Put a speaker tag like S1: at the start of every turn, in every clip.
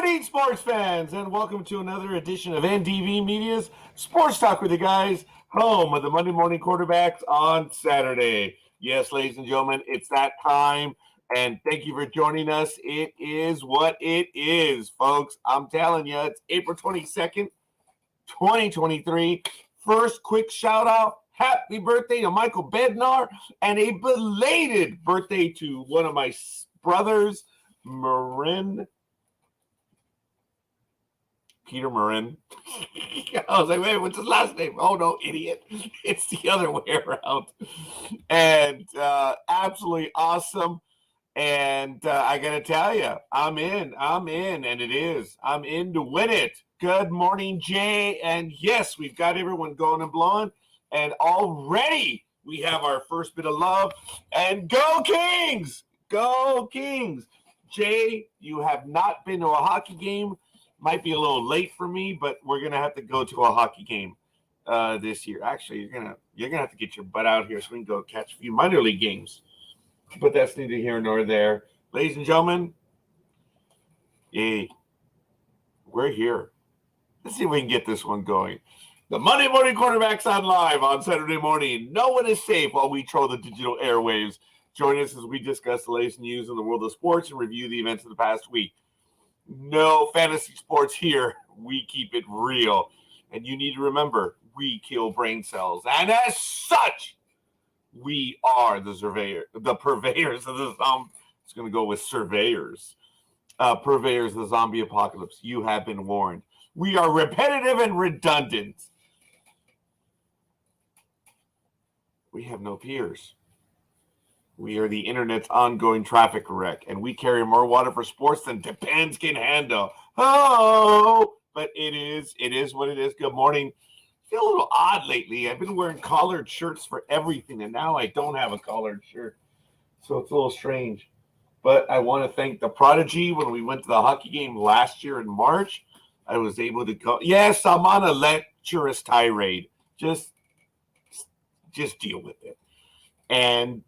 S1: morning, sports fans, and welcome to another edition of NDB Media's Sports Talk with the guys, home of the Monday morning quarterbacks on Saturday. Yes, ladies and gentlemen, it's that time, and thank you for joining us. It is what it is, folks. I'm telling you, it's April 22nd, 2023. First quick shout-out, happy birthday to Michael Bednar, and a belated birthday to one of my brothers, Peter Marin. I was like, wait, what's his last name? Oh, no, idiot. It's the other way around. And absolutely awesome. And I got to tell you, I'm in, and it is. I'm in to win it. Good morning, Jay. And yes, we've got everyone going and blowing. And already we have our first bit of love. And go Kings! Go Kings! Jay, you have not been to a hockey game. Might be a little late for me, but we're gonna have to go to a hockey game this year. Actually, you're gonna have to get your butt out here so we can go catch a few minor league games. But that's neither here nor there, ladies and gentlemen. Yay, we're here. Let's see if we can get this one going. The Monday morning quarterbacks on live on Saturday morning. No one is safe while we troll the digital airwaves. Join us as we discuss the latest news in the world of sports and review the events of the past week. No fantasy sports here. We keep it real. And you need to remember, we kill brain cells. And as such, we are the purveyors of the zombie. It's going to go with surveyors. Purveyors of the zombie apocalypse. You have been warned. We are repetitive and redundant. We have no peers. We are the internet's ongoing traffic wreck, and we carry more water for sports than Japan can handle. Oh, but it is what it is. Good morning. I feel a little odd lately. I've been wearing collared shirts for everything, and now I don't have a collared shirt. So it's a little strange. But I want to thank the Prodigy. When we went to the hockey game last year in March, I was able to go. Yes, I'm on a lecherous tirade. Just deal with it. And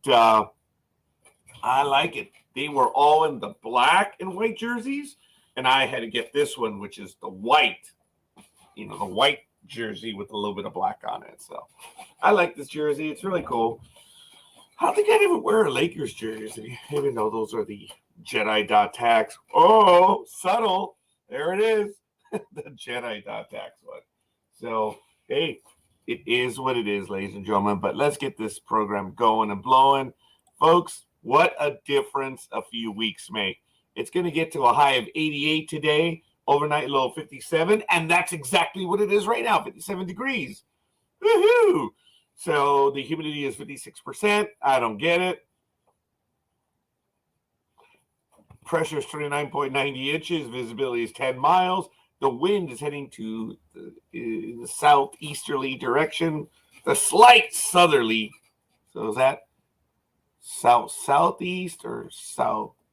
S1: I like it. They were all in the black and white jerseys, and I had to get this one, which is the white, the white jersey with a little bit of black on it. So I like this jersey. It's really cool. I don't think I'd even wear a Lakers jersey, even though those are the Jedi.tax. Oh, subtle. There it is. The Jedi.tax one. So, hey, it is what it is, ladies and gentlemen. But let's get this program going and blowing. Folks, what a difference a few weeks make. It's going to get to a high of 88 today, overnight low 57, and that's exactly what it is right now, 57 degrees. Woohoo! So the humidity is 56%. I don't get it. Pressure is 29.90 inches. Visibility is 10 miles. The wind is heading to the southeasterly direction. The slight southerly. So is that southeast or southeast?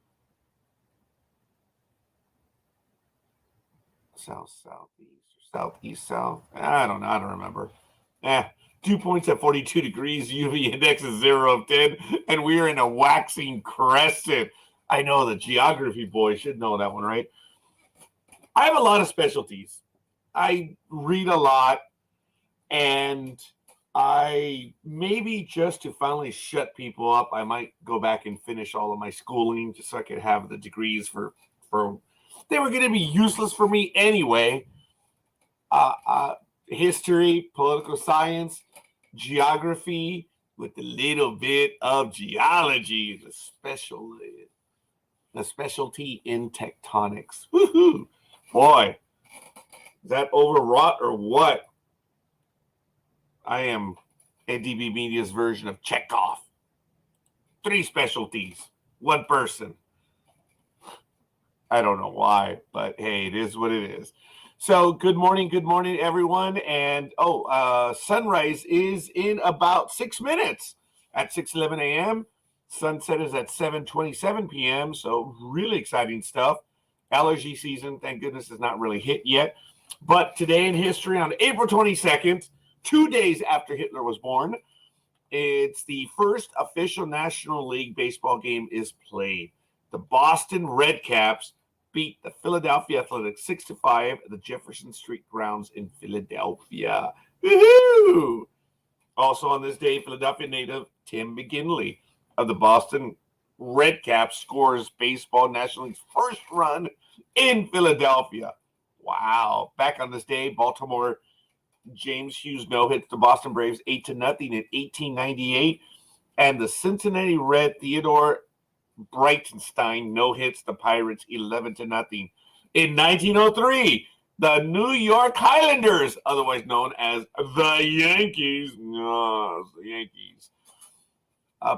S1: South. I don't know. I don't remember. 2 points at 42 degrees. UV index is 0 of 10, and we are in a waxing crescent. I know the geography boy should know that one, right? I have a lot of specialties. I read a lot, and I maybe just to finally shut people up, I might go back and finish all of my schooling just so I could have the degrees for they were going to be useless for me anyway. History, political science, geography with a little bit of geology, the specialty in tectonics. Woohoo! Boy, is that overwrought or what? I am NDB Media's version of Chekhov. 3 specialties, 1 person. I don't know why, but hey, it is what it is. So good morning, everyone. And sunrise is in about 6 minutes at 6:11 a.m. Sunset is at 7:27 p.m. So really exciting stuff. Allergy season, thank goodness, is not really hit yet. But today in history, on April 22nd, 2 days after Hitler was born, it's the first official National League baseball game is played. The Boston Red Caps beat the Philadelphia Athletics 6-5 at the Jefferson Street grounds in Philadelphia. Woohoo! Also on this day, Philadelphia native Tim McGinley of the Boston Red Caps scores baseball National League's first run in Philadelphia. Wow. Back on this day, Baltimore James Hughes no-hits the Boston Braves 8-0 in 1898. And the Cincinnati Red Theodore Breitenstein no-hits the Pirates 11-0. In 1903, the New York Highlanders, otherwise known as the Yankees,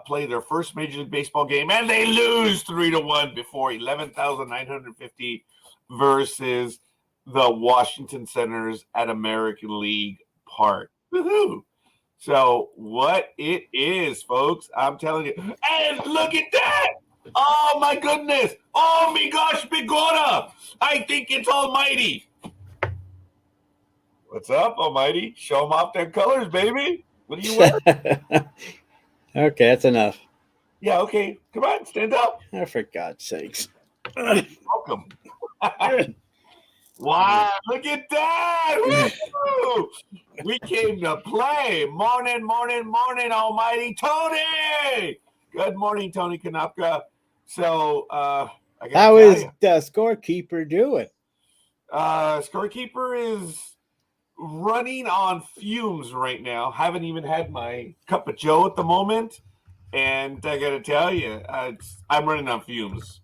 S1: play their first Major League Baseball game, and they lose 3-1 before 11,950 versus the Washington Senators at American League Park. Woohoo! So what it is, folks, I'm telling you. And look at that! Oh, my goodness! Oh, my gosh, Bigora! I think it's Almighty. What's up, Almighty? Show them off their colors, baby. What do you wear?
S2: Okay, that's enough.
S1: Yeah, okay. Come on, stand up.
S2: Oh, for God's sakes.
S1: Welcome. Wow, look at that. Woo! We came to play. Morning, Almighty Tony. Good morning, Tony Kanopka. So,
S2: how is the ScoreKeeper doing?
S1: ScoreKeeper is running on fumes right now. Haven't even had my cup of joe at the moment. And I got to tell you, I'm running on fumes.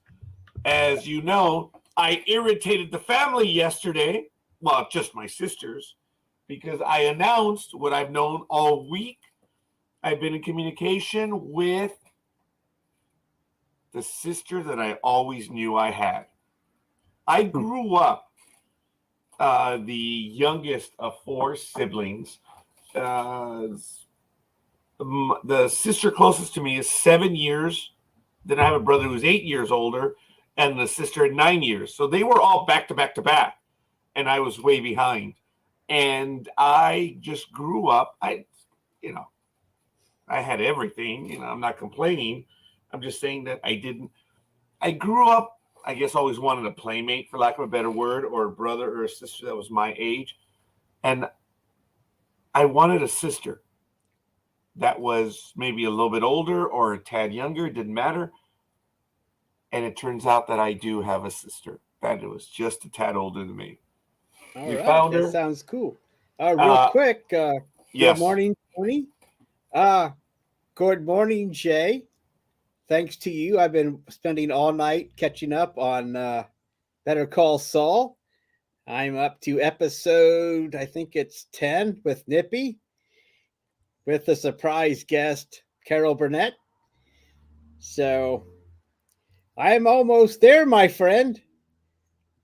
S1: As you know, I irritated the family yesterday. Well, just my sisters, because I announced what I've known all week. I've been in communication with the sister that I always knew I had. I grew up the youngest of 4 siblings. The sister closest to me is 7 years. Then I have a brother who's 8 years older, and the sister at 9 years. So they were all back to back to back, and I was way behind. And I just grew up. I had everything. I'm not complaining. I'm just saying that I grew up, I guess, always wanted a playmate, for lack of a better word, or a brother or a sister that was my age. And I wanted a sister that was maybe a little bit older or a tad younger, didn't matter. And it turns out that I do have a sister that was just a tad older than me.
S2: All right, found her. That sounds cool. Quick,
S1: yes.
S2: Good morning, Tony. Good morning, Jay. Thanks to you, I've been spending all night catching up on Better Call Saul. I'm up to episode, I think it's 10 with Nippy, with the surprise guest, Carol Burnett. So I'm almost there, my friend.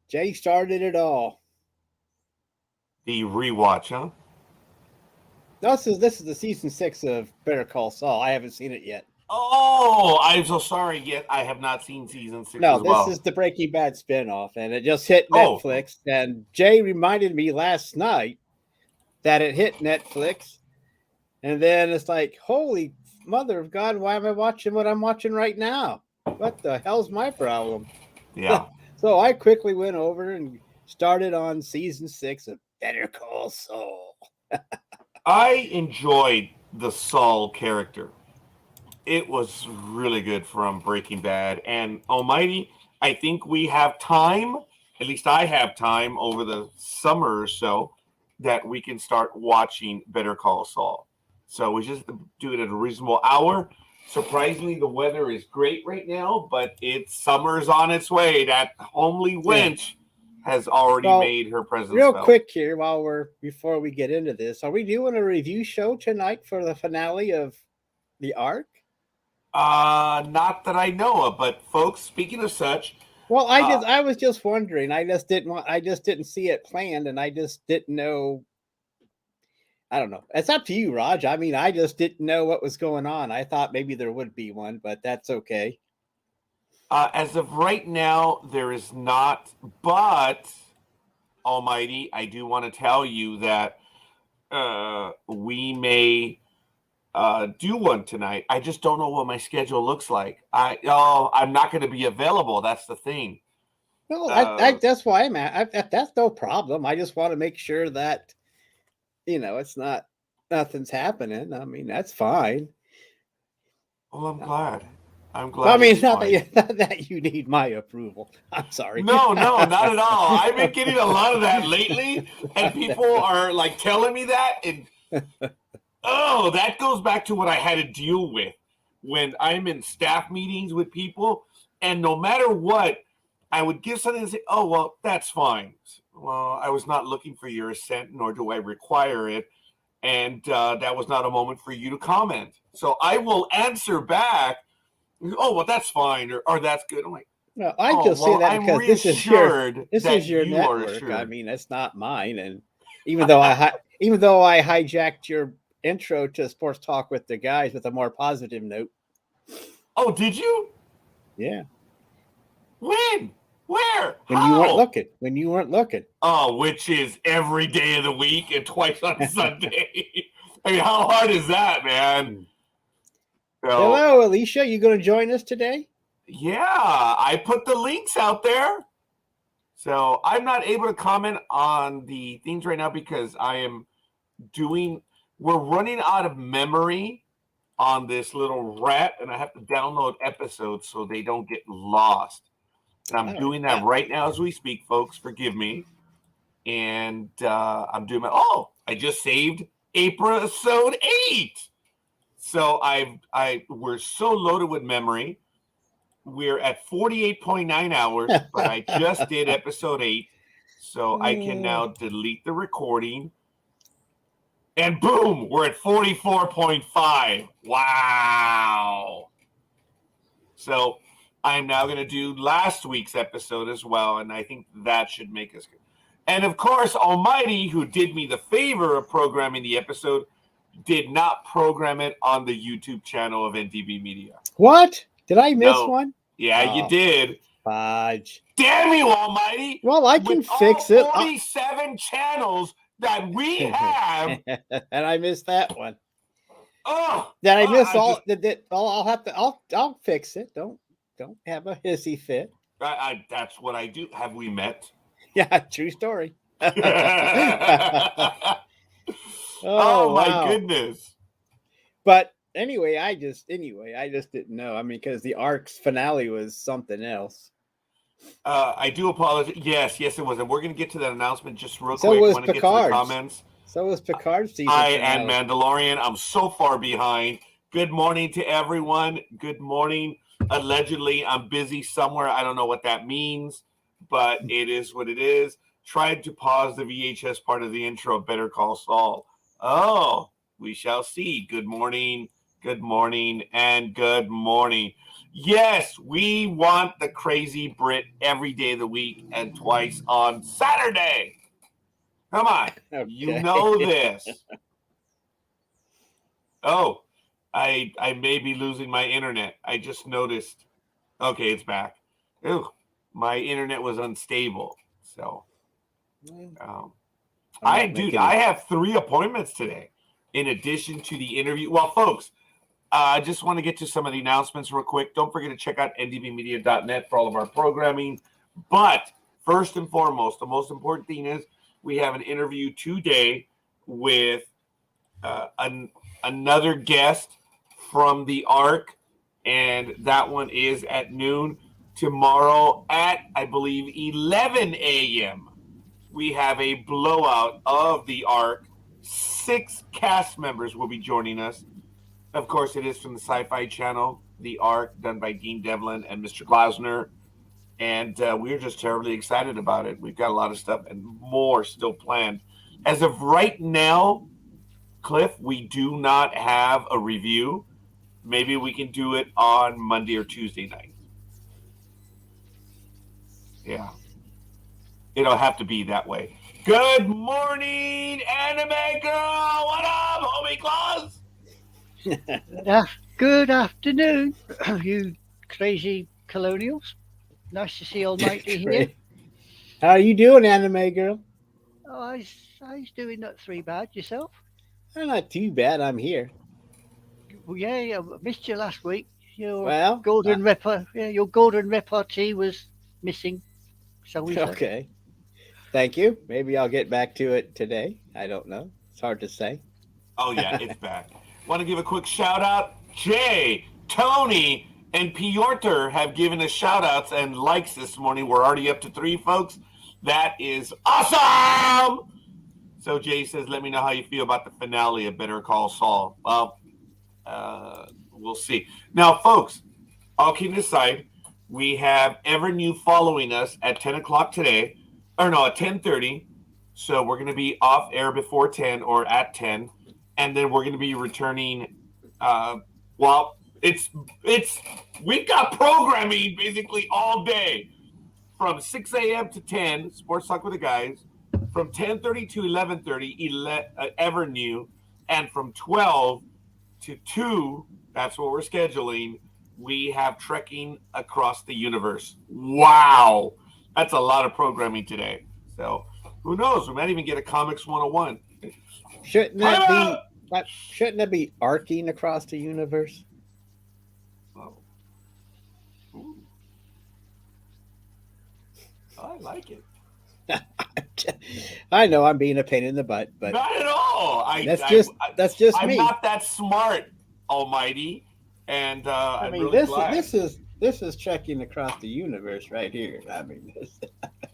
S2: Jay started it all.
S1: The rewatch, huh?
S2: This is the season 6 of Better Call Saul. I haven't seen it yet.
S1: Oh, I'm so sorry. Yet I have not seen season 6.
S2: No, this is the Breaking Bad spinoff, and it just hit Netflix. Oh. And Jay reminded me last night that it hit Netflix, and then it's like, holy mother of God, why am I watching what I'm watching right now? What the hell's my problem?
S1: Yeah.
S2: So I quickly went over and started on season 6 of Better Call Saul.
S1: I enjoyed the Saul character. It was really good from Breaking Bad. And Almighty, I think we have time, at least I have time over the summer or so, that we can start watching Better Call Saul. So we just do it at a reasonable hour. Surprisingly, the weather is great right now, but summer's on its way. That homely wench has already made her presence
S2: real
S1: felt.
S2: Quick here, before we get into this, are we doing a review show tonight for the finale of the arc?
S1: Not that I know of, but folks, speaking of such.
S2: Well, I was just wondering. I just didn't see it planned, and I just didn't know. I don't know. It's up to you, Raj. I mean, I just didn't know what was going on. I thought maybe there would be one, but that's okay.
S1: As of right now, there is not. But, Almighty, I do want to tell you that we may do one tonight. I just don't know what my schedule looks like. I'm not going to be available. That's the thing.
S2: No, that's why I'm at. That's no problem. I just want to make sure that it's not nothing's happening. I mean, that's fine.
S1: Well, I'm glad. I'm
S2: I
S1: glad
S2: mean,
S1: it's fine.
S2: not that you need my approval. I'm sorry.
S1: No, not at all. I've been getting a lot of that lately, and people are like telling me that, and that goes back to what I had to deal with when I'm in staff meetings with people, and no matter what, I would give something and say, "Oh, well, that's fine." Well, I was not looking for your assent, nor do I require it, and that was not a moment for you to comment. So I will answer back, "Oh, well, that's fine," or "That's good." I'm like,
S2: No, I
S1: "Oh,
S2: just say
S1: well,
S2: that
S1: I'm
S2: because this
S1: reassured
S2: is
S1: that
S2: your
S1: you are
S2: network. I
S1: assured."
S2: mean, it's not mine. And even though I hijacked your intro to sports talk with the guys with a more positive note.
S1: Oh, did you?
S2: Yeah.
S1: When? Where?
S2: When you weren't
S1: How?
S2: looking. When you weren't looking.
S1: Oh, which is every day of the week and twice on Sunday. I mean, how hard is that, man? So,
S2: Hello, Alicia. You going to join us today?
S1: yeah, I put the links out there. So I'm not able to comment on the things right now because we're running out of memory on this little rat, and I have to download episodes so they don't get lost. And I'm doing that right now as we speak, folks. Forgive me. And I'm doing I just saved episode 8. So we're so loaded with memory. We're at 48.9 hours, but I just did episode 8. So I can now delete the recording. And boom, we're at 44.5. Wow. So I'm now going to do last week's episode as well. And I think that should make us good. And of course, Almighty, who did me the favor of programming the episode, did not program it on the YouTube channel of NDB Media.
S2: What? Did I miss one?
S1: Yeah, you did.
S2: Fudge.
S1: Damn you, Almighty.
S2: Well, I can fix it.
S1: 47 channels that we have.
S2: And I missed that one.
S1: Oh.
S2: Did I miss all? I'll fix it. Don't have a hissy fit.
S1: That's what I do. Have we met?
S2: Yeah, true story.
S1: Oh my goodness.
S2: But anyway, I just didn't know. I mean, because the Ark's finale was something else.
S1: I do apologize. Yes, it was. And we're going to get to that announcement just real quick.
S2: So was
S1: Get to the comments.
S2: So was Picard's season
S1: and Mandalorian. I'm so far behind. Good morning to everyone. Good morning. Allegedly, I'm busy somewhere. I don't know what that means, but it is what it is. Tried to pause the VHS part of the intro. Better Call Saul. Oh, we shall see. Good morning, and good morning. Yes, we want the crazy Brit every day of the week and twice on Saturday. Come on. Okay. You know this. Oh, I may be losing my internet. I just noticed. Okay, it's back. Ooh, my internet was unstable. So, I have 3 appointments today in addition to the interview. Well, folks, I just want to get to some of the announcements real quick. Don't forget to check out ndbmedia.net for all of our programming. But first and foremost, the most important thing is we have an interview today with another guest from the Ark, and that one is at noon. Tomorrow at, I believe, 11 a.m., we have a blowout of the Ark. 6 cast members will be joining us. Of course, it is from the Sci-Fi Channel, The Ark, done by Dean Devlin and Mr. Klausner. And we're just terribly excited about it. We've got a lot of stuff and more still planned. As of right now, Cliff, we do not have a review. Maybe we can do it on Monday or Tuesday night. Yeah. It'll have to be that way. Good morning, Anime Girl. What up, homie Claus?
S3: Good afternoon, you crazy colonials. Nice to see Almighty here.
S2: How are you doing, Anime Girl?
S3: Oh, I was doing not three bad. Yourself?
S2: Not too bad. I'm here.
S3: Well, yeah, I missed you last week. Your
S2: your golden
S3: repartee was missing. So we say.
S2: Okay. Thank you. Maybe I'll get back to it today. I don't know. It's hard to say.
S1: Oh yeah, it's back. Want to give a quick shout out? Jay, Tony, and Piotr have given us shout outs and likes this morning. We're already up to 3 folks. That is awesome. So Jay says, let me know how you feel about the finale of Better Call Saul. Well, we'll see. Now, folks, all kidding aside, we have Ever New following us at 10 o'clock today. Or no, at 10:30. So we're going to be off air before 10 or at 10. And then we're going to be returning. We've got programming basically all day from 6 a.m. to 10, Sports Talk with the Guys, from 10:30 to 11:30, Ever New, and from 12 to 2, that's what we're scheduling, we have Trekking Across the Universe. Wow. That's a lot of programming today. So who knows? We might even get a Comics 101.
S2: Shouldn't that be arcing across the universe?
S1: Oh. Ooh. I like it.
S2: I know I'm being a pain in the butt, but
S1: not at all.
S2: That's just
S1: I'm
S2: me.
S1: not that smart, Almighty, and
S2: I
S1: I'm
S2: mean,
S1: really glad.
S2: this is trekking across the universe right here. I mean,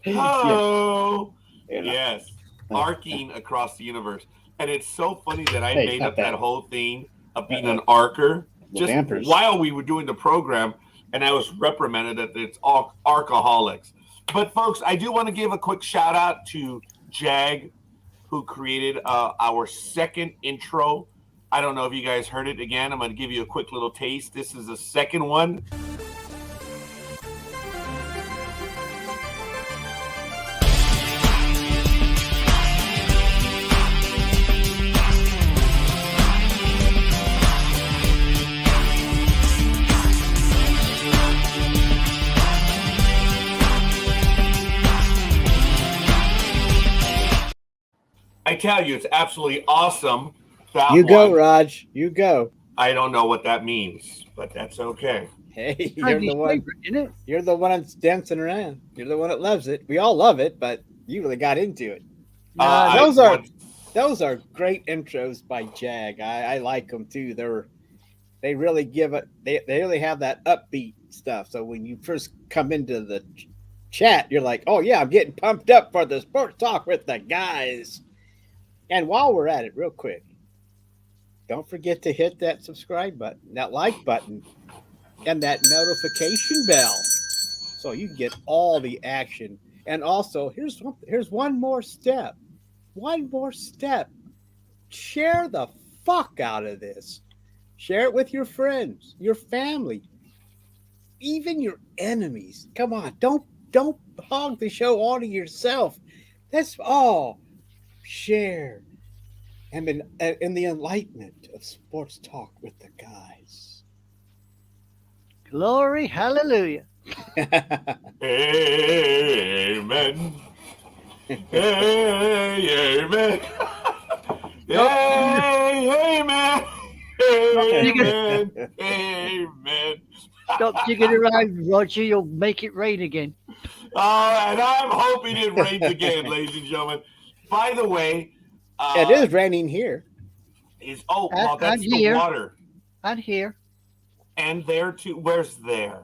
S1: Oh,
S2: you know.
S1: yes, arcing across the universe, and it's so funny that I
S2: Hey,
S1: made
S2: not
S1: up
S2: that.
S1: that whole thing of being an arcer
S2: The
S1: just
S2: vampires.
S1: while we were doing the program, and I was reprimanded that it's all alcoholics. But folks, I do want to give a quick shout out to Jag, who created our second intro. I don't know if you guys heard it again. I'm going to give you a quick little taste. This is the second one. I tell you, it's absolutely awesome.
S2: You go, Raj. You go.
S1: I don't know what that means, but that's okay.
S2: Hey, you're the one.
S3: Favorite, isn't it?
S2: You're the one that's dancing around. You're the one that loves it. We all love it, but you really got into it. Those are great intros by Jag. I like them too. They really give it. They really have that upbeat stuff. So when you first come into the chat, you're like, oh yeah, I'm getting pumped up for the Sports Talk with the Guys. And while we're at it, real quick, don't forget to hit that subscribe button, that like button, and that notification bell, so you can get all the action. And also, here's one more step. One more step. Share the fuck out of this. Share it with your friends, your family, even your enemies. Come on, don't hog the show all to yourself. That's all. Share and in the enlightenment of Sports Talk with the Guys.
S3: Glory, hallelujah.
S1: Amen. Hey, amen. Hey, amen. Amen. Amen.
S3: Stop digging around, Roger. You'll make it rain again.
S1: And I'm hoping it rains again, ladies and gentlemen. By the way,
S2: it is raining here.
S1: That's the
S3: here.
S1: water.
S3: And here.
S1: And there too. Where's there?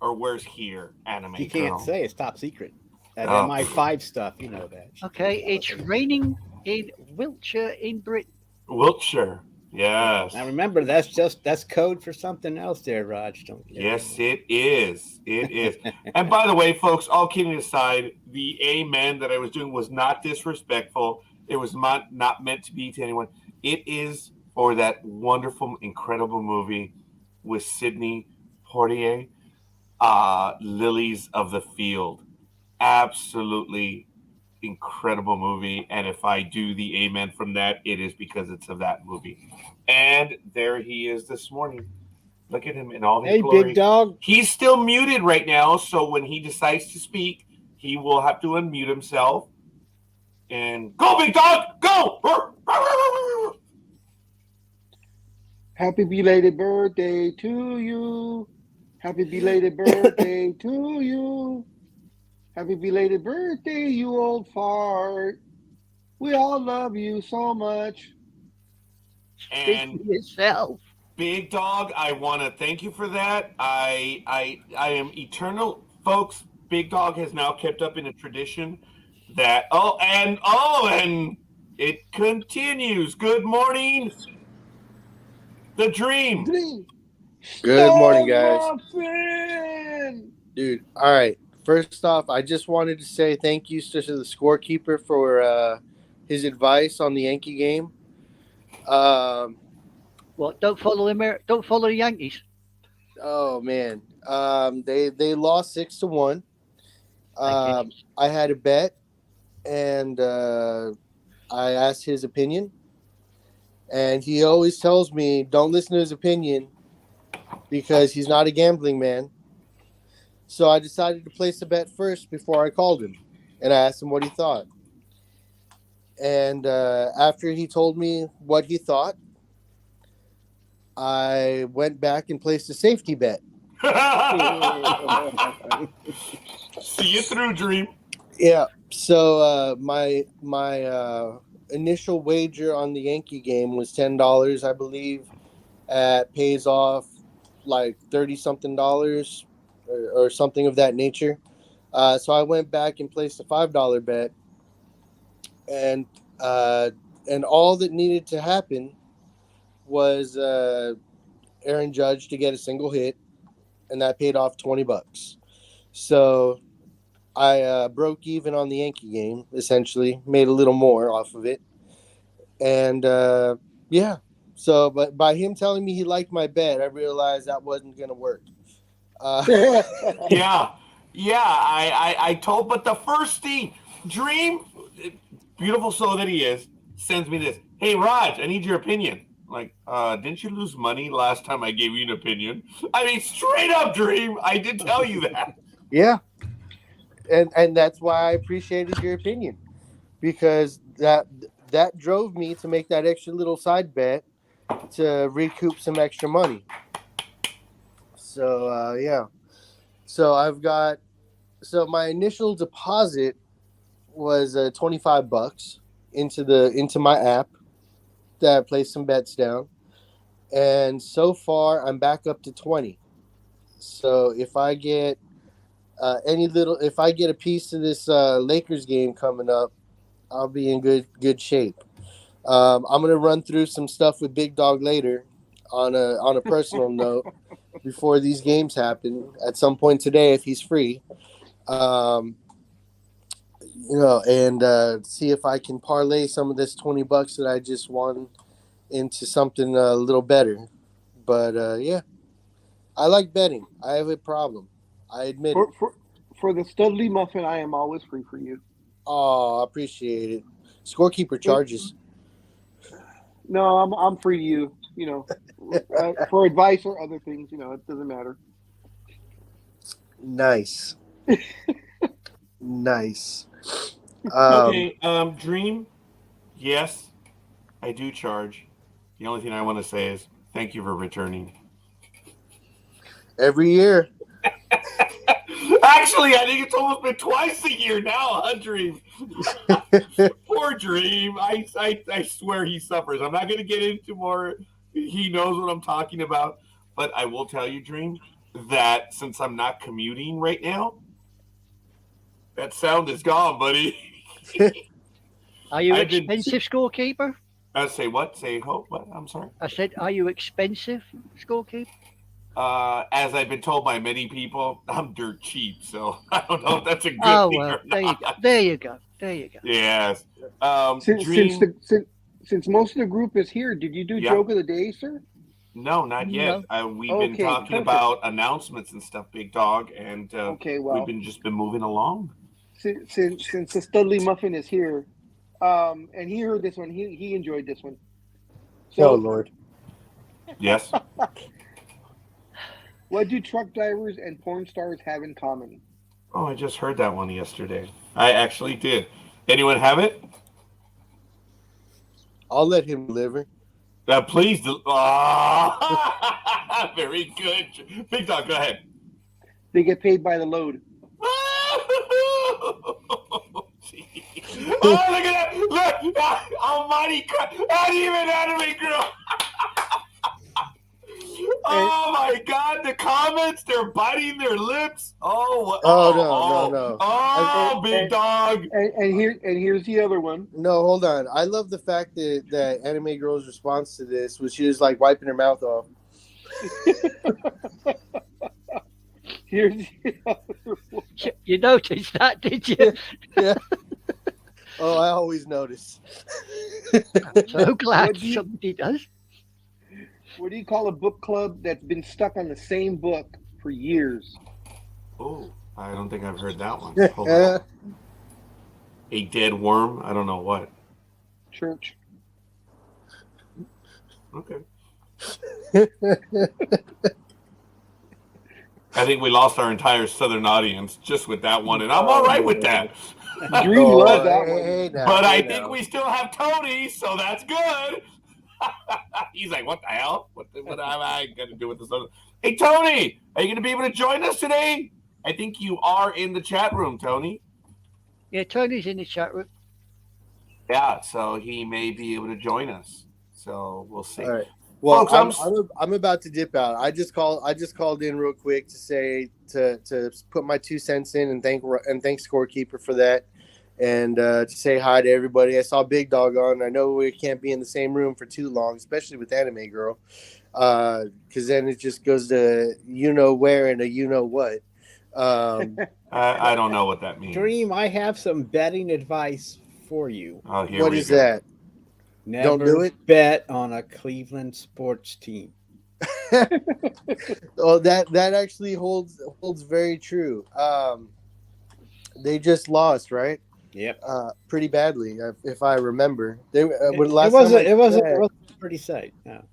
S1: Or where's here? Anime.
S2: You can't
S1: girl.
S2: say it's top secret. That MI5 stuff, you know that.
S3: Okay, it's raining in Wiltshire in Britain.
S1: Wiltshire. Yes.
S2: Now remember, that's code for something else there, Raj. Don't you?
S1: Yes, it is. It is. And by the way, folks, all kidding aside, the amen that I was doing was not disrespectful. It was not meant to be to anyone. It is for that wonderful, incredible movie with Sidney Poitier, Lilies of the Field. Absolutely incredible movie. And if I do the amen from that, it is because it's of that movie. And there he is this morning. Look at him in all his glory.
S2: Hey, big dog.
S1: He's still muted right now, so when he decides to speak, he will have to unmute himself. And go, big dog, go!
S4: Happy belated birthday to you. Happy belated birthday to you. Happy belated birthday, you old fart. We all love you so much.
S3: Speak
S1: And
S3: for yourself.
S1: Big Dog, I want to thank you for that. I am eternal, folks. Big Dog has now kept up in a tradition that and it continues. Good morning, the Dream.
S4: Dream.
S5: Good morning, guys.
S4: Muffin!
S5: Dude, all right. First off, I just wanted to say thank you to the scorekeeper for his advice on the Yankee game.
S3: What? Don't follow Don't follow the Yankees.
S5: Oh man, they lost 6-1.
S3: I guess.
S5: I had a bet, and I asked his opinion, and he always tells me don't listen to his opinion because he's not a gambling man. So I decided to place a bet first before I called him, and I asked him what he thought. And after he told me what he thought, I went back and placed a safety bet.
S1: See you through, Dream.
S5: Yeah. So my initial wager on the Yankee game was $10, I believe. Pays off like $30-something or something of that nature. So I went back and placed a $5 bet, and all that needed to happen was Aaron Judge to get a single hit, and that paid off $20. So I broke even on the Yankee game, essentially, made a little more off of it, and yeah. So, but by him telling me he liked my bet, I realized that wasn't gonna work.
S1: Yeah. I told, but the first thing, Dream, beautiful soul that he is, sends me this. Hey, Raj, I need your opinion. Like, didn't you lose money last time I gave you an opinion? I mean, straight up, Dream. I did tell you that.
S5: Yeah, and that's why I appreciated your opinion, because that drove me to make that extra little side bet to recoup some extra money. So yeah, so my initial deposit was $25 into my app that I placed some bets down, and so far I'm back up to 20. So if I get if I get a piece of this Lakers game coming up, I'll be in good shape. I'm gonna run through some stuff with Big Dog later on a personal note before these games happen at some point today if he's free. And see if I can parlay some of this $20 that I just won into something a little better. But yeah, I like betting. I have a problem. I admit it.
S4: For the Studley Muffin, I am always free for you.
S5: Oh, I appreciate it. ScoreKeeper charges.
S4: No, I'm free to you. You know, for advice or other things. You know, it doesn't matter.
S5: Nice. Nice.
S1: Okay, Dream, yes, I do charge. The only thing I want to say is thank you for returning.
S5: Every year.
S1: Actually, I think it's almost been twice a year now, huh, Dream? Poor Dream. I swear he suffers. I'm not going to get into more. He knows what I'm talking about. But I will tell you, Dream, that since I'm not commuting right now, that sound is gone, buddy.
S3: Are you
S1: I've been-
S3: expensive, scorekeeper?
S1: Say what? Say what? I'm sorry.
S3: I said, are you expensive, scorekeeper?
S1: As I've been told by many people, I'm dirt cheap, so I don't know if that's a good
S3: Oh,
S1: thing
S3: well,
S1: or
S3: there you
S1: not.
S3: go. There you go. There you go.
S1: Yes.
S4: Since since most of the group is here, did you do
S1: Yeah.
S4: joke of the day, sir?
S1: No, not yet. We've been
S4: Okay,
S1: talking
S4: perfect.
S1: about announcements and stuff, Big Dog, and
S4: Okay, well,
S1: we've just been moving along.
S4: since the Studley Muffin is here, and he heard this one, he enjoyed this one. So,
S5: Oh, Lord.
S1: Yes.
S4: what do truck drivers and porn stars have in common?
S1: Oh, I just heard that one yesterday. I actually did. Anyone have it?
S5: I'll let him deliver.
S1: Please. Oh, very good. Big Dog, go ahead.
S4: They get paid by the load.
S1: Oh, look at that! Look, Almighty God! Not even Anime Girl. Oh my God! The comments—they're biting their lips. Oh,
S5: No.
S1: Oh, big dog.
S4: And here's the other one.
S5: No, hold on. I love the fact that Anime Girl's response to this was she was like wiping her mouth off.
S4: Here's the other one.
S3: You noticed that, did you?
S5: Yeah. Oh, I always notice.
S3: So glad
S4: What do you-
S3: somebody does.
S4: What do you call a book club that's been stuck on the same book for years?
S1: Oh, I don't think I've heard that one. Hold on. A dead worm? I don't know what.
S4: Church.
S1: Okay. I think we lost our entire southern audience just with that one, and I'm all right with that.
S4: Dream loved that one.
S1: But I think we still have Tony, so that's good. He's like, what the hell? What am I going to do with this? Hey, Tony, are you going to be able to join us today? I think you are in the chat room, Tony.
S3: Yeah, Tony's in the chat room.
S1: Yeah, so he may be able to join us. So we'll see.
S5: All right. Well,
S1: Folks,
S5: I'm about to dip out. I just called in real quick to say to put my 2 cents in and thank ScoreKeeper for that, and to say hi to everybody. I saw Big Dawg on. I know we can't be in the same room for too long, especially with Anime Girl, because then it just goes to you know where and a you know what.
S1: I don't know what that means.
S2: Dream, I have some betting advice for you.
S1: Oh, here
S5: What
S1: we
S5: is
S1: go.
S5: that?
S2: Never
S5: Don't do it?
S2: bet on a Cleveland sports team.
S5: Oh, that actually holds very true. They just lost, right?
S2: Yep.
S5: Pretty badly, if I remember. They
S2: It
S5: last
S2: wasn't.
S5: time
S2: It wasn't a pretty sight. No.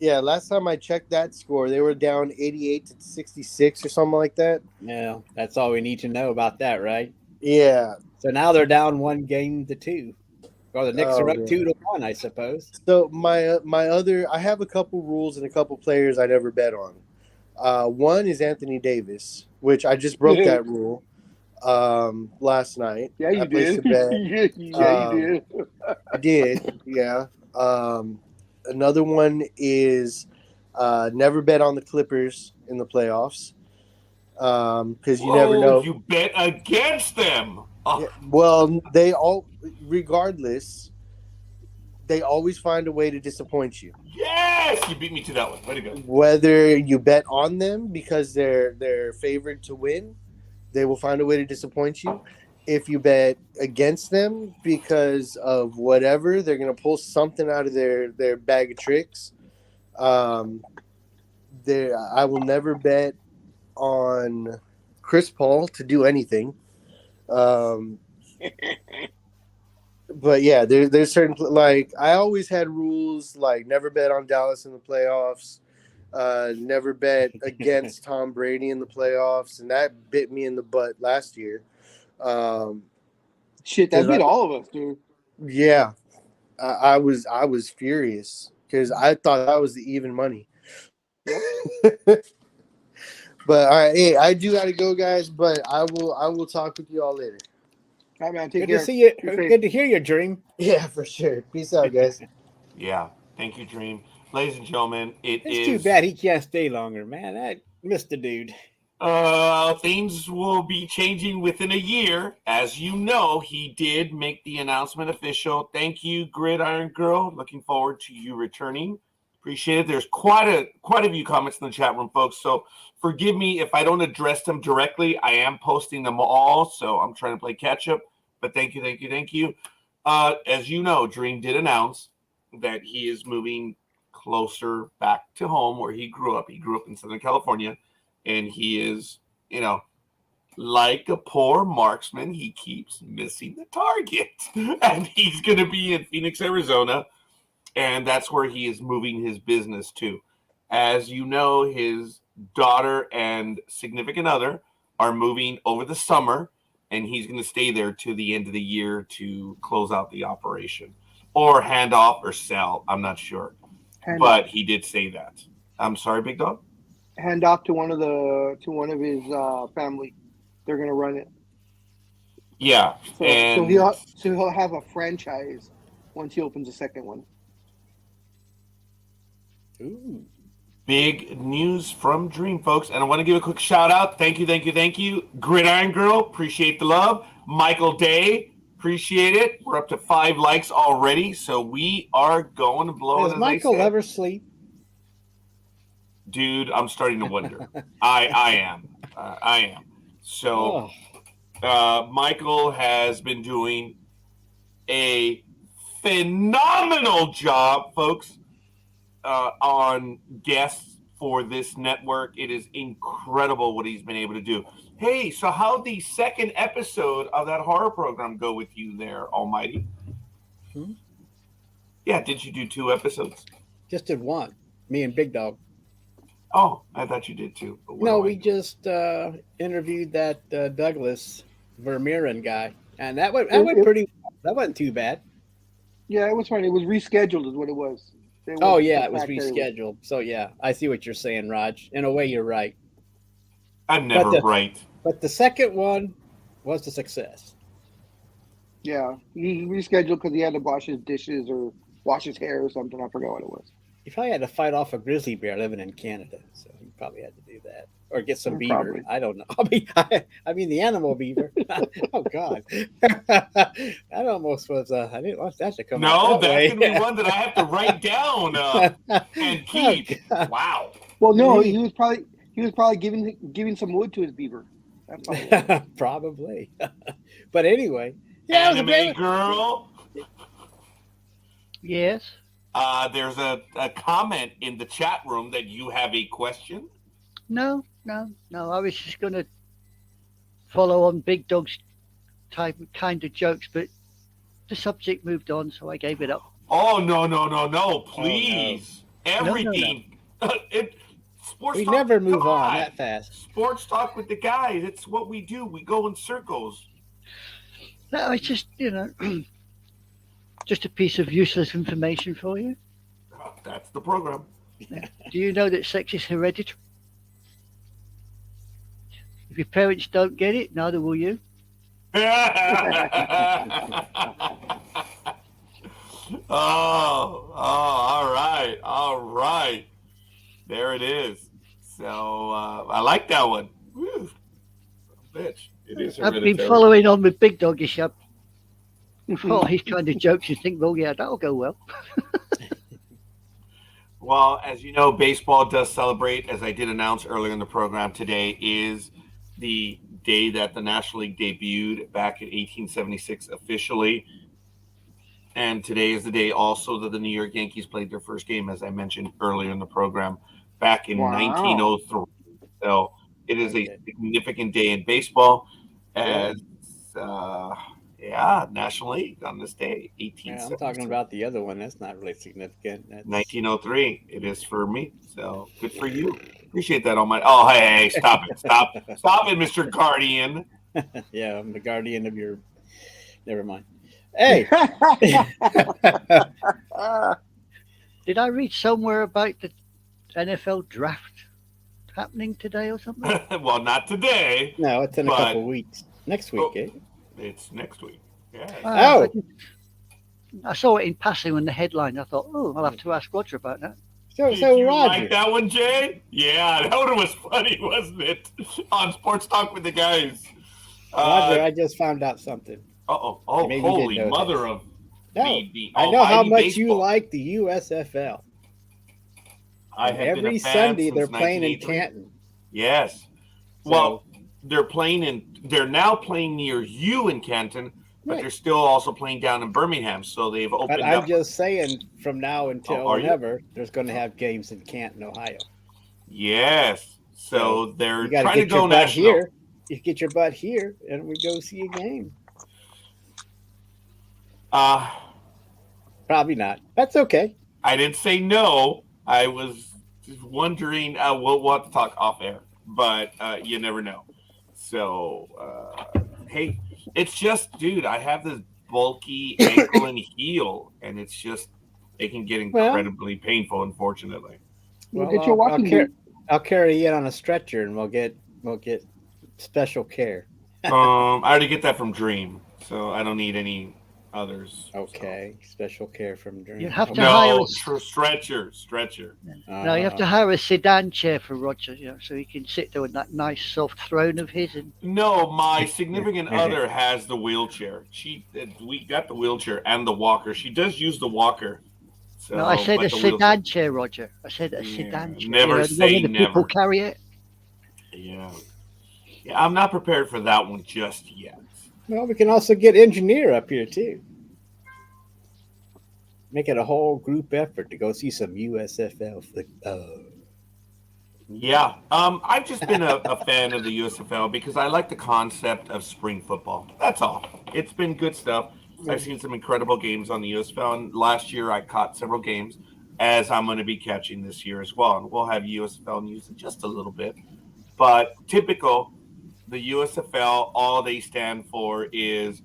S5: Yeah, last time I checked that score, they were down 88-66 or something like that.
S2: No, that's all we need to know about that, right?
S5: Yeah.
S2: So now they're down 1-2. Or the Knicks are up
S5: man.
S2: 2-1, I suppose.
S5: So my I have a couple rules and a couple players I never bet on. One is Anthony Davis, which I just broke that rule last night.
S4: Yeah, you
S5: I placed
S4: did.
S5: a bet.
S4: Yeah, you did.
S5: I did, yeah. Another one is never bet on the Clippers in the playoffs because you never know.
S1: You bet against them. Oh.
S5: Yeah, well, regardless, they always find a way to disappoint you.
S1: Yes, you beat me to that one. Way to go.
S5: Whether you bet on them because they're favored to win, they will find a way to disappoint you. If you bet against them because of whatever, they're going to pull something out of their bag of tricks. I will never bet on Chris Paul to do anything. But yeah, there's certain, like, I always had rules like never bet on Dallas in the playoffs, never bet against Tom Brady in the playoffs, and that bit me in the butt last year.
S4: Shit, that beat all of us, dude.
S5: Yeah, I was furious because I thought that was the even money. But all right, hey, I do got to go, guys. But I will talk with you all later.
S4: All right, man. Take
S2: Good
S4: care.
S2: to see you.
S4: Be safe.
S2: Good to hear your Dream.
S5: Yeah, for sure. Peace out, guys.
S1: Yeah. Thank you, Dream. Ladies and gentlemen,
S2: It's too bad he can't stay longer, man. I missed the dude.
S1: Things will be changing within a year. As you know, he did make the announcement official. Thank you, Gridiron Girl. Looking forward to you returning. Appreciate it. There's quite a few comments in the chat room, folks. So forgive me if I don't address them directly. I am posting them all, so I'm trying to play catch up. But thank you. As you know, Dream did announce that he is moving closer back to home where he grew up. He grew up in Southern California, and he is, like a poor marksman, he keeps missing the target. And he's going to be in Phoenix, Arizona, and that's where he is moving his business to. As you know, his daughter and significant other are moving over the summer, and he's going to stay there to the end of the year to close out the operation or hand off or sell. I'm not sure, but he did say that. I'm sorry, Big Dog.
S4: Hand off to one of his family. They're gonna run it.
S1: Yeah,
S4: So
S1: and
S4: he'll have a franchise once he opens a second one.
S2: Ooh.
S1: big news from Dream, folks. And I want to give a quick shout out. Thank you. Gridiron Girl, appreciate the love. Michael Day, appreciate it. We're up to 5 likes already, so we are going to blow.
S2: Does Michael ever sleep?
S1: Dude, I'm starting to wonder. I am. So, Michael has been doing a phenomenal job, folks, on guests for this network. It is incredible what he's been able to do. Hey, so how'd the second episode of that horror program go with you there, Almighty? Yeah, did you do 2 episodes?
S2: Just did one. Me and Big Dog.
S1: Oh, I thought you did too.
S2: No, we just interviewed that Douglas Vermeeren guy, and that went pretty well. That wasn't too bad.
S4: Yeah, it was fine. It was rescheduled, is what it was.
S2: It was rescheduled. So yeah, I see what you're saying, Raj. In a way, you're right.
S1: I'm never right.
S2: But the second one was a success.
S4: Yeah, he rescheduled because he had to wash his dishes or wash his hair or something. I forgot what it was.
S2: He probably had to fight off a grizzly bear living in Canada, so he probably had to do that, or get some beaver.
S4: Probably.
S2: I don't know. I mean the animal beaver. Oh God, that almost was. I didn't want that to come.
S1: No,
S2: out
S1: that can be one that I have to write down and keep.
S2: Oh,
S1: wow.
S4: Well, no, he was probably giving some wood to his beaver.
S2: Probably. But anyway, yeah,
S1: Anime girl.
S3: Yes.
S1: There's a comment in the chat room that you have a question.
S3: No. I was just going to follow on Big Dog's kind of jokes, but the subject moved on, so I gave it up.
S1: Oh, no. Please. Oh, no. Everything.
S3: No.
S1: Sports
S2: we
S1: talk,
S2: never move on that fast.
S1: Sports talk with the guys. It's what we do. We go in circles.
S3: No, it's just, just a piece of useless information for you.
S1: That's the program.
S3: Do you know that sex is hereditary? If your parents don't get it, neither will you. All
S1: right. There it is. So I like that one. Woo. Bitch. It is
S3: I've been following on with Big Dog this up. Oh, he's trying to joke. You think, well, yeah, that'll go well.
S1: Well, as you know, baseball does celebrate, as I did announce earlier in the program. Today is the day that the National League debuted back in 1876 officially. And today is the day also that the New York Yankees played their first game, as I mentioned earlier in the program, back in 1903. So it is a significant day in baseball. As National League on this day, 18.
S2: I'm talking about the other one. That's not really significant. That's...
S1: 1903. It is for me. So good for you. Appreciate that, Almighty. Oh, hey, stop it, stop it, Mr. Guardian.
S2: Yeah, I'm the guardian of your. Never mind. Hey.
S3: Did I read somewhere about the NFL draft happening today or something?
S1: Well, not today.
S2: No, it's in a couple weeks. Next week, eh?
S1: It's next week. Yeah.
S3: I saw it in passing on the headline. I thought, I'll have to ask Roger about that.
S2: So
S1: you
S2: Roger,
S1: like that one, Jay? Yeah, that one was funny, wasn't it? On Sports Talk with the guys.
S2: Roger, I just found out something.
S1: Oh, holy mother of the
S2: I know how much
S1: baseball.
S2: you like the USFL. Every Sunday they're playing in Canton.
S1: Yes. Well, they're now playing near you in Canton, but they're still also playing down in Birmingham. So they've opened
S2: But
S1: up.
S2: I'm just saying, from now until whenever, there's going to have games in Canton, Ohio.
S1: Yes. So they're
S2: you
S1: trying to go national.
S2: Here. You get your butt here, and we go see a game. Probably not. That's okay.
S1: I didn't say no. I was just wondering. We'll have to talk off air, but you never know. So, hey, it's just, dude, I have this bulky ankle and heel, and it's just, it can get incredibly painful, unfortunately.
S4: Well, get your walking.
S2: I'll carry you in on a stretcher, and we'll get special care.
S1: I already get that from Dreem, so I don't need any others.
S2: Okay, special care from Dream.
S3: You have
S1: So.
S3: to hire
S1: No,
S3: a
S1: stretcher.
S3: No, you have to hire a sedan chair for Roger, so he can sit there on that nice soft throne of his. And
S1: No, my significant other has the wheelchair. We got the wheelchair and the walker. She does use the walker. So,
S3: no, I said
S1: but
S3: a
S1: the
S3: sedan
S1: wheelchair.
S3: chair, Roger. I said a
S1: Yeah,
S3: sedan chair.
S1: never
S3: the one
S1: say
S3: where the people
S1: never.
S3: carry it.
S1: Yeah. I'm not prepared for that one just yet.
S2: Well, we can also get engineer up here too. Make it a whole group effort to go see some USFL football.
S1: Yeah. I've just been a fan of the USFL because I like the concept of spring football. That's all. It's been good stuff. I've seen some incredible games on the USFL, and last year I caught several games, as I'm going to be catching this year as well. And we'll have USFL news in just a little bit. But typical, the USFL, all they stand for is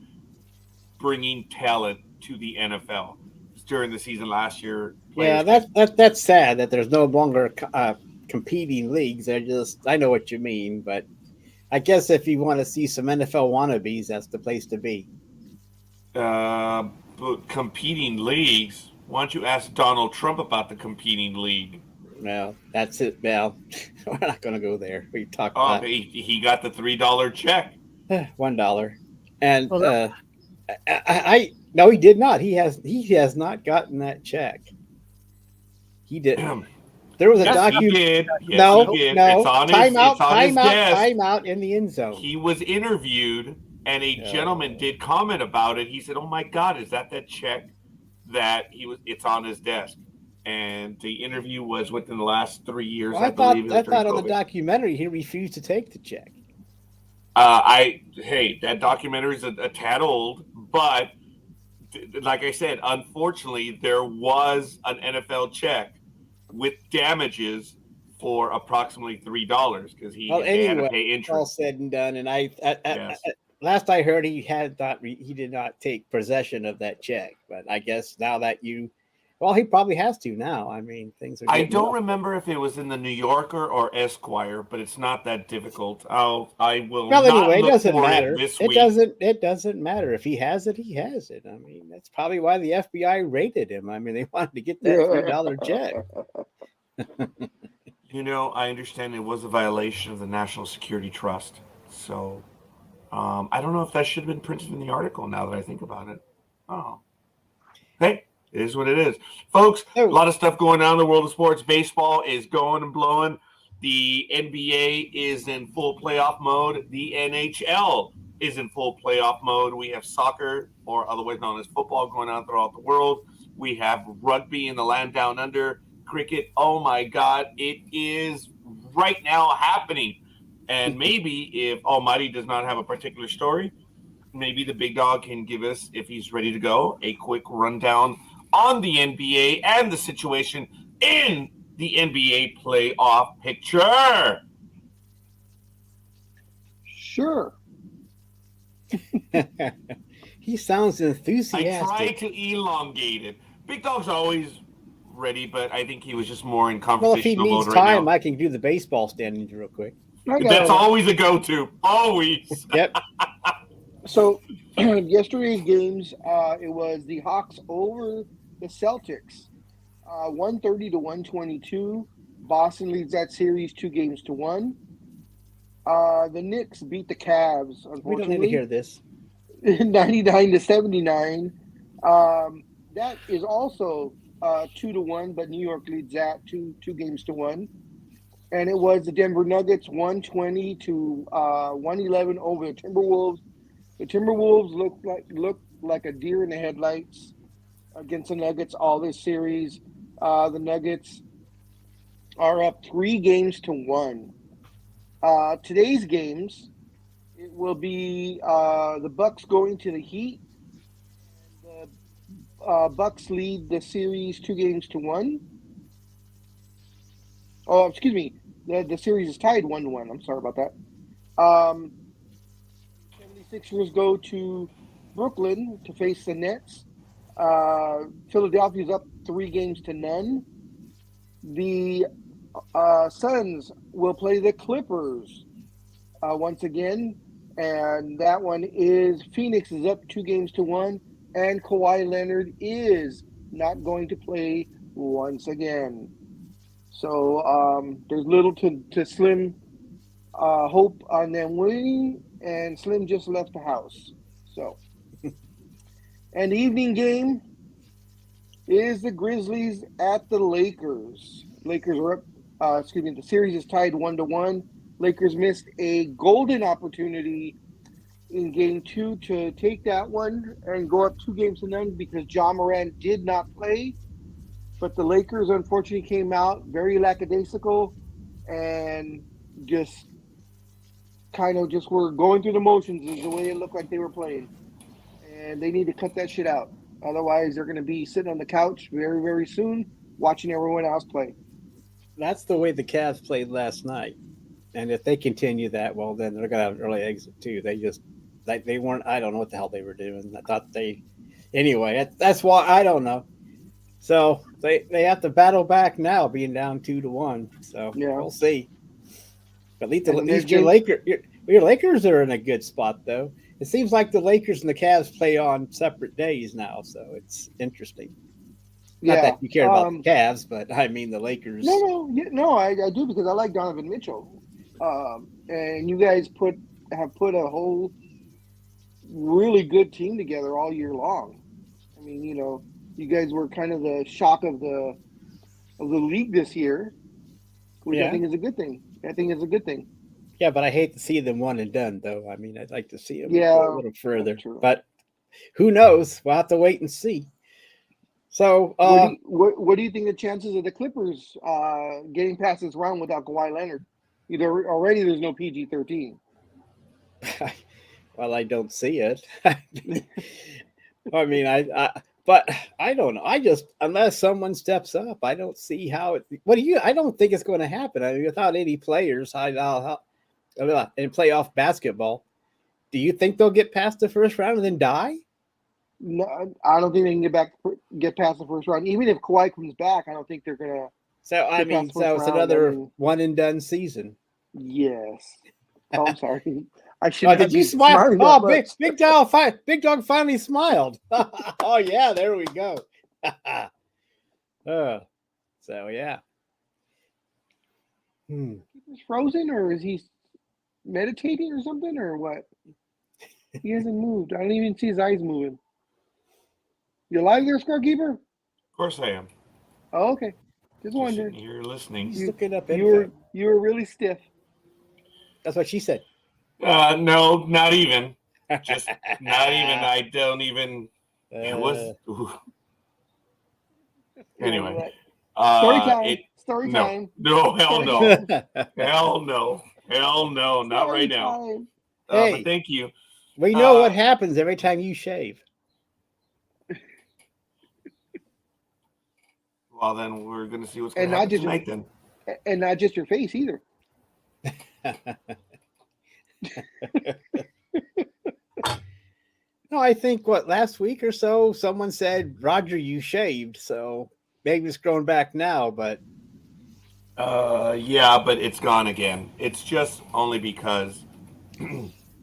S1: bringing talent to the NFL. During the season last year,
S2: Yeah, that's sad that there's no longer competing leagues. I know what you mean, but I guess if you want to see some NFL wannabes, that's the place to be.
S1: But competing leagues. Why don't you ask Donald Trump about the competing league?
S2: Well, that's it. Well, we're not going to go there. We talked
S1: Oh,
S2: about
S1: he got the $3 check.
S2: $1, and
S3: Well,
S2: I no, he did not. He has not gotten that check. He did. There was a
S1: Yes, he did. Yes, he did.
S2: No.
S1: It's on
S2: Time
S1: his,
S2: out.
S1: it's on
S2: Time
S1: his
S2: out.
S1: desk.
S2: Time out in the end zone.
S1: He was interviewed, and a gentleman did comment about it. He said, "Oh my God, is that check that it's on his desk?" And the interview was within the last 3 years.
S2: Well, I thought on the documentary he refused to take the check.
S1: That documentary is a tad old, but like I said, unfortunately, there was an NFL check with damages for approximately $3 because he had to pay interest.
S2: All said and done, and
S1: Yes.
S2: last I heard, he did not take possession of that check. But I guess now that he probably has to now. I mean, things are.
S1: I don't remember if it was in the New Yorker or Esquire, but it's not that difficult. I will.
S2: Well,
S1: not
S2: anyway, it
S1: look
S2: doesn't
S1: for
S2: matter.
S1: This
S2: It
S1: week.
S2: doesn't matter if he has it. He has it. I mean, that's probably why the FBI raided him. I mean, they wanted to get that $3 check.
S1: I understand it was a violation of the National Security Trust. So, I don't know if that should have been printed in the article. Now that I think about it. Oh, hey. It is what it is. Folks, a lot of stuff going on in the world of sports. Baseball is going and blowing. The NBA is in full playoff mode. The NHL is in full playoff mode. We have soccer, or otherwise known as football, going on throughout the world. We have rugby in the land down under. Cricket, oh my God, it is right now happening. And maybe if Almighty does not have a particular story, maybe the big dog can give us, if he's ready to go, a quick rundown on the NBA and the situation in the NBA playoff picture.
S4: Sure.
S2: He sounds enthusiastic.
S1: I try to elongate it. Big Dog's always ready, but I think he was just more in
S2: Well, if he
S1: conversational
S2: needs
S1: mode right
S2: time,
S1: now.
S2: I can do the baseball standings real quick.
S1: That's always a go-to. Always.
S2: Yep.
S4: So yesterday's games, it was the Hawks over the Celtics, 130 to 122. Boston leads that series 2-1. The Knicks beat the Cavs, unfortunately.
S2: We don't need to hear this.
S4: 99 to 79. That is also 2-1, but New York leads that 2-1. And it was the Denver Nuggets 120 to 111 over the Timberwolves. The Timberwolves look like a deer in the headlights against the Nuggets all this series. The Nuggets are up 3-1. Today's games, it will be the Bucks going to the Heat. The Bucks lead the series 2-1. Oh, excuse me. The series is tied 1-1. I'm sorry about that. 76ers go to Brooklyn to face the Nets. Philadelphia's up 3-0. The Suns will play the Clippers once again. And that one is Phoenix is up 2-1, and Kawhi Leonard is not going to play once again. So there's little to slim hope on them winning, and Slim just left the house. So, and the evening game is the Grizzlies at the Lakers. Lakers are up. The series is tied 1-1. Lakers missed a golden opportunity in game 2 to take that one and go up 2-0 because Ja Morant did not play. But the Lakers unfortunately came out very lackadaisical and just kind of just were going through the motions is the way it looked like they were playing. And they need to cut that shit out. Otherwise, they're going to be sitting on the couch very, very soon watching everyone else play.
S2: That's the way the Cavs played last night. And if they continue that, well, then they're going to have an early exit too. They weren't, I don't know what the hell they were doing. I thought anyway, that's why, I don't know. So they have to battle back now, being down 2-1. So
S4: Yeah.
S2: We'll see. At least your Lakers are in a good spot, though. It seems like the Lakers and the Cavs play on separate days now, so it's interesting. Not that you care about the Cavs, but I mean the Lakers.
S4: No, I do because I like Donovan Mitchell, and you guys have put a whole really good team together all year long. I mean, you guys were kind of the shock of the league this year, which I think is a good thing.
S2: Yeah, but I hate to see them one and done, though. I mean, I'd like to see them go a little further. But who knows? We'll have to wait and see. So,
S4: what do you think the chances of the Clippers getting past this round without Kawhi Leonard? Already there's no PG-13.
S2: Well, I don't see it. I mean, but I don't know. I just, unless someone steps up, I don't see how it. I don't think it's going to happen. I mean, without any players, in playoff basketball, do you think they'll get past the first round and then die?
S4: No, I don't think they can get past the first round. Even if Kawhi comes back, I don't think they're gonna.
S2: So it's another one and done season.
S4: Yes. Oh, I'm sorry. I should.
S2: Did you smile? Oh, Big Dog finally smiled. Oh yeah, there we go. So yeah.
S4: He's frozen, or is he meditating or something, or what? He hasn't moved. I don't even see his eyes moving. You live there, ScoreKeeper?
S1: Of course I am.
S4: Oh, okay. Just wondering.
S1: You're listening.
S2: He's looking up.
S4: You were really stiff.
S2: That's what she said.
S1: No, not even. Just not even. I don't even. It was. Anyway.
S4: Story time.
S1: No, hell no. Hell no. Hell no. Not right now. But thank you.
S2: We know what happens every time you shave.
S1: Well, then we're going to see what's going to happen tonight then.
S4: And not just your face either.
S2: No, I think last week or so, someone said, Roger, you shaved. So maybe it's growing back now, but.
S1: Yeah, but it's gone again. It's just only because.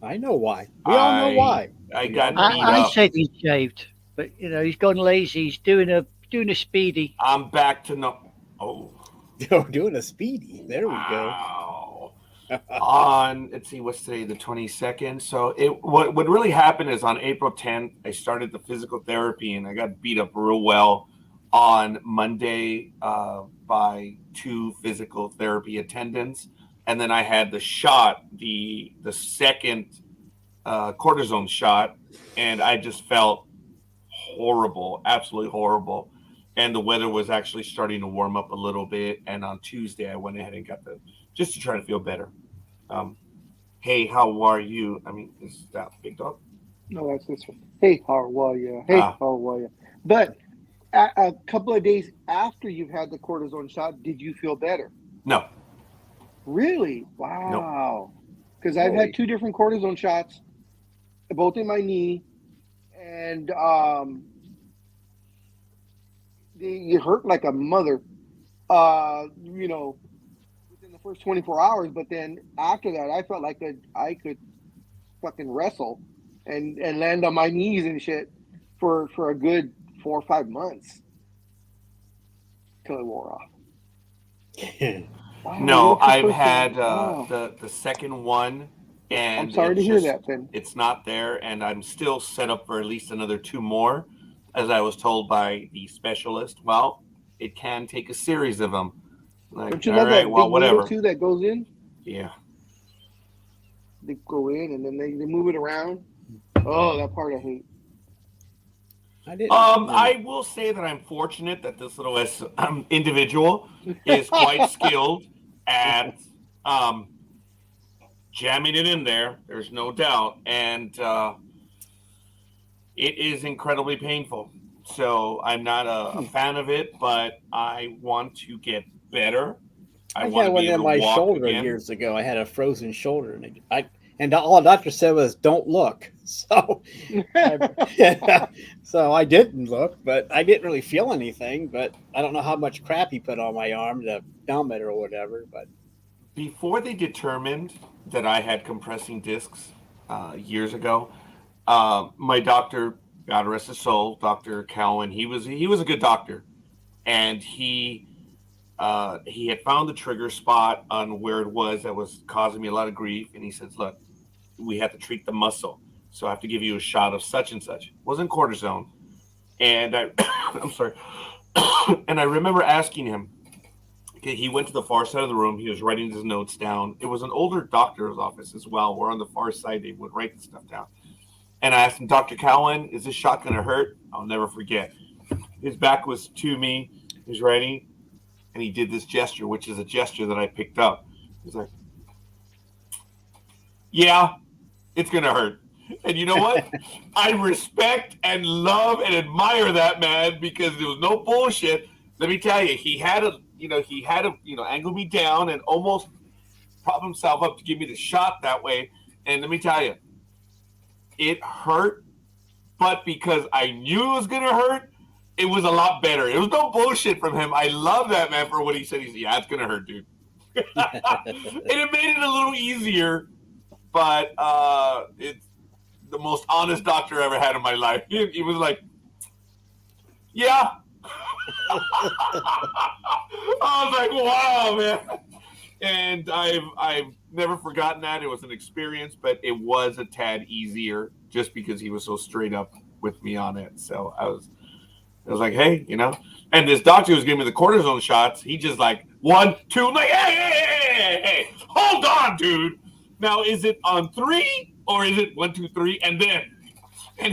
S2: I know why. We all know why.
S3: I said he shaved, but he's gone lazy. He's doing a Speedy.
S1: I'm back to no. Oh,
S2: doing a Speedy. There we go.
S1: On let's see, what's today, the 22nd. So what really happened is on April 10th, I started the physical therapy and I got beat up real well on Monday by 2 physical therapy attendants, and then I had the shot, the second cortisone shot, and I just felt horrible, absolutely horrible. And the weather was actually starting to warm up a little bit. And on Tuesday, I went ahead and got just to try to feel better. Hey, how are you? I mean, is that Big Dog?
S4: No, that's this one. Hey, how are you? Hey, how are you? But a couple of days after you've had the cortisone shot, did you feel better?
S1: No.
S4: Really? Wow. Because I've had 2 different cortisone shots, both in my knee, and you hurt like a mother, within the first 24 hours. But then after that, I felt like I could fucking wrestle and land on my knees and shit for a good 4 or 5 months till it wore off. Wow,
S1: No,
S4: you're the first
S1: I've
S4: person-
S1: had
S4: wow.
S1: the second one, and
S4: I'm sorry to
S1: it's
S4: hear
S1: just-
S4: that, Finn.
S1: It's not there, and I'm still set up for at least another 2 more, as I was told by the specialist. Well, it can take a series of them. Like,
S4: Don't you
S1: all
S4: love
S1: right,
S4: that
S1: well,
S4: big
S1: whatever.
S4: needle too that goes in?
S1: Yeah.
S4: They go in and then they move it around. Oh, that part I hate.
S2: I didn't.
S1: I will say that I'm fortunate that this little individual is quite skilled at jamming it in there. There's no doubt, and it is incredibly painful. So I'm not a fan of it, but I want to get better.
S2: I
S1: want
S2: had
S1: to
S2: one
S1: be
S2: in
S1: able
S2: my
S1: to walk
S2: shoulder
S1: again.
S2: years ago. I had a frozen shoulder, and all the doctor said was, "Don't look." So, so I didn't look, but I didn't really feel anything. But I don't know how much crap he put on my arm to numb it or whatever. But
S1: Before they determined that I had compressing discs years ago, my doctor, God rest his soul, Dr. Cowan, he was a good doctor, and he had found the trigger spot on where it was that was causing me a lot of grief, and he says, "Look, we have to treat the muscle, so I have to give you a shot of such and such." It wasn't cortisone, and I'm sorry, and I remember asking him. Okay, he went to the far side of the room. He was writing his notes down. It was an older doctor's office as well, where on the far side they would write the stuff down. And I asked him, "Dr. Cowan, is this shot going to hurt?" I'll never forget. His back was to me. He was writing, and he did this gesture, which is a gesture that I picked up. He's like, "Yeah, it's going to hurt." And you know what? I respect and love and admire that man because there was no bullshit. Let me tell you, he had to angle me down and almost prop himself up to give me the shot that way. And let me tell you, it hurt, but because I knew it was going to hurt, it was a lot better. It was no bullshit from him. I love that man for what he said. He said, "Yeah, it's going to hurt, dude." And it made it a little easier, but it's the most honest doctor I ever had in my life. He was like, "Yeah." I was like, "Wow, man." And I've never forgotten that. It was an experience, but it was a tad easier just because he was so straight up with me on it. So I was like, "Hey, you know." And this doctor who was giving me the cortisone shots, he just like 1, 2, like, hey, hold on, dude. Now is it on 3 or is it 1, 2, 3, and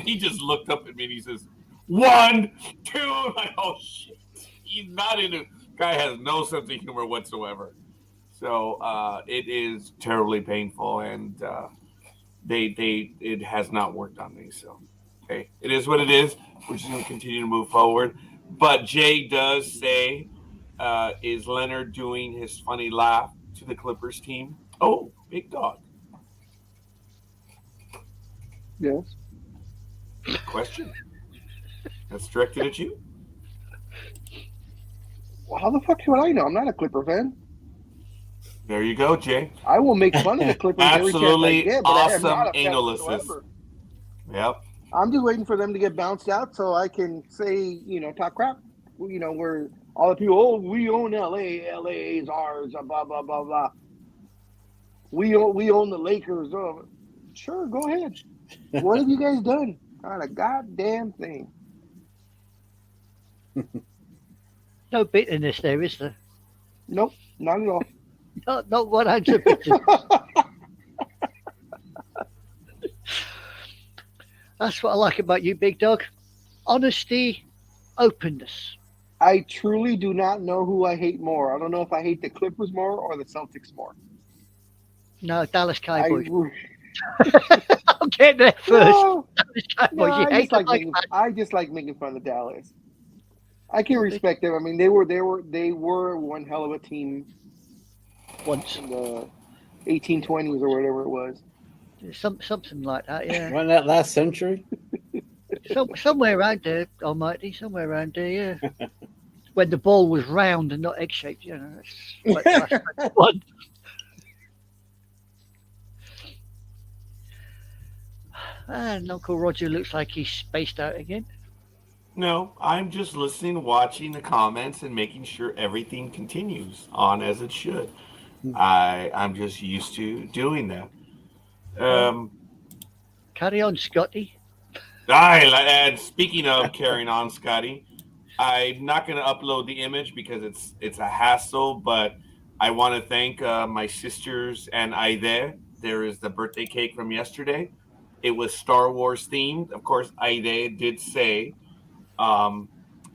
S1: he just looked up at me and he says, 1, 2. I'm like, oh shit. He's not into. Guy has no sense of humor whatsoever. So it is terribly painful, and it has not worked on me. So okay, it is what it is. We're just going to continue to move forward. But Jay does say, is Leonard doing his funny laugh to the Clippers team? Oh, big dog.
S4: Yes.
S1: Question. That's directed at you.
S4: Well, how the fuck would I know? I'm not a Clipper fan.
S1: There you go, Jay.
S4: I will make fun of the Clippers every chance I
S1: Absolutely
S4: get, but I am
S1: awesome
S4: not a fan
S1: analysis.
S4: whatsoever.
S1: Yep.
S4: I'm just waiting for them to get bounced out so I can say, talk crap. Where all the people, "Oh, we own LA. LA is ours, blah, blah, blah, blah. We own the Lakers." Oh, sure, go ahead. What have you guys done? Not a goddamn thing.
S3: No bitterness there, is there?
S4: Nope, not at all.
S3: Not 1 ounce of bitterness. That's what I like about you, big dog. Honesty, openness.
S4: I truly do not know who I hate more. I don't know if I hate the Clippers more or the Celtics more.
S3: No, Dallas Cowboys.
S4: I,
S3: I'll get there first.
S4: no,
S3: Dallas Cowboys.
S4: no,
S3: You hate them like that.
S4: I just like making fun of Dallas. I can respect them. I mean, they were one hell of a team
S3: Once.
S4: in the 1820s or whatever it was.
S3: Something like that, yeah.
S2: wasn't that last century?
S3: Somewhere around there, Almighty, somewhere around there, yeah. When the ball was round and not egg-shaped, that's one. And Uncle Roger looks like he's spaced out again.
S1: No, I'm just listening, watching the comments, and making sure everything continues on as it should. I'm just used to doing that.
S3: Carry on, Scotty.
S1: And speaking of carrying on, Scotty, I'm not going to upload the image because it's a hassle, but I want to thank my sisters and Aide. There is the birthday cake from yesterday. It was Star Wars themed. Of course, Aide did say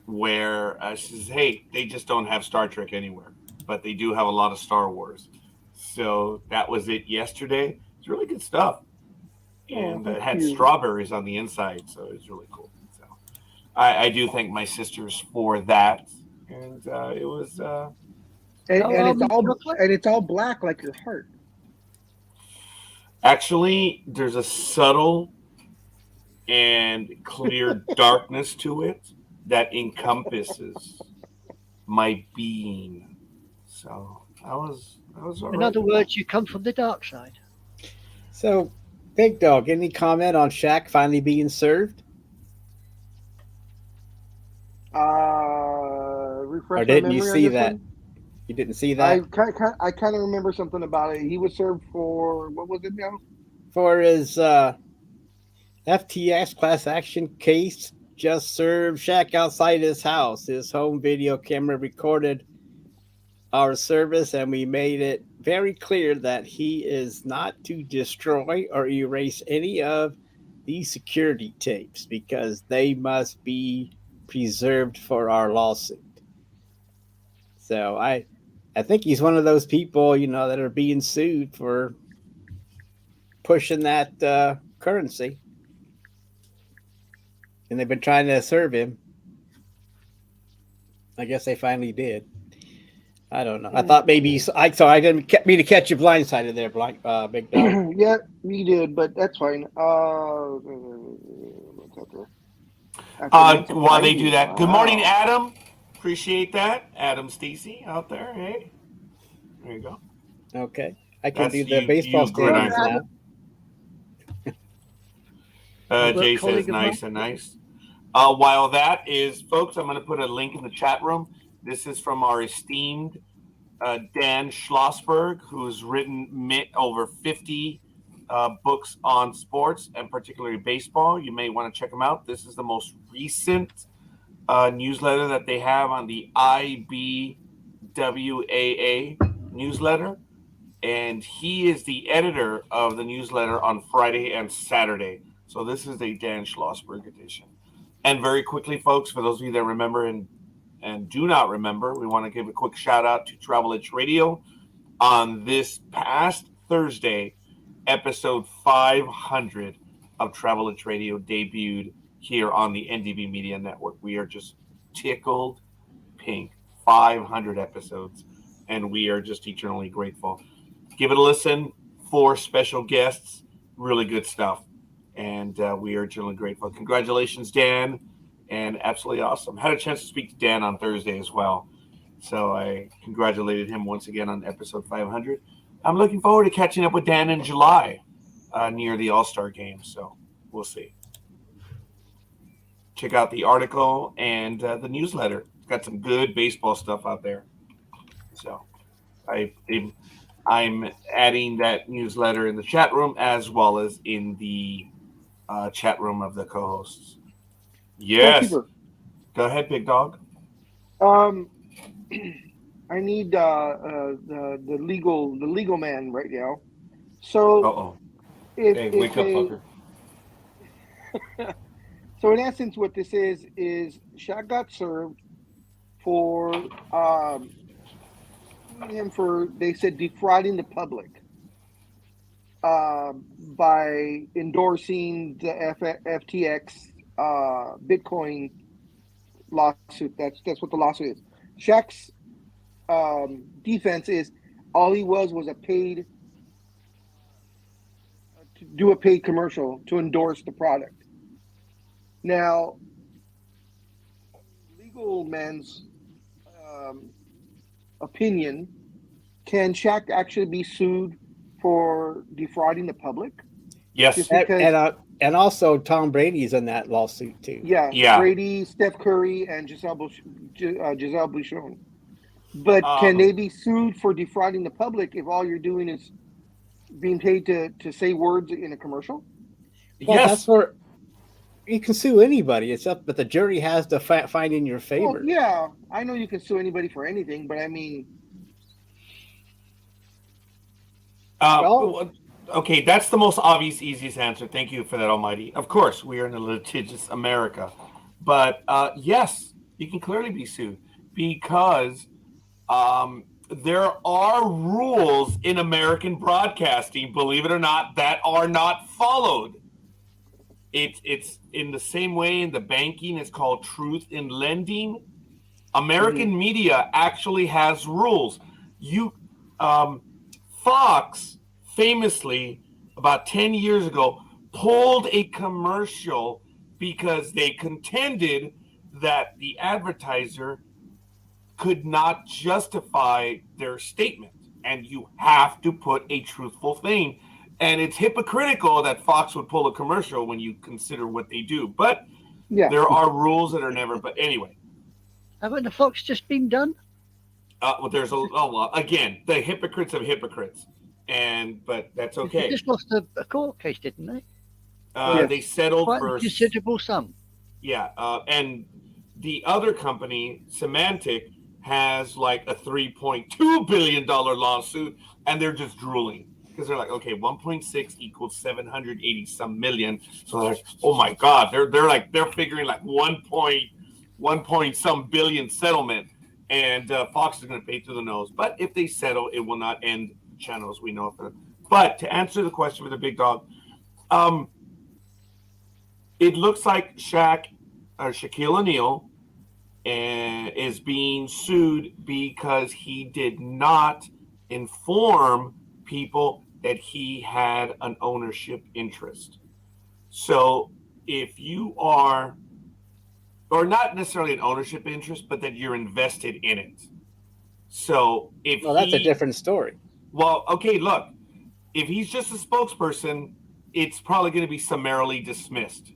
S1: where she says, hey, they just don't have Star Trek anywhere, but they do have a lot of Star Wars. So that was it yesterday. It's really good stuff. And it had strawberries on the inside, so it was really cool. So I do thank my sisters for that. And it was...
S4: and it's all black like your heart.
S1: Actually, there's a subtle and clear darkness to it that encompasses my being. So I was all right.
S3: In other words, you come from the dark side.
S2: So, Big Dog, any comment on Shaq finally being served?
S4: Refresh
S2: Or didn't
S4: my
S2: you
S4: memory
S2: see
S4: on this
S2: that?
S4: one.
S2: You didn't see that?
S4: I kind of remember something about it. He was served for, what was it now?
S2: For his FTX class action case, just served Shaq outside his house. His home video camera recorded our service, and we made it very clear that he is not to destroy or erase any of these security tapes because they must be preserved for our lawsuit. So I think he's one of those people, that are being sued for pushing that currency. And they've been trying to serve him. I guess they finally did. I don't know. I thought maybe I didn't mean to catch you blindsided there, Big Dog.
S4: Yeah, we did, but that's fine.
S1: While they do that, good morning, Adam. Appreciate that, Adam Stacy out there. Hey, there you go.
S2: Okay, I can do the baseball standings now.
S1: Jay says nice and nice. While that is, folks, I'm going to put a link in the chat room. This is from our esteemed Dan Schlossberg, who's written over 50 books on sports and particularly baseball. You may want to check them out. This is the most recent newsletter that they have on the IBWAA newsletter. And he is the editor of the newsletter on Friday and Saturday. So this is a Dan Schlossberg edition. And very quickly, folks, for those of you that remember and do not remember, we want to give a quick shout out to Travel Itch Radio. On this past Thursday, episode 500 of Travel Itch Radio debuted here on the NDB Media Network. We are just tickled pink. 500 episodes, and we are just eternally grateful. Give it a listen. 4 special guests. Really good stuff. And we are eternally grateful. Congratulations, Dan. And absolutely awesome. Had a chance to speak to Dan on Thursday as well. So I congratulated him once again on episode 500. I'm looking forward to catching up with Dan in July near the All-Star game. So we'll see. Check out the article and the newsletter. It's got some good baseball stuff out there. So I'm adding that newsletter in the chat room as well as in the chat room of the co-hosts. Yes. Go ahead, Big Dog.
S4: I need the legal man right now. So
S1: hey, wake up, fucker.
S4: So in essence, what this is Shaq got served for him for, they said, defrauding the public by endorsing the FTX Bitcoin lawsuit. That's what the lawsuit is. Shaq's defense is all he was a paid to do a paid commercial to endorse the product. Now, legal man's opinion, can Shaq actually be sued for defrauding the public?
S1: Yes.
S2: And And also Tom Brady is in that lawsuit too.
S4: Yeah,
S1: Yeah.
S4: Brady, Steph Curry, and Giselle Bouchon. But can they be sued for defrauding the public if all you're doing is being paid to say words in a commercial?
S2: Well,
S1: yes.
S2: that's where you can sue anybody. It's up, but the jury has to find in your favor.
S4: Well, yeah, I know you can sue anybody for anything, but I mean,
S2: Well-
S1: okay, that's the most obvious, easiest answer. Thank you for that, Almighty. Of course, we are in a litigious America. But yes, you can clearly be sued because there are rules in American broadcasting, believe it or not, that are not followed. It's in the same way in the banking, it's called truth in lending. American media actually has rules. Fox famously, about 10 years ago, pulled a commercial because they contended that the advertiser could not justify their statement. And you have to put a truthful thing. And it's hypocritical that Fox would pull a commercial when you consider what they do. But
S4: yeah,
S1: there are rules that are never. But anyway,
S3: Haven't the Fox just been done?
S1: well, there's again, the hypocrites of hypocrites. But that's
S3: They
S1: okay.
S3: just lost a court case, didn't they?
S1: They settled
S3: Quite
S1: for
S3: a considerable sum.
S1: Yeah, and the other company, Semantic, has like a $3.2 billion lawsuit, and they're just drooling because they're like, okay, 1.6 equals 780 some million. So they're like, oh my God, they're figuring like 1 point some billion settlement, and Fox is going to pay through the nose. But if they settle, it will not end channels we know of. But to answer the question with the big dog, it looks like Shaquille O'Neal is being sued because he did not inform people that he had an ownership interest. So if you are, or not necessarily an ownership interest, but that you're invested in it. So if
S2: that's a different story.
S1: Well, okay, look, if he's just a spokesperson, it's probably going to be summarily dismissed.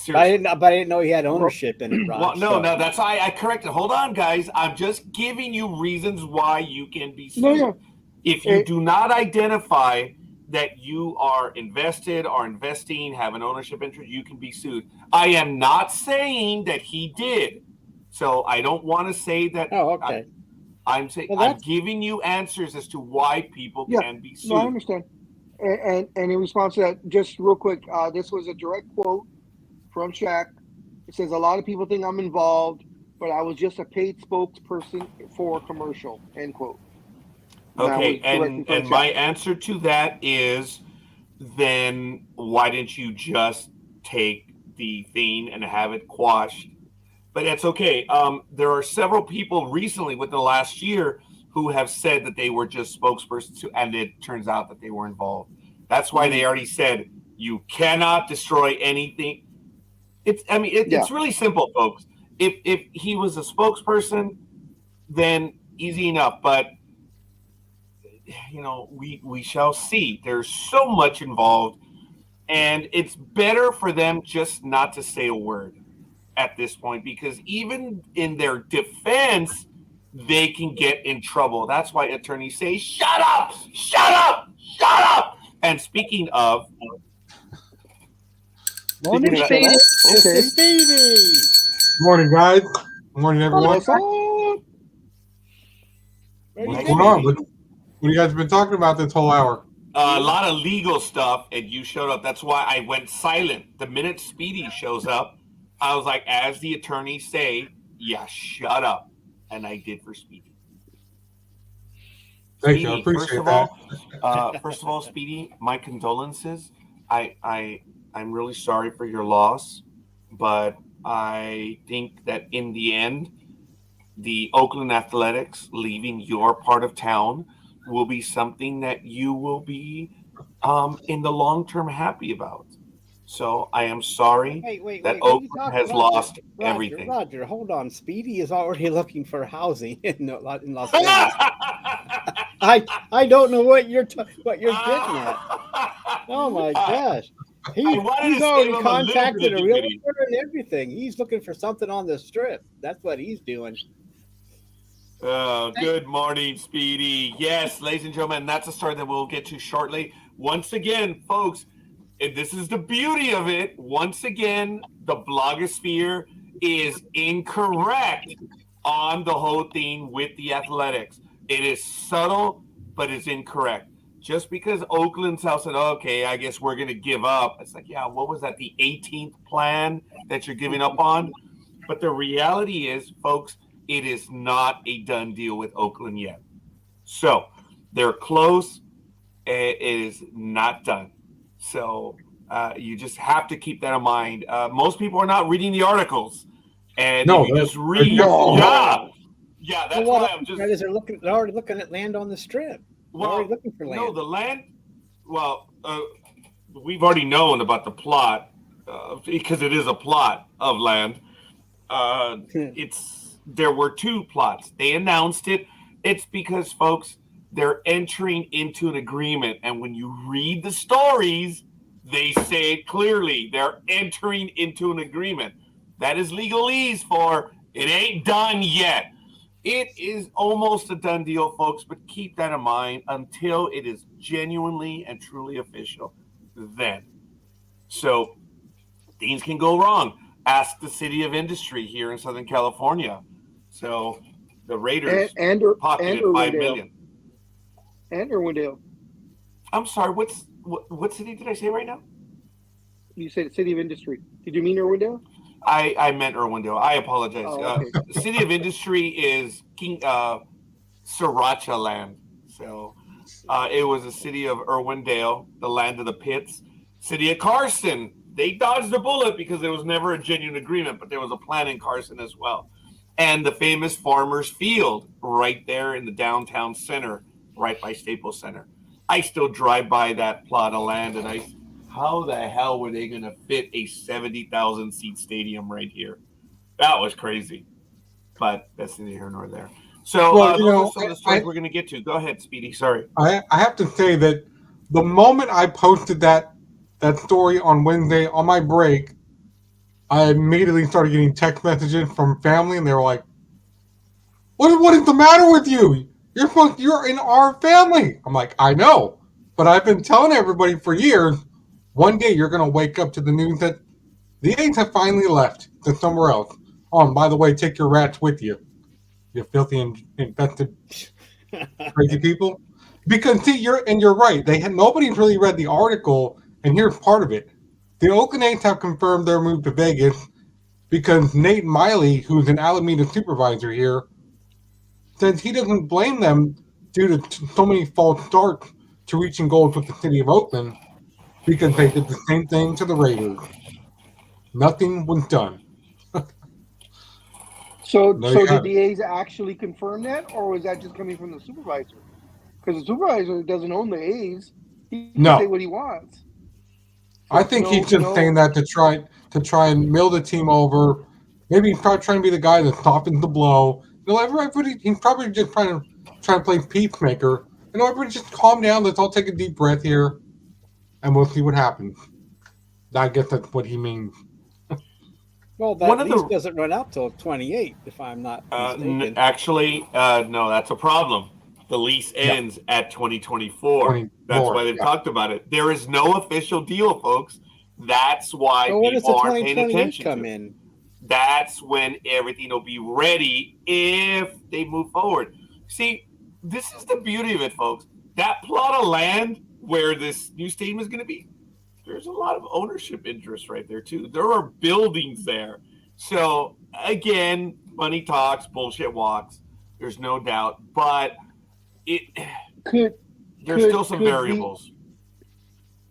S2: But I didn't know he had ownership in it, Rod.
S1: Well, no, that's why I corrected. Hold on, guys. I'm just giving you reasons why you can be sued.
S4: No.
S1: If you do not identify that you are invested or investing, have an ownership interest, you can be sued. I am not saying that he did. So I don't want to say that.
S2: Oh, okay.
S1: I'm saying I'm giving you answers as to why people can be sued.
S4: No, I understand. And in response to that, just real quick, this was a direct quote from Shaq. It says, a lot of people think I'm involved, but I was just a paid spokesperson for a commercial, end quote.
S1: Okay, and my answer to that is, then why didn't you just take the thing and have it quashed? But that's okay. There are several people recently within the last year who have said that they were just spokespersons, and it turns out that they were involved. That's why they already said you cannot destroy anything. It's really simple, folks. If he was a spokesperson, then easy enough. But we shall see. There's so much involved, and it's better for them just not to say a word at this point, because even in their defense, they can get in trouble. That's why attorneys say, shut up, shut up, shut up. And speaking of,
S3: Morning, Speedy.
S4: Okay.
S2: Speedy.
S6: Morning, guys. Morning, everyone.
S4: What's up?
S6: What's going on? What you guys been talking about this whole hour?
S1: a lot of legal stuff, and you showed up. That's why I went silent. The minute Speedy shows up, I was like, as the attorneys say, yeah, shut up. And I did for Speedy.
S6: Thank you. I appreciate that.
S1: First of all, Speedy, my condolences. I'm really sorry for your loss, but I think that in the end, the Oakland Athletics leaving your part of town will be something that you will be in the long term happy about. So I am sorry that Oakland has lost everything.
S2: Roger, hold on. Speedy is already looking for housing in Las Vegas. I don't know what you're getting at. Oh my gosh! He,
S1: wanted
S2: he's
S1: to
S2: already
S1: save him a little bit
S2: contacted
S1: of
S2: a
S1: dignity.
S2: realtor and everything. He's looking for something on the strip. That's what he's doing.
S1: Good morning, Speedy. Yes, ladies and gentlemen, that's a story that we'll get to shortly. Once again, folks, and this is the beauty of it. Once again, the blogosphere is incorrect on the whole thing with the Athletics. It is subtle, but it's incorrect. Just because Oakland South said, okay, I guess we're going to give up. It's like, yeah, what was that? The 18th plan that you're giving up on? But the reality is, folks, it is not a done deal with Oakland yet. So they're close. It is not done. So you just have to keep that in mind. Most people are not reading the articles. And
S6: No,
S1: if you just read,
S4: no.
S1: yeah, that's
S2: Well,
S1: why
S2: what
S1: I'm just.
S2: is they're already looking at land on the strip. They're already looking for land.
S1: No, the land. Well, we've already known about the plot because it is a plot of land. There were two plots. They announced it. It's because, folks, they're entering into an agreement, and when you read the stories, they say it clearly. They're entering into an agreement. That is legalese for it ain't done yet. It is almost a done deal, folks, but keep that in mind until it is genuinely and truly official. Then, so things can go wrong. Ask the city of industry here in Southern California. So the Raiders pocketed $5 million.
S4: And Irwindale.
S1: I'm sorry. What city did I say right now?
S4: You said City of Industry. Did you mean Irwindale?
S1: I meant Irwindale. I apologize.
S4: Oh, okay.
S1: The city of industry is Sriracha land. So it was the city of Irwindale, the land of the pits. City of Carson, they dodged the bullet because there was never a genuine agreement, but there was a plan in Carson as well. And the famous Farmers Field right there in the downtown center, right by Staples Center. I still drive by that plot of land, and how the hell were they going to fit a 70,000 seat stadium right here? That was crazy. But that's neither here nor there. So
S6: Well,
S1: those are some of the stories we're going to get to. Go ahead, Speedy. Sorry.
S6: I have to say that the moment I posted that story on Wednesday on my break, I immediately started getting text messages from family, and they were like, "What is the matter with you? You're in our family." I'm like, "I know, but I've been telling everybody for years. One day you're going to wake up to the news that the A's have finally left to somewhere else. Oh, and by the way, take your rats with you. You filthy and infested crazy people." Because see, you're right. Nobody's really read the article, and here's part of it. The Oakland A's have confirmed their move to Vegas because Nate Miley, who's an Alameda supervisor here, says he doesn't blame them due to so many false starts to reaching goals with the city of Oakland because they did the same thing to the Raiders. Nothing was done.
S4: So
S6: There you have
S4: did the A's actually confirm that, or was that just coming from the supervisor? Because the supervisor doesn't own the A's. He can say what he wants.
S6: I think he's just saying that to try and mill the team over. Maybe he's probably trying to be the guy that softens the blow. Everybody, he's probably just trying to play peacemaker. Everybody just calm down. Let's all take a deep breath here, and we'll see what happens. I guess that's what he means.
S2: Well, that lease doesn't run out till 28, if I'm not mistaken.
S1: Actually, no, that's a problem. The lease ends at 2024. That's why they've talked about it. There is no official deal, folks. That's why people aren't paying attention
S2: come in?
S1: That's when everything will be ready if they move forward. See, this is the beauty of it, folks. That plot of land where this new stadium is going to be, there's a lot of ownership interest right there, too. There are buildings there. So, again, money talks, bullshit walks. There's no doubt. But there's still some variables.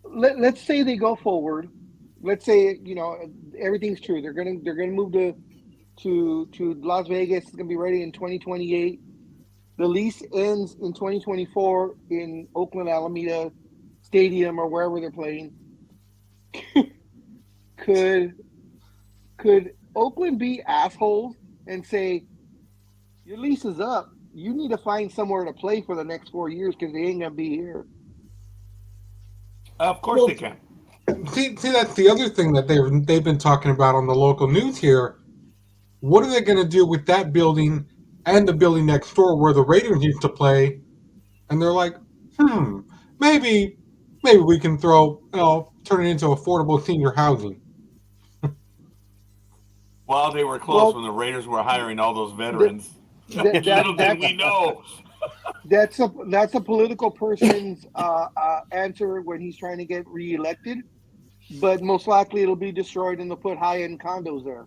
S4: Let's say they go forward. Let's say everything's true. They're gonna move to Las Vegas. It's gonna be ready in 2028. The lease ends in 2024 in Oakland Alameda Stadium or wherever they're playing. Could Oakland be assholes and say, your lease is up? You need to find somewhere to play for the next 4 years because they ain't gonna be here.
S1: Of course they can.
S6: See, that's the other thing that they've been talking about on the local news here. What are they going to do with that building and the building next door where the Raiders used to play? And they're like, maybe we can turn it into affordable senior housing.
S1: Well, they were close
S4: Well,
S1: when the Raiders were hiring all those veterans.
S4: that
S1: Little did
S4: that's
S1: we know.
S4: that's a political person's answer when he's trying to get reelected. But most likely it'll be destroyed and they'll put high-end condos there,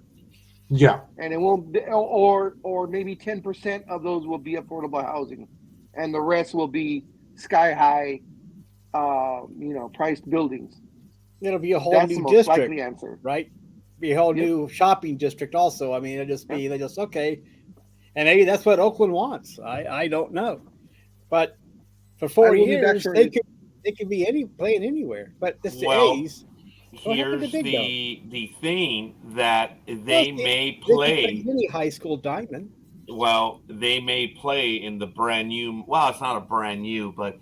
S6: Yeah,
S4: and it won't, or maybe 10% of those will be affordable housing, and the rest will be sky high, priced buildings.
S2: It'll be a whole
S4: That's the
S2: new
S4: most
S2: district,
S4: likely answer.
S2: right? Be a whole
S4: Yep.
S2: new shopping district. Also, I mean, it'll just be they just okay, and maybe that's what Oakland wants. I don't know, but for 4
S4: will be back
S2: years
S4: shortly.
S2: they could be playing anywhere. But it's the
S1: Well,
S2: A's. What happened to
S1: Here's
S2: Big
S1: the thing that they
S2: Well,
S1: may
S2: They could
S1: play.
S2: any high school diamond.
S1: Well, they may play in the brand new. Well, it's not a brand new, but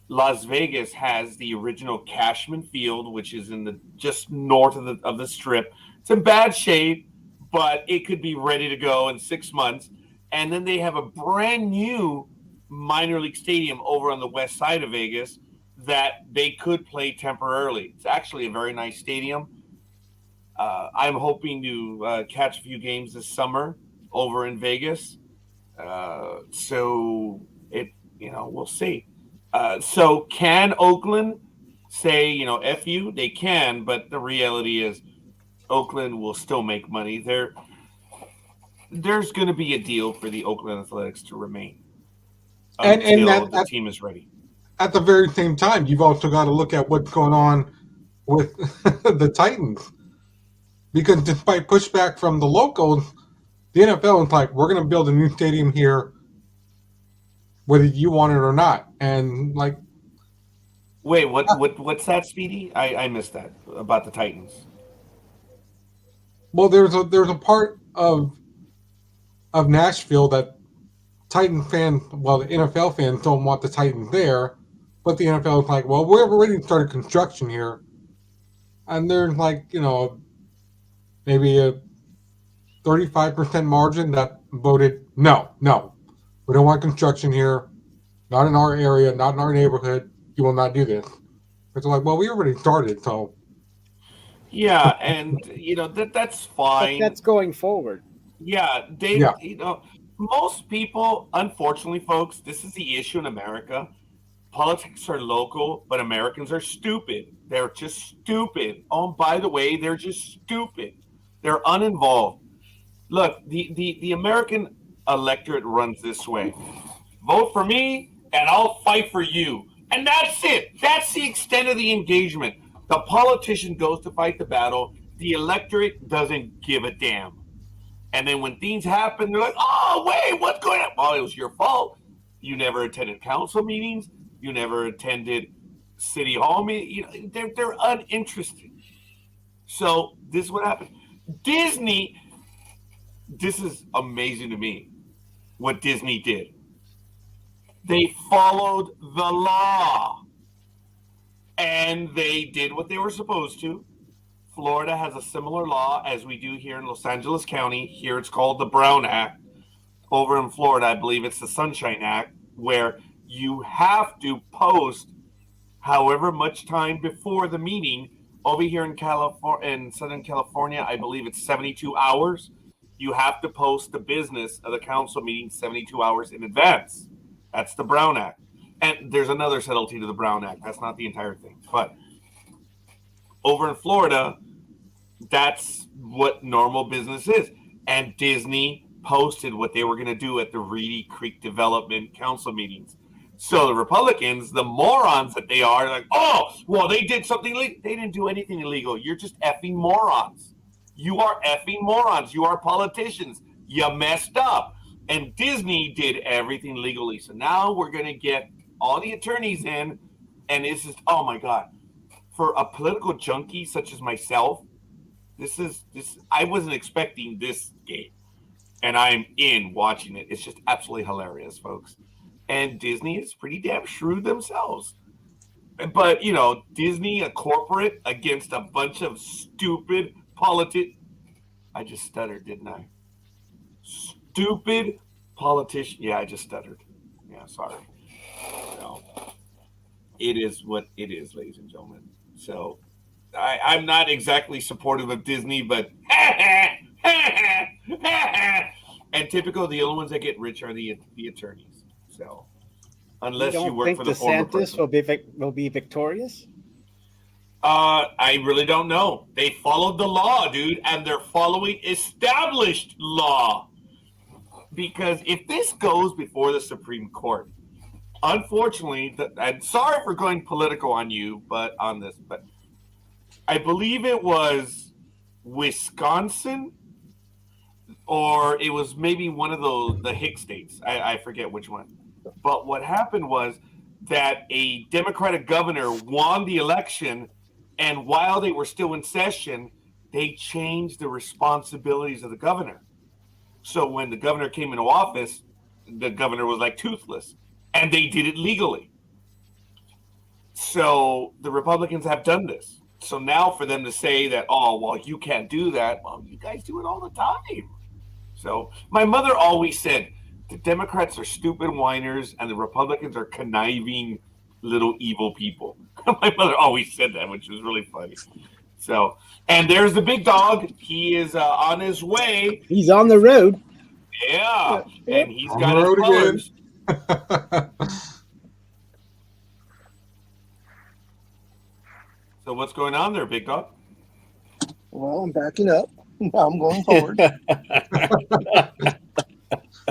S1: Las Vegas has the original Cashman Field, which is in the just north of the Strip. It's in bad shape, but it could be ready to go in 6 months. And then they have a brand new minor league stadium over on the west side of Vegas that they could play temporarily. It's actually a very nice stadium. I'm hoping to catch a few games this summer over in Vegas. So we'll see. So can Oakland say, F you? They can, but the reality is Oakland will still make money. There's going to be a deal for the Oakland Athletics to remain until the team is ready.
S6: At the very same time, you've also got to look at what's going on with the Titans. Because despite pushback from the locals, the NFL is like, we're going to build a new stadium here whether you want it or not. And like,
S1: wait, what's that, Speedy? I missed that about the Titans.
S6: Well, there's a part of Nashville that Titan fans, well, the NFL fans don't want the Titans there, but the NFL is like, well, we've already started construction here, and there's like maybe a 35% margin that voted no, we don't want construction here, not in our area, not in our neighborhood. You will not do this. It's like, well, we already started, so.
S1: Yeah, and that's fine.
S2: But that's going forward.
S1: Yeah, most people, unfortunately, folks, this is the issue in America. Politics are local, but Americans are stupid. They're just stupid. Oh, by the way, they're just stupid. They're uninvolved. Look, the American electorate runs this way. Vote for me, and I'll fight for you. And that's it. That's the extent of the engagement. The politician goes to fight the battle. The electorate doesn't give a damn. And then when things happen, they're like, oh, wait, what's going on? Well, it was your fault. You never attended council meetings. You never attended city hall meetings. They're uninterested. So this is what happened. Disney, this is amazing to me, what Disney did. They followed the law. And they did what they were supposed to. Florida has a similar law as we do here in Los Angeles County. Here it's called the Brown Act. Over in Florida, I believe it's the Sunshine Act, where you have to post however much time before the meeting. Over here in Southern California, I believe it's 72 hours. You have to post the business of the council meeting 72 hours in advance. That's the Brown Act. And there's another subtlety to the Brown Act. That's not the entire thing. But over in Florida, that's what normal business is. And Disney posted what they were going to do at the Reedy Creek Development Council meetings. So the Republicans, the morons that they are, like, oh, well, they did something illegal. They didn't do anything illegal. You're just effing morons. You are effing morons. You are politicians. You messed up. And Disney did everything legally. So now we're going to get all the attorneys in. And it's just, oh, my God. For a political junkie such as myself, this I wasn't expecting this game. And I'm in watching it. It's just absolutely hilarious, folks. And Disney is pretty damn shrewd themselves. But, you know, Disney, a corporate, against a bunch of stupid politicians. I just stuttered, didn't I? Stupid politician. Yeah, I just stuttered. Yeah, sorry. No, it is what it is, ladies and gentlemen. So I'm not exactly supportive of Disney, but and typical, the only ones that get rich are the attorneys. So unless you,
S2: don't
S1: work
S2: think
S1: for the former
S2: DeSantis
S1: president.
S2: will be victorious?
S1: I really don't know. They followed the law, dude, and they're following established law. Because if this goes before the Supreme Court, unfortunately, I'm sorry for going political on you, but I believe it was Wisconsin, or it was maybe one of the Hick states. I forget which one. But what happened was that a Democratic governor won the election, and while they were still in session, they changed the responsibilities of the governor. So when the governor came into office, the governor was like toothless, and they did it legally. So the Republicans have done this. So now for them to say that, oh, well, you can't do that, well, you guys do it all the time. So my mother always said, the Democrats are stupid whiners and the Republicans are conniving little evil people. My mother always said that, which was really funny. So, and there's the big dog. He is on his way.
S2: He's on the road.
S1: Yeah, and he's
S6: On
S1: got
S6: the
S1: his
S6: road
S1: colors. So what's going on there, big dog?
S4: Well, I'm backing up. Now I'm going forward.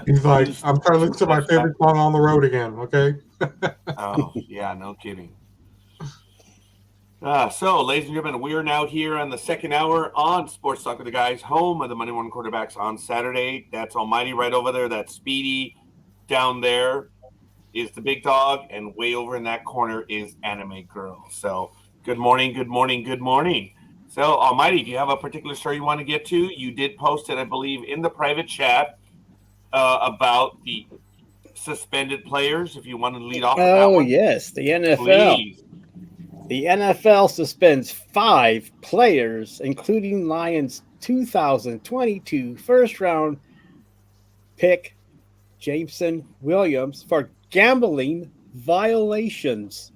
S6: He's like, I'm trying to listen to my favorite song on the road again, okay?
S1: Oh, yeah, no kidding. So, ladies and gentlemen, we are now here on the second hour on Sports Talk with the Guys, home of the Monday Morning Quarterbacks on Saturday. That's Almighty right over there. That's Speedy. Down there is the big dog, and way over in that corner is Anime Girl. So, good morning, good morning, good morning. So, Almighty, do you have a particular story you want to get to? You did post it, I believe, in the private chat about the suspended players. If you want to lead off with that one.
S2: Yes, the NFL.
S1: Please.
S2: The NFL suspends 5 players, including Lions 2022 first-round pick Jameson Williams for gambling violations.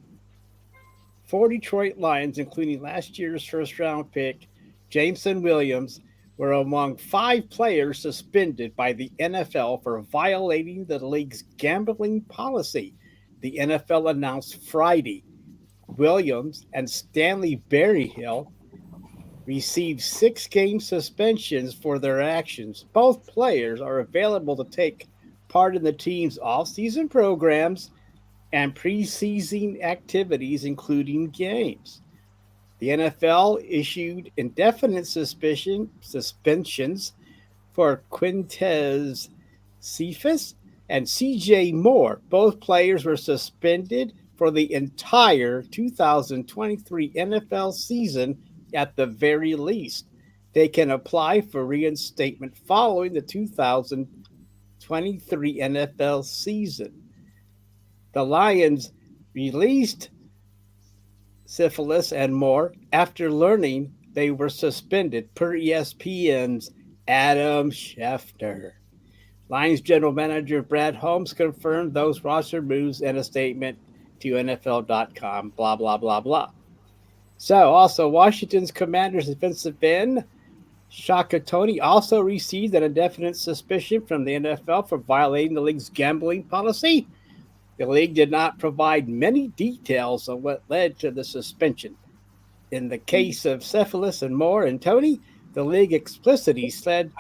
S2: 4 Detroit Lions, including last year's first-round pick Jameson Williams, were among 5 players suspended by the NFL for violating the league's gambling policy, the NFL announced Friday. Williams and Stanley Berryhill received 6-game suspensions for their actions. Both players are available to take part in the team's off-season programs and preseason activities, including games. The NFL issued indefinite suspensions for Quintez Cephas and C.J. Moore. Both players were suspended for the entire 2023 NFL season at the very least. They can apply for reinstatement following the 2023 NFL season. The Lions released Syphilis and Moore after learning they were suspended, per ESPN's Adam Schefter. Lions general manager Brad Holmes confirmed those roster moves in a statement to NFL.com, blah, blah, blah, blah. So, also, Washington's Commanders defensive end, Shaka Toney, also received an indefinite suspension from the NFL for violating the league's gambling policy. The league did not provide many details on what led to the suspension. In the case of Cephalus and Moore and Toney, the league explicitly said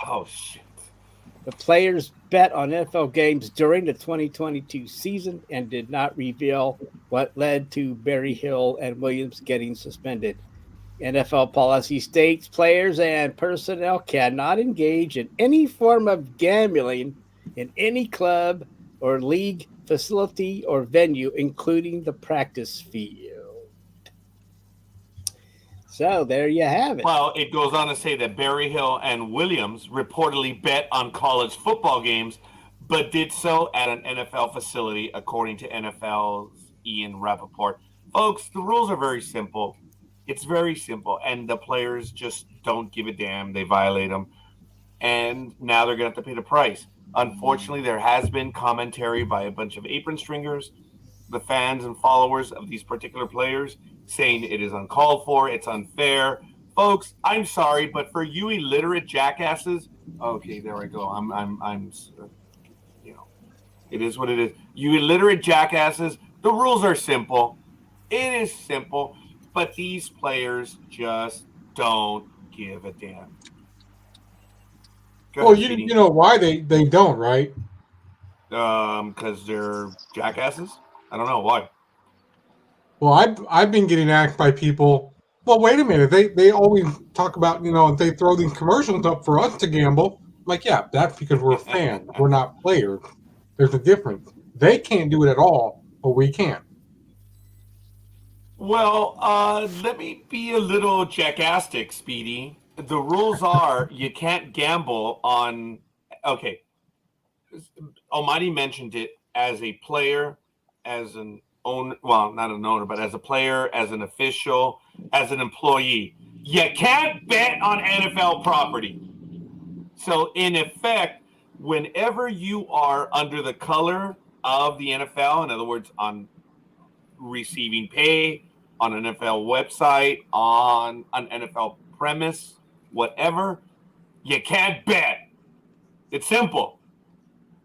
S2: the players bet on NFL games during the 2022 season and did not reveal what led to Berryhill and Williams getting suspended. NFL policy states players and personnel cannot engage in any form of gambling in any club or league facility or venue, including the practice field. So there you have it.
S1: Well, it goes on to say that Berryhill and Williams reportedly bet on college football games, but did so at an NFL facility, according to NFL's Ian Rappaport. Folks, the rules are very simple. It's very simple, and the players just don't give a damn. They violate them, and now they're going to have to pay the price. Unfortunately, there has been commentary by a bunch of apron stringers, the fans and followers of these particular players, saying it is uncalled for, it's unfair. Folks, I'm sorry, but for you illiterate jackasses, okay, there I go. I'm, you know, it is what it is. You illiterate jackasses, the rules are simple. It is simple, but these players just don't give a damn. Go
S6: Well,
S1: ahead, Speedy.
S6: you know why they don't, right?
S1: Because they're jackasses. I don't know why.
S6: Well, I've been getting asked by people. Well, wait a minute. They always talk about, they throw these commercials up for us to gamble. I'm like, yeah, that's because we're fans. We're not players. There's a difference. They can't do it at all, but we can.
S1: Well, let me be a little jackastic, Speedy. The rules are you can't gamble on. Okay, Almighty mentioned it as a player, as an owner. Well, not an owner, but as a player, as an official, as an employee. You can't bet on NFL property. So, in effect, whenever you are under the color of the NFL, in other words, on receiving pay, on an NFL website, on an NFL premise, whatever, you can't bet. It's simple.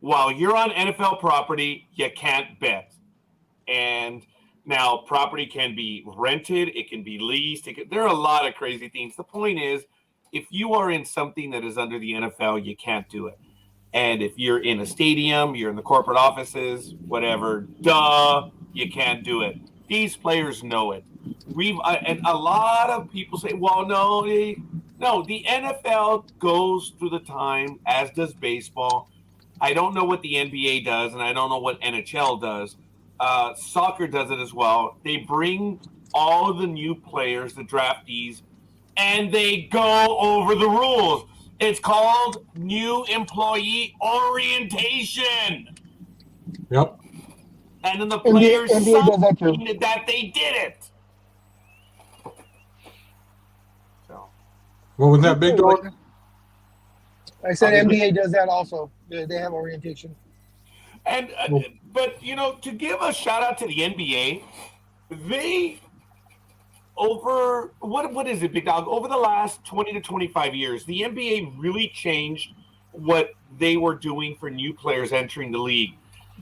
S1: While you're on NFL property, you can't bet. And now property can be rented, it can be leased. There are a lot of crazy things. The point is, if you are in something that is under the NFL, you can't do it. And if you're in a stadium, you're in the corporate offices, whatever, you can't do it. These players know it. And a lot of people say, well, no, the NFL goes through the time, as does baseball. I don't know what the NBA does, and I don't know what NHL does. Soccer does it as well. They bring all of the new players, the draftees, and they go over the rules. It's called new employee orientation.
S6: Yep.
S1: And then the players
S4: NBA
S1: that they did it. So,
S6: What was that, Big Dog?
S4: I said NBA does that also. They have orientation.
S1: And but to give a shout out to the NBA, they over what is it, Big Dog? Over the last 20 to 25 years, the NBA really changed what they were doing for new players entering the league.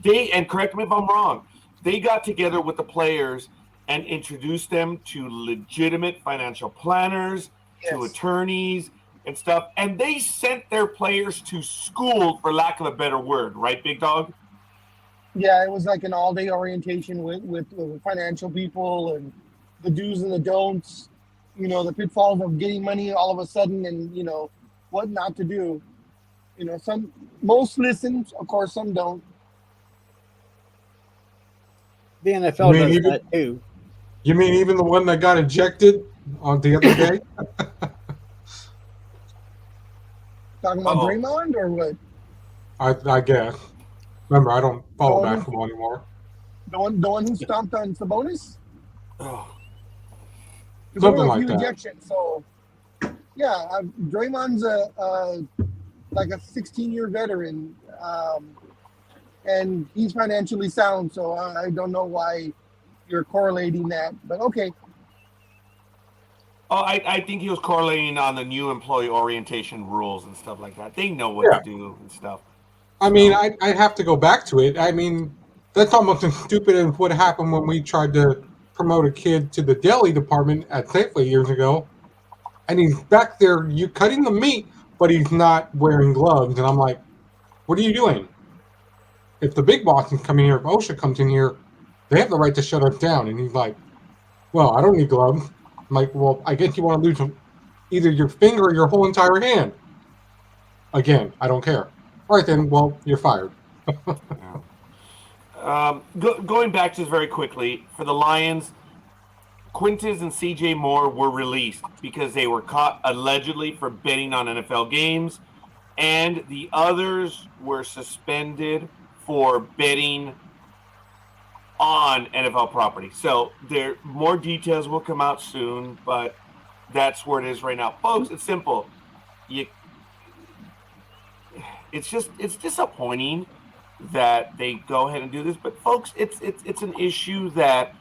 S1: And correct me if I'm wrong, they got together with the players and introduced them to legitimate financial planners, to attorneys and stuff, and they sent their players to school, for lack of a better word, right, Big Dog?
S4: Yeah, it was like an all-day orientation with financial people and the do's and the don'ts, the pitfalls of getting money all of a sudden, and what not to do. Most listen, of course, some don't.
S2: The NFL does that too.
S6: You mean even the one that got ejected on the other day?
S4: Talking about Draymond or what?
S6: I guess. Remember, I don't follow basketball anymore.
S4: The one who stomped on Sabonis?
S1: Oh.
S6: Something like that.
S4: Ejections, so, yeah, Draymond's like a 16-year veteran, and he's financially sound, so I don't know why you're correlating that, but okay.
S1: Oh, I think he was correlating on the new employee orientation rules and stuff like that. They know what to do and stuff.
S6: I mean, I'd have to go back to it. I mean, that's almost as stupid as what happened when we tried to promote a kid to the deli department at Safeway years ago. And he's back there, you cutting the meat, but he's not wearing gloves. And I'm like, what are you doing? If the big boss is coming here, if OSHA comes in here, they have the right to shut us down. And he's like, well, I don't need gloves. I'm like, well, I guess you want to lose either your finger or your whole entire hand. Again, I don't care. All right, then, well, you're fired.
S1: Going back just very quickly, for the Lions, Quintus and CJ Moore were released because they were caught allegedly for betting on NFL games, and the others were suspended for betting on NFL property. So there more details will come out soon, but that's where it is right now. Folks, it's simple. It's disappointing that they go ahead and do this, but folks, it's an issue that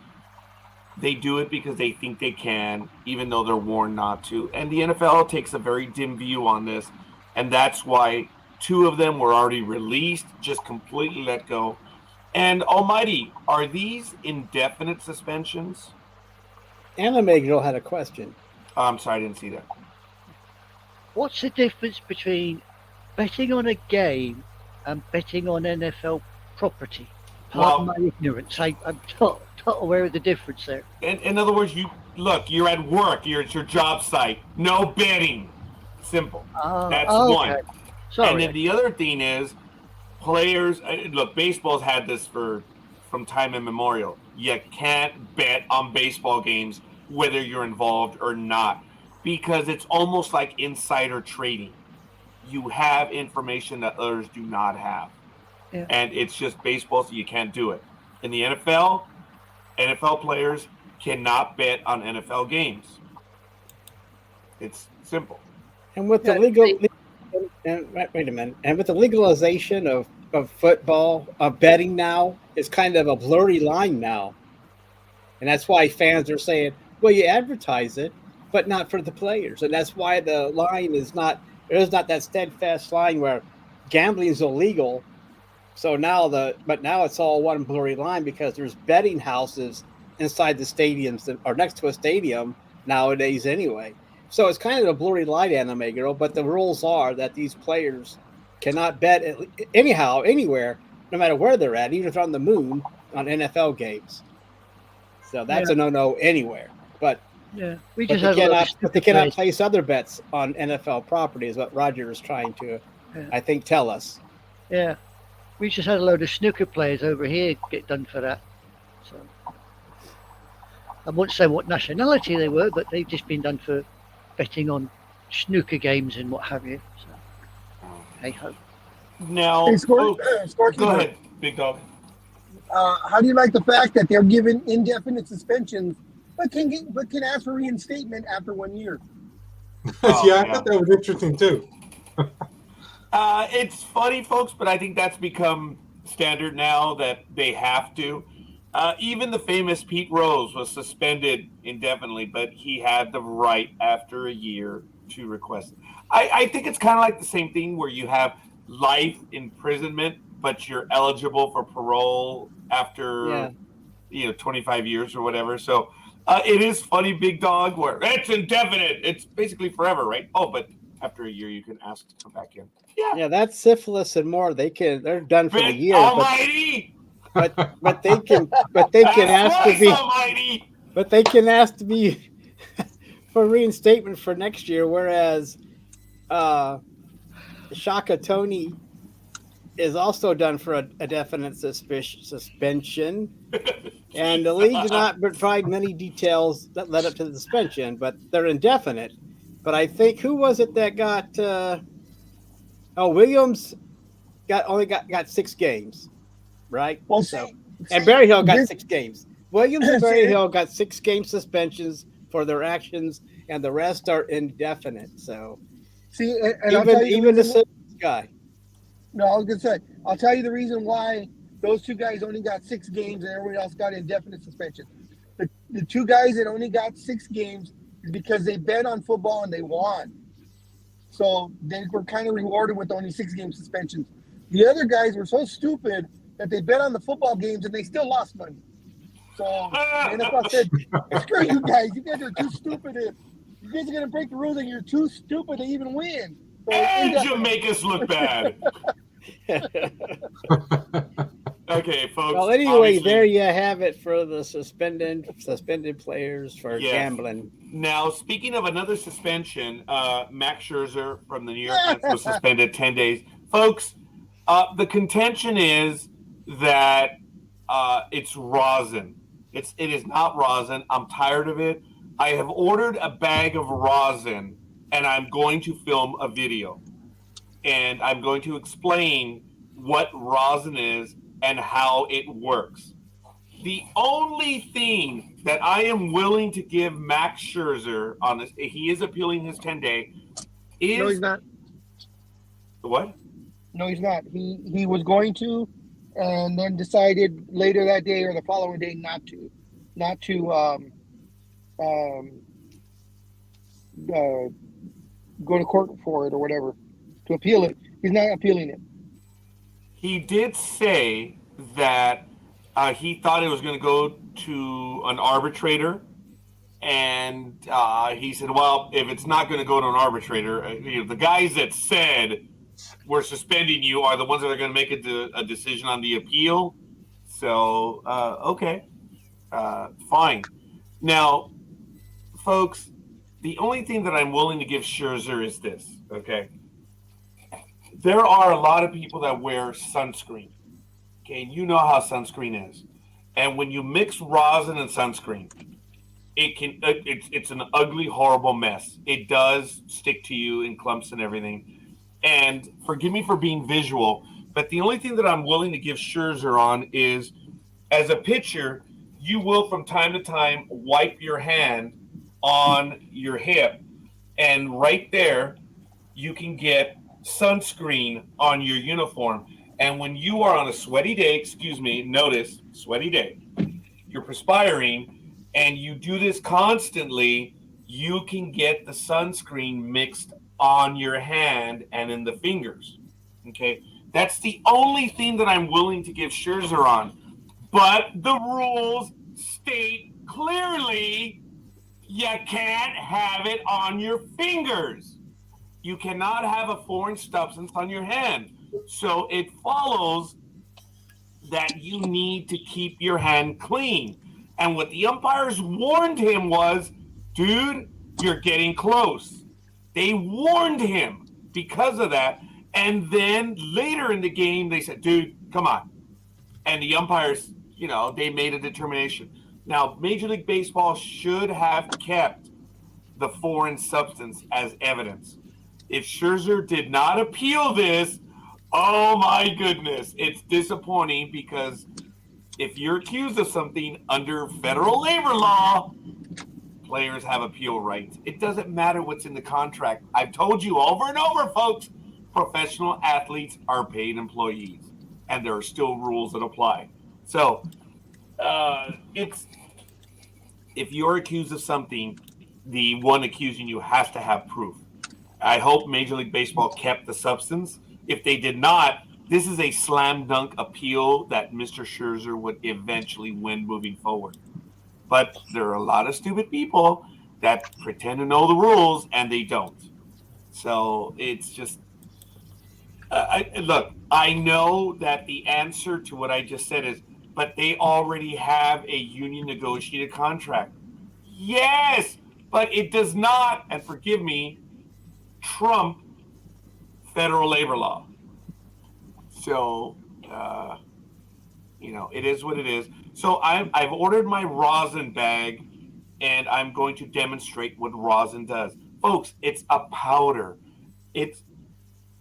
S1: they do it because they think they can, even though they're warned not to. And the NFL takes a very dim view on this, and that's why 2 of them were already released, just completely let go. And Almighty, are these indefinite suspensions?
S2: Anime Girl had a question.
S1: I'm sorry, I didn't see that.
S3: What's the difference between betting on a game and betting on NFL property? Pardon my ignorance. I'm not aware of the difference there.
S1: In other words, you're at work, you're at your job site, no betting. Simple. That's one.
S3: Okay. Sorry.
S1: And then the other thing is, players, look, baseball's had this from time immemorial. You can't bet on baseball games whether you're involved or not, because it's almost like insider trading. You have information that others do not have.
S3: Yeah.
S1: And it's just baseball, so you can't do it. In the NFL players cannot bet on NFL games. It's simple.
S2: And with the wait a minute. And with the legalization of football, of betting now, it's kind of a blurry line now. And that's why fans are saying, well, you advertise it, but not for the players. And that's why the line is not, there's not that steadfast line where gambling is illegal. So now now it's all one blurry line because there's betting houses inside the stadiums or next to a stadium nowadays anyway. So it's kind of a blurry line, Anime Girl, but the rules are that these players cannot bet anyhow, anywhere, no matter where they're at, even if they're on the moon, on NFL games. So that's a no-no anywhere. But
S3: they
S2: cannot place other bets on NFL property is what Roger is trying to, I think, tell us.
S3: Yeah. We just had a load of snooker players over here get done for that. So I won't say what nationality they were, but they've just been done for betting on snooker games and what have you. So, hey ho.
S1: Now,
S4: ScoreKeeper.
S1: Go ahead, Big Dog.
S4: How do you like the fact that they're given indefinite suspensions, but can ask for reinstatement after 1 year?
S6: I thought that was interesting too.
S1: It's funny, folks, but I think that's become standard now that they have to. Even the famous Pete Rose was suspended indefinitely, but he had the right after a year to request it. I think it's kind of like the same thing where you have life imprisonment, but you're eligible for parole after 25 years or whatever. So it is funny, Big Dog, where it's indefinite. It's basically forever, right? Oh, but after a year, you can ask to come back in.
S2: Yeah, that's syphilis and more. They're done for the year.
S1: Almighty!
S2: But they can ask to be.
S1: Almighty!
S2: But they can ask to be for reinstatement for next year, whereas Shaka Tony is also done for a definite suspension. And the league did not provide many details that led up to the suspension, but they're indefinite. But I think, who was it that got Williams only got 6 games, right?
S4: Well,
S2: and Berryhill got 6 games. Williams and Berryhill got 6 game suspensions for their actions, and the rest are indefinite. So, even the guy.
S4: No, I was gonna say, I'll tell you the reason why those 2 guys only got 6 games and everybody else got indefinite suspension. The 2 guys that only got 6 games is because they bet on football and they won. So they were kind of rewarded with only 6 game suspensions. The other guys were so stupid that they bet on the football games and they still lost money. So the NFL said, screw you guys. You guys are too stupid. You guys are going to break the rules and you're too stupid to even win. So
S1: and you make us look bad. Okay, folks.
S2: Well, anyway, there you have it for the suspended players for gambling.
S1: Now, speaking of another suspension, Max Scherzer from the New York Mets was suspended 10 days. Folks, the contention is that it's rosin. It is not rosin. I'm tired of it. I have ordered a bag of rosin, and I'm going to film a video. And I'm going to explain what rosin is and how it works. The only thing that I am willing to give Max Scherzer on this, he is appealing his 10-day, is
S4: No, he's not.
S1: what?
S4: No, he's not. He was going to, and then decided later that day or the following day not to go to court for it or whatever, to appeal it. He's not appealing it.
S1: He did say that he thought it was going to go to an arbitrator, and he said, well, if it's not going to go to an arbitrator, the guys that said we're suspending you are the ones that are going to make a decision on the appeal. So, okay, fine. Now, folks, the only thing that I'm willing to give Scherzer is this, okay? There are a lot of people that wear sunscreen, okay? And you know how sunscreen is. And when you mix rosin and sunscreen, it's an ugly, horrible mess. It does stick to you in clumps and everything. And forgive me for being visual, but the only thing that I'm willing to give Scherzer on is, as a pitcher, you will from time to time wipe your hand on your hip, and right there you can get sunscreen on your uniform. And when you are on a sweaty day, notice sweaty day, you're perspiring, and you do this constantly, you can get the sunscreen mixed on your hand and in the fingers. Okay, that's the only thing that I'm willing to give Scherzer on. But the rules state clearly you can't have it on your fingers. You cannot have a foreign substance on your hand. So it follows that you need to keep your hand clean. And what the umpires warned him was, dude, you're getting close. They warned him because of that. And then later in the game, they said, dude, come on. And the umpires, they made a determination. Now, Major League Baseball should have kept the foreign substance as evidence. If Scherzer did not appeal this, oh my goodness, it's disappointing, because if you're accused of something under federal labor law, players have appeal rights. It doesn't matter what's in the contract. I've told you over and over, folks, professional athletes are paid employees, and there are still rules that apply. So if you're accused of something, the one accusing you has to have proof. I hope Major League Baseball kept the substance. If they did not, this is a slam dunk appeal that Mr. Scherzer would eventually win moving forward. But there are a lot of stupid people that pretend to know the rules and they don't. So it's just, look, I know that the answer to what I just said is, but they already have a union negotiated contract. Yes, but it does not, and forgive me, trump federal labor law. So, it is what it is. So I've ordered my rosin bag, and I'm going to demonstrate what rosin does. Folks, it's a powder. It's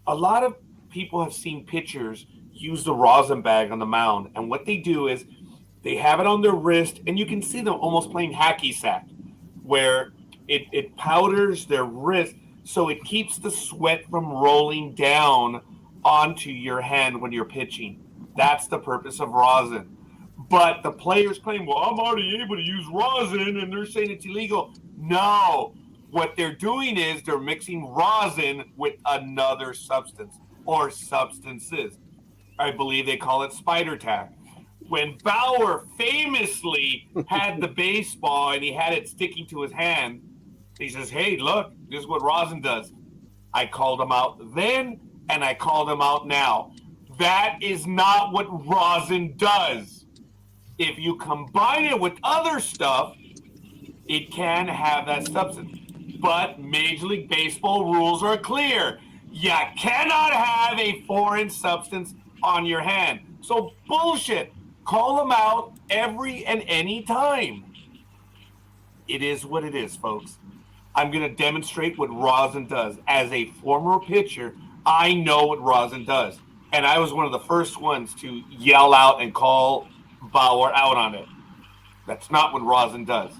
S1: a lot of people have seen pitchers use the rosin bag on the mound, and what they do is they have it on their wrist, and you can see them almost playing hacky sack, where it powders their wrist so it keeps the sweat from rolling down onto your hand when you're pitching. That's the purpose of rosin. But the players claim, well, I'm already able to use rosin, and they're saying it's illegal. No. What they're doing is they're mixing rosin with another substance or substances. I believe they call it spider tack. When Bauer famously had the baseball and he had it sticking to his hand, he says, hey, look, this is what rosin does. I called him out then, and I called him out now. That is not what rosin does. If you combine it with other stuff, it can have that substance. But Major League Baseball rules are clear. You cannot have a foreign substance on your hand. So bullshit. Call them out every and any time. It is what it is, folks. I'm going to demonstrate what rosin does. As a former pitcher, I know what rosin does. And I was one of the first ones to yell out and call Bauer out on it. That's not what rosin does.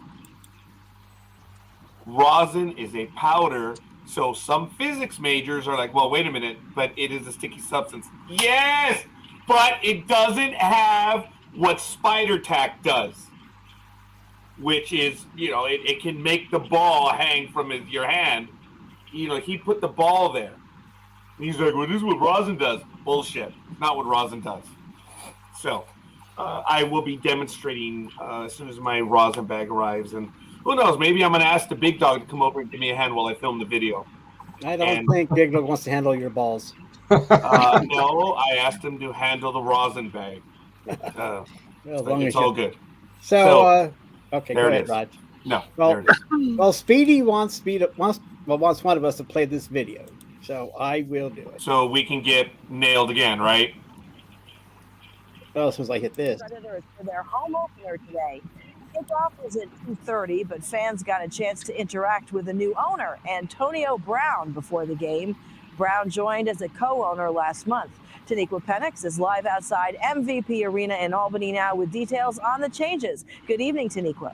S1: Rosin is a powder, so some physics majors are like, well, wait a minute, but it is a sticky substance. Yes, but it doesn't have what spider tack does, which is, it can make the ball hang from your hand. He put the ball there. And he's like, well, this is what rosin does. Bullshit. Not what rosin does. So I will be demonstrating as soon as my rosin bag arrives. And who knows, maybe I'm going to ask the big dog to come over and give me a hand while I film the video.
S2: I don't think Big Dog wants to handle your balls.
S1: No, I asked him to handle the rosin bag. It's all good.
S2: So okay,
S1: there
S2: go
S1: it
S2: ahead,
S1: is.
S2: Raj.
S1: No,
S2: Well,
S1: there it is.
S2: well, Speedy wants one of us to play this video, so I will do it.
S1: So we can get nailed again, right?
S2: Well, as soon as I hit this.
S7: Predators for their home opener today. Kickoff was at 2:30, but fans got a chance to interact with the new owner, Antonio Brown, before the game. Brown joined as a co-owner last month. Taniqua Penix is live outside MVP Arena in Albany now with details on the changes. Good evening, Taniqua.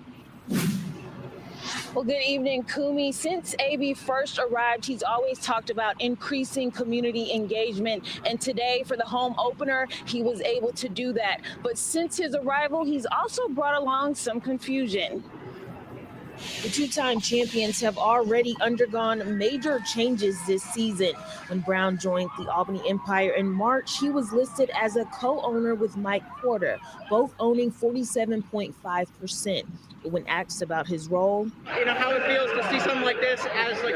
S8: Well, good evening, Kumi. Since AB first arrived, he's always talked about increasing community engagement. And today, for the home opener, he was able to do that. But since his arrival, he's also brought along some confusion. The two-time champions have already undergone major changes this season. When Brown joined the Albany Empire in March, he was listed as a co-owner with Mike Porter, both owning 47.5%. But when asked about his role,
S9: how it feels to see something like this as a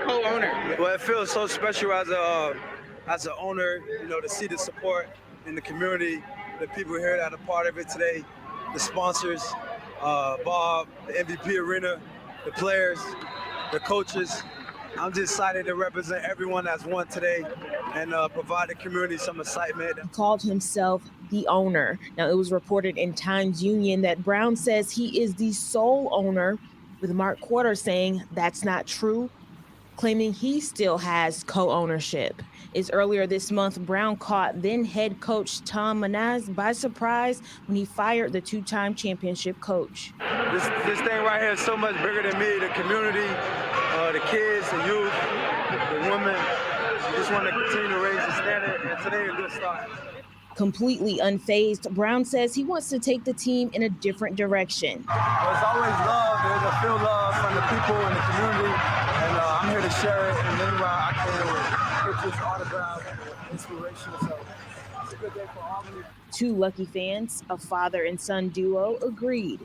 S9: co-owner.
S10: Well, it feels so special as an owner, to see the support in the community, the people here that are part of it today, the sponsors, Bob, the MVP Arena, the players, the coaches. I'm just excited to represent everyone that's won today and provide the community some excitement.
S8: He called himself the owner. Now, it was reported in Times Union that Brown says he is the sole owner, with Mark Quarter saying that's not true, claiming he still has co-ownership. It's earlier this month, Brown caught then head coach Tom Manaz by surprise when he fired the two-time championship coach.
S10: This thing right here is so much bigger than me, the community, the kids, the youth, the women. We just want to continue to raise the standard, and today is a good start.
S8: Completely unfazed, Brown says he wants to take the team in a different direction.
S10: There's always love. There's a feel love from the people in the community, and I'm here to share it. And anywhere I can with pictures, autographs, inspiration. So it's a good day for Albany.
S8: Two lucky fans, a father and son duo, agreed.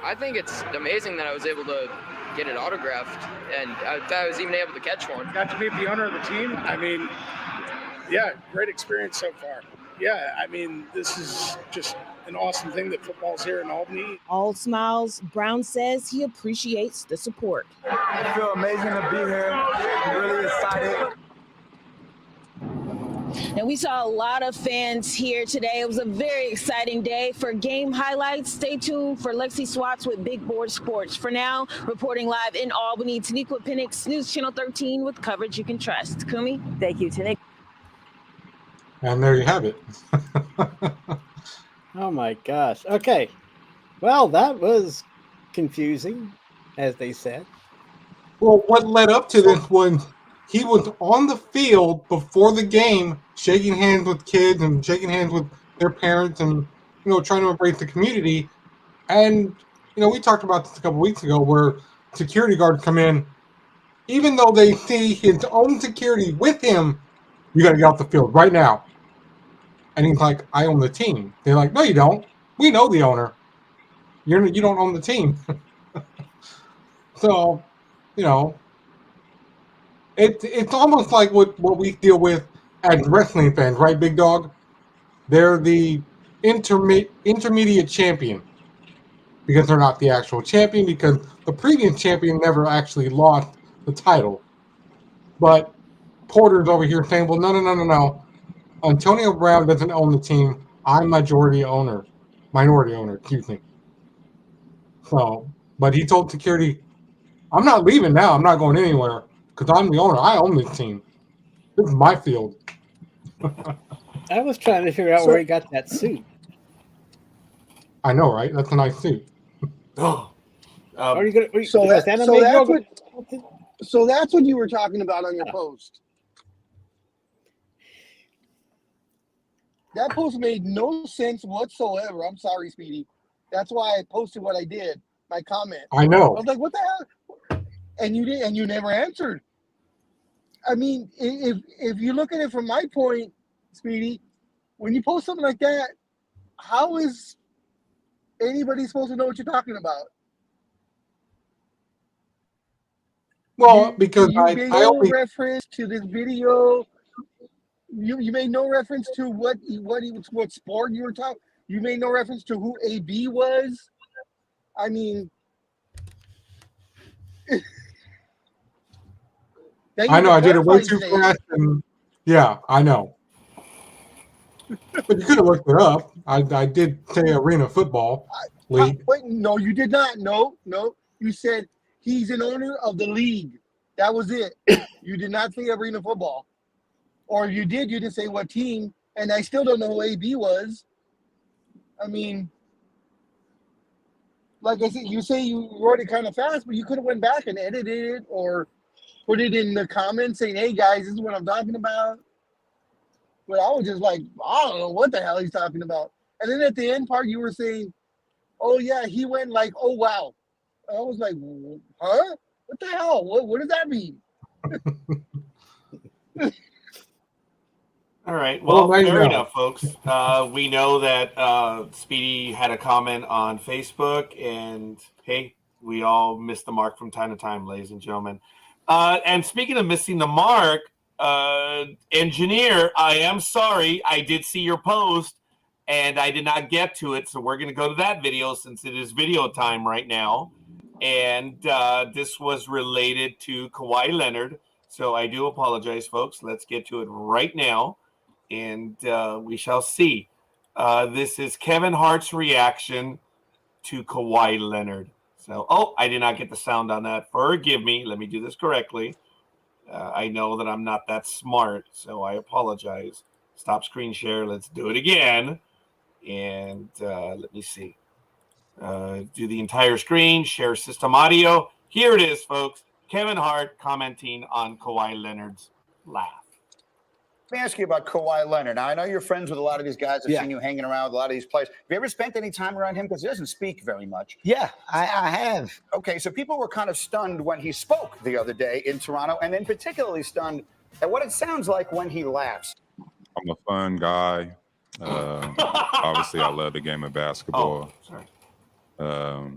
S11: I think it's amazing that I was able to get it autographed, and I was even able to catch one.
S9: Got to meet the owner of the team. Great experience so far. This is just an awesome thing that football's here in Albany.
S8: All smiles, Brown says he appreciates the support.
S10: I feel amazing to be here. I'm really excited.
S8: Now, we saw a lot of fans here today. It was a very exciting day. For game highlights, stay tuned for Lexi Swatz with Big Board Sports. For now, reporting live in Albany, Taniqua Penix, News Channel 13 with coverage you can trust. Kumi?
S7: Thank you, Taniqua.
S6: And there you have it.
S2: Oh my gosh. Okay. Well, that was confusing, as they said.
S6: Well, what led up to this was he was on the field before the game, shaking hands with kids and shaking hands with their parents and, trying to embrace the community. And, we talked about this a couple weeks ago where security guards come in. Even though they see his own security with him, you got to get off the field right now. And he's like, I own the team. They're like, no, you don't. We know the owner. You don't own the team. So, it's almost like what we deal with as wrestling fans, right, Big Dog? They're the intermediate champion because they're not the actual champion, because the previous champion never actually lost the title. But Porter's over here saying, well, no. Antonio Brown doesn't own the team. I'm minority owner, excuse me. So, but he told security, I'm not leaving now. I'm not going anywhere because I'm the owner. I own this team. This is my field.
S2: I was trying to figure out where he got that suit.
S6: I know, right? That's a nice suit.
S1: Oh,
S2: Are you gonna?
S4: So
S2: is
S4: that-
S2: anime
S4: so that's
S2: girl-
S4: So that's what you were talking about on your post. That post made no sense whatsoever. I'm sorry, Speedy. That's why I posted what I did. My comment.
S6: I
S4: I
S6: know.
S4: was like, "What the hell?" And you did, and you never answered. I mean, if you look at it from my point, Speedy, when you post something like that, how is anybody supposed to know what you're talking about?
S6: Well, because
S4: you
S6: I
S4: made no
S6: only
S4: reference to this video. You made no reference to what sport you were talking. You made no reference to who AB was. I mean,
S6: I know I did it way too fast, and yeah, I know. But you could have looked it up. I did say Arena Football League.
S4: Wait, no, you did not. No. You said he's an owner of the league. That was it. You did not say Arena Football. Or if you did, you didn't say what team. And I still don't know who AB was. I mean, like I said, you say you wrote it kind of fast, but you could have went back and edited it or put it in the comments saying, "Hey guys, this is what I'm talking about." But I was just like, I don't know what the hell he's talking about. And then at the end part, you were saying, "Oh yeah, he went like, oh wow." I was like, "Huh? What the hell? What does that mean?"
S1: All right. Well,
S6: Well,
S1: fair
S6: now.
S1: enough, folks. We know that Speedy had a comment on Facebook, and hey, we all miss the mark from time to time, ladies and gentlemen. And speaking of missing the mark, engineer, I am sorry. I did see your post, and I did not get to it, so we're going to go to that video since it is video time right now. And this was related to Kawhi Leonard, so I do apologize, folks. Let's get to it right now. And we shall see. This is Kevin Hart's reaction to Kawhi Leonard. So, I did not get the sound on that. Forgive me. Let me do this correctly. I know that I'm not that smart, so I apologize. Stop screen share. Let's do it again. And let me see. Do the entire screen. Share system audio. Here it is, folks. Kevin Hart commenting on Kawhi Leonard's laugh.
S12: Let me ask you about Kawhi Leonard. Now, I know you're friends with a lot of these guys. I've seen you hanging around with a lot of these players. Have you ever spent any time around him? Because he doesn't speak very much.
S3: Yeah, I have.
S12: Okay, so people were kind of stunned when he spoke the other day in Toronto, and then particularly stunned at what it sounds like when he laughs.
S13: I'm a fun guy. Obviously, I love the game of basketball. I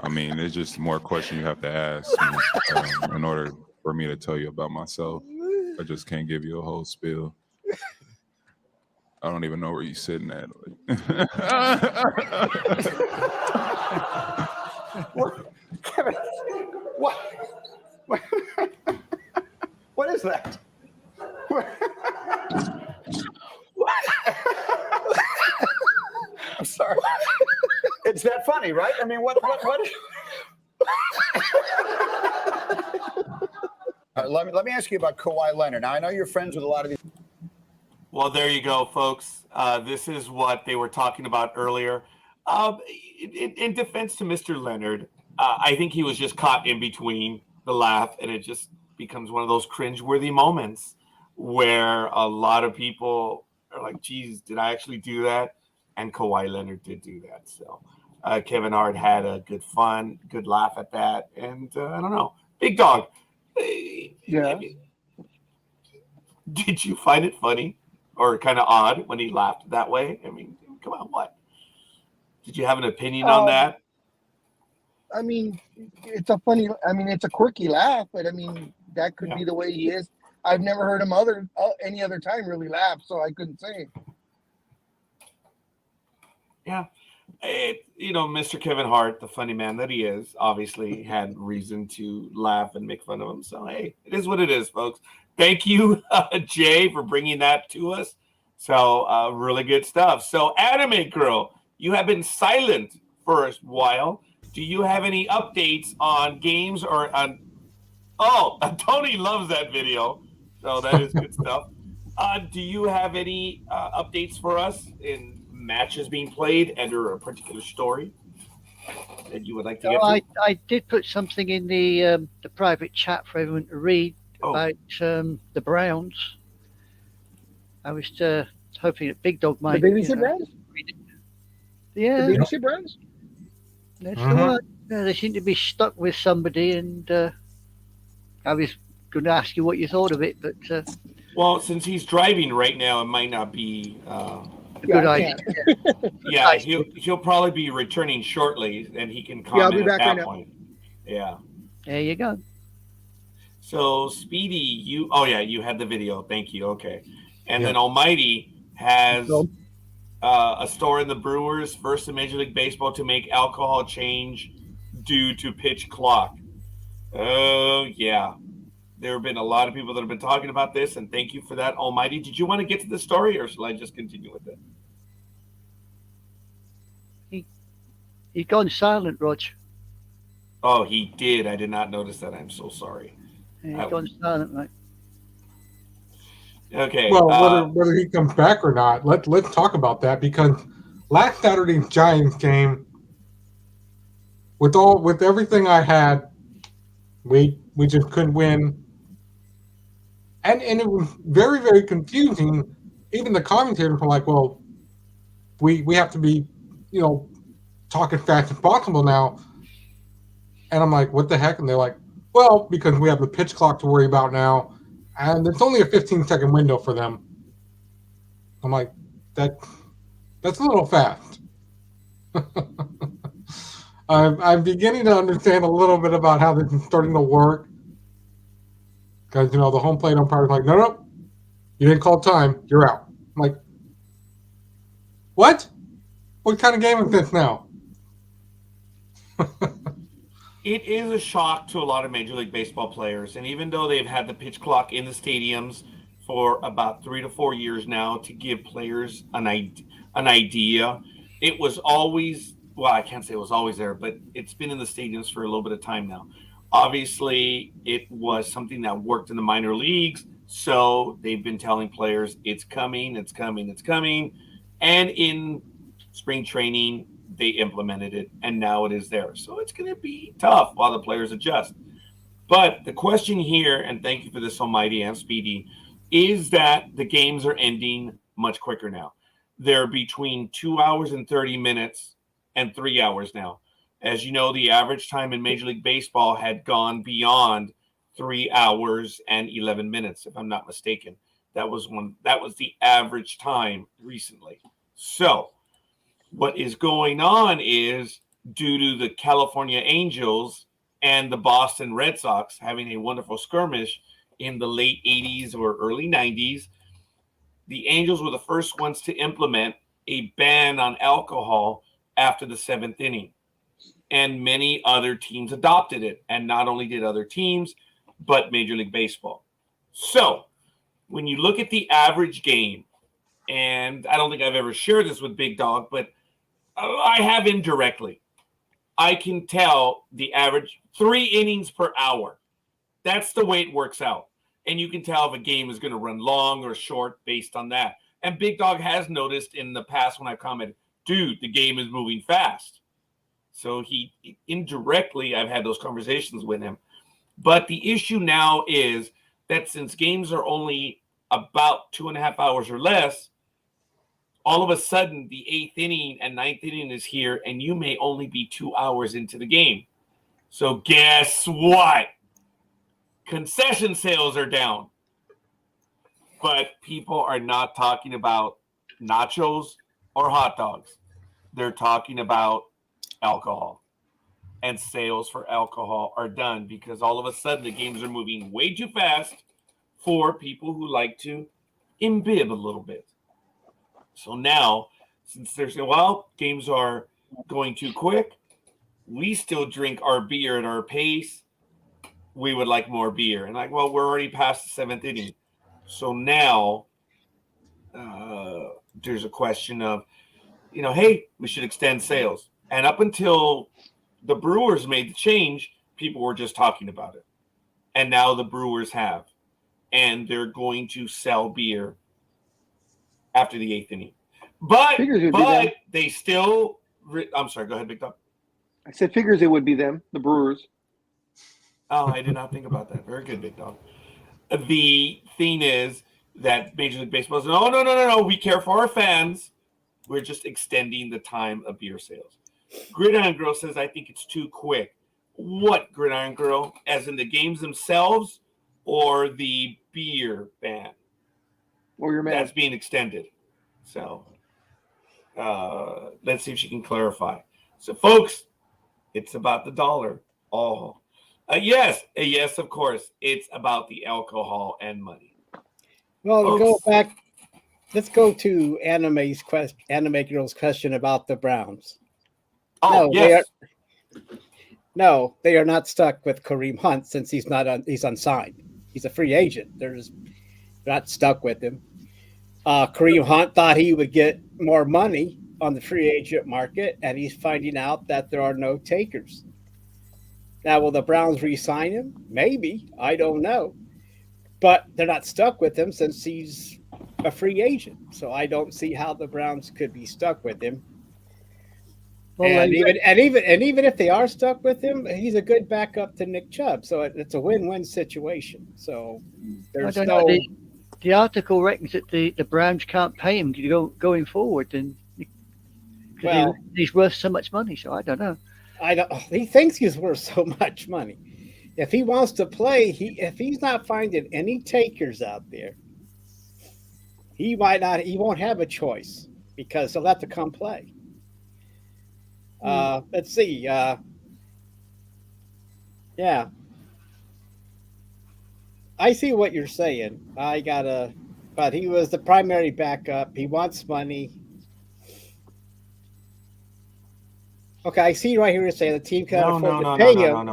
S13: mean, there's just more questions you have to ask me, in order for me to tell you about myself. I just can't give you a whole spiel. I don't even know where you're sitting at.
S12: Kevin, what is that? I'm sorry. It's that funny, right? I mean, what? Let me ask you about Kawhi Leonard. Now, I know you're friends with a lot of these.
S1: Well, there you go, folks. This is what they were talking about earlier. In defense to Mr. Leonard, I think he was just caught in between the laugh, and it just becomes one of those cringeworthy moments where a lot of people are like, geez, did I actually do that? And Kawhi Leonard did do that. So Kevin Hart had a good laugh at that. And I don't know. Big Dog.
S4: Yeah.
S1: Did you find it funny or kind of odd when he laughed that way? I mean, come on, what? Did you have an opinion on that?
S4: I mean, it's a quirky laugh, but I mean, that could be the way he is. I've never heard him any other time really laugh, so I couldn't say.
S1: Yeah. Mr. Kevin Hart, the funny man that he is, obviously had reason to laugh and make fun of him. So, hey, it is what it is, folks. Thank you, Jay, for bringing that to us. So, really good stuff. So, Anime Girl, you have been silent for a while. Do you have any updates on games or on... Oh, Tony loves that video. So, that is good stuff. Do you have any updates for us in matches being played and or a particular story? that you would like to
S3: So
S1: get to?
S3: I did put something in the private chat for everyone to read about the Browns. I was hoping that Big Dog might.
S4: The babysit Browns?
S3: Yeah.
S4: The babysit Browns?
S3: That's the one. They seem to be stuck with somebody, and I was going to ask you what you thought of it, but
S1: well, since he's driving right now, it might not be
S3: a good idea.
S1: Yeah, he'll probably be returning shortly, and he can
S4: I'll be
S1: comment
S4: back
S1: at
S4: right
S1: that
S4: now.
S1: point. Yeah.
S3: There you go.
S1: So Speedy, you had the video. Thank you. Okay. And then Almighty has a story in the Brewers, first in Major League Baseball to make alcohol change due to pitch clock. Oh, yeah. There have been a lot of people that have been talking about this, and thank you for that, Almighty. Did you want to get to the story, or shall I just continue with it?
S3: He's gone silent, Rog.
S1: Oh, he did. I did not notice that. I'm so sorry.
S3: Yeah, he's gone silent, mate.
S1: Okay.
S6: Well, whether he comes back or not, let's talk about that, because last Saturday's Giants game, with everything I had, we just couldn't win, and it was very, very confusing. Even the commentators were like, "Well, we have to be, talking fast as possible now," and I'm like, "What the heck?" And they're like, "Well, because we have the pitch clock to worry about now, and it's only a 15-second window for them." I'm like, that's a little fast. I'm beginning to understand a little bit about how this is starting to work, because the home plate umpire is like, no, you didn't call time, you're out. I'm like, what? What kind of game is this now?
S1: It is a shock to a lot of Major League Baseball players, and even though they've had the pitch clock in the stadiums for about 3 to 4 years now to give players an idea, it was always, well, I can't say it was always there, but it's been in the stadiums for a little bit of time now. Obviously, it was something that worked in the minor leagues, so they've been telling players it's coming, it's coming, it's coming, and in spring training, they implemented it, and now it is there. So it's going to be tough while the players adjust. But the question here, and thank you for this, Almighty and Speedy, is that the games are ending much quicker now. They're between 2 hours and 30 minutes and 3 hours now. As you know, the average time in Major League Baseball had gone beyond 3 hours and 11 minutes, if I'm not mistaken. That was the average time recently. So what is going on is, due to the California Angels and the Boston Red Sox having a wonderful skirmish in the late 80s or early 90s, the Angels were the first ones to implement a ban on alcohol after the 7th inning. And many other teams adopted it. And not only did other teams, but Major League Baseball. So when you look at the average game, and I don't think I've ever shared this with Big Dog, but I have indirectly, I can tell the average 3 innings per hour. That's the way it works out. And you can tell if a game is going to run long or short based on that. And Big Dog has noticed in the past when I've commented, dude, the game is moving fast. So he indirectly, I've had those conversations with him. But the issue now is that since games are only about 2.5 hours or less, all of a sudden the 8th inning and 9th inning is here, and you may only be 2 hours into the game. So guess what? Concession sales are down. But people are not talking about nachos or hot dogs. They're talking about alcohol. And sales for alcohol are done because all of a sudden the games are moving way too fast for people who like to imbibe a little bit. So now, since there's, games are going too quick, we still drink our beer at our pace. We would like more beer. And we're already past the 7th inning. So now there's a question of, hey, we should extend sales. And up until the Brewers made the change, people were just talking about it. And now the Brewers have. And they're going to sell beer after the 8th inning. But they still, I'm sorry, go ahead, Big Dog.
S4: I said figures it would be them, the Brewers.
S1: Oh, I did not think about that. Very good, Big Dog. The thing is that Major League Baseball says, no. We care for our fans. We're just extending the time of beer sales. Gridiron Girl says, I think it's too quick. What, Gridiron Girl? As in the games themselves or the beer ban?
S4: Or your man.
S1: That's being extended. So let's see if she can clarify. So, folks, it's about the dollar. Oh, yes, of course. It's about the alcohol and money.
S2: Well, to
S1: Folks,
S2: go back, let's go to Anime Girl's question about the Browns.
S1: Oh, yes.
S2: They are not stuck with Kareem Hunt since he's unsigned. He's a free agent. They're not stuck with him. Kareem Hunt thought he would get more money on the free agent market, and he's finding out that there are no takers. Now, will the Browns re-sign him? Maybe. I don't know. But they're not stuck with him since he's a free agent. So I don't see how the Browns could be stuck with him. Well, even if they are stuck with him, he's a good backup to Nick Chubb. So it's a win-win situation. So there's no.
S3: The article reckons that the Browns can't pay him going forward, and because he's worth so much money. So I don't know.
S2: He thinks he's worth so much money. If he wants to play, if he's not finding any takers out there, he might not. He won't have a choice because he'll have to come play. Let's see. Yeah. I see what you're saying. But he was the primary backup. He wants money. Okay, I see right here saying the team can't afford to pay him.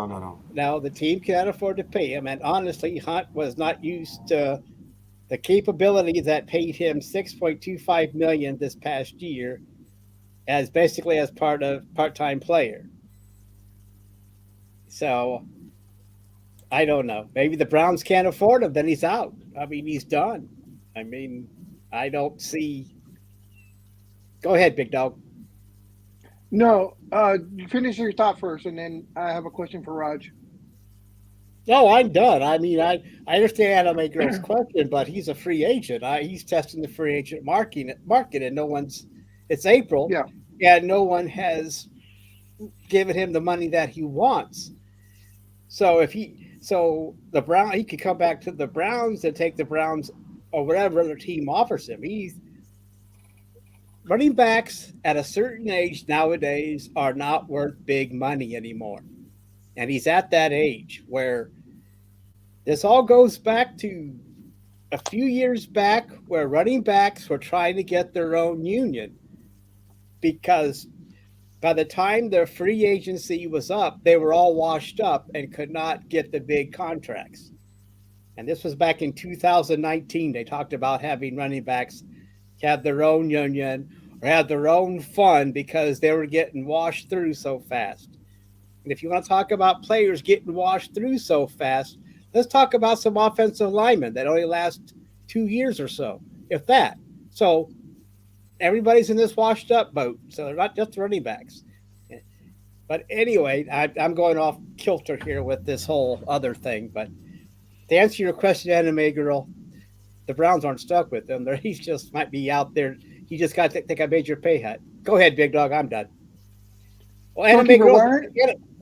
S2: No, the team can't afford to pay him. And honestly, Hunt was not used to the capability that paid him $6.25 million this past year as part-time player. So I don't know. Maybe the Browns can't afford him, then he's out. I mean, he's done. I mean, I don't see. Go ahead, Big Dog.
S4: No, finish your thought first, and then I have a question for Raj.
S2: No, I'm done. I mean, I understand Anime Girl's question, but he's a free agent. He's testing the free agent market, and it's April, and no one has given him the money that he wants. So he could come back to the Browns and take the Browns or whatever other team offers him. Running backs at a certain age nowadays are not worth big money anymore. And he's at that age where this all goes back to a few years back where running backs were trying to get their own union because by the time their free agency was up, they were all washed up and could not get the big contracts. And this was back in 2019. They talked about having running backs have their own union or have their own fund because they were getting washed through so fast. And if you want to talk about players getting washed through so fast, let's talk about some offensive linemen that only last 2 years or so, if that. So everybody's in this washed up boat. So they're not just running backs. But anyway, I'm going off kilter here with this whole other thing. But to answer your question, Anime Girl, the Browns aren't stuck with him. He just might be out there. He just got to take a major pay cut. Go ahead, Big Dog. I'm done. Well, Anime Girl,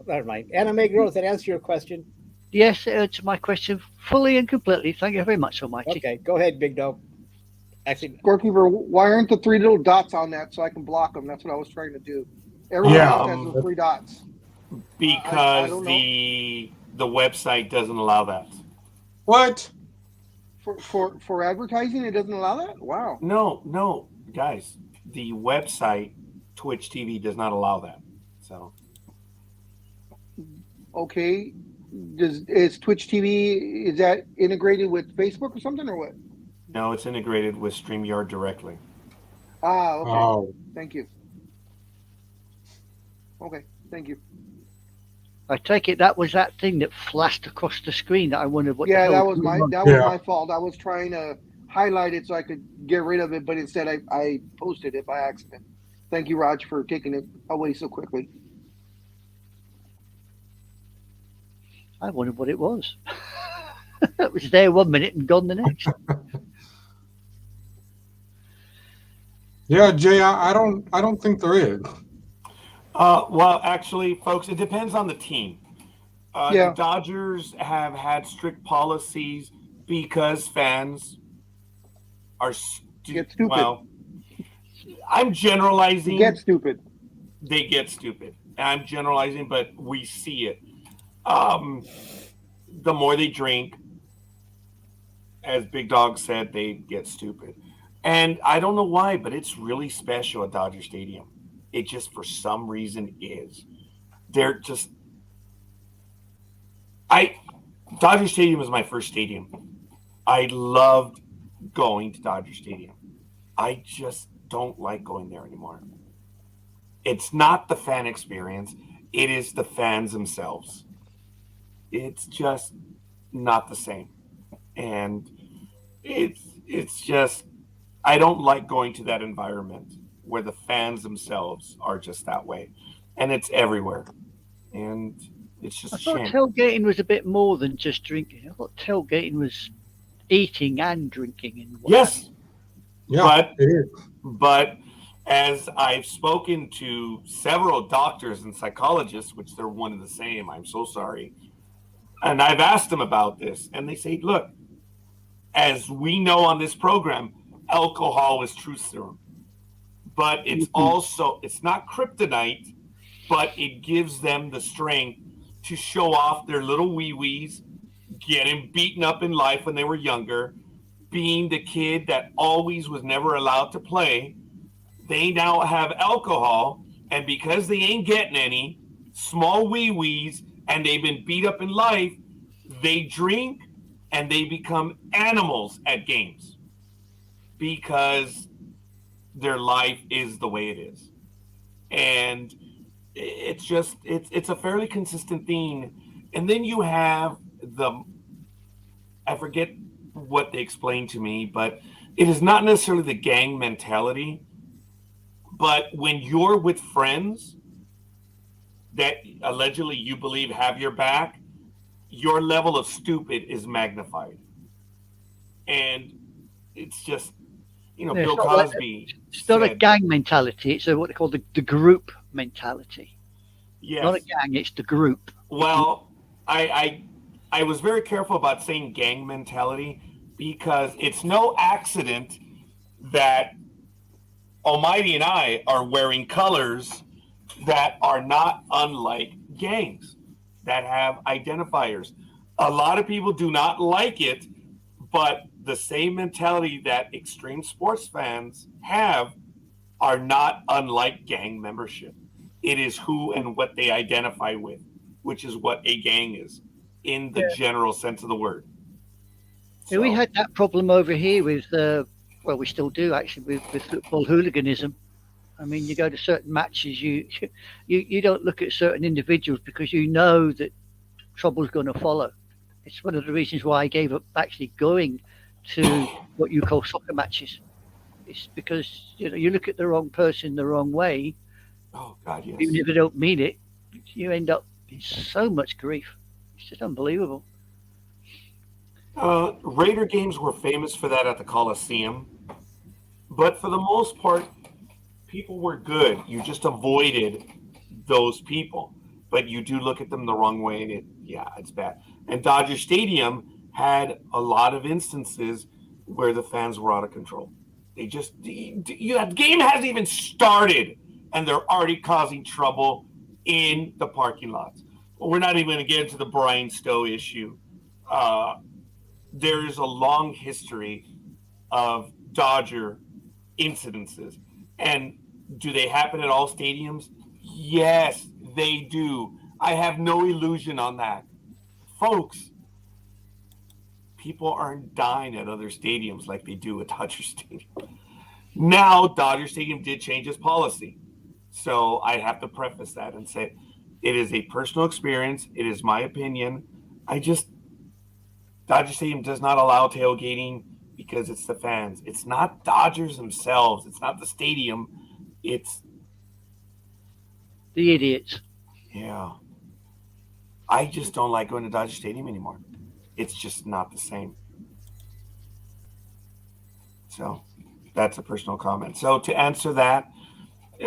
S2: never mind. Anime Girl, does that answer your question?
S3: Yes, it answered my question fully and completely. Thank you very much, Almighty.
S2: Okay, go ahead, Big Dog. Actually,
S4: ScoreKeeper, why aren't the 3 little dots on that so I can block them? That's what I was trying to do. Everyone else has the 3 dots.
S1: Because the website doesn't allow that.
S6: What?
S4: For advertising, it doesn't allow that? Wow.
S1: No, guys. The website, Twitch TV, does not allow that. So.
S4: Okay. Is Twitch TV, is that integrated with Facebook or something or what?
S1: No, it's integrated with StreamYard directly.
S4: Okay.
S6: Oh.
S4: Thank you. Okay, thank you.
S3: I take it that was that thing that flashed across the screen that I wondered what.
S4: Yeah,
S3: the hell
S4: that was my fault. I was trying to highlight it so I could get rid of it, but instead I posted it by accident. Thank you, Raj, for taking it away so quickly.
S3: I wondered what it was. It was there 1 minute and gone the next.
S6: Yeah, Jay, I don't think there is.
S1: Well, actually, folks, it depends on the team.
S4: Yeah.
S1: The Dodgers have had strict policies because fans are
S4: Get stupid.
S1: Well, I'm generalizing.
S4: Get stupid.
S1: They get stupid. I'm generalizing, but we see it. The more they drink, as Big Dog said, they get stupid. And I don't know why, but it's really special at Dodger Stadium. It just, for some reason, is. They're just. Dodger Stadium was my first stadium. I loved going to Dodger Stadium. I just don't like going there anymore. It's not the fan experience. It is the fans themselves. It's just not the same. And it's just, I don't like going to that environment where the fans themselves are just that way. And it's everywhere. And it's just
S3: I
S1: a
S3: thought
S1: shame.
S3: tailgating was a bit more than just drinking. I thought tailgating was eating and drinking. And
S1: Yes.
S6: Yeah,
S1: But
S6: it is.
S1: But as I've spoken to several doctors and psychologists, which they're one and the same, I'm so sorry. And I've asked them about this, and they say, look, as we know on this program, alcohol is truth serum. But it's also, it's not kryptonite, but it gives them the strength to show off their little wee-wees, getting beaten up in life when they were younger, being the kid that always was never allowed to play. They now have alcohol, and because they ain't getting any small wee-wees and they've been beat up in life, they drink and they become animals at games because their life is the way it is. And it's just, it's a fairly consistent theme. And then you have I forget what they explained to me, but it is not necessarily the gang mentality, but when you're with friends that allegedly you believe have your back, your level of stupid is magnified. And it's just, Bill Cosby
S3: It's not a
S1: said,
S3: gang mentality. It's what they call the group mentality.
S1: yes.
S3: Not a gang, it's the group.
S1: Well, I was very careful about saying gang mentality because it's no accident that Almighty and I are wearing colors that are not unlike gangs, that have identifiers. A lot of people do not like it, but the same mentality that extreme sports fans have are not unlike gang membership. It is who and what they identify with, which is what a gang is in the general sense of the word.
S3: Yeah, we had that problem over here with, well, we still do actually with football hooliganism. I mean, you go to certain matches, you don't look at certain individuals because you know that trouble's going to follow. It's one of the reasons why I gave up actually going to what you call soccer matches. It's because you look at the wrong person the wrong way.
S1: Oh God, yes.
S3: Even if they don't mean it, you end up in so much grief. It's just unbelievable.
S1: Raider games were famous for that at the Coliseum, but for the most part, people were good. You just avoided those people, but you do look at them the wrong way, and it's bad. And Dodger Stadium had a lot of instances where the fans were out of control. They just, the game hasn't even started, and they're already causing trouble in the parking lots. Well, we're not even going to get into the Brian Stowe issue. There is a long history of Dodger incidences. And do they happen at all stadiums? Yes, they do. I have no illusion on that. Folks, people aren't dying at other stadiums like they do at Dodger Stadium. Now, Dodger Stadium did change its policy. So I have to preface that and say it is a personal experience. It is my opinion. Dodger Stadium does not allow tailgating because it's the fans. It's not Dodgers themselves. It's not the stadium. It's
S3: the idiots.
S1: Yeah. I just don't like going to Dodger Stadium anymore. It's just not the same. So that's a personal comment. So to answer that,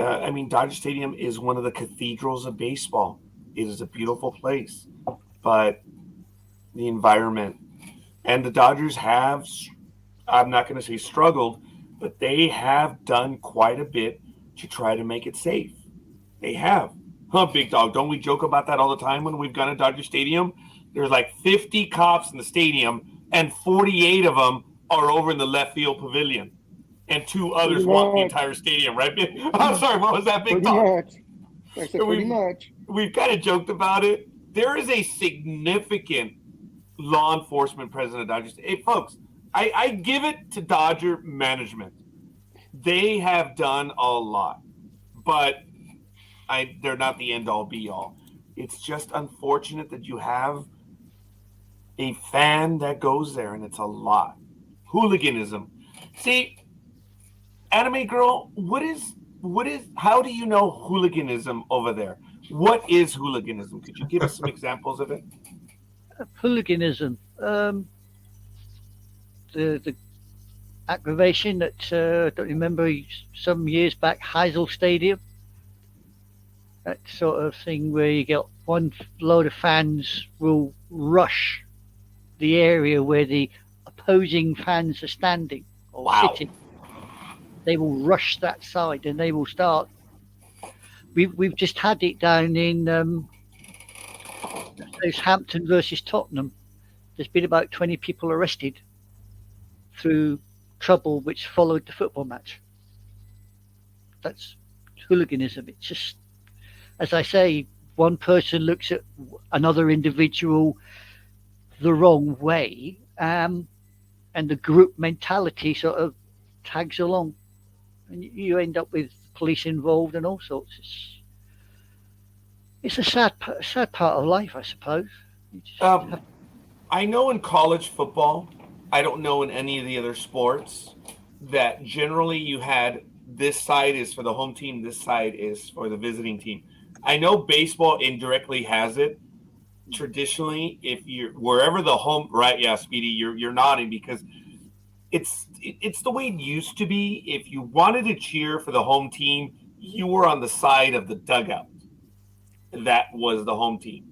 S1: I mean, Dodger Stadium is one of the cathedrals of baseball. It is a beautiful place, but the environment and the Dodgers have, I'm not going to say struggled, but they have done quite a bit to try to make it safe. They have. Huh, Big Dog, don't we joke about that all the time when we've gone to Dodger Stadium? There's like 50 cops in the stadium, and 48 of them are over in the left field pavilion. And 2 others walk the entire stadium, right? I'm sorry, what was that, Big Dog?
S4: I said pretty much.
S1: We've kind of joked about it. There is a significant law enforcement presence at Dodger Stadium. Hey, folks, I give it to Dodger management. They have done a lot, but they're not the end-all, be-all. It's just unfortunate that you have a fan that goes there, and it's a lot. Hooliganism. See, Anime Girl, how do you know hooliganism over there? What is hooliganism? Could you give us some examples of it?
S3: Hooliganism. The aggravation that I don't remember some years back, Heysel Stadium. That sort of thing where you get one load of fans will rush the area where the opposing fans are standing or sitting. They will rush that side and they will start. We've just had it down in Southampton versus Tottenham. There's been about 20 people arrested through trouble which followed the football match. That's hooliganism. It's just, as I say, one person looks at another individual the wrong way, and the group mentality sort of tags along, and you end up with police involved and all sorts. It's a sad part of life, I suppose.
S1: I know in college football, I don't know in any of the other sports, that generally you had this side is for the home team, this side is for the visiting team. I know baseball indirectly has it. Traditionally, if you're wherever the home, right? Yeah, Speedy, you're nodding because it's the way it used to be. If you wanted to cheer for the home team, you were on the side of the dugout. That was the home team.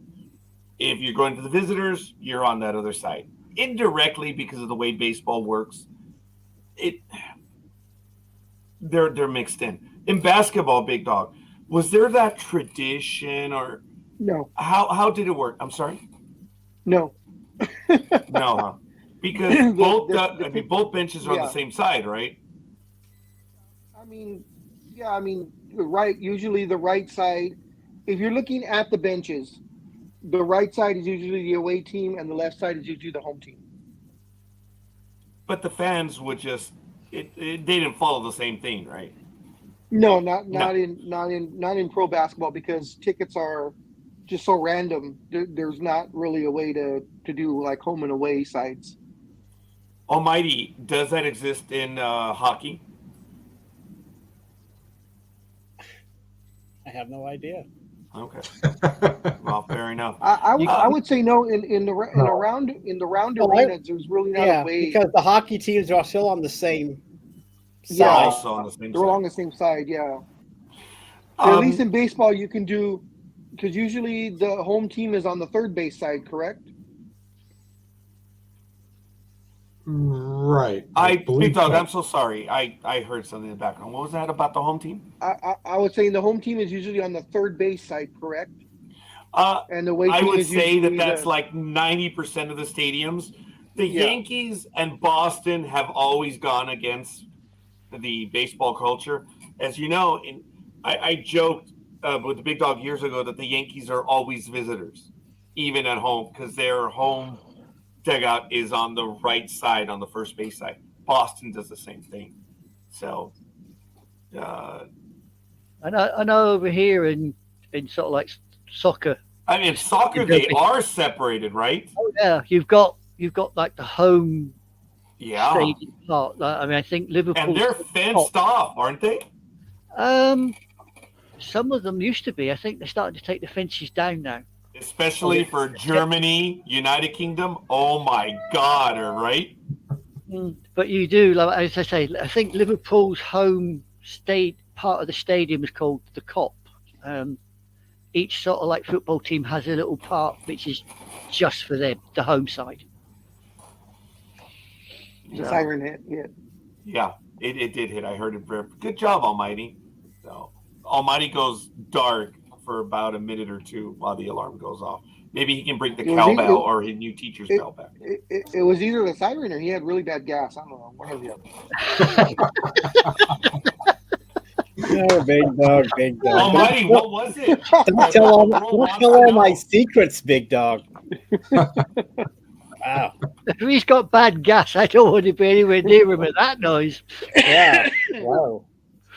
S1: If you're going to the visitors, you're on that other side. Indirectly, because of the way baseball works, they're mixed in. In basketball, Big Dog, was there that tradition or
S4: no?
S1: How did it work? I'm sorry.
S4: No.
S1: No, huh? Because both benches are on the same side, right?
S4: Usually the right side. If you're looking at the benches, the right side is usually the away team, and the left side is usually the home team.
S1: But the fans would just they didn't follow the same thing, right?
S4: No, not in pro basketball, because tickets are just so random. There's not really a way to do like home and away sides.
S1: Almighty, does that exist in hockey?
S2: I have no idea.
S1: Okay. Well, fair enough.
S4: I would say no. In the round arenas, there's really not a way,
S2: because the hockey teams are still on the same side.
S4: Yeah,
S1: also on the same
S4: they're
S1: side.
S4: along the same side. Yeah. At least in baseball, you can do, because usually the home team is on the third base side, correct?
S6: Right.
S1: Big Dog, I'm so sorry. I heard something in the background. What was that about the home team?
S4: I would say the home team is usually on the third base side, correct? And the way
S1: I would
S4: is
S1: say
S4: usually
S1: that's like 90% of the stadiums. The
S4: Yeah.
S1: Yankees and Boston have always gone against the baseball culture. As you know, I joked with the Big Dog years ago that the Yankees are always visitors, even at home, because their home dugout is on the right side, on the first base side. Boston does the same thing. So,
S3: I know over here in sort of like soccer.
S1: I mean, soccer, they are separated, right?
S3: Oh yeah, you've got like the home
S1: stadium
S3: part. I mean, I think Liverpool.
S1: And they're fenced off, aren't they?
S3: Some of them used to be. I think they're starting to take the fences down now.
S1: Especially for Germany, United Kingdom. Oh my God, right?
S3: But you do, like as I say, I think Liverpool's home part of the stadium is called the Kop. Each sort of like football team has a little part which is just for them, the home side.
S4: The siren hit.
S1: Yeah, it did hit. I heard it. Good job, Almighty. So Almighty goes dark for about a minute or two while the alarm goes off. Maybe he can bring the cowbell or his new teacher's bell back.
S4: It was either the siren or he had really bad gas. I don't know, one or the other.
S2: Oh, big dog.
S1: Almighty, what was it?
S2: Don't tell all my secrets, big dog. Wow.
S3: If he's got bad gas, I don't want to be anywhere near him with that noise.
S2: Yeah. Wow.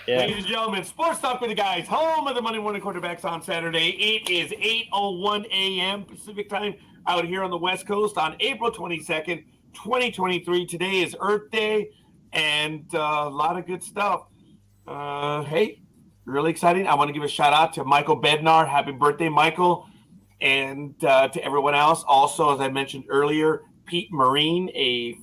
S2: Yeah.
S1: Ladies and gentlemen, Sports Talk with the Guys, home of the Monday Morning Quarterbacks on Saturday. It is 8:01 a.m. Pacific time out here on the West Coast on April 22nd, 2023. Today is Earth Day and a lot of good stuff. Hey, really exciting. I want to give a shout out to Michael Bednar. Happy birthday, Michael. And to everyone else. Also, as I mentioned earlier, Pete Marine, a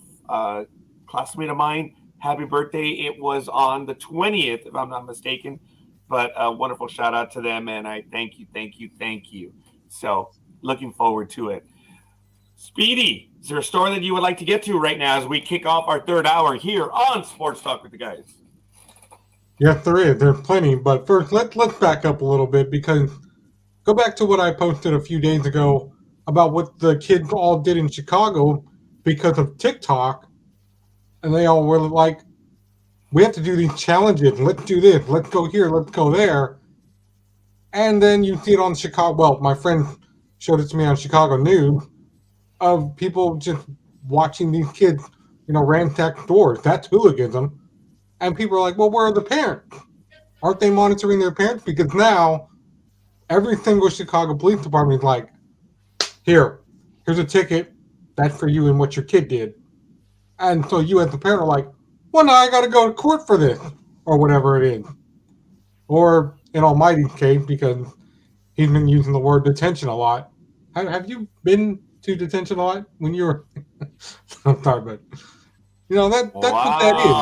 S1: classmate of mine. Happy birthday. It was on the 20th, if I'm not mistaken. But a wonderful shout out to them. And I thank you. So looking forward to it. Speedy, is there a story that you would like to get to right now as we kick off our third hour here on Sports Talk with the Guys?
S6: Yes, there is. There's plenty. But first, let's back up a little bit because go back to what I posted a few days ago about what the kids all did in Chicago because of TikTok. And they all were like, we have to do these challenges. Let's do this. Let's go here. Let's go there. And then you see it on Chicago. Well, my friend showed it to me on Chicago News of people just watching these kids, ransack stores. That's hooliganism. And people are like, well, where are the parents? Aren't they monitoring their parents? Because now every single Chicago police department is like, here's a ticket. That's for you and what your kid did. And so you as the parent are like, well, now I got to go to court for this or whatever it is. Or in Almighty's case, because he's been using the word detention a lot. Have you been to detention a lot when you were? I'm sorry, but that's what that is.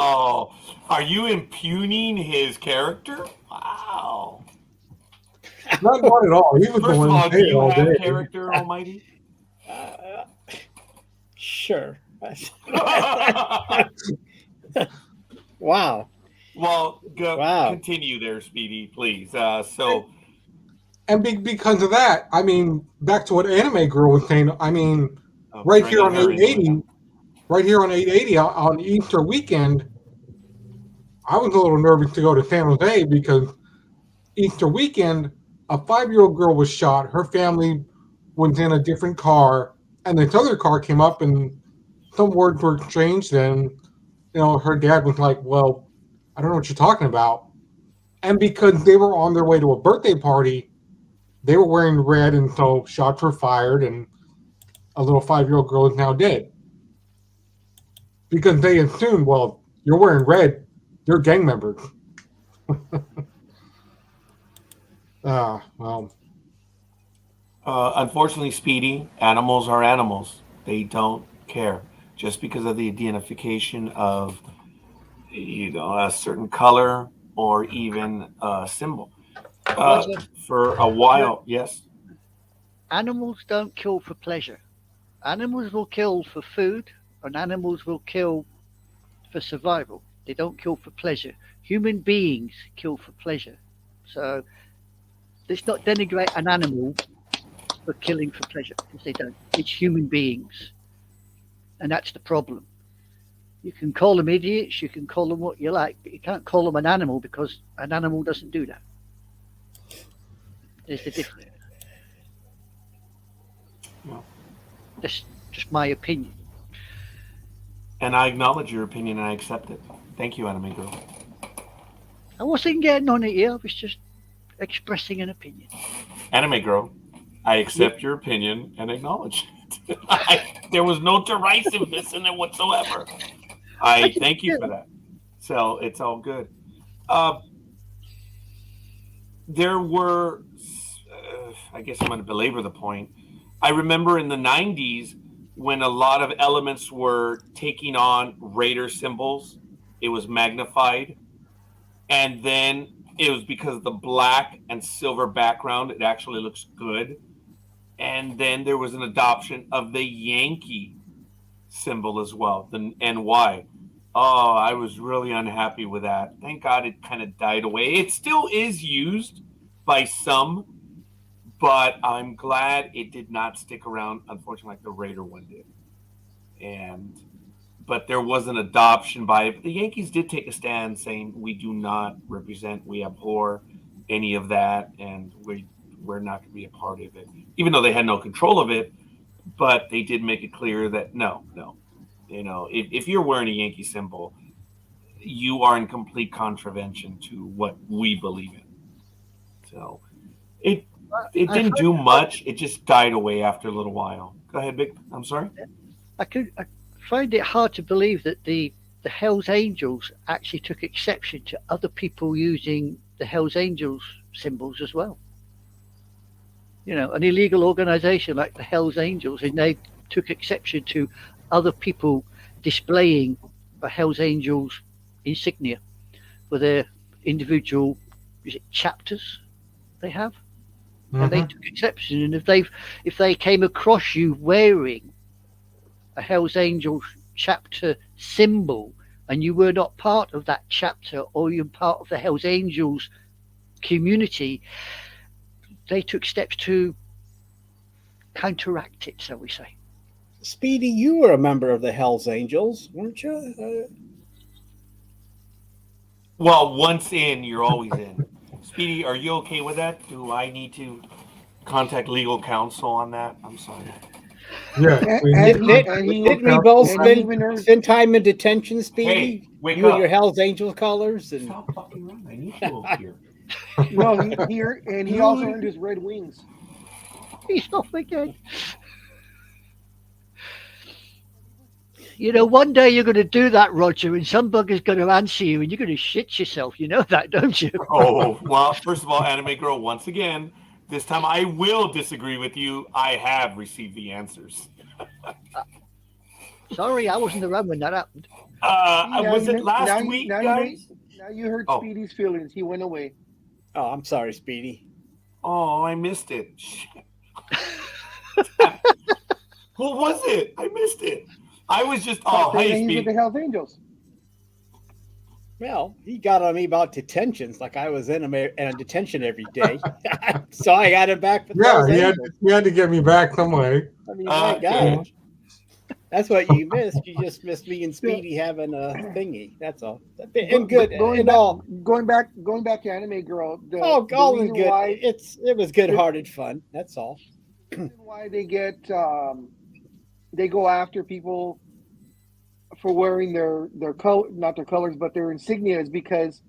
S1: Are you impugning his character? Wow.
S6: Not at all. He was
S1: First of
S6: going
S1: all, do you
S6: all
S1: have
S6: day.
S1: character, Almighty?
S2: Sure. Wow.
S1: Well, continue there, Speedy, please.
S6: And because of that, back to what Anime Girl was saying, right here on 880 on Easter weekend, I was a little nervous to go to San Jose because Easter weekend, a 5-year-old girl was shot. Her family was in a different car, and this other car came up, and some words were exchanged, and her dad was like, well, I don't know what you're talking about. And because they were on their way to a birthday party, they were wearing red, and so shots were fired, and a little 5-year-old girl is now dead. Because they assumed, well, you're wearing red, you're gang members. Well.
S1: Unfortunately, Speedy, animals are animals. They don't care. Just because of the identification of, a certain color or even a symbol. For a while, yes.
S3: Animals don't kill for pleasure. Animals will kill for food, and animals will kill for survival. They don't kill for pleasure. Human beings kill for pleasure. So let's not denigrate an animal for killing for pleasure, because they don't. It's human beings. And that's the problem. You can call them idiots, you can call them what you like, but you can't call them an animal because an animal doesn't do that. There's the difference.
S1: Well,
S3: that's just my opinion.
S1: And I acknowledge your opinion and I accept it. Thank you, Anime Girl.
S3: I wasn't getting on it here, I was just expressing an opinion.
S1: Anime Girl, I accept your opinion and acknowledge it. There was no derisiveness in it whatsoever. I thank you for that. So it's all good. There were I guess I'm going to belabor the point. I remember in the 90s when a lot of elements were taking on Raider symbols, it was magnified. And then it was because of the black and silver background, it actually looks good. And then there was an adoption of the Yankee symbol as well, the NY. Oh, I was really unhappy with that. Thank God it kind of died away. It still is used by some, but I'm glad it did not stick around, unfortunately, like the Raider one did. But there was an adoption by it. But the Yankees did take a stand saying we do not represent, we abhor any of that, and we're not going to be a part of it, even though they had no control of it. But they did make it clear that no, if you're wearing a Yankee symbol, you are in complete contravention to what we believe in. So it didn't do much. It just died away after a little while. Go ahead, Vic. I'm sorry.
S3: I find it hard to believe that the Hells Angels actually took exception to other people using the Hells Angels symbols as well. An illegal organization like the Hells Angels, and they took exception to other people displaying the Hells Angels insignia for their individual chapters they have. And they took exception. And if they came across you wearing a Hells Angels chapter symbol and you were not part of that chapter or you're part of the Hells Angels community, they took steps to counteract it, shall we say.
S2: Speedy, you were a member of the Hells Angels, weren't you?
S1: Well, once in, you're always in. Speedy, are you okay with that? Do I need to contact legal counsel on that? I'm sorry.
S6: Yeah.
S2: Didn't we both spend time in detention, Speedy?
S1: Hey, wake
S2: you
S1: up.
S2: and your Hells Angels colors? And...
S1: Stop fucking around. I need you over here.
S4: No, he also earned his Red Wings.
S3: He's off again. One day you're going to do that, Roger, and some bugger's going to answer you, and you're going to shit yourself. You know that, don't you?
S1: Oh, well, first of all, Anime Girl, once again, this time I will disagree with you. I have received the answers.
S3: Sorry, I wasn't around when that happened.
S1: Was it last week, guys?
S4: Now you hurt Speedy's feelings. He went away.
S2: Oh, I'm sorry, Speedy.
S1: Oh, I missed it. What was it? I missed it. I was just, hey,
S4: Speedy. He's with the Hells Angels.
S2: Well, he got on me about detentions, like I was in detention every day. So I got him back.
S6: He had to get me back some way.
S2: I mean, my God. That's what you missed. You just missed me and Speedy having a thingy. That's all. And good.
S4: Going back to Anime Girl.
S2: All in good. It was good-hearted fun. That's all.
S4: Why they go after people for wearing their not their colors, but their insignia, is because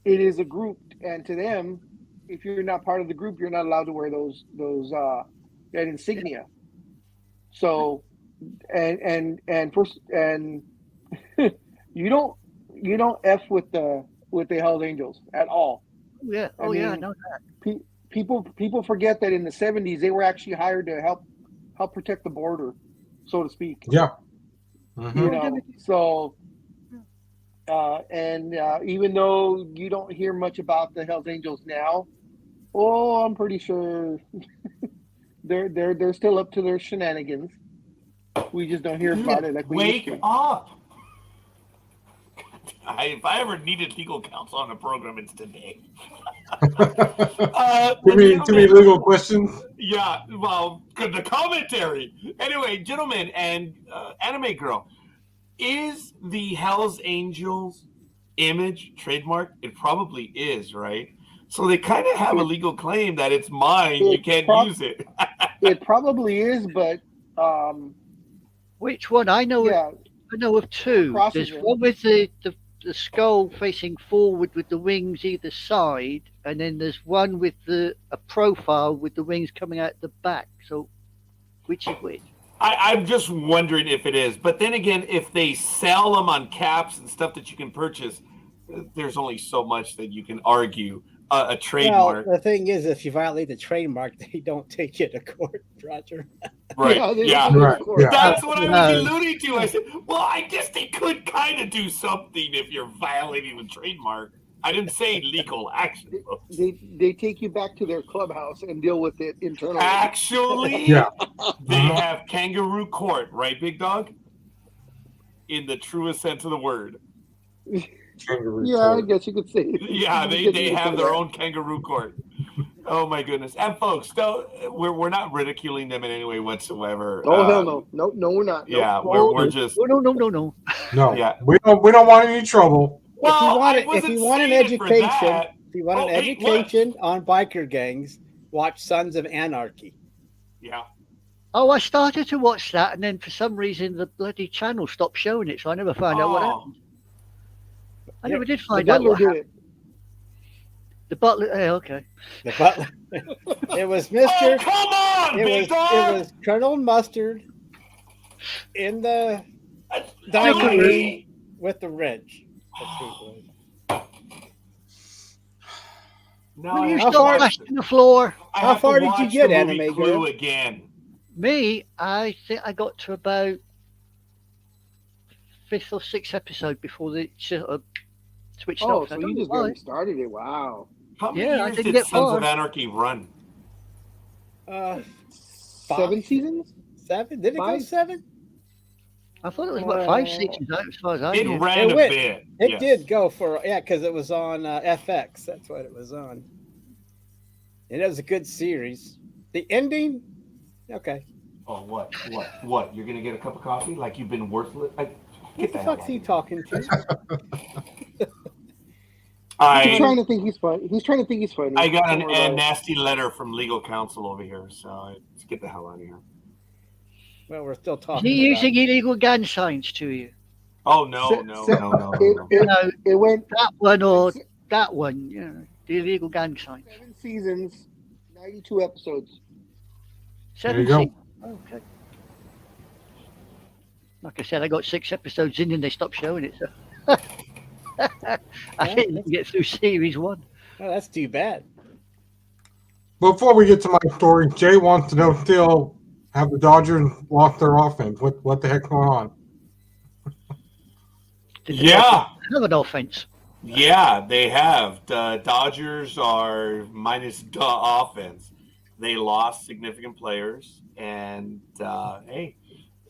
S4: it is a group, and to them, if you're not part of the group, you're not allowed to wear that insignia. So, and you don't F with the Hells Angels at all.
S3: Yeah. I know that.
S4: People forget that in the 70s they were actually hired to help protect the border, so to speak.
S6: Yeah.
S4: So even though you don't hear much about the Hells Angels now, I'm pretty sure they're still up to their shenanigans. We just don't hear about it like we used to.
S1: Wake up! If I ever needed legal counsel on a program, it's today.
S6: Too many legal questions?
S1: Yeah, well, the commentary. Anyway, gentlemen, and Anime Girl, is the Hells Angels image trademark? It probably is, right? So they kind of have a legal claim that it's mine. You can't use it.
S4: It probably is, but
S3: which one? I know.
S4: Yeah,
S3: I know of two. There's one with the skull facing forward with the wings either side, and then there's one with a profile with the wings coming out the back. So which is which?
S1: I'm just wondering if it is. But then again, if they sell them on caps and stuff that you can purchase, there's only so much that you can argue. a trademark.
S2: Well, the thing is, if you violate the trademark, they don't take you to court, Roger.
S1: Right.
S4: Yeah, they
S1: Yeah.
S4: don't go to court.
S6: Yeah.
S1: That's what I
S3: No.
S1: was alluding to. I said, well, I guess they could kind of do something if you're violating the trademark. I didn't say legal action. folks.
S4: They take you back to their clubhouse and deal with it internally.
S1: Actually,
S6: Yeah.
S1: they have kangaroo court, right, Big Dog? In the truest sense of the word.
S6: Kangaroo
S4: Yeah, I
S6: court.
S4: guess you could say.
S1: Yeah,
S4: you
S1: they
S4: could
S1: have
S4: say
S1: their
S4: that.
S1: own kangaroo court. Oh my goodness! And folks, don't, we're not ridiculing them in any way whatsoever.
S4: Oh hell no, no, we're not. Nope.
S1: Yeah,
S3: Oh,
S1: we're just
S3: no.
S6: No.
S1: Yeah.
S6: We don't want any trouble.
S1: Well,
S2: if you want,
S1: I
S2: if
S1: wasn't
S2: you want an
S1: saying it for
S2: education,
S1: that.
S2: if you want
S1: Oh,
S2: an
S1: hey, what?
S2: education on biker gangs, watch Sons of Anarchy.
S1: Yeah.
S3: Oh, I started to watch that, and then for some reason the bloody channel stopped showing it, so I never found out what happened. I never did
S4: The
S3: find out
S4: butler
S3: what
S4: did
S3: happened.
S4: it.
S3: The butler. Okay.
S2: The butler. It was
S1: Oh,
S2: Mr.
S1: come on,
S2: It
S1: Big
S2: was
S1: Dog!
S2: it was Colonel Mustard in the
S1: Really?
S2: dining room with the wrench. That's who it was.
S1: No,
S3: Will
S1: I
S3: you
S1: have to
S3: stop
S1: watch
S3: flashing the floor?
S1: I
S2: How
S1: have to
S2: far did you
S1: watch
S2: get,
S1: the movie
S2: Anime
S1: Clue
S2: Girl?
S1: again.
S3: Me, I think I got to about 5th or 6th episode before the switched
S4: Oh,
S3: off. I
S4: so
S3: don't
S4: you
S3: know
S4: just
S3: why.
S4: barely started it. Wow.
S1: How many
S3: Yeah, I
S1: years
S3: didn't
S1: did
S3: get
S1: Sons
S3: far.
S1: of Anarchy run?
S4: 7 seasons?
S2: 7? Did it go
S4: 5?
S2: 7?
S3: I thought it was about 5 seasons as far as I
S1: It
S3: knew.
S1: ran
S2: It
S1: a
S2: went-
S1: bit.
S2: It
S1: yes.
S2: did go for because it was on FX. That's what it was on. And it was a good series. The ending, okay.
S1: Oh, what? You're gonna get a cup of coffee? Like you've been worthless? Like,
S2: What
S1: get
S2: the
S1: the hell
S2: fuck's
S1: out
S2: he
S1: of here.
S2: talking to?
S4: He's trying to think he's funny. He's trying to think he's funny.
S1: I got
S4: Don't worry
S1: a
S4: about it.
S1: nasty letter from legal counsel over here, so let's get the hell out of here.
S2: Well, we're still
S3: Is
S2: talking
S3: he
S2: about
S3: using illegal gun signs to you?
S1: Oh no,
S4: Se-
S1: no,
S4: se-
S1: no, no,
S4: It,
S1: no.
S3: You
S4: it,
S3: know,
S4: it went
S3: that one or that one, you know, the illegal gang signs.
S4: 7 seasons, 92 episodes.
S6: There you
S3: 7
S6: go.
S3: seasons. Okay. Like I said, I got 6 episodes in and they stopped showing it. So I didn't even get through series 1.
S2: Oh, that's too bad.
S6: Before we get to my story, Jay wants to know still, have the Dodgers lost their offense? What the heck's going on?
S1: Yeah,
S3: Have an offense.
S1: yeah, they have. The Dodgers are minus the offense. They lost significant players, and hey,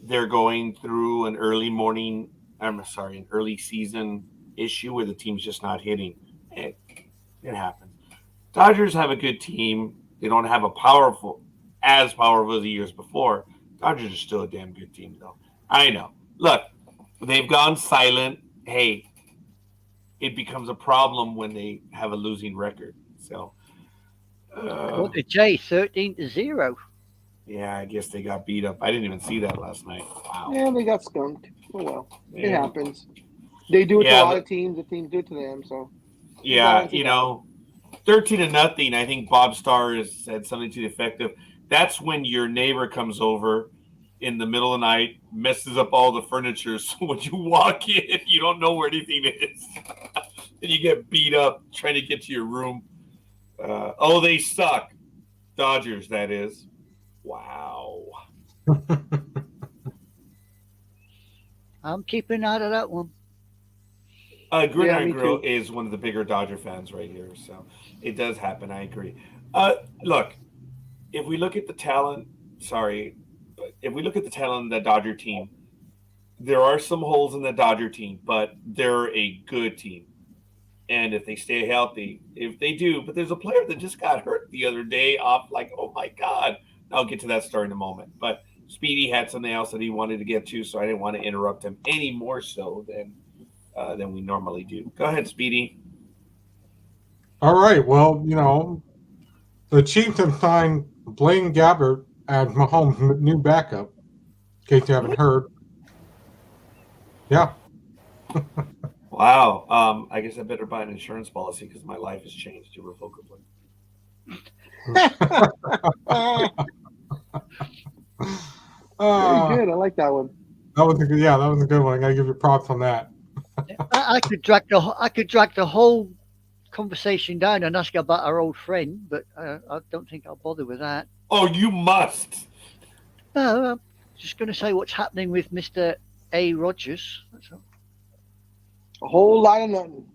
S1: they're going through an an early season issue where the team's just not hitting. It happens. Dodgers have a good team. They don't have as powerful as the years before. Dodgers are still a damn good team, though. I know. Look, they've gone silent. Hey, it becomes a problem when they have a losing record. So,
S3: What did Jay 13-0?
S1: yeah, I guess they got beat up. I didn't even see that last night. Wow.
S4: Yeah, they got skunked. Oh well, it
S1: Yeah.
S4: happens. They do it to
S1: Yeah,
S4: a lot
S1: but-
S4: of teams. The teams do it to them. So
S1: Yeah, 13-0. I think Bob Starr has said something to the effect of, that's when your neighbor comes over in the middle of the night, messes up all the furniture, so when you walk in, you don't know where anything is. And you get beat up trying to get to your room. They suck. Dodgers, that is. Wow.
S3: I'm keeping out of that one.
S1: Gridiron
S4: me
S1: Grill
S4: too.
S1: is one of the bigger Dodger fans right here, so it does happen. I agree. Look, if we look at the talent, if we look at the talent of the Dodger team, there are some holes in the Dodger team, but they're a good team. And if they stay healthy, if they do, but there's a player that just got hurt the other day off, like, oh my God. I'll get to that story in a moment. But Speedy had something else that he wanted to get to, so I didn't want to interrupt him any more so than we normally do. Go ahead, Speedy.
S6: All right. Well, the Chiefs have signed Blaine Gabbert as Mahomes' new backup, in case you haven't heard. Yeah.
S1: Wow. I guess I better buy an insurance policy because my life has changed irrevocably.
S4: very good. I like that one.
S6: That was a good one. I gotta give you props on that.
S3: I could drag the whole conversation down and ask about our old friend, but I don't think I'll bother with that.
S1: Oh, you must.
S3: No, I'm just going to say what's happening with Mr. A. Rogers. That's all.
S4: A whole lot of nothing.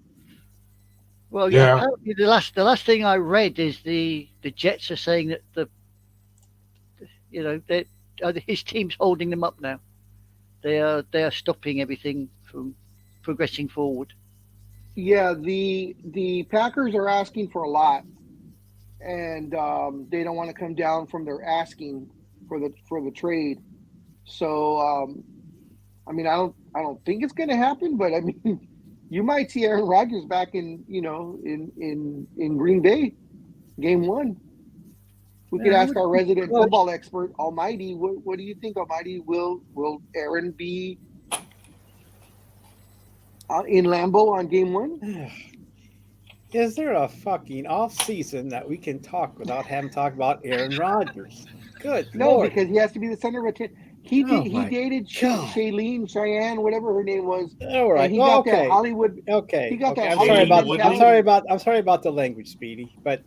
S3: Well,
S6: Yeah.
S3: apparently the last thing I read is the Jets are saying that his team's holding them up now. They are stopping everything from progressing forward.
S4: Yeah, the Packers are asking for a lot, and they don't want to come down from their asking for the trade. So I mean, I don't think it's going to happen, but I mean, you might see Aaron Rodgers back in Green Bay, Game 1. We could ask our resident football expert, Almighty. What do you think, Almighty? Will Aaron be in Lambeau on Game 1?
S2: Is there a fucking off season that we can talk without having to talk about Aaron Rodgers? Good
S4: No,
S2: Lord.
S4: because he has to be the center of attention. He dated Cheyenne, whatever her name was.
S2: All right.
S4: And he got that Hollywood.
S2: Okay.
S4: He got that
S2: I'm
S4: Hollywood.
S2: sorry about the language, Speedy, but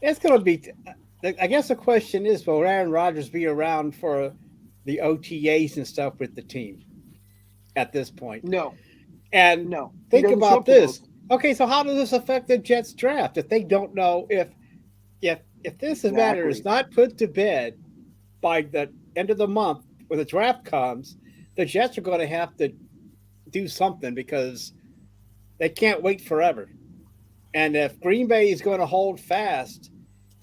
S2: it's going to be. I guess the question is, will Aaron Rodgers be around for the OTAs and stuff with the team at this point?
S4: No.
S2: And
S4: no.
S2: Think about this. Okay, so how does this affect the Jets draft if they don't know if this matter is not put to bed by the end of the month when the draft comes, the Jets are going to have to do something because they can't wait forever. And if Green Bay is going to hold fast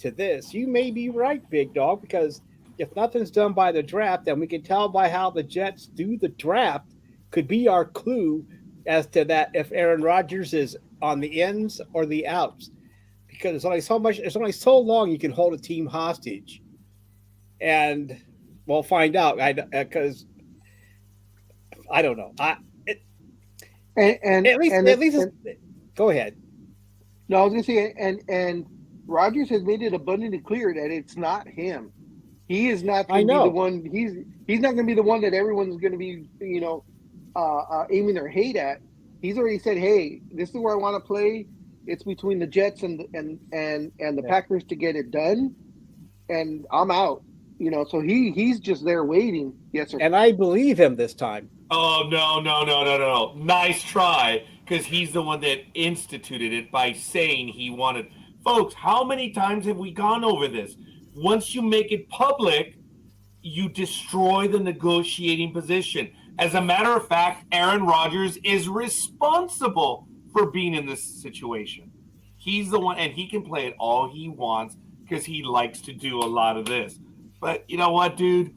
S2: to this, you may be right, Big Dog, because if nothing's done by the draft, then we can tell by how the Jets do the draft could be our clue as to that if Aaron Rodgers is on the ins or the outs. Because there's only so long you can hold a team hostage. And we'll find out because I don't know. Go ahead.
S4: No, I was going to say, and Rodgers has made it abundantly clear that it's not him. He is not going to be the one. He's not going to be the one that everyone's going to be, aiming their hate at. He's already said, "Hey, this is where I want to play. It's between the Jets and the Packers to get it done, and I'm out." So he's just there waiting. Yes, sir.
S2: And I believe him this time.
S1: Oh, no. Nice try, because he's the one that instituted it by saying he wanted. Folks, how many times have we gone over this? Once you make it public, you destroy the negotiating position. As a matter of fact, Aaron Rodgers is responsible for being in this situation. He's the one, and he can play it all he wants because he likes to do a lot of this. But you know what, dude?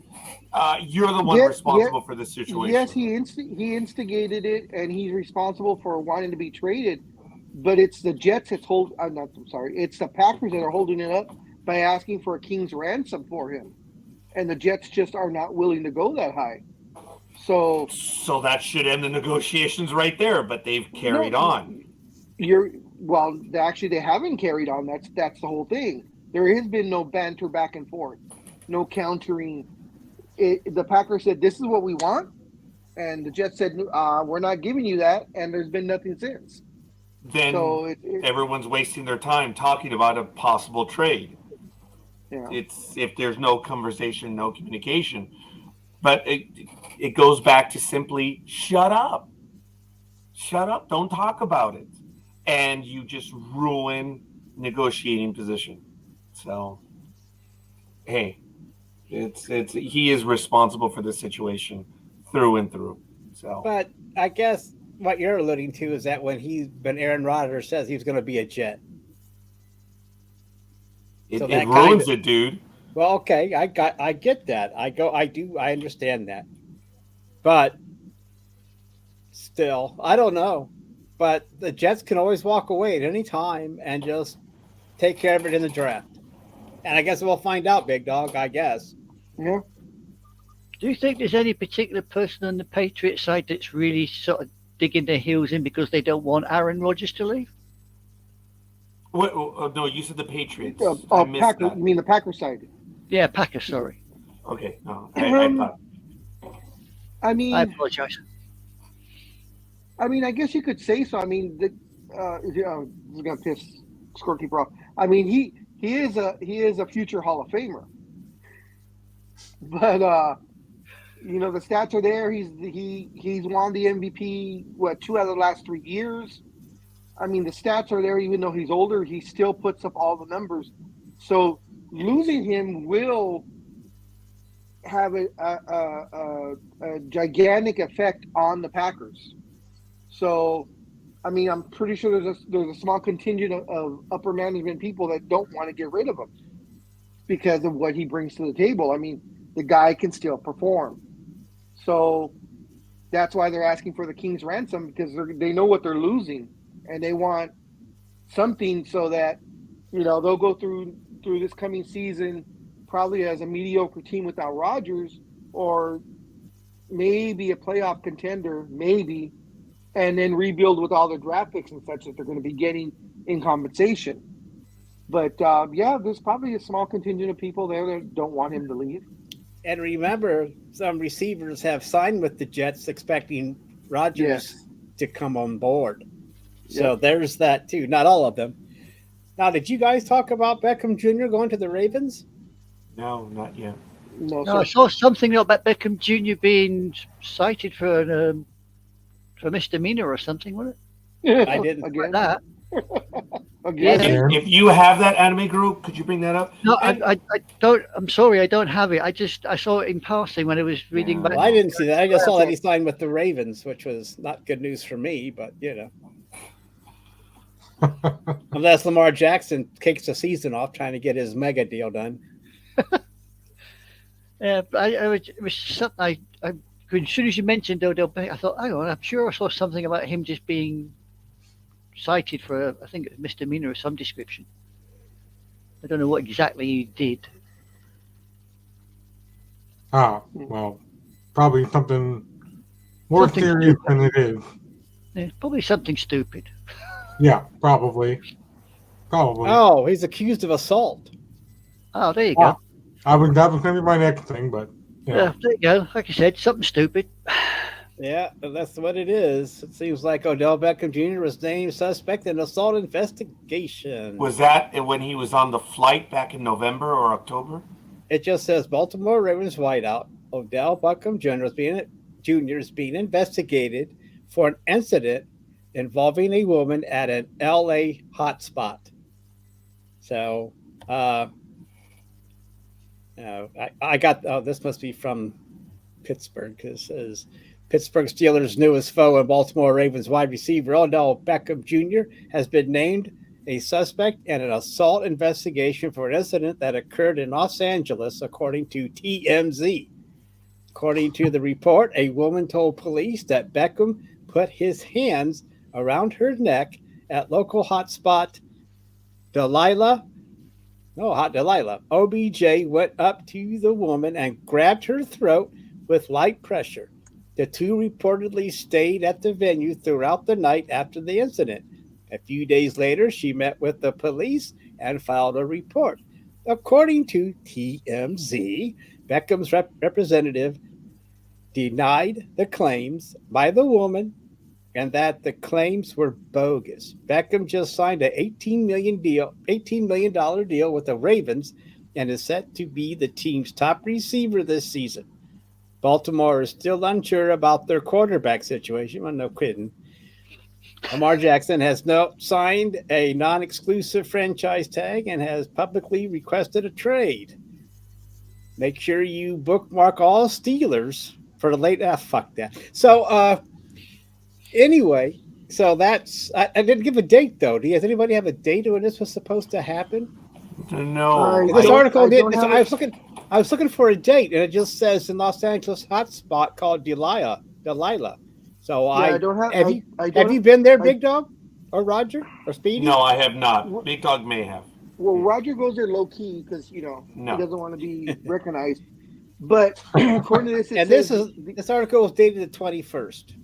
S1: You're the one responsible for this situation.
S4: Yes, he instigated it, and he's responsible for wanting to be traded. But it's the Jets that's it's the Packers that are holding it up by asking for a king's ransom for him, and the Jets just are not willing to go that high. So
S1: that should end the negotiations right there. But they've carried on.
S4: Actually, they haven't carried on. That's the whole thing. There has been no banter back and forth, no countering. The Packers said, "This is what we want," and the Jets said, "We're not giving you that," and there's been nothing since.
S1: Then everyone's wasting their time talking about a possible trade.
S4: Yeah.
S1: It's if there's no conversation, no communication. But it goes back to simply shut up. Shut up. Don't talk about it. And you just ruin negotiating position. So, hey, he is responsible for this situation through and through. So,
S2: but I guess what you're alluding to is that when Aaron Rodgers says he's going to be a Jet,
S1: it ruins it, dude.
S2: Well, okay, I get that. I understand that. But still, I don't know. But the Jets can always walk away at any time and just take care of it in the draft. And I guess we'll find out, Big Dog, I guess.
S4: Yeah.
S3: Do you think there's any particular person on the Patriots side that's really sort of digging their heels in because they don't want Aaron Rodgers to leave?
S1: What? No, you said the Patriots. I missed
S4: Packers.
S1: that.
S4: You mean the Packers side?
S3: Yeah, Packers, sorry.
S1: Okay, no. I thought.
S4: I mean,
S3: I apologize.
S4: I mean, I guess you could say so. I mean, this is gonna piss ScoreKeeper off. I mean, he is a future Hall of Famer, but the stats are there. He's won the MVP 2 out of the last 3 years. I mean, the stats are there. Even though he's older, he still puts up all the numbers. So losing him will have a gigantic effect on the Packers. So, I mean, I'm pretty sure there's a small contingent of upper management people that don't want to get rid of him because of what he brings to the table. I mean, the guy can still perform. So that's why they're asking for the king's ransom, because they know what they're losing, and they want something so that they'll go through this coming season probably as a mediocre team without Rodgers, or maybe a playoff contender, maybe, and then rebuild with all their draft picks and such that they're going to be getting in compensation. But there's probably a small contingent of people there that don't want him to leave.
S2: And remember, some receivers have signed with the Jets expecting Rodgers to come on board. So there's that too. Not all of them. Now, did you guys talk about Beckham Jr. going to the Ravens?
S1: No, not yet.
S4: No,
S3: I saw something about Beckham Jr. being cited for a misdemeanor or something, wasn't it?
S2: I didn't.
S3: Like that.
S4: Again.
S1: If you have that anime group, could you bring that up?
S3: No, I don't. I'm sorry, I don't have it. I saw it in passing when I was reading.
S2: Well, I didn't see that. I just saw that he signed with the Ravens, which was not good news for me. But unless Lamar Jackson kicks the season off trying to get his mega deal done.
S3: Yeah, but it was something. As soon as you mentioned Odell Beckham, I thought, hang on, I'm sure I saw something about him just being cited for, I think, a misdemeanor of some description. I don't know what exactly he did.
S6: Well, probably something more serious than it is.
S3: Yeah, probably something stupid.
S6: Yeah, probably.
S2: Oh, he's accused of assault.
S3: Oh, there you go.
S6: That was going to be my next thing, but
S3: yeah, there you go. Like I said, something stupid.
S2: Yeah, that's what it is. It seems like Odell Beckham Jr. was named suspect in assault investigation.
S1: Was that when he was on the flight back in November or October?
S2: It just says Baltimore Ravens wideout Odell Beckham Jr. is being investigated for an incident involving a woman at an LA hotspot. So, I got this must be from Pittsburgh, because it says Pittsburgh Steelers' newest foe and Baltimore Ravens wide receiver Odell Beckham Jr. has been named a suspect in an assault investigation for an incident that occurred in Los Angeles, according to TMZ. According to the report, a woman told police that Beckham put his hands around her neck at local hotspot Delilah. OBJ went up to the woman and grabbed her throat with light pressure. The two reportedly stayed at the venue throughout the night after the incident. A few days later, she met with the police and filed a report. According to TMZ, Beckham's representative denied the claims by the woman and that the claims were bogus. Beckham just signed an $18 million deal with the Ravens and is set to be the team's top receiver this season. Baltimore is still unsure about their quarterback situation. Well, no kidding. Lamar Jackson has signed a non-exclusive franchise tag and has publicly requested a trade. Make sure you bookmark all Steelers for the late. Fuck that. So, anyway, so that's. I didn't give a date though. Does anybody have a date when this was supposed to happen?
S1: No.
S2: This article did. I was looking for a date, and it just says in Los Angeles hotspot called Delilah. So
S4: I don't have.
S2: Have you been there, Big Dog, or Roger, or Speedy?
S1: No, I have not. Big Dog may have.
S4: Well, Roger goes there low key because he doesn't want to be recognized. But according to this,
S2: this article was dated the 21st.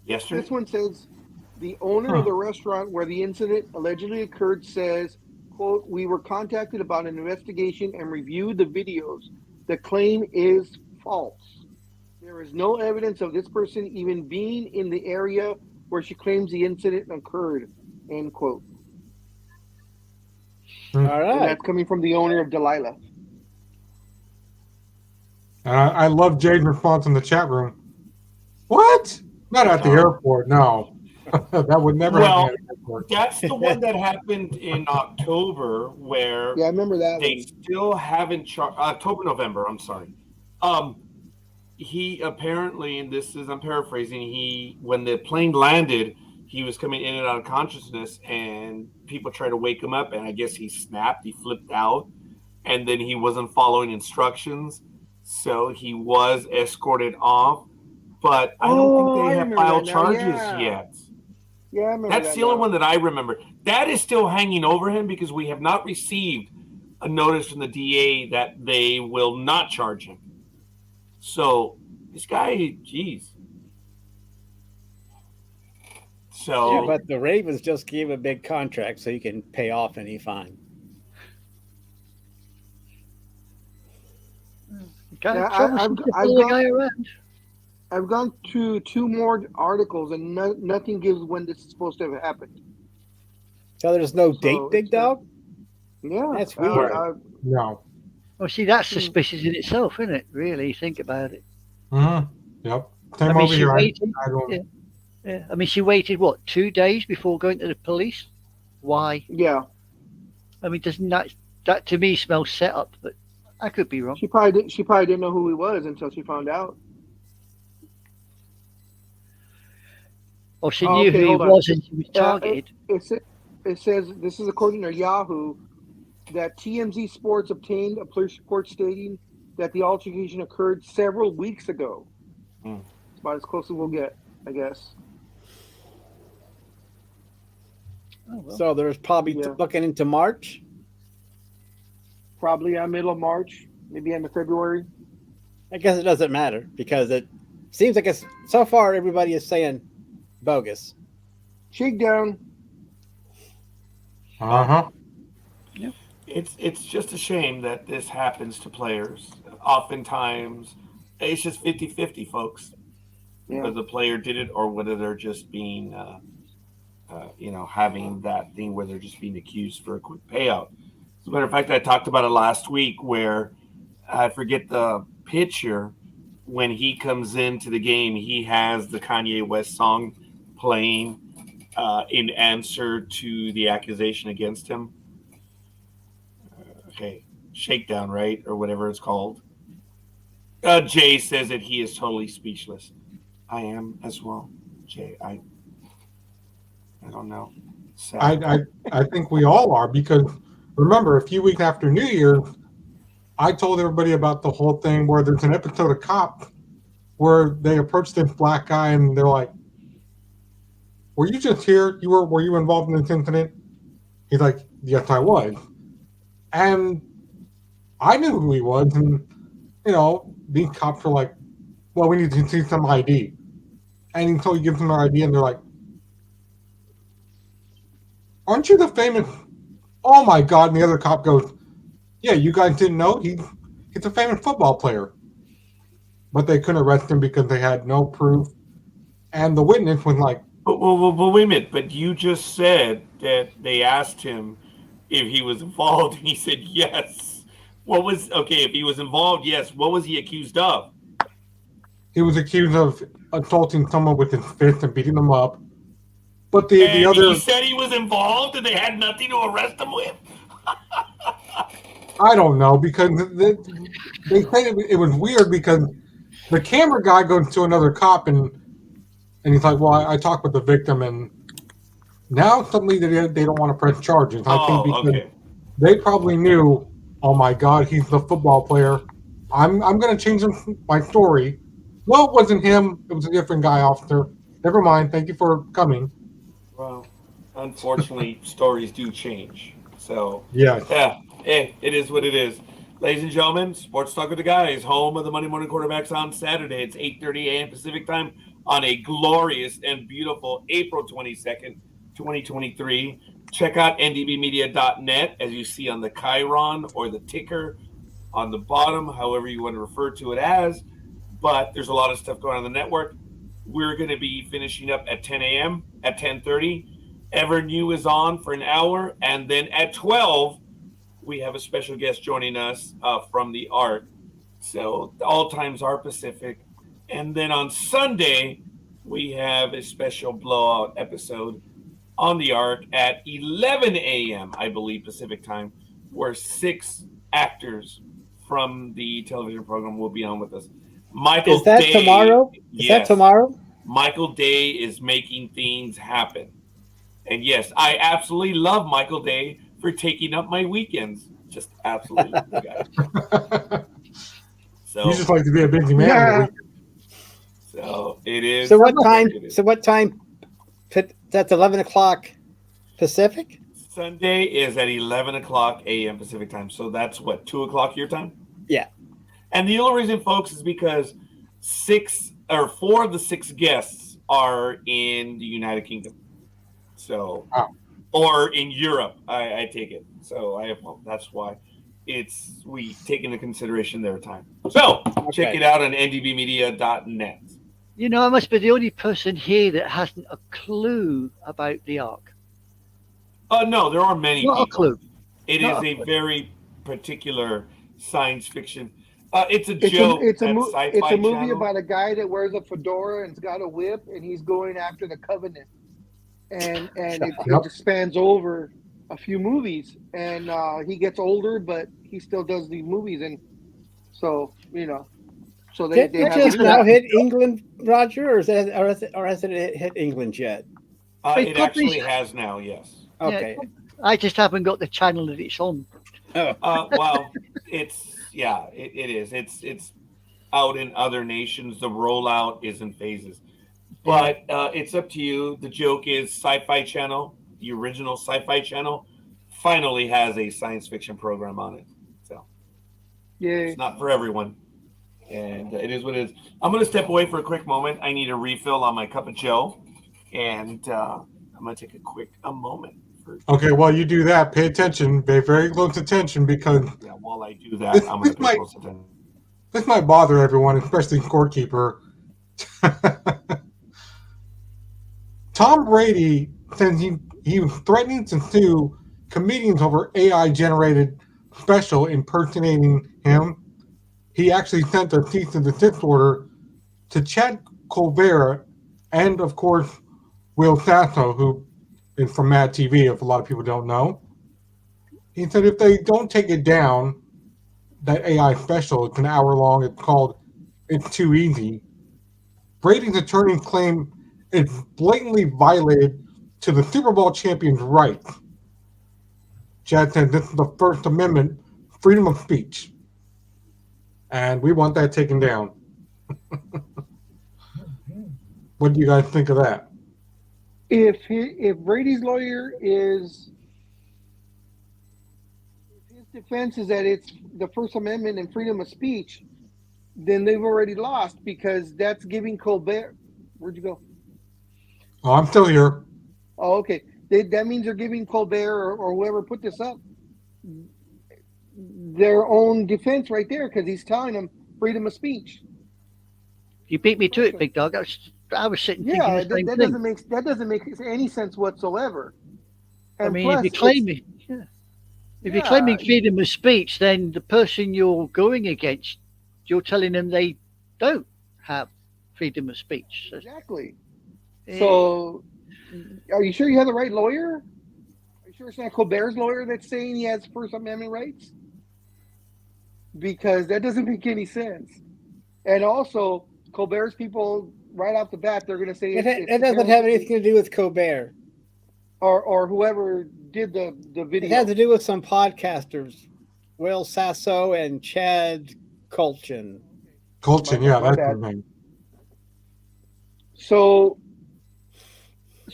S1: Yesterday.
S4: This one says the owner of the restaurant where the incident allegedly occurred says, quote, "We were contacted about an investigation and reviewed the videos. The claim is false." There is no evidence of this person even being in the area where she claims the incident occurred, end quote.
S2: All
S4: And
S2: right.
S4: that's coming from the owner of Delilah.
S6: I love Jade's response in the chat room. What? Not at the airport, no. That would never happen at the airport.
S1: That's the one that happened in October where
S4: Yeah, I remember that
S1: they
S4: one.
S1: still haven't November, I'm sorry. He apparently, and this is, I'm paraphrasing, when the plane landed, he was coming in and out of consciousness and people tried to wake him up, and I guess he snapped, he flipped out, and then he wasn't following instructions. So he was escorted off, but I don't think they have filed charges yet.
S4: Yeah, I remember
S1: That's
S4: that
S1: the only
S4: now.
S1: one that I remember. That is still hanging over him because we have not received a notice from the DA that they will not charge him. So this guy, geez. So
S2: yeah, but the Ravens just gave a big contract so you can pay off any fine.
S4: Yeah, I've gone to 2 more articles and nothing gives when this is supposed to have happened.
S2: So there's no date, Big Dog?
S4: Yeah.
S2: That's weird.
S6: No.
S3: Well, see, that's suspicious in itself, isn't it? Really, think about it.
S6: Mm-hmm. Yep. Same
S3: I mean,
S6: over
S3: she
S6: here.
S3: waited.
S6: I don't...
S3: Yeah. I mean, she waited, what, 2 days before going to the police? Why?
S4: Yeah.
S3: I mean, doesn't that to me smells set up, but I could be wrong.
S4: She probably didn't know who he was until she found out.
S3: Or she knew who he was and she was targeted.
S4: It says, this is according to Yahoo, that TMZ Sports obtained a police report stating that the altercation occurred several weeks ago. It's about as close as we'll get, I guess.
S2: Oh, well. So there's probably looking into March?
S4: Probably middle of March, maybe end of February.
S2: I guess it doesn't matter because it seems like so far everybody is saying bogus.
S4: Shakedown.
S6: Uh-huh.
S1: Yeah. It's just a shame that this happens to players. Oftentimes, it's just 50-50, folks.
S4: Yeah.
S1: Whether the player did it or whether they're just being, having that thing where they're just being accused for a quick payout. As a matter of fact, I talked about it last week where I forget the picture. When he comes into the game, he has the Kanye West song playing in answer to the accusation against him. Okay, Shakedown, right? Or whatever it's called. Jay says that he is totally speechless. I am as well, Jay. I don't know.
S6: I think we all are because remember, a few weeks after New Year's, I told everybody about the whole thing where there's an episode of Cop where they approached this black guy and they're like, "Were you just here? Were you involved in this incident?" He's like, "Yes, I was." And I knew who he was, and these cops were like, "Well, we need to see some ID." And until he gives them their ID, and they're like, "Aren't you the famous?" Oh my God! And the other cop goes, "Yeah, you guys didn't know he's a famous football player." But they couldn't arrest him because they had no proof. And the witness was like,
S1: But wait a minute. But you just said that they asked him if he was involved, and he said yes. If he was involved, yes. What was he accused of?
S6: He was accused of assaulting someone with his fist and beating them up. But the other...
S1: He said he was involved and they had nothing to arrest him with?
S6: I don't know, because they said it was weird because the camera guy goes to another cop and he's like, "Well, I talked with the victim, and now suddenly they don't want to press charges." I think because they probably knew, oh my God, he's the football player. I'm going to change my story. Well, it wasn't him. It was a different guy, officer. Never mind. Thank you for coming.
S1: Well, unfortunately, stories do change. So,
S6: yeah,
S1: it is what it is. Ladies and gentlemen, Sports Talk with the Guys, home of the Monday Morning Quarterbacks on Saturday. It's 8:30 a.m. Pacific time on a glorious and beautiful April 22nd, 2023. Check out ndbmedia.net as you see on the Chiron or the ticker on the bottom, however you want to refer to it as. but there's a lot of stuff going on the network. We're going to be finishing up at 10 a.m. At 10:30, Ever New is on for an hour, and then at 12, we have a special guest joining us from the Arc. So all times are Pacific. And then on Sunday, we have a special blowout episode on the Arc at 11 a.m., I believe, Pacific time, where 6 actors from the television program will be on with us. Michael
S2: Is that
S1: Day,
S2: tomorrow? Is that tomorrow?
S1: Michael Day is making things happen. And yes, I absolutely love Michael Day for taking up my weekends. Just absolutely love the guy. So
S6: You just like to be a busy man.
S4: Yeah.
S1: So it is.
S2: So what time? So what time? That's 11 o'clock Pacific.
S1: Sunday is at 11 o'clock a.m. Pacific time. So that's what, 2 o'clock your time?
S2: Yeah.
S1: And the only reason, folks, is because 4 of the 6 guests are in the United Kingdom. So, or in Europe, I take it. So that's why we take into consideration their time. So check it out on ndbmedia.net.
S3: You know, I must be the only person here that hasn't a clue about the Ark.
S1: No, there are many
S3: Not
S1: people.
S3: a clue.
S1: It
S3: Not
S1: is
S3: a
S1: a very particular science fiction. It's a joke.
S4: It's a
S1: Sci-Fi
S4: movie
S1: Channel.
S4: about a guy that wears a fedora and's got a whip, and he's going after the Covenant, and it just spans over a few movies, and he gets older, but he still does these movies, and so so they
S2: Did it
S4: have
S2: just now hit England, Roger, or hasn't it hit England yet?
S1: It actually has now, yes.
S2: Okay.
S3: Yeah, I just haven't got the channel that it's on.
S1: Well, it is. It's out in other nations. The rollout is in phases, but it's up to you. The joke is Sci-Fi Channel, the original Sci-Fi Channel, finally has a science fiction program on it. So it's not for everyone, and it is what it is. I'm going to step away for a quick moment. I need a refill on my cup of Joe, and I'm going to take a moment.
S6: Okay, while you do that, pay attention, pay very close attention, because
S1: while I do that, I'm going to pay close attention.
S6: This might bother everyone, especially ScoreKeeper. Tom Brady says he was threatening to sue comedians over AI-generated special impersonating him. He actually sent a cease and desist order to Chad Colbert and, of course, Will Sasso, who is from Mad TV, if a lot of people don't know. He said if they don't take it down, that AI special, it's an hour long, it's called It's Too Easy. Brady's attorneys claim it's blatantly violated to the Super Bowl champion's rights. Chad said this is the First Amendment, freedom of speech. And we want that taken down. What do you guys think of that?
S4: If Brady's lawyer is, if his defense is that it's the First Amendment and freedom of speech, then they've already lost, because that's giving Colbert. Where'd you go?
S6: Oh, I'm still here.
S4: Oh, okay. That means they're giving Colbert or whoever put this up their own defense right there, because he's telling them freedom of speech.
S3: You beat me to it, Big Dog. I was sitting thinking the same
S4: that
S3: thing.
S4: doesn't make any sense whatsoever. And
S3: I mean,
S4: plus,
S3: if you're claiming freedom of speech, then the person you're going against, you're telling them they don't have freedom of speech.
S4: Exactly. So, are you sure you have the right lawyer? Are you sure it's not Colbert's lawyer that's saying he has First Amendment rights? Because that doesn't make any sense. And also, Colbert's people, right off the bat, they're going to say
S2: it doesn't have anything to do with Colbert
S4: or whoever did the video.
S2: It has to do with some podcasters, Will Sasso and Chad Colchin.
S6: Colchin, yeah, that's his name.
S4: So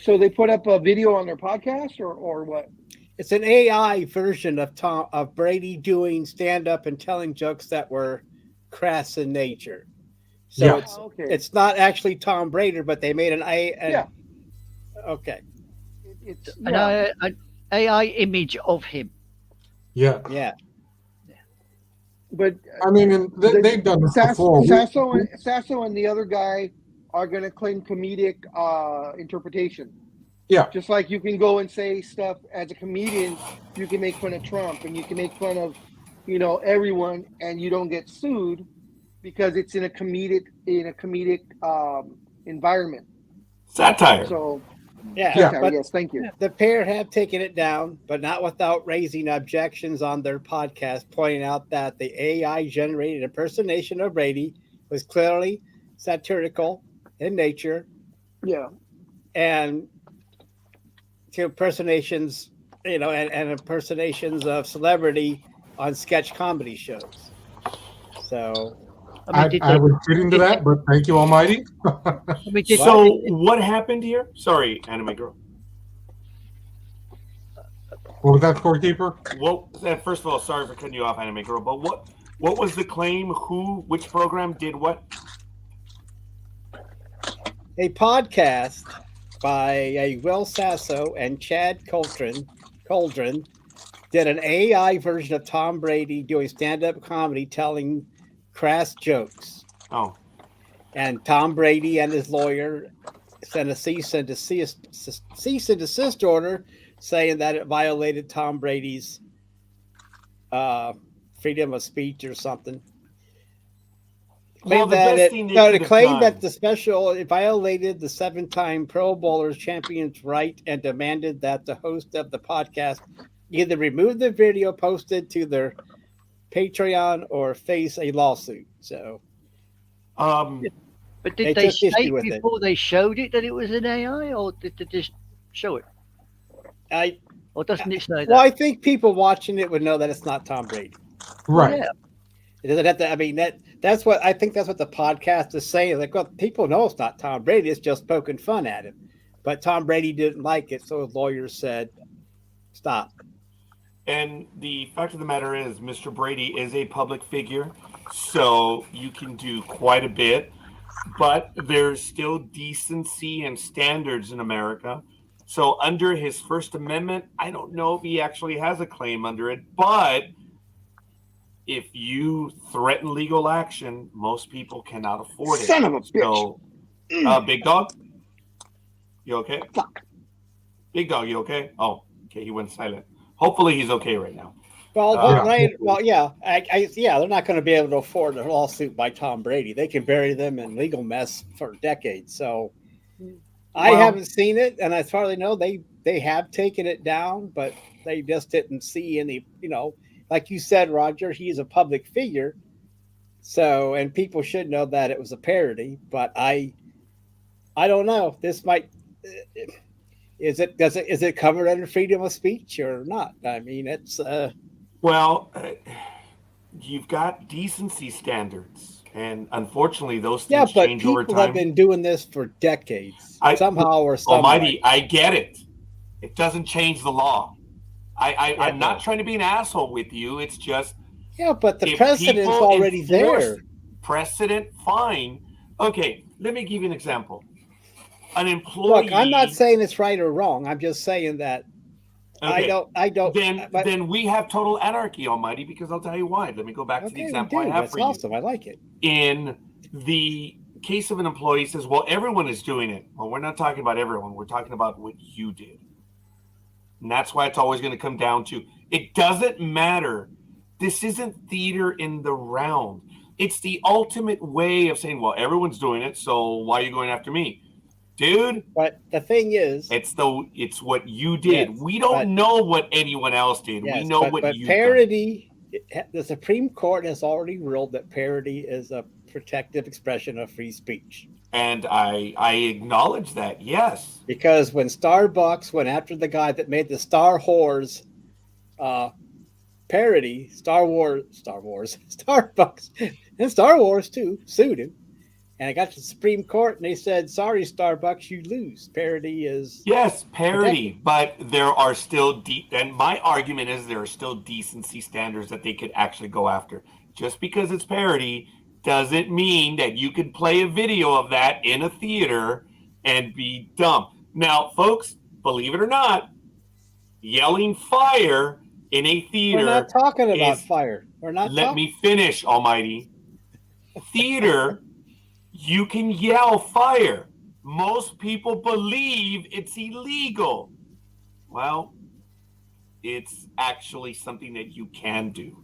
S4: they put up a video on their podcast, or what?
S2: It's an AI version of Brady doing stand-up and telling jokes that were crass in nature. So it's not actually Tom Brady, but they made an AI. Okay.
S4: It's
S3: an AI image of him.
S6: Yeah.
S2: Yeah.
S4: But
S6: I mean, and they've done this before.
S4: Sasso and the other guy are going to claim comedic interpretation.
S6: Yeah.
S4: Just like you can go and say stuff as a comedian, you can make fun of Trump and you can make fun of, everyone, and you don't get sued because it's in a comedic environment.
S1: Satire.
S4: So,
S2: Yeah,
S4: satire,
S2: but
S4: yes, thank you.
S2: the pair have taken it down, but not without raising objections on their podcast, pointing out that the AI generated impersonation of Brady was clearly satirical in nature.
S4: Yeah.
S2: And to impersonations, and impersonations of celebrity on sketch comedy shows. So
S6: I would get into that, but thank you, Almighty.
S1: So what happened here? Sorry, Anime Girl.
S6: What was that, ScoreKeeper?
S1: Well, first of all, sorry for cutting you off, Anime Girl. But what was the claim? Which program did what?
S2: A podcast by Will Sasso and Chad Coldren did an AI version of Tom Brady doing stand-up comedy, telling crass jokes.
S1: Oh.
S2: And Tom Brady and his lawyer sent a cease and desist order saying that it violated Tom Brady's freedom of speech or something.
S1: Well, the best thing
S2: they claimed that the special it violated the 7-time Pro Bowlers champion's right and demanded that the host of the podcast either remove the video posted to their Patreon or face a lawsuit. So,
S3: but did they state before they showed it that it was an AI, or did they just show it? Or doesn't it say that?
S2: Well, I think people watching it would know that it's not Tom Brady.
S6: Right.
S3: Yeah.
S2: It doesn't have to. I mean, that's what I think. That's what the podcast is saying. Like, well, people know it's not Tom Brady. It's just poking fun at him. But Tom Brady didn't like it, so his lawyers said, "Stop."
S1: And the fact of the matter is, Mr. Brady is a public figure, so you can do quite a bit. But there's still decency and standards in America. So under his First Amendment, I don't know if he actually has a claim under it, but if you threaten legal action, most people cannot afford it.
S4: Son of a bitch.
S1: So, Big Dog, you okay?
S4: Fuck.
S1: Big Dog, you okay? Oh, okay, he went silent. Hopefully he's okay right now.
S2: Well, yeah, they're not going to be able to afford a lawsuit by Tom Brady. They can bury them in legal mess for decades. So I haven't seen it, and as far as I know, they have taken it down, but they just didn't see any, like you said, Roger, he's a public figure. So, and people should know that it was a parody, but I don't know. This might, is it covered under freedom of speech or not? I mean, it's,
S1: well, you've got decency standards, and unfortunately, those things change over time.
S2: People have been doing this for decades, somehow or some
S1: Almighty,
S2: way.
S1: I get it. It doesn't change the law. I'm not trying to be an asshole with you. It's just
S2: but the precedent's already there.
S1: Precedent, fine. Okay, let me give you an example. An employee.
S2: Look, I'm not saying it's right or wrong. I'm just saying that.
S1: Okay.
S2: I don't.
S1: Then we have total anarchy, Almighty, because I'll tell you why. Let me go back to the example I have for you.
S2: That's awesome. I like it.
S1: In the case of an employee says, well, everyone is doing it. Well, we're not talking about everyone. We're talking about what you did. And that's why it's always going to come down to, it doesn't matter. This isn't theater in the round. It's the ultimate way of saying, well, everyone's doing it, so why are you going after me? Dude,
S2: but the thing is,
S1: it's what you did. We don't know what anyone else did. We know what you did.
S2: Parody, the Supreme Court has already ruled that parody is a protective expression of free speech.
S1: And I acknowledge that, yes.
S2: Because when Starbucks went after the guy that made the Star Wars parody, Starbucks, and Star Wars too, sued him. And I got to the Supreme Court, and they said, sorry, Starbucks, you lose. Parody is...
S1: Yes, parody, but there are still... and my argument is there are still decency standards that they could actually go after. Just because it's parody doesn't mean that you could play a video of that in a theater and be dumb. Now, folks, believe it or not, yelling fire in a theater.
S2: We're not talking about
S1: is-
S2: fire. We're not.
S1: Let me finish, Almighty. Theater, you can yell fire. Most people believe it's illegal. Well, it's actually something that you can do.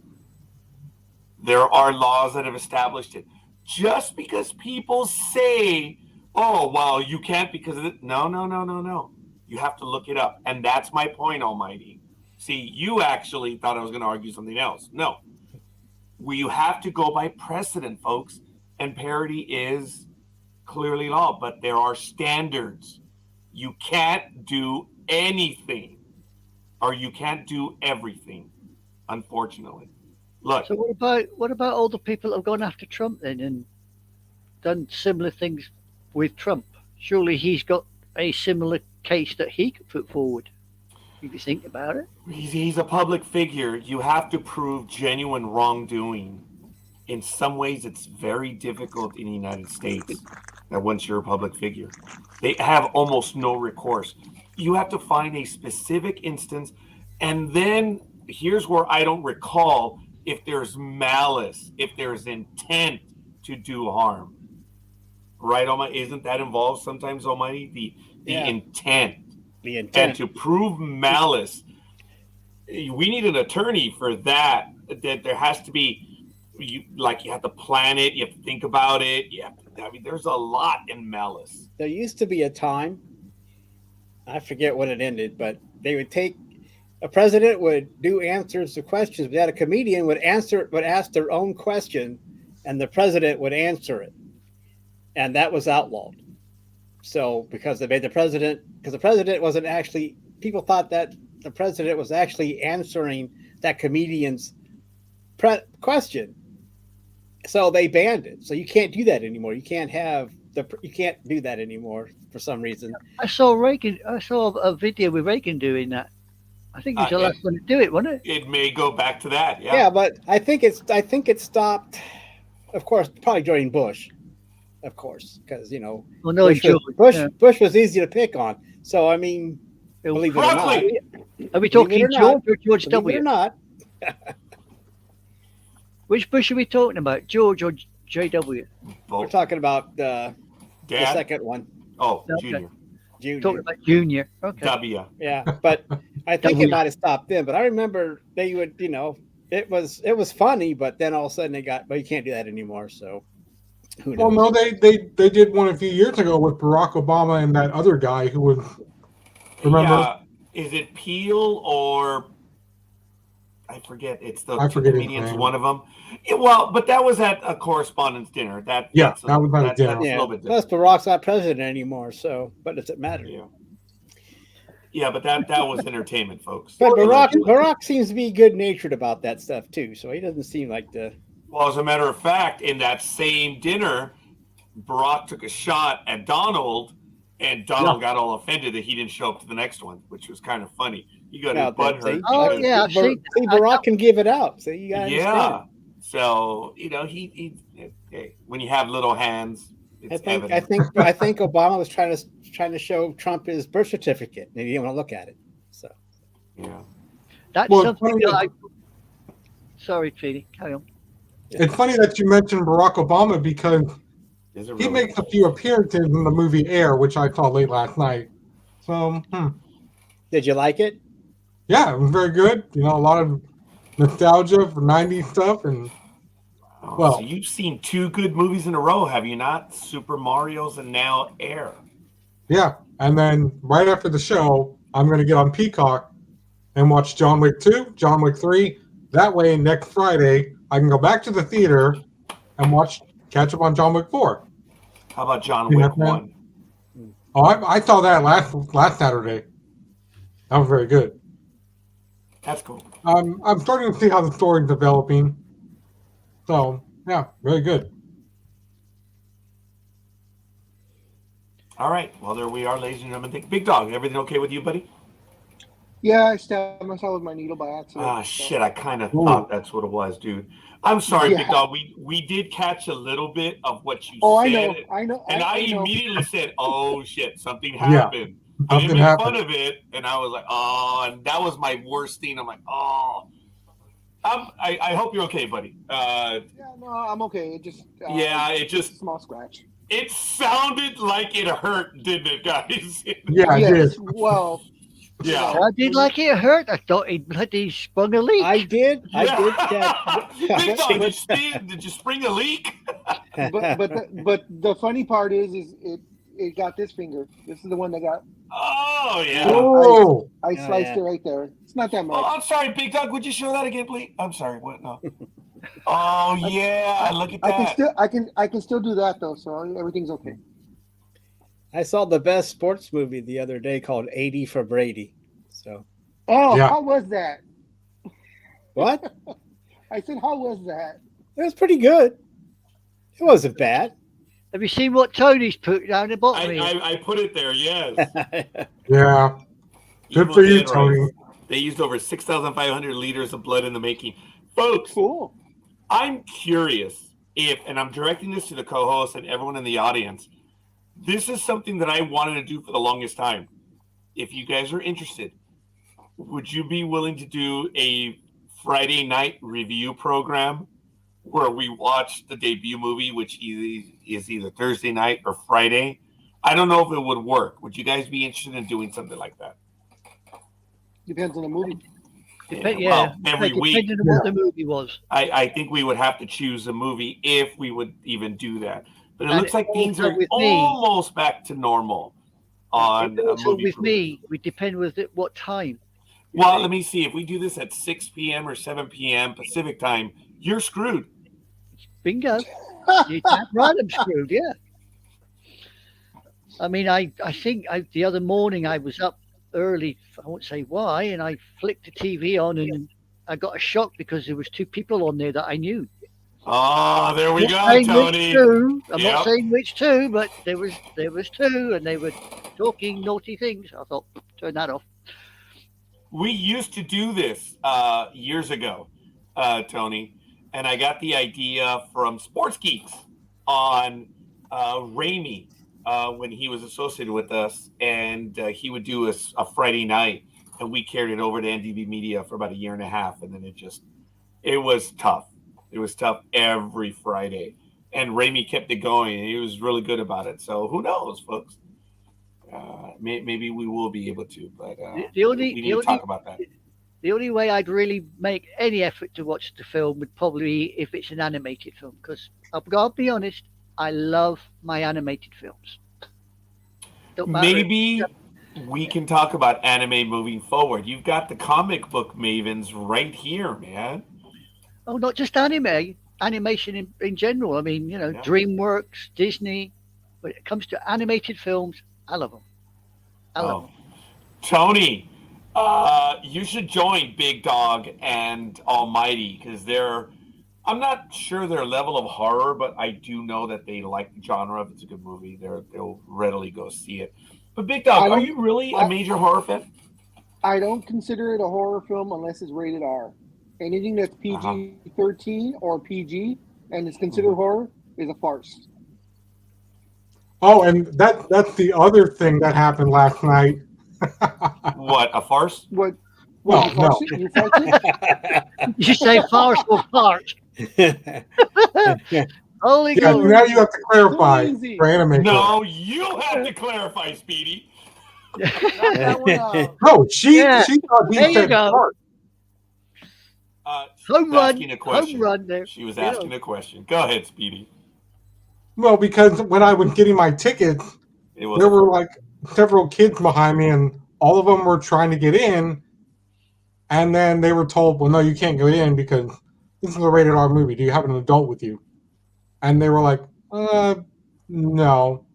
S1: There are laws that have established it. Just because people say, oh, well, you can't because of it. No. You have to look it up. And that's my point, Almighty. See, you actually thought I was going to argue something else. No. You have to go by precedent, folks. And parity is clearly law, but there are standards. You can't do anything, or you can't do everything, unfortunately. Look.
S3: So what about all the people that have gone after Trump then and done similar things with Trump? Surely he's got a similar case that he could put forward. If you think about it,
S1: He's a public figure. You have to prove genuine wrongdoing. In some ways, it's very difficult in the United States that once you're a public figure, they have almost no recourse. You have to find a specific instance, and then here's where I don't recall if there's malice, if there's intent to do harm. Right, Almighty? Isn't that involved sometimes, Almighty? The intent.
S2: The intent.
S1: And to prove malice, we need an attorney for that. That there has to be, you have to plan it, you have to think about it. There's a lot in malice.
S2: There used to be a time, I forget when it ended, but they would take a president would do answers to questions. We had a comedian would ask their own question, and the president would answer it, and that was outlawed. So because they made the president wasn't actually, people thought that the president was actually answering that comedian's question, so they banned it. So you can't do that anymore. You can't do that anymore for some reason.
S3: I saw a video with Reagan doing that. I think he's the last one to do it, wasn't it?
S1: It may go back to that, yeah.
S2: Yeah, but I think it stopped. Of course, probably during Bush, of course, because Bush was easy to pick on. So I mean, believe it or not,
S3: are we talking George or George
S2: believe
S3: W?
S2: it or not?
S3: Which Bush are we talking about, George or JW?
S2: We're talking about the second one.
S1: Oh,
S3: okay.
S2: Junior.
S3: Talking about Junior. Okay.
S1: W.
S2: Yeah, but I think it might have stopped then. But I remember they would, it was funny, but then all of a sudden you can't do that anymore. So who knows?
S6: Well, no, they did one a few years ago with Barack Obama and that other guy who was. Remember?
S1: Yeah. Is it Peel or I forget? It's the comedians. One of them. Yeah, well, but that was at a correspondence dinner. That was at a dinner. That's a little bit different.
S2: Plus, Barack's not president anymore, so but does it matter?
S1: Yeah, but that was entertainment, folks.
S2: But Barack seems to be good natured about that stuff too, so he doesn't seem like the.
S1: Well, as a matter of fact, in that same dinner, Barack took a shot at Donald, and Donald got all offended that he didn't show up to the next one, which was kind of funny. You got his butt hurt.
S2: See, Barack can give it out. So you got understand.
S1: So he when you have little hands, it's
S2: I think Obama was trying to show Trump his birth certificate, and he didn't want to look at it. So
S3: that's something that Sorry, Speedy, carry on.
S6: It's funny that you mentioned Barack Obama because he makes a few appearances in the movie Air, which I saw late last night. So,
S2: Did you like it?
S6: Yeah, it was very good. A lot of nostalgia for 90s stuff. And
S1: so you've seen two good movies in a row, have you not? Super Mario's and now Air.
S6: Yeah, and then right after the show, I'm going to get on Peacock and watch John Wick 2, John Wick 3. That way, next Friday, I can go back to the theater and catch up on John Wick 4.
S1: How about John Wick 1?
S6: Oh, I saw that last Saturday. That was very good.
S1: That's cool.
S6: I'm starting to see how the story's developing. So, yeah, very good.
S1: All right. Well, there we are, ladies and gentlemen. Big Dog, everything okay with you, buddy?
S4: Yeah, I stabbed myself with my needle by accident.
S1: Ah, shit. I kind of thought that's what it was, dude. I'm sorry, Big Dog. We did catch a little bit of what you said.
S4: I know.
S1: And I immediately said, oh, shit, something happened. I didn't make fun of it, and I was like, oh, and that was my worst thing. I'm like, oh, I hope you're okay, buddy.
S4: Yeah, no, I'm okay. It just
S1: it just
S4: small scratch.
S1: it sounded like it hurt, didn't it, guys?
S6: Yeah, I did.
S4: Well,
S1: Yeah.
S3: I did like it hurt. I thought he'd bloody sprung a leak.
S2: I did. I did
S1: Big
S2: catch.
S1: Dog, did you spring a leak?
S4: but the funny part is it got this finger. This is the one that got.
S1: Oh yeah.
S6: Oh,
S4: I sliced it right there. It's not that much.
S1: Oh, I'm sorry, Big Dog. Would you show that again, please? I'm sorry. What? No. Oh yeah. Look at that.
S4: I can still do that though. So everything's okay.
S2: I saw the best sports movie the other day called 80 for Brady. So.
S4: Oh,
S6: Yeah.
S4: how was that?
S2: What?
S4: I said, how was that?
S2: It was pretty good. It wasn't bad.
S3: Have you seen what Tony's put down the bottom here?
S1: I put it there. Yes.
S6: yeah. Good for you, Tony.
S1: They used over 6,500 liters of blood in the making, folks.
S4: Cool.
S1: I'm curious if, and I'm directing this to the co-host and everyone in the audience. This is something that I wanted to do for the longest time. If you guys are interested, would you be willing to do a Friday night review program where we watch the debut movie, which is either Thursday night or Friday? I don't know if it would work. Would you guys be interested in doing something like that?
S4: Depends on the movie.
S1: Well, every week.
S3: Depending on what the movie was.
S1: I think we would have to choose a movie if we would even do that. But it
S3: And
S1: looks like things
S3: also
S1: are
S3: with me-
S1: almost back to normal on a
S3: Also
S1: movie.
S3: with me, we depend with it what time.
S1: Well, let me see. If we do this at 6 p.m. or 7 p.m. Pacific time, you're screwed.
S3: Bingo. You can't right, I'm screwed, yeah. I mean, I think the other morning I was up early, I won't say why, and I flicked the TV on and I got a shock because there was two people on there that I knew.
S1: Oh, there we
S3: I'm
S1: go,
S3: not saying
S1: Tony.
S3: which two. I'm
S1: Yep.
S3: not saying which two, but there was two, and they were talking naughty things. I thought, turn that off.
S1: We used to do this years ago, Tony, and I got the idea from Sports Geeks on Ramey when he was associated with us, and he would do a Friday night, and we carried it over to NDB Media for about a year and a half, and then it was tough. It was tough every Friday, and Ramey kept it going, and he was really good about it. So who knows, folks? Maybe we will be able to, but we need to talk about that.
S3: The only way I'd really make any effort to watch the film would probably be if it's an animated film, because I'll be honest, I love my animated films. Don't matter
S1: Maybe we can talk about anime moving forward. You've got the comic book mavens right here, man.
S3: Oh, not just anime, animation in general. I mean,
S1: Yeah.
S3: DreamWorks, Disney. When it comes to animated films, I love them. I love them.
S1: Tony, you should join Big Dog and Almighty because I'm not sure their level of horror, but I do know that they like the genre. If it's a good movie, they'll readily go see it. But Big Dog, are you really a major horror fan?
S4: I don't consider it a horror film unless it's rated R. Anything that's PG-13 or PG and is considered horror is a farce.
S6: Oh, and that's the other thing that happened last night.
S1: What, a farce?
S4: What?
S6: No,
S4: you farce it? You farce it?
S3: You say farce or fart? Holy
S6: Yeah,
S3: God.
S6: now you have to clarify
S4: So easy.
S6: for anime.
S1: No, you have to clarify, Speedy.
S6: No, she thought he
S3: There you
S6: said
S3: go.
S6: fart.
S1: She
S3: Home
S1: was
S3: run.
S1: asking a question.
S3: Home run there.
S1: She was
S3: Yeah.
S1: asking a question. Go ahead, Speedy.
S6: Well, because when I was getting my tickets,
S1: It was
S6: there were like several kids behind me, and all of them were trying to get in. And then they were told, well, no, you can't go in because this is a rated R movie. Do you have an adult with you? And they were like, no. And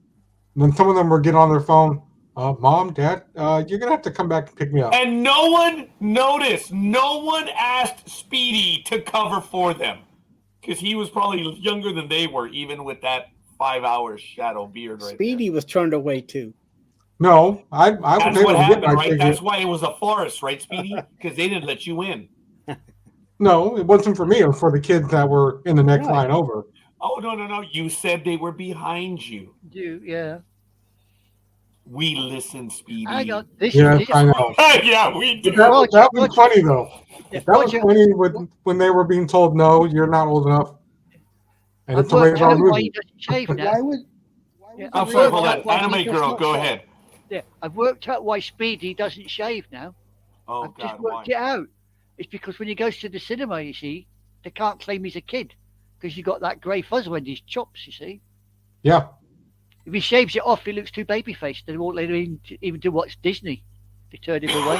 S6: then some of them were getting on their phone, Mom, Dad, you're going to have to come back and pick me up.
S1: And no one noticed. No one asked Speedy to cover for them because he was probably younger than they were, even with that 5-hour shadow beard right
S2: Speedy was turned away too.
S6: No, I was
S1: That's
S6: able
S1: what
S6: to get
S1: happened,
S6: my
S1: right?
S6: ticket.
S1: That's why it was a farce, right, Speedy? Because they didn't let you in.
S6: No, it wasn't for me. It was for the kids that were in the next line over.
S1: Oh, no. You said they were behind you.
S3: Yeah.
S1: We listened, Speedy.
S3: I got this.
S6: Yes,
S3: this
S6: I know.
S1: Yeah, we do.
S6: That was funny, though. That was funny when they were being told, no, you're not old enough. And it's a rated R
S3: Why he
S6: movie.
S3: doesn't shave now.
S1: I'm sorry, hold on. Anime girl, go ahead.
S3: Yeah, I've worked out why Speedy doesn't shave now.
S1: Oh,
S3: I've
S1: God,
S3: just worked
S1: why?
S3: it out. It's because when he goes to the cinema, you see, they can't claim he's a kid because he's got that grey fuzz around his chops, you see.
S6: Yeah.
S3: If he shaves it off, he looks too baby-faced. They won't let him even to watch Disney. They turn him away.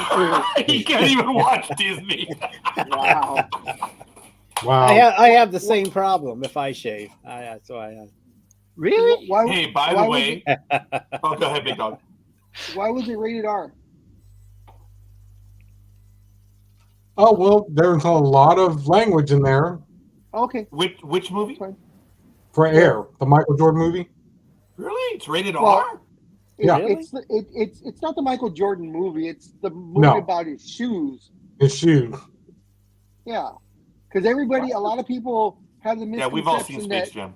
S1: He can't even watch Disney.
S4: Wow.
S6: Wow.
S2: I have the same problem if I shave. That's why I.
S3: Really?
S1: Hey, by the way. Oh, go ahead, Big Dog.
S4: Why was it rated R?
S6: Oh, well, there's a lot of language in there
S4: Okay.
S1: Which movie?
S6: for Air, the Michael Jordan movie.
S1: Really? It's rated
S4: Well,
S1: R?
S6: Yeah.
S4: It's not the Michael Jordan movie. It's the movie about his shoes.
S6: His shoes.
S4: Yeah, because a lot of people have the misconception
S1: Yeah, we've all seen Space Jam.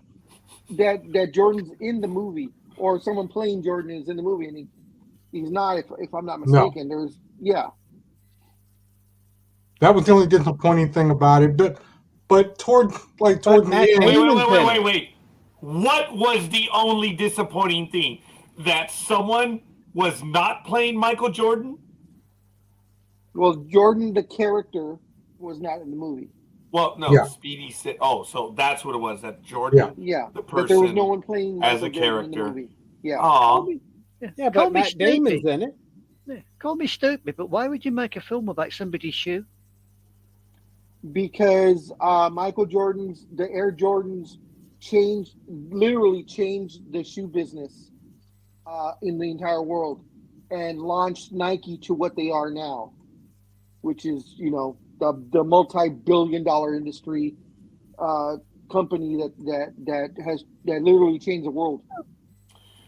S4: that Jordan's in the movie, or someone playing Jordan is in the movie, and he's not. If I'm not mistaken,
S6: That was the only disappointing thing about it. But towards the end.
S1: Wait. What was the only disappointing thing? That someone was not playing Michael Jordan?
S4: Well, Jordan, the character, was not in the movie.
S1: Well, no,
S6: Yeah.
S1: Speedy said. Oh, so that's what it was. That Jordan,
S4: Yeah,
S1: the
S4: but
S1: person,
S4: there was no one playing
S1: as
S4: Michael
S1: a
S4: Jordan in the
S1: character.
S4: movie. Yeah.
S1: Aw.
S2: Yeah,
S3: Call
S2: but
S3: me
S2: Matt Damon's
S3: stupid.
S2: in it.
S3: Yeah, call me stupid, but why would you make a film about somebody's shoe?
S4: Because the Air Jordans literally changed the shoe business in the entire world and launched Nike to what they are now, which is, the multi-billion-dollar industry company that literally changed the world.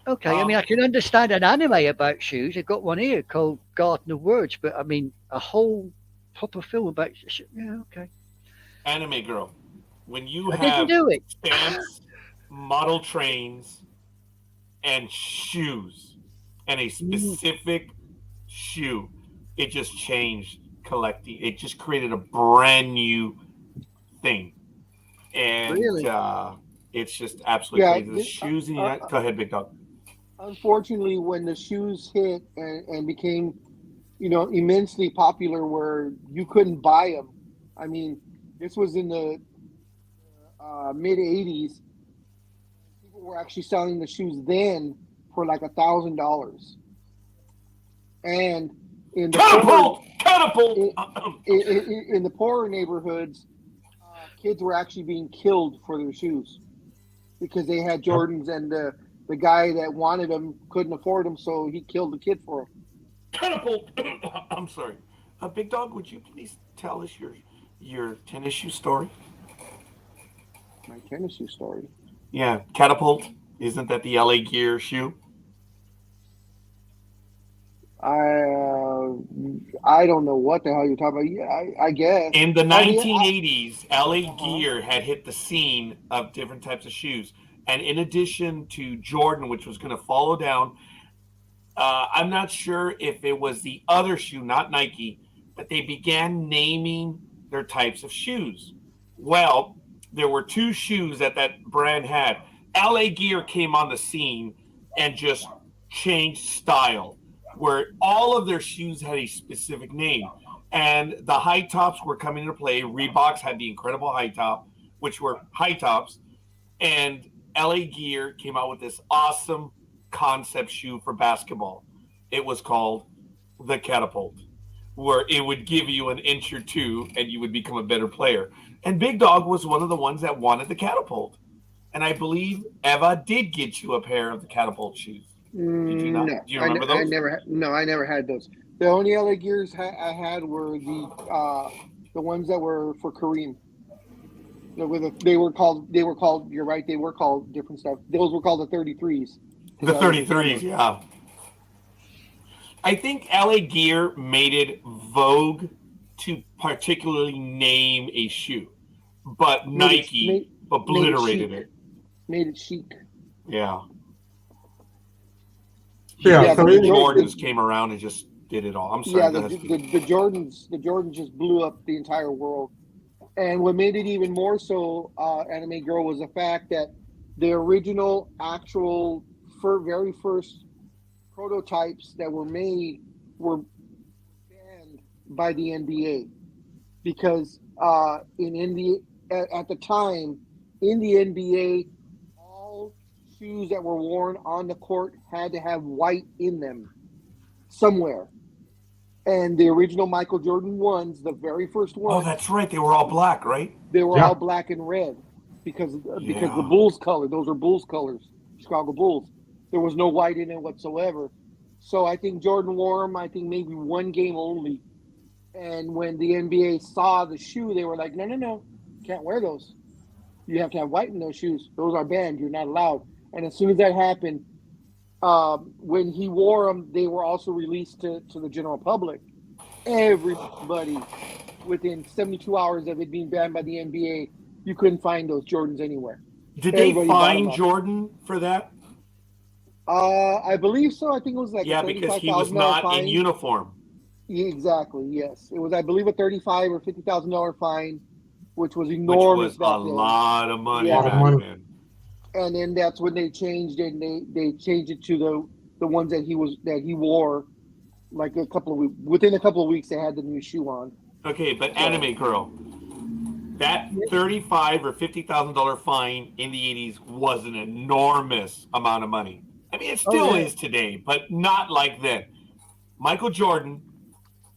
S3: Okay, I mean, I can understand an anime about shoes. I've got one here called Garden of Words, but I mean, a whole proper film about okay.
S1: Anime girl, when you
S3: I
S1: have
S3: didn't do it.
S1: stamps, model trains, and shoes, and a specific shoe, it just changed collecting. It just created a brand new thing, and
S3: Really?
S1: it's just absolutely
S4: Yeah,
S1: crazy. The shoes in the United. Go ahead, Big Dog.
S4: Unfortunately, when the shoes hit and became, immensely popular, where you couldn't buy them. I mean, this was in the mid '80s. People were actually selling the shoes then for like $1,000. And in the
S1: catapult.
S4: In the poorer neighborhoods, kids were actually being killed for their shoes because they had Jordans, and the guy that wanted them couldn't afford them, so he killed the kid for them.
S1: Catapult. I'm sorry, Big Dog. Would you please tell us your tennis shoe story?
S4: My tennis shoe story.
S1: Yeah, Catapult. Isn't that the LA Gear shoe?
S4: I don't know what the hell you're talking about. Yeah, I guess.
S1: In the 1980s, LA Gear had hit the scene of different types of shoes. And in addition to Jordan, which was going to follow down, I'm not sure if it was the other shoe, not Nike, but they began naming their types of shoes. Well, there were two shoes that brand had. LA Gear came on the scene and just changed style, where all of their shoes had a specific name. And the high tops were coming into play. Reeboks had the incredible high top, which were high tops. And LA Gear came out with this awesome concept shoe for basketball. It was called the Catapult, where it would give you an inch or two and you would become a better player. And Big Dog was one of the ones that wanted the Catapult. And I believe Eva did get you a pair of the Catapult shoes. Did you not?
S4: No,
S1: Do you remember those?
S4: I never had those. The only LA Gears I had were the ones that were for Kareem. They were called. You're right. They were called different stuff. Those were called the 33s.
S1: The 33s, yeah. I think LA Gear made it vogue to particularly name a shoe, but Nike obliterated it.
S4: Made it chic.
S1: Yeah.
S6: Yeah,
S1: so Jordans came around and just did it all. I'm sorry.
S4: Yeah,
S1: go
S4: the,
S1: ahead, Speedy.
S4: the Jordans just blew up the entire world. And what made it even more so, Anime Girl, was the fact that the original, actual, very first prototypes that were made were banned by the NBA because at the time in the NBA, all shoes that were worn on the court had to have white in them somewhere. And the original Michael Jordan ones, the very first
S1: Oh,
S4: ones,
S1: that's right. They were all black, right?
S4: they were
S6: Yeah.
S4: all black and red because the
S1: Yeah.
S4: Bulls color, those are Bulls colors, Chicago Bulls. There was no white in it whatsoever. So I think Jordan wore them, I think maybe one game only. And when the NBA saw the shoe, they were like, no, can't wear those. You have to have white in those shoes. Those are banned. You're not allowed. And as soon as that happened, when he wore them, they were also released to the general public. Everybody, within 72 hours of it being banned by the NBA, you couldn't find those Jordans anywhere.
S1: Did
S4: Everybody
S1: they
S4: bought 'em
S1: fine
S4: up.
S1: Jordan for that?
S4: I believe so. I think it was like
S1: Yeah,
S4: a
S1: because he
S4: $35,000
S1: was not
S4: fine.
S1: in uniform.
S4: Yeah, exactly. Yes, it was. I believe a $35,000 or $50,000 fine, which was
S1: Which
S4: enormous
S1: was
S4: back
S1: a
S4: then.
S1: lot of money
S4: Yeah.
S1: back then.
S4: And then that's when they changed it. And they changed it to the ones that he wore, like within a couple of weeks they had the new shoe on.
S1: Okay, but Anime Girl, that $35,000 or $50,000 fine in the 80s was an enormous amount of money. I mean, it still is today, but not like then. Michael Jordan,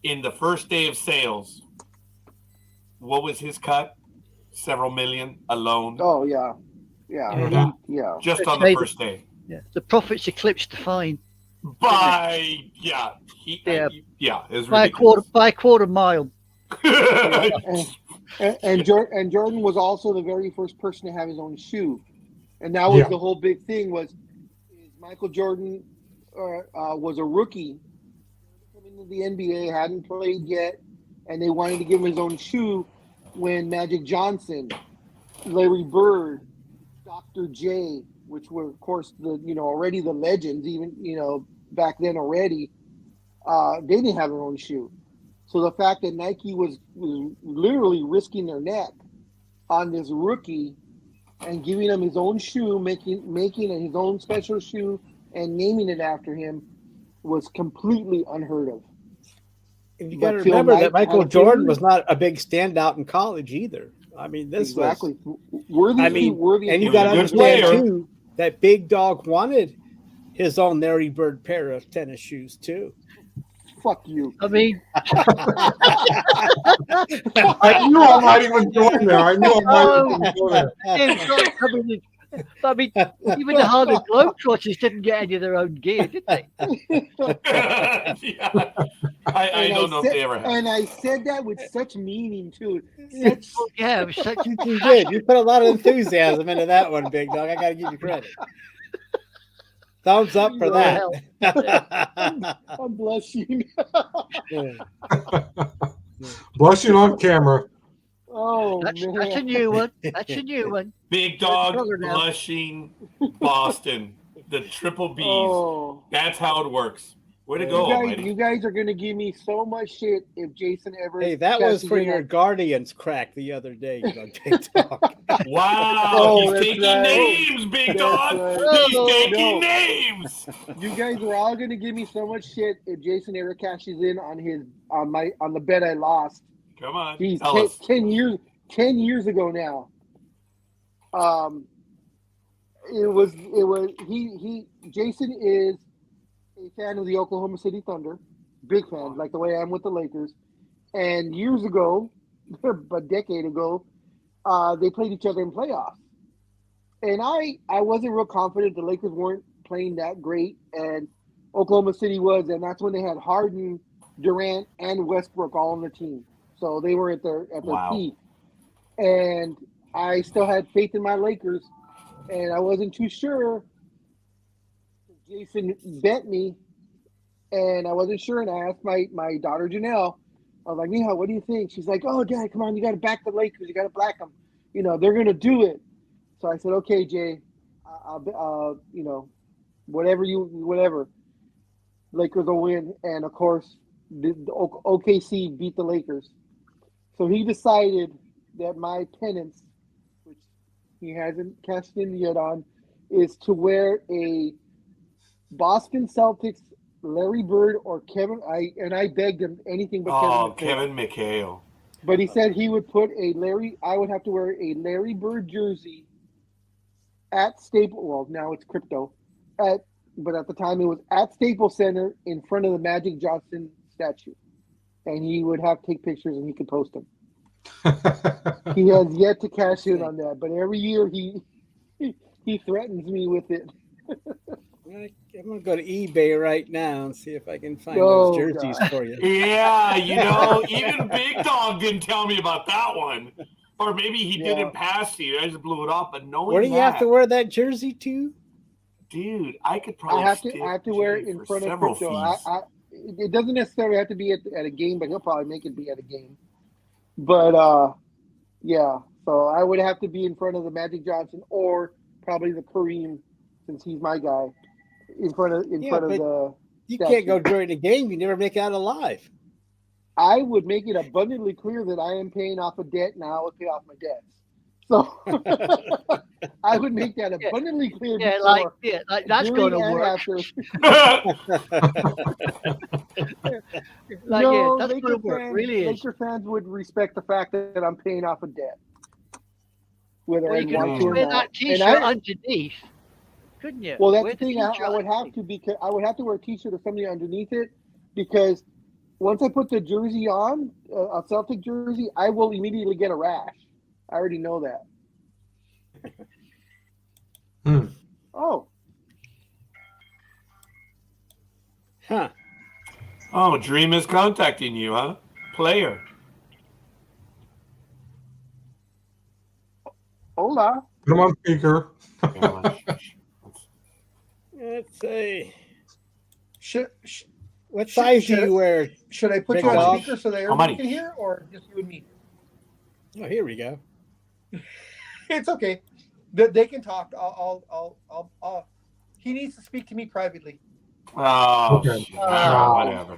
S1: in the first day of sales, what was his cut? Several million alone.
S4: Oh yeah.
S1: Just on the first day.
S3: Yeah, the profits eclipsed the fine
S1: By it's
S3: by a quarter mile.
S4: And Jordan was also the very first person to have his own shoe, and that was the whole big thing. Was Michael Jordan was a rookie coming into the NBA, hadn't played yet, and they wanted to give him his own shoe when Magic Johnson, Larry Bird, Dr. J, which were of course already the legends, even back then already, they didn't have their own shoe. So the fact that Nike was literally risking their neck on this rookie and giving him his own shoe, making his own special shoe and naming it after him was completely unheard of.
S2: And you got to remember that Michael Jordan was not a big standout in college either. I mean, this was
S4: worthy.
S2: And you got to understand too that Big Dog wanted his own Larry Bird pair of tennis shoes too.
S4: Fuck you.
S3: I mean,
S6: I knew Almighty was going there. I knew Almighty was going there.
S3: I mean, even the Harlem Globetrotters didn't get any of their own gear, did they?
S1: I don't know if they ever have.
S4: And I said that with such meaning too.
S2: You did. You put a lot of enthusiasm into that one, Big Dog. I got to give you credit. Thumbs up for that.
S4: I'm blushing.
S6: Blushing on camera.
S4: Oh,
S3: that's a new one. That's a new one.
S1: Big Dog, blushing, Boston, the triple B's.
S4: Oh.
S1: That's how it works. Way to go, Almighty.
S4: You guys are going to give me so much shit if Jason ever...
S2: Hey, that was for your Guardians crack the other day, Big Dog.
S1: Wow, he's taking names, Big Dog.
S4: Right.
S1: He's taking names.
S4: You guys are all going to give me so much shit if Jason ever cashes in on the bet I lost.
S1: Come on,
S4: He's
S1: tell us.
S4: 10 years ago now. Jason is a fan of the Oklahoma City Thunder, big fan, like the way I am with the Lakers. And years ago, a decade ago, they played each other in playoffs. And I wasn't real confident the Lakers weren't playing that great, and Oklahoma City was, and that's when they had Harden, Durant, and Westbrook all on the team. So they were at their peak. And I still had faith in my Lakers, and I wasn't too sure. Jason bet me, and I wasn't sure, and I asked my daughter Janelle, I was like, Mija, what do you think? She's like, oh, Dad, come on, you got to back the Lakers. You got to back them. They're going to do it. So I said, okay, Jay, whatever. Lakers will win. And, of course, the OKC beat the Lakers. So he decided that my penance, which he hasn't cashed in yet on, is to wear a Boston Celtics Larry Bird or Kevin. I begged him anything but
S1: Kevin McHale.
S4: But he said he would put I would have to wear a Larry Bird jersey at Staples. Well, now it's crypto. But at the time it was at Staples Center in front of the Magic Johnson statue, and he would have to take pictures and he could post them. He has yet to cash in on that, but every year he threatens me with it.
S2: I'm gonna go to eBay right now and see if I can find those jerseys for you.
S1: Yeah, even Big Dog didn't tell me about that one, or maybe he didn't pass you. I just blew it off. But knowing
S2: where do you have to wear that jersey to?
S1: Dude, I could probably.
S4: I have to wear it in front of crypto. It doesn't necessarily have to be at a game, but he'll probably make it be at a game. But yeah, so I would have to be in front of the Magic Johnson or probably the Kareem, since he's my guy, in front of the.
S2: You can't go during the game. You never make it out alive.
S4: I would make it abundantly clear that I am paying off a debt, and I would pay off my debts. So I would make that abundantly clear.
S3: Yeah,
S4: before,
S3: like that's going to work.
S4: No,
S3: that's going to work. Really is.
S4: Laker fans would respect the fact that I'm paying off a debt.
S3: Well, you could wear that T-shirt underneath, couldn't you?
S4: Well, that's the thing. I would have to, because I would have to wear a T-shirt or something underneath it, because once I put the jersey on, a Celtic jersey, I will immediately get a rash. I already know that. Oh.
S2: Huh.
S1: Oh, Dreem is contacting you, huh? Player.
S4: Hola.
S6: Put him on speaker.
S2: Let's see.
S14: What
S2: size do you wear?
S14: Should I put
S2: Big
S14: you on
S2: Dog?
S14: speaker so that everybody can hear, or just you and me?
S2: Oh, here we go.
S14: It's okay. They can talk. I'll he needs to speak to me privately.
S1: Oh,
S6: Okay.
S1: whatever.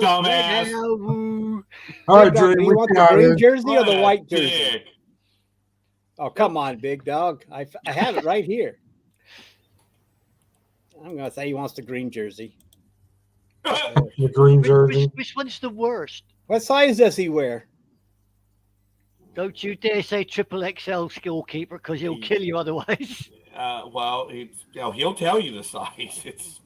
S1: Dumbass.
S6: All right,
S2: Big Dog,
S6: Dreem,
S2: do you
S6: we
S2: want the
S6: got
S2: green
S6: it.
S2: jersey or the
S1: What a
S2: white jersey?
S1: dick.
S2: Oh, come on, Big Dog. I have it right here. I'm going to say he wants the green jersey.
S6: The green jersey.
S3: Which one's the worst?
S2: What size does he wear?
S3: Don't you dare say triple XL ScoreKeeper, because he'll kill you otherwise.
S1: Well, he'll tell you the size.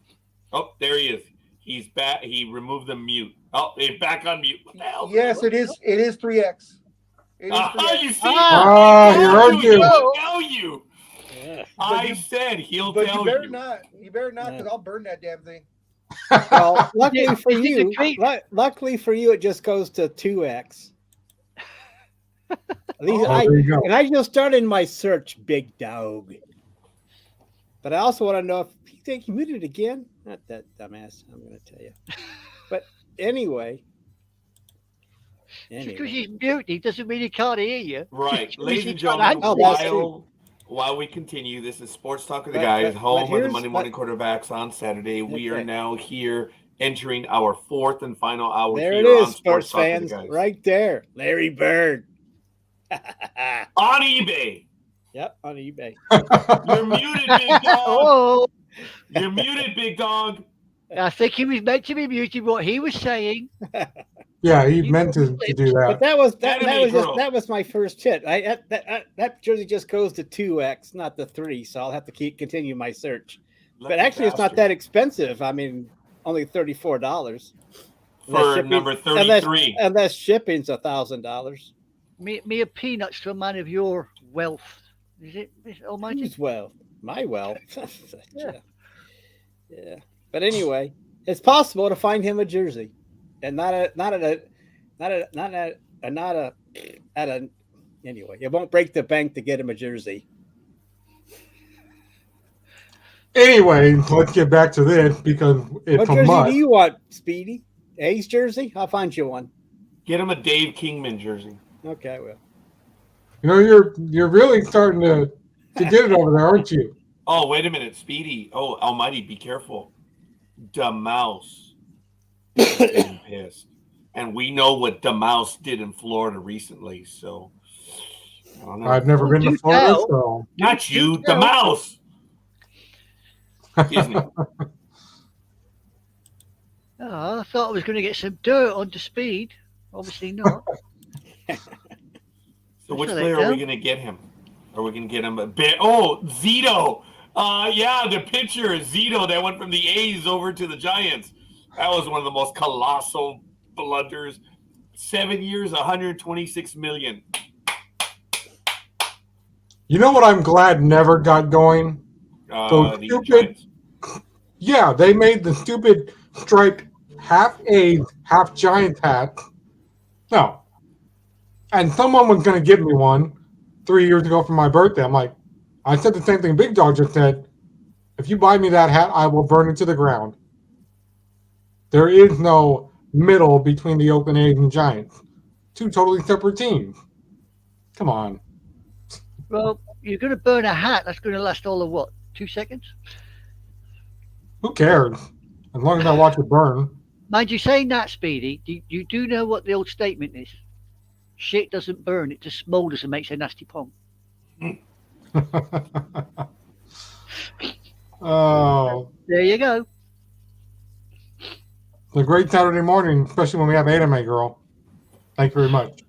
S1: There he is. He's back. He removed the mute. Oh, he's back on mute. What the hell?
S14: Yes, it is 3X. It is 3X.
S1: You see?
S6: He heard you.
S1: He'll tell you.
S2: Yeah.
S1: I said he'll
S14: But
S1: tell
S14: you better
S1: you.
S14: not. You better not, because I'll burn that damn thing.
S2: Well, luckily for you, it just goes to 2X. At least
S6: there you go.
S2: and I just started my search, Big Dog. But I also want to know if you think he muted again. Not that dumbass, I'm going to tell you. But anyway.
S3: Because he's muted doesn't mean he can't hear you.
S1: Right. Ladies and
S3: He's trying to
S1: gentlemen,
S3: answer.
S1: while we continue, this is Sports Talk of the Guys, home of the
S2: here's
S1: Monday morning quarterbacks on Saturday. We are now here entering our fourth and final hour
S2: There
S1: here
S2: it is,
S1: on
S2: sports
S1: Talk of the
S2: fans.
S1: Guys.
S2: Right there. Larry Bird.
S1: On eBay.
S2: Yep, on eBay.
S1: You're muted, Big Dog.
S3: Oh,
S1: You're muted, Big Dog.
S3: I think he was meant to be muted. What he was saying.
S6: Yeah, he meant to do
S2: But
S6: that.
S2: that was my first hit. That jersey just goes to 2X, not the 3. So I'll have to continue my search. But actually, it's not that expensive. I mean, only $34
S1: For number 33.
S2: Unless shipping's $1,000.
S3: Me a peanuts to a man of your wealth. Is it almighty?
S2: Whose wealth? My wealth. Yeah. But anyway, it's possible to find him a jersey, and anyway, it won't break the bank to get him a jersey.
S6: Anyway, let's get back to this, because it's
S2: What
S6: a
S2: jersey
S6: must.
S2: do you want, Speedy? A's jersey? I'll find you one.
S1: Get him a Dave Kingman jersey.
S2: Okay, I will.
S6: You know, you're really starting to get it over there, aren't you?
S1: Oh, wait a minute, Speedy. Oh, Almighty, be careful. Da Mouse is getting pissed. And we know what Da Mouse did in Florida recently, so I don't know.
S6: I've never been to Florida, so
S1: not you, Da Mouse. Excuse me.
S3: Oh, I thought I was going to get some dirt onto Speed. Obviously not.
S1: So which player are we going to get him? Are we going to get him a bit? Oh, Zito. Yeah, the pitcher, Zito, that went from the A's over to the Giants. That was one of the most colossal blunders. 7 years, $126 million.
S6: You know what I'm glad never got going? Those
S1: The
S6: stupid.
S1: Giants.
S6: Yeah, they made the stupid striped half A's, half Giants hat. No. And someone was going to give me one 3 years ago for my birthday. I'm like, I said the same thing Big Dog just said. If you buy me that hat, I will burn it to the ground. There is no middle between the Oakland A's and Giants. Two totally separate teams. Come on.
S3: Well, you're going to burn a hat that's going to last all of what, 2 seconds?
S6: Who cares? As long as I watch it burn.
S3: Mind you, saying that, Speedy, you do know what the old statement is. Shit doesn't burn, it just smoulders and makes a nasty pong.
S6: Oh.
S3: There you go.
S6: It's a great Saturday morning, especially when we have Anime Girl. Thank you very much.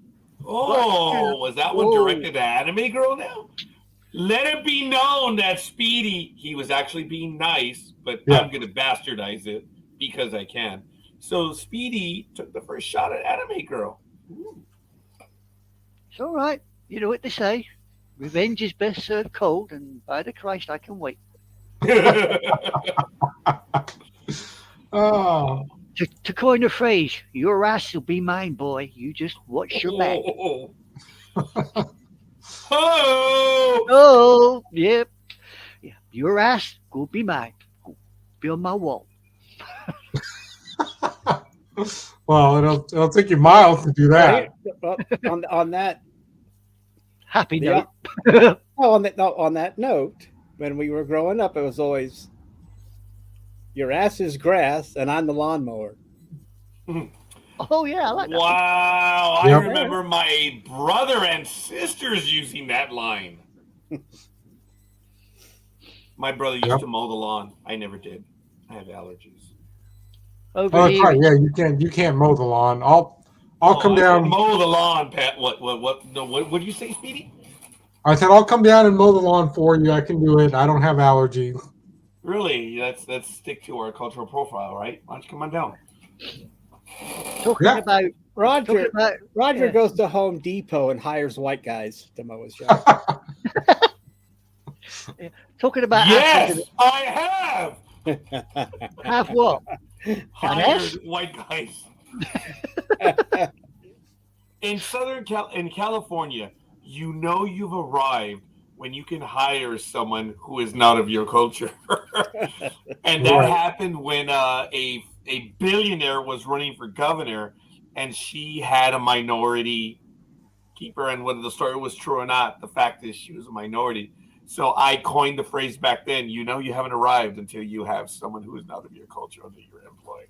S1: Oh, was that one directed at Anime Girl now? Let it be known that Speedy, he was actually being nice, but I'm going to bastardize it because I can. So Speedy took the first shot at Anime Girl. Ooh.
S3: It's all right. You know what they say. Revenge is best served cold, and by the Christ, I can wait.
S6: Oh.
S3: To coin a phrase, your ass will be mine, boy. You just watch your back. Oh, yep. Yeah, your ass will be mine. Be on my wall.
S6: Well, it'll take you miles to do that.
S2: On that
S3: happy note.
S2: On that note, when we were growing up, it was always your ass is grass and I'm the lawnmower.
S3: Oh yeah, I like that.
S1: Wow, I remember my brother and sisters using that line. My brother used to mow the lawn. I never did. I have allergies.
S6: Oh, that's right. Yeah, you can't mow the lawn. I'll come down.
S1: Mow the lawn, Pat. What did you say, Speedy?
S6: I said I'll come down and mow the lawn for you. I can do it. I don't have allergies.
S1: Really? Let's stick to our cultural profile, right? Why don't you come on down?
S3: Talking about
S2: Roger goes to Home Depot and hires white guys to mow his yard.
S3: Talking about
S1: yes, I have.
S3: Have what?
S1: Hired white guys. In in California, you know you've arrived when you can hire someone who is not of your culture. And that happened when a billionaire was running for governor, and she had a minority keeper. And whether the story was true or not, the fact is she was a minority. So I coined the phrase back then, you know you haven't arrived until you have someone who is not of your culture under your employ.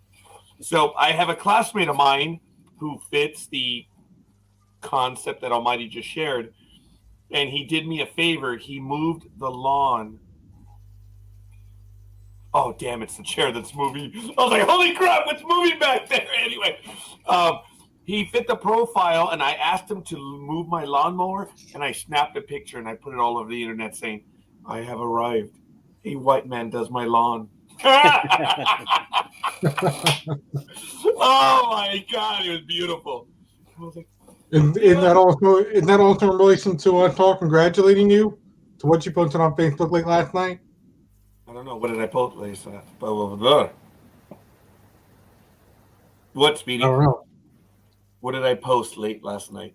S1: So I have a classmate of mine who fits the concept that Almighty just shared. And he did me a favor. He moved the lawn. Oh, damn, it's the chair that's moving. I was like, holy crap, what's moving back there? Anyway, he fit the profile, and I asked him to move my lawnmower, and I snapped a picture, and I put it all over the internet saying, I have arrived. A white man does my lawn. Oh, my God, it was beautiful. I was like,
S6: Isn't that also in relation to us all congratulating you to what you posted on Facebook late last night?
S1: I don't know. What did I post last night? What, Speedy?
S6: I don't know.
S1: What did I post late last night?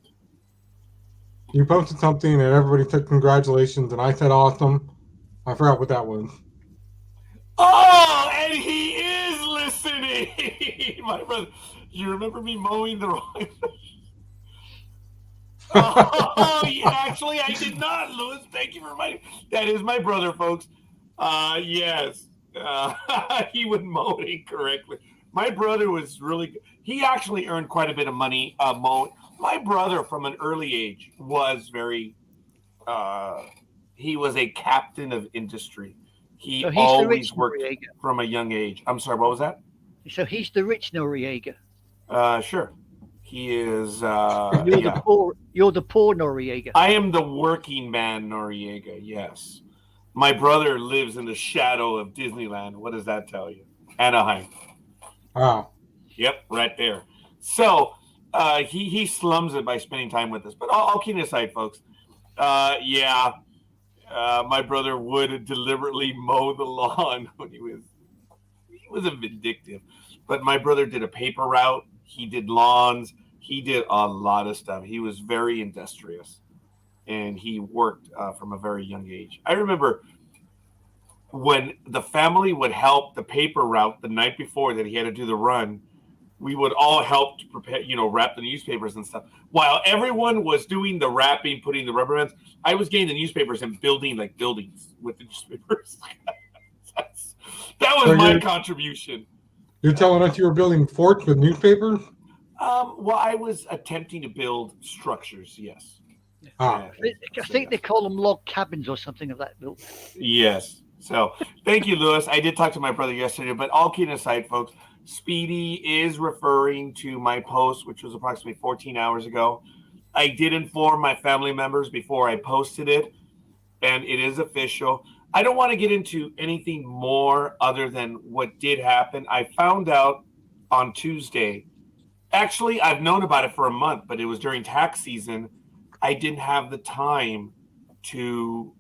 S6: You posted something and everybody said congratulations, and I said awesome. I forgot what that was.
S1: Oh, and he is listening. My brother, you remember me mowing the wrong? Oh, yeah, actually, I did not, Louis. Thank you for reminding. That is my brother, folks. Yes. He would mow incorrectly. My brother was really good. He actually earned quite a bit of money mowing. My brother, from an early age, was very. He was a captain of industry. He
S3: So he's the
S1: always
S3: rich
S1: worked
S3: Noriega.
S1: from a young age. I'm sorry, what was that?
S3: So he's the rich Noriega.
S1: Sure. He is.
S3: You're the poor. You're the poor Noriega.
S1: I am the working man Noriega. Yes. My brother lives in the shadow of Disneyland. What does that tell you? Anaheim.
S6: Wow.
S1: Yep, right there. So he slums it by spending time with us. But all kidding aside, folks. Yeah. My brother would deliberately mow the lawn when he was a vindictive. But my brother did a paper route. He did lawns. He did a lot of stuff. He was very industrious, and he worked from a very young age. I remember when the family would help the paper route the night before that he had to do the run. We would all help to prepare, wrap the newspapers and stuff. While everyone was doing the wrapping, putting the rubber bands, I was getting the newspapers and building buildings with the newspapers. That was my contribution.
S6: You're telling us you were building forts with newspapers?
S1: Well, I was attempting to build structures, yes.
S3: I think they call them log cabins or something of that ilk.
S1: Yes. So thank you, Lewis. I did talk to my brother yesterday, but all kidding aside, folks, Speedy is referring to my post, which was approximately 14 hours ago. I did inform my family members before I posted it, and it is official. I don't want to get into anything more other than what did happen. I found out on Tuesday. Actually, I've known about it for a month, but it was during tax season. I didn't have the time to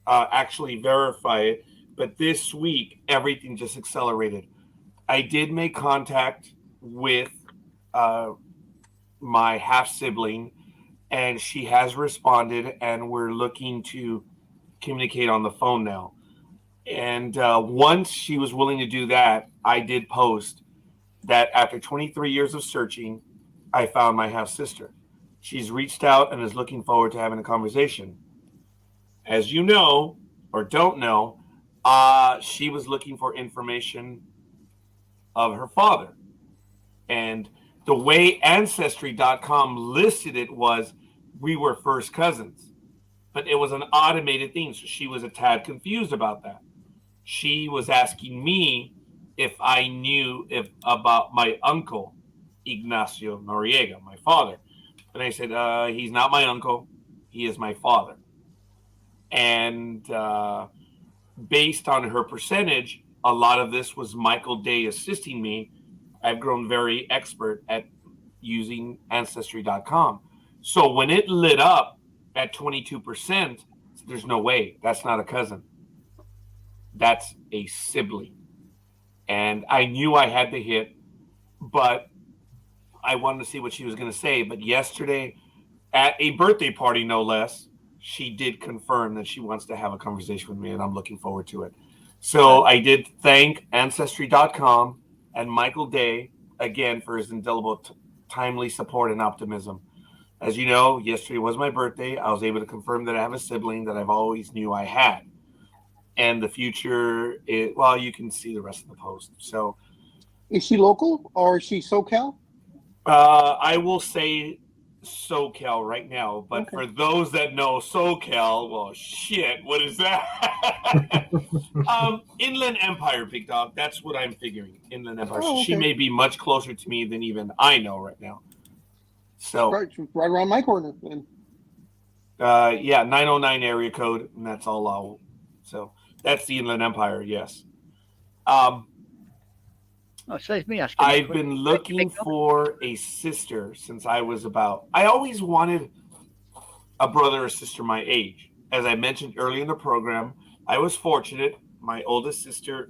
S1: actually verify it. But this week, everything just accelerated. I did make contact with my half-sibling, and she has responded, and we're looking to communicate on the phone now. And once she was willing to do that, I did post that after 23 years of searching, I found my half-sister. She's reached out and is looking forward to having a conversation. As you know, or don't know, she was looking for information of her father. And the way Ancestry.com listed it was we were first cousins. But it was an automated thing, so she was a tad confused about that. She was asking me if I knew about my uncle, Ignacio Noriega, my father. And I said, he's not my uncle. He is my father. And based on her percentage, a lot of this was Michael Day assisting me. I've grown very expert at using Ancestry.com. So when it lit up at 22%, there's no way. That's not a cousin. That's a sibling. And I knew I had to hit, but I wanted to see what she was going to say. But yesterday, at a birthday party, no less, she did confirm that she wants to have a conversation with me, and I'm looking forward to it. So I did thank Ancestry.com and Michael Day again for his indelible, timely support and optimism. As you know, yesterday was my birthday. I was able to confirm that I have a sibling that I've always knew I had. And the future, well, you can see the rest of the post. So,
S4: is she local or is she SoCal?
S1: I will say SoCal right now, but for those that know SoCal, well, shit, what is that? Inland Empire, Big Dog. That's what I'm figuring. Inland Empire.
S4: Oh,
S1: She may be much closer to me than even I know right now. So
S4: right around my corner. Then.
S1: Yeah, 909 area code, and that's all. So that's the Inland Empire. Yes.
S3: Saves me asking.
S1: I've been looking for a sister since I was about. I always wanted a brother or sister my age. As I mentioned earlier in the program, I was fortunate. My older sister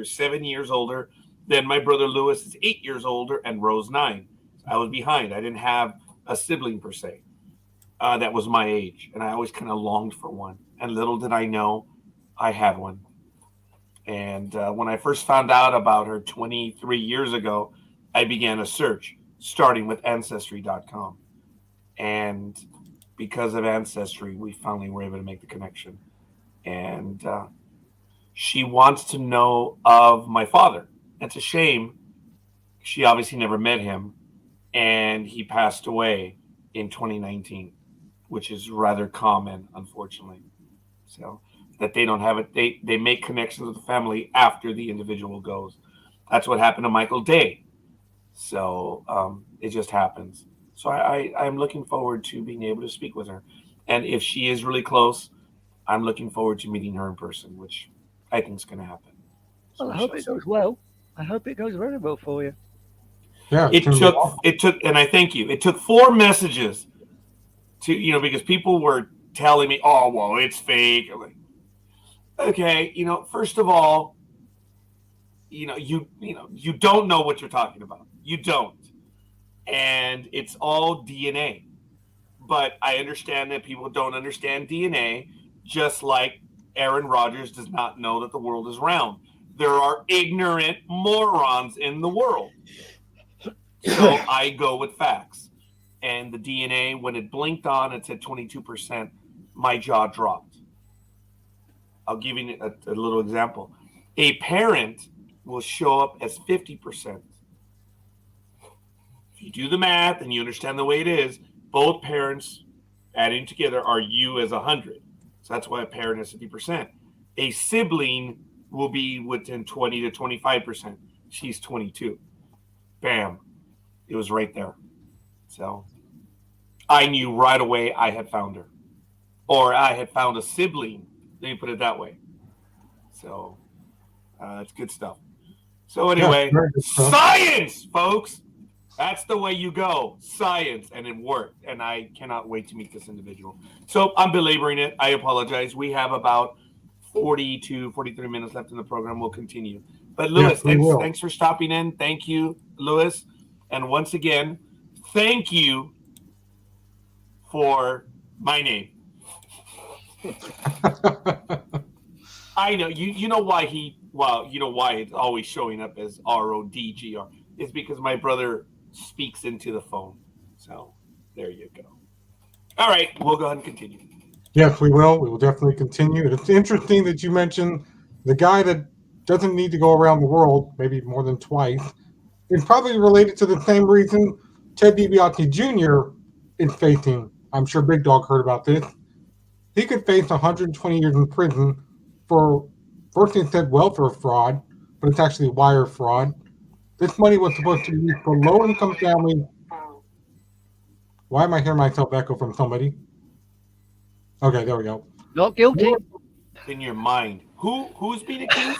S1: is 7 years older than my brother Lewis is 8 years older, and Rose 9. I was behind. I didn't have a sibling per se that was my age, and I always kind of longed for one. And little did I know, I had one. And when I first found out about her 23 years ago, I began a search, starting with Ancestry.com. And because of Ancestry, we finally were able to make the connection. And She wants to know of my father. It's a shame. She obviously never met him, and he passed away in 2019, which is rather common, unfortunately. So that they don't have it. They make connections with the family after the individual goes. That's what happened to Michael Day. So it just happens. So I'm looking forward to being able to speak with her. And if she is really close, I'm looking forward to meeting her in person, which I think is going to happen. So
S3: Well, I hope it goes well. I hope it goes very well for you.
S6: Yeah,
S1: it took, and I thank you. It took 4 messages to, because people were telling me, "Oh, well, it's fake." I'm like, okay, first of all, you don't know what you're talking about. You don't, and it's all DNA. But I understand that people don't understand DNA, just like Aaron Rodgers does not know that the world is round. There are ignorant morons in the world. So I go with facts. And the DNA, when it blinked on, it said 22%. My jaw dropped. I'll give you a little example. A parent will show up as 50%. If you do the math and you understand the way it is, both parents adding together are you as 100. So that's why a parent is 50%. A sibling will be within 20 to 25%. She's 22. Bam. It was right there. So I knew right away I had found her. Or I had found a sibling. Let me put it that way. So it's good stuff. So anyway, science, folks. That's the way you go. Science. And it worked. And I cannot wait to meet this individual. So I'm belaboring it. I apologize. We have about 40 to 43 minutes left in the program. We'll continue. But Lewis, thanks for stopping in. Thank you, Lewis. And once again, thank you for my name. I know you know why you know why it's always showing up as RODGR. It's because my brother speaks into the phone. So there you go. All right, we'll go ahead and continue.
S6: Yes, we will. We will definitely continue. It's interesting that you mentioned the guy that doesn't need to go around the world, maybe more than twice. It's probably related to the same reason Ted DiBiase Jr. is facing. I'm sure Big Dog heard about this. He could face 120 years in prison for, first he said welfare fraud, but it's actually wire fraud. This money was supposed to be used for low-income families. Why am I hearing myself echo from somebody? Okay, there we go.
S3: Not guilty.
S1: In your mind. Who's being accused?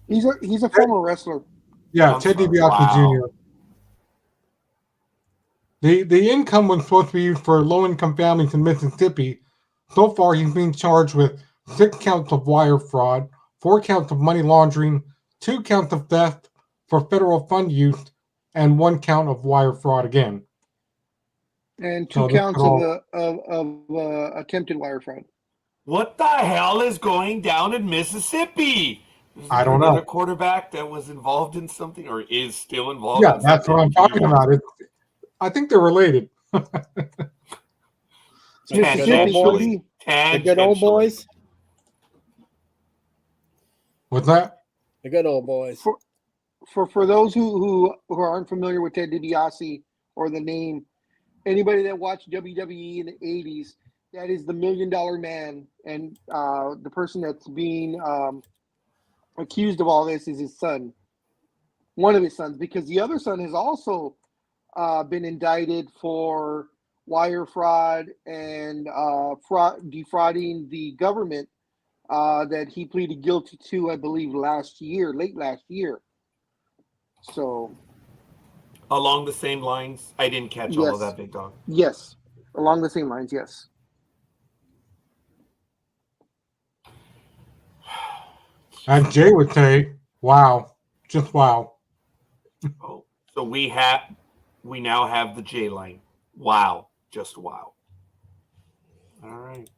S4: He's a former wrestler.
S6: Yeah, Ted DiBiase Jr. The income was supposed to be used for low-income families in Mississippi. So far, he's being charged with 6 counts of wire fraud, 4 counts of money laundering, 2 counts of theft for federal fund use, and 1 count of wire fraud again.
S4: And 2 counts of attempted wire fraud.
S1: What the hell is going down in Mississippi?
S6: I don't know.
S1: Another quarterback that was involved in something or is still involved
S6: Yeah,
S1: in
S6: that's
S1: something.
S6: what I'm talking about. I think they're related.
S2: Tangentially. The good old boys.
S6: What's that?
S2: The good old boys.
S4: For those who aren't familiar with Ted DiBiase or the name, anybody that watched WWE in the 80s, that is the $1 Million Man, and the person that's being accused of all this is his son, one of his sons, because the other son has also been indicted for wire fraud and defrauding the government that he pleaded guilty to, I believe, late last year. So,
S1: along the same lines, I didn't catch all of that, Big Dog.
S4: Yes, along the same lines, yes.
S6: As Jay would say, wow, just wow.
S1: Oh, so we now have the J line. Wow, just wow. All right.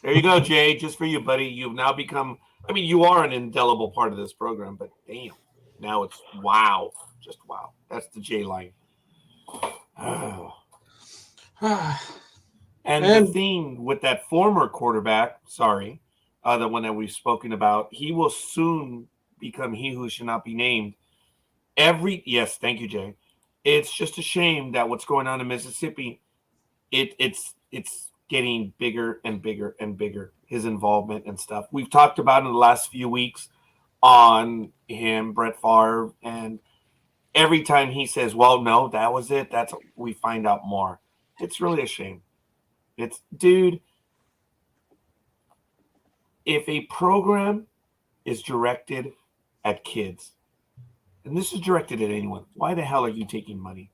S1: There you go, Jay. Just for you, buddy. You've now become, you are an indelible part of this program, but damn, now it's wow. Just wow. That's the J line. Oh. And the thing with that former quarterback, the one that we've spoken about. He will soon become he who should not be named. Yes, thank you, Jay. It's just a shame that what's going on in Mississippi, it's getting bigger and bigger and bigger, his involvement and stuff. We've talked about in the last few weeks on him, Brett Favre, and every time he says, well, no, that was it, we find out more. It's really a shame. Dude, if a program is directed at kids, and this is directed at anyone, why the hell are you taking money?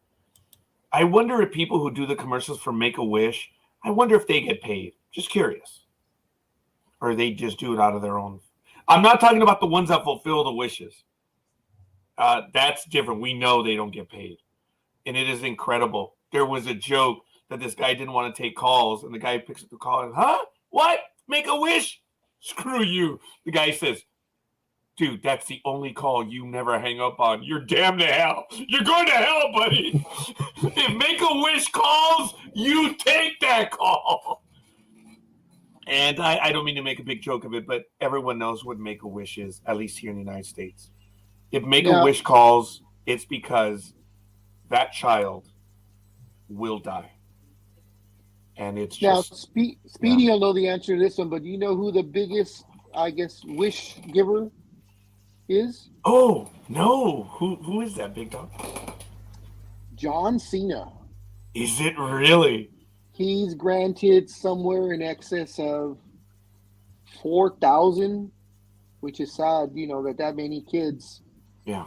S1: I wonder if people who do the commercials for Make-A-Wish, I wonder if they get paid. Just curious. Or they just do it out of their own. I'm not talking about the ones that fulfill the wishes. That's different. We know they don't get paid. And it is incredible. There was a joke that this guy didn't want to take calls, and the guy picks up the call and, huh? What? Make-A-Wish? Screw you. The guy says, dude, that's the only call you never hang up on. You're damn to hell. You're going to hell, buddy. If Make-A-Wish calls, you take that call. And I don't mean to make a big joke of it, but everyone knows what Make-A-Wish is, at least here in the United States. If Make-A-Wish calls, it's because that child will die. And it's just...
S4: Now, Speedy will know the answer to this one, but do you know who the biggest, I guess, wish giver is?
S1: Oh, no. Who is that, Big Dog?
S4: John Cena.
S1: Is it really?
S4: He's granted somewhere in excess of 4,000, which is sad, that many kids.
S1: Yeah.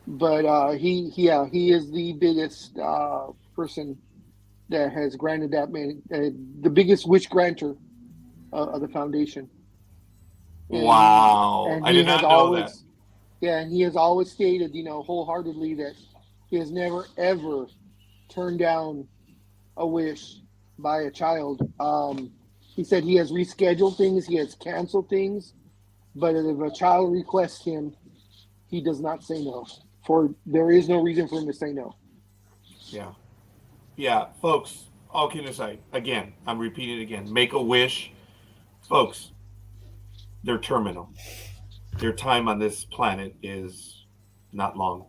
S4: But he is the biggest person that has granted that many, the biggest wish granter of the foundation.
S1: Wow. I did not know that.
S4: Yeah, and he has always stated, wholeheartedly that he has never, ever turned down a wish by a child. He said he has rescheduled things, he has canceled things, but if a child requests him, he does not say no. There is no reason for him to say no.
S1: Yeah. Yeah, folks, all kidding aside, again, I'm repeating it again. Make-A-Wish, folks, they're terminal. Their time on this planet is not long.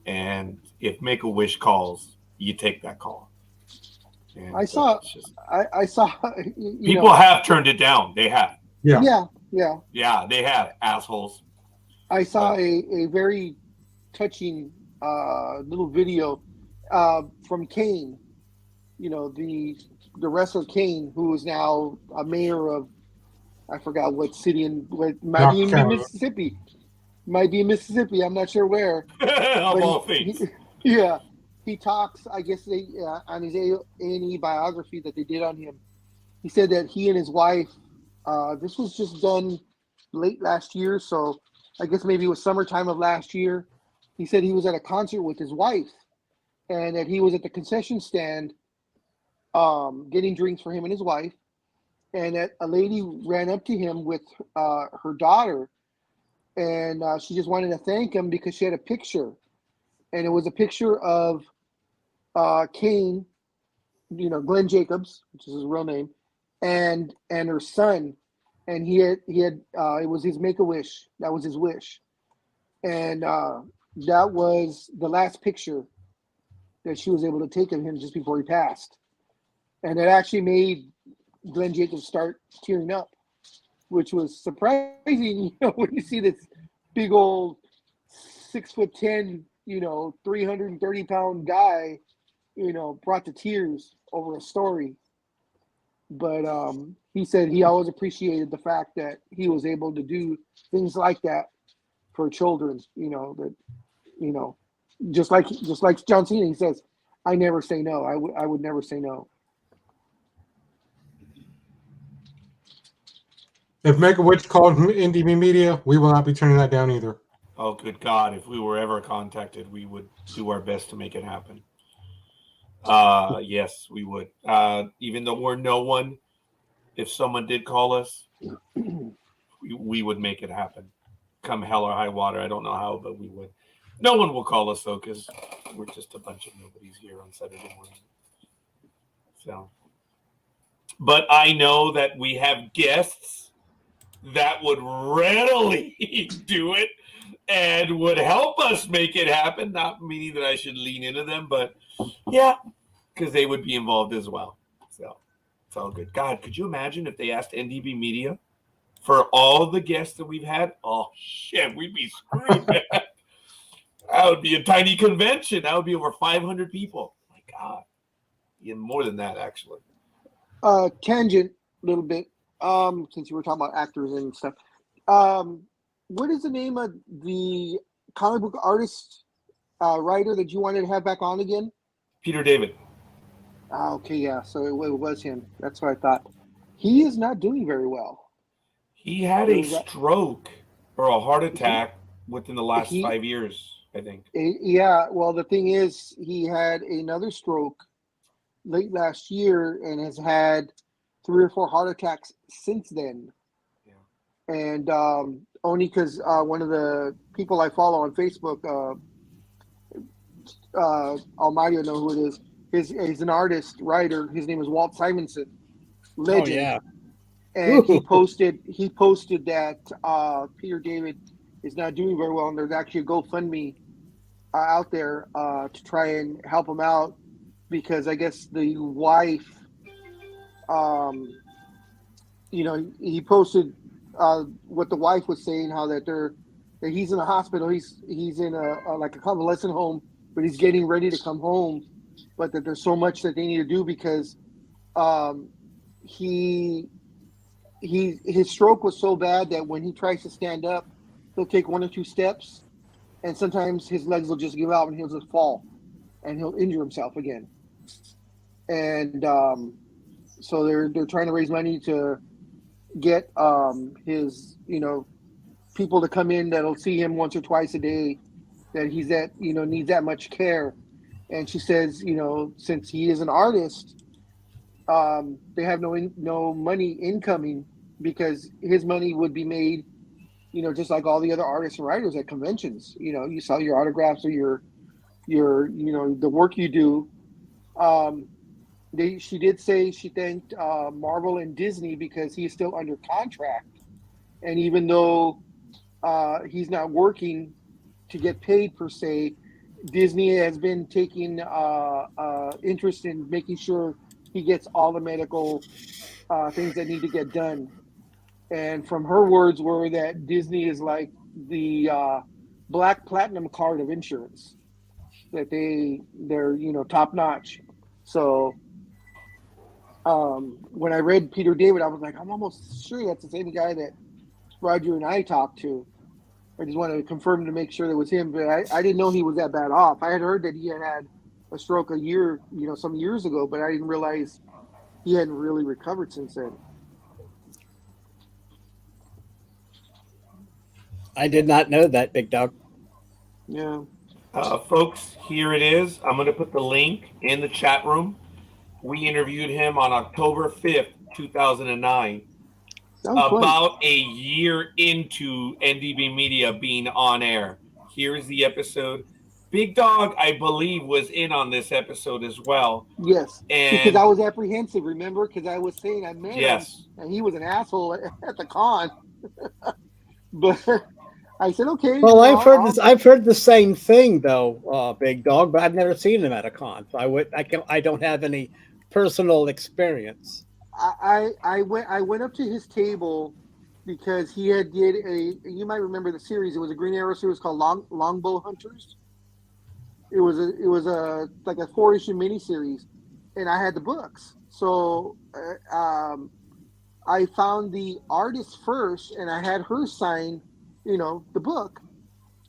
S1: And if Make-A-Wish calls, you take that call. And
S4: I saw.
S1: People have turned it down. They have.
S4: Yeah.
S1: Yeah, they have, assholes.
S4: I saw a very touching little video from Kane. The wrestler Kane, who is now a mayor of, I forgot what city, might be in Mississippi. Might be in Mississippi. I'm not sure where.
S1: Of all things.
S4: Yeah. He talks, I guess, on his A&E biography that they did on him. He said that he and his wife, this was just done late last year, so I guess maybe it was summertime of last year. He said he was at a concert with his wife, and that he was at the concession stand getting drinks for him and his wife, and that a lady ran up to him with her daughter, and she just wanted to thank him because she had a picture. And it was a picture of Kane, Glenn Jacobs, which is his real name, and her son. And he had it was his Make-A-Wish. That was his wish. And that was the last picture that she was able to take of him just before he passed. And it actually made Glenn Jacobs start tearing up, which was surprising, when you see this big old 6'10", 330-pound guy, brought to tears over a story. But he said he always appreciated the fact that he was able to do things like that for children, just like John Cena, he says, I never say no. I would never say no.
S6: If Make-A-Wish called NDB Media, we will not be turning that down either.
S1: Oh, good God. If we were ever contacted, we would do our best to make it happen. Yes, we would. Even though we're no one, if someone did call us, we would make it happen. Come hell or high water. I don't know how, but we would. No one will call us, though, because we're just a bunch of nobodies here on Saturday morning. So, but I know that we have guests that would readily do it and would help us make it happen. Not meaning that I should lean into them, but yeah, because they would be involved as well. So it's all good. God, could you imagine if they asked NDB Media for all the guests that we've had? Oh, shit, we'd be screwed, man. That would be a tiny convention. That would be over 500 people. My God. Even more than that, actually.
S4: Tangent a little bit, since you were talking about actors and stuff. What is the name of the comic book artist, writer that you wanted to have back on again?
S1: Peter David.
S4: Okay, yeah, so it was him. That's what I thought. He is not doing very well.
S1: He had a stroke or a heart attack within the last 5 years, I think.
S4: Yeah, well, the thing is, he had another stroke late last year and has had 3 or 4 heart attacks since then. Yeah. And only because one of the people I follow on Facebook, Almighty will know who it is. He's an artist, writer. His name is Walt Simonson. Legend.
S2: Oh, yeah.
S4: And he posted that Peter David is not doing very well, and there's actually a GoFundMe out there to try and help him out, because I guess the wife, he posted what the wife was saying, how that he's in a hospital, he's in a like a convalescent home, but he's getting ready to come home, but that there's so much that they need to do because his stroke was so bad that when he tries to stand up, he'll take 1 or 2 steps, and sometimes his legs will just give out and he'll just fall, and he'll injure himself again. And so they're trying to raise money to get his people to come in that'll see him once or twice a day, that he's needs that much care. And she says, since he is an artist, they have no money incoming, because his money would be made, just like all the other artists and writers at conventions. You sell your autographs or your the work you do. She did say she thanked Marvel and Disney because he's still under contract, and even though he's not working to get paid per se, Disney has been taking interest in making sure he gets all the medical things that need to get done. And from her words were that Disney is like the black platinum card of insurance, that they're top notch. So when I read Peter David, I was like, I'm almost sure that's the same guy that Roger and I talked to. I just wanted to confirm to make sure that was him, but I didn't know he was that bad off. I had heard that he had a stroke some years ago, but I didn't realize he hadn't really recovered since then.
S2: I did not know that, Big Dog.
S4: Yeah.
S1: Folks, here it is. I'm going to put the link in the chat room. We interviewed him on October 5th, 2009. About a year into NDB Media being on air. Here's the episode. Big Dog, I believe, was in on this episode as well.
S4: Yes,
S1: and
S4: because I was apprehensive, remember? Because I was saying I met him, and he was an asshole at the con. But I said, okay.
S2: Well, I've heard the same thing though, Big Dog, but I've never seen him at a con. So I don't have any personal experience.
S4: I went up to his table because he did you might remember the series. It was a Green Arrow series called Longbow Hunters. It was like a 4-issue miniseries, and I had the books. So I found the artist first, and I had her sign, the book.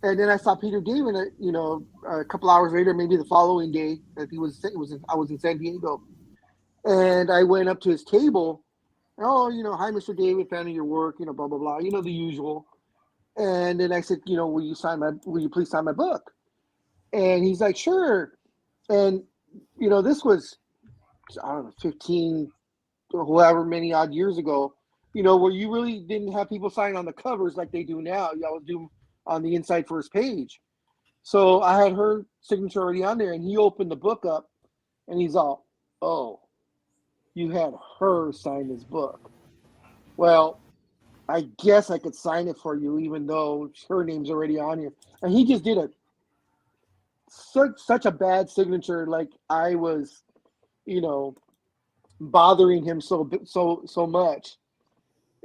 S4: And then I saw Peter David, a couple hours later, maybe the following day, that I was in San Diego. And I went up to his table. Oh, hi, Mr. David, fan of your work, blah, blah, blah, the usual. And then I said, will you please sign my book? And he's like, sure. And, this was, I don't know, 15, however many odd years ago, where you really didn't have people sign on the covers like they do now. You always do on the inside first page. So I had her signature already on there, and he opened the book up, and he's all, oh. you had her sign this book. Well, I guess I could sign it for you, even though her name's already on here. And he just did such a bad signature, like I was, bothering him so much.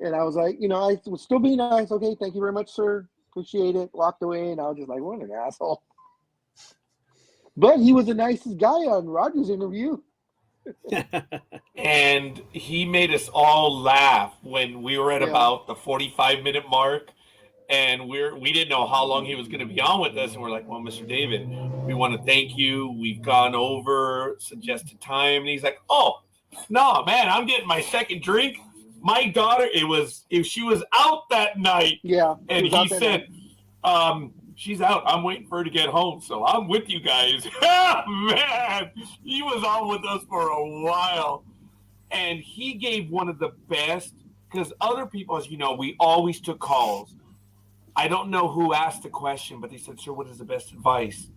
S4: And I was like, I was still being nice. Okay, thank you very much, sir. Appreciate it. Walked away, and I was just like, what an asshole. But he was the nicest guy on Roger's interview.
S1: And he made us all laugh when we were at about the 45-minute mark, and we didn't know how long he was going to be on with us, and we're like, well, Mr. David, we want to thank you. We've gone over suggested time. And he's like, oh, no, man, I'm getting my second drink. My daughter, she was out that night.
S4: Yeah.
S1: And he said, she's out. I'm waiting for her to get home, so I'm with you guys. Man, he was on with us for a while. And he gave one of the best, because other people, as you know, we always took calls. I don't know who asked the question, but they said, sir, what is the best advice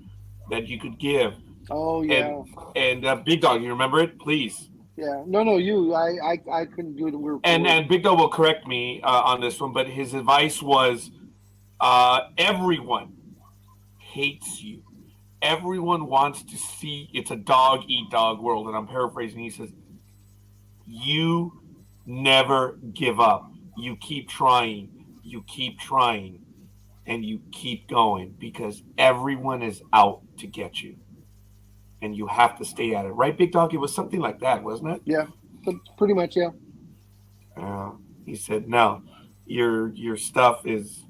S1: that you could give?
S4: Oh, yeah.
S1: And Big Dog, you remember it? Please.
S4: Yeah. No, you. I couldn't do it.
S1: And Big Dog will correct me on this one, but his advice was, everyone hates you. Everyone wants to see it's a dog eat dog world. And I'm paraphrasing. He says, you never give up. You keep trying. You keep trying. And you keep going, because everyone is out to get you. And you have to stay at it. Right, Big Dog? It was something like that, wasn't it?
S4: Yeah. Pretty much, yeah.
S1: He said, no, your stuff is,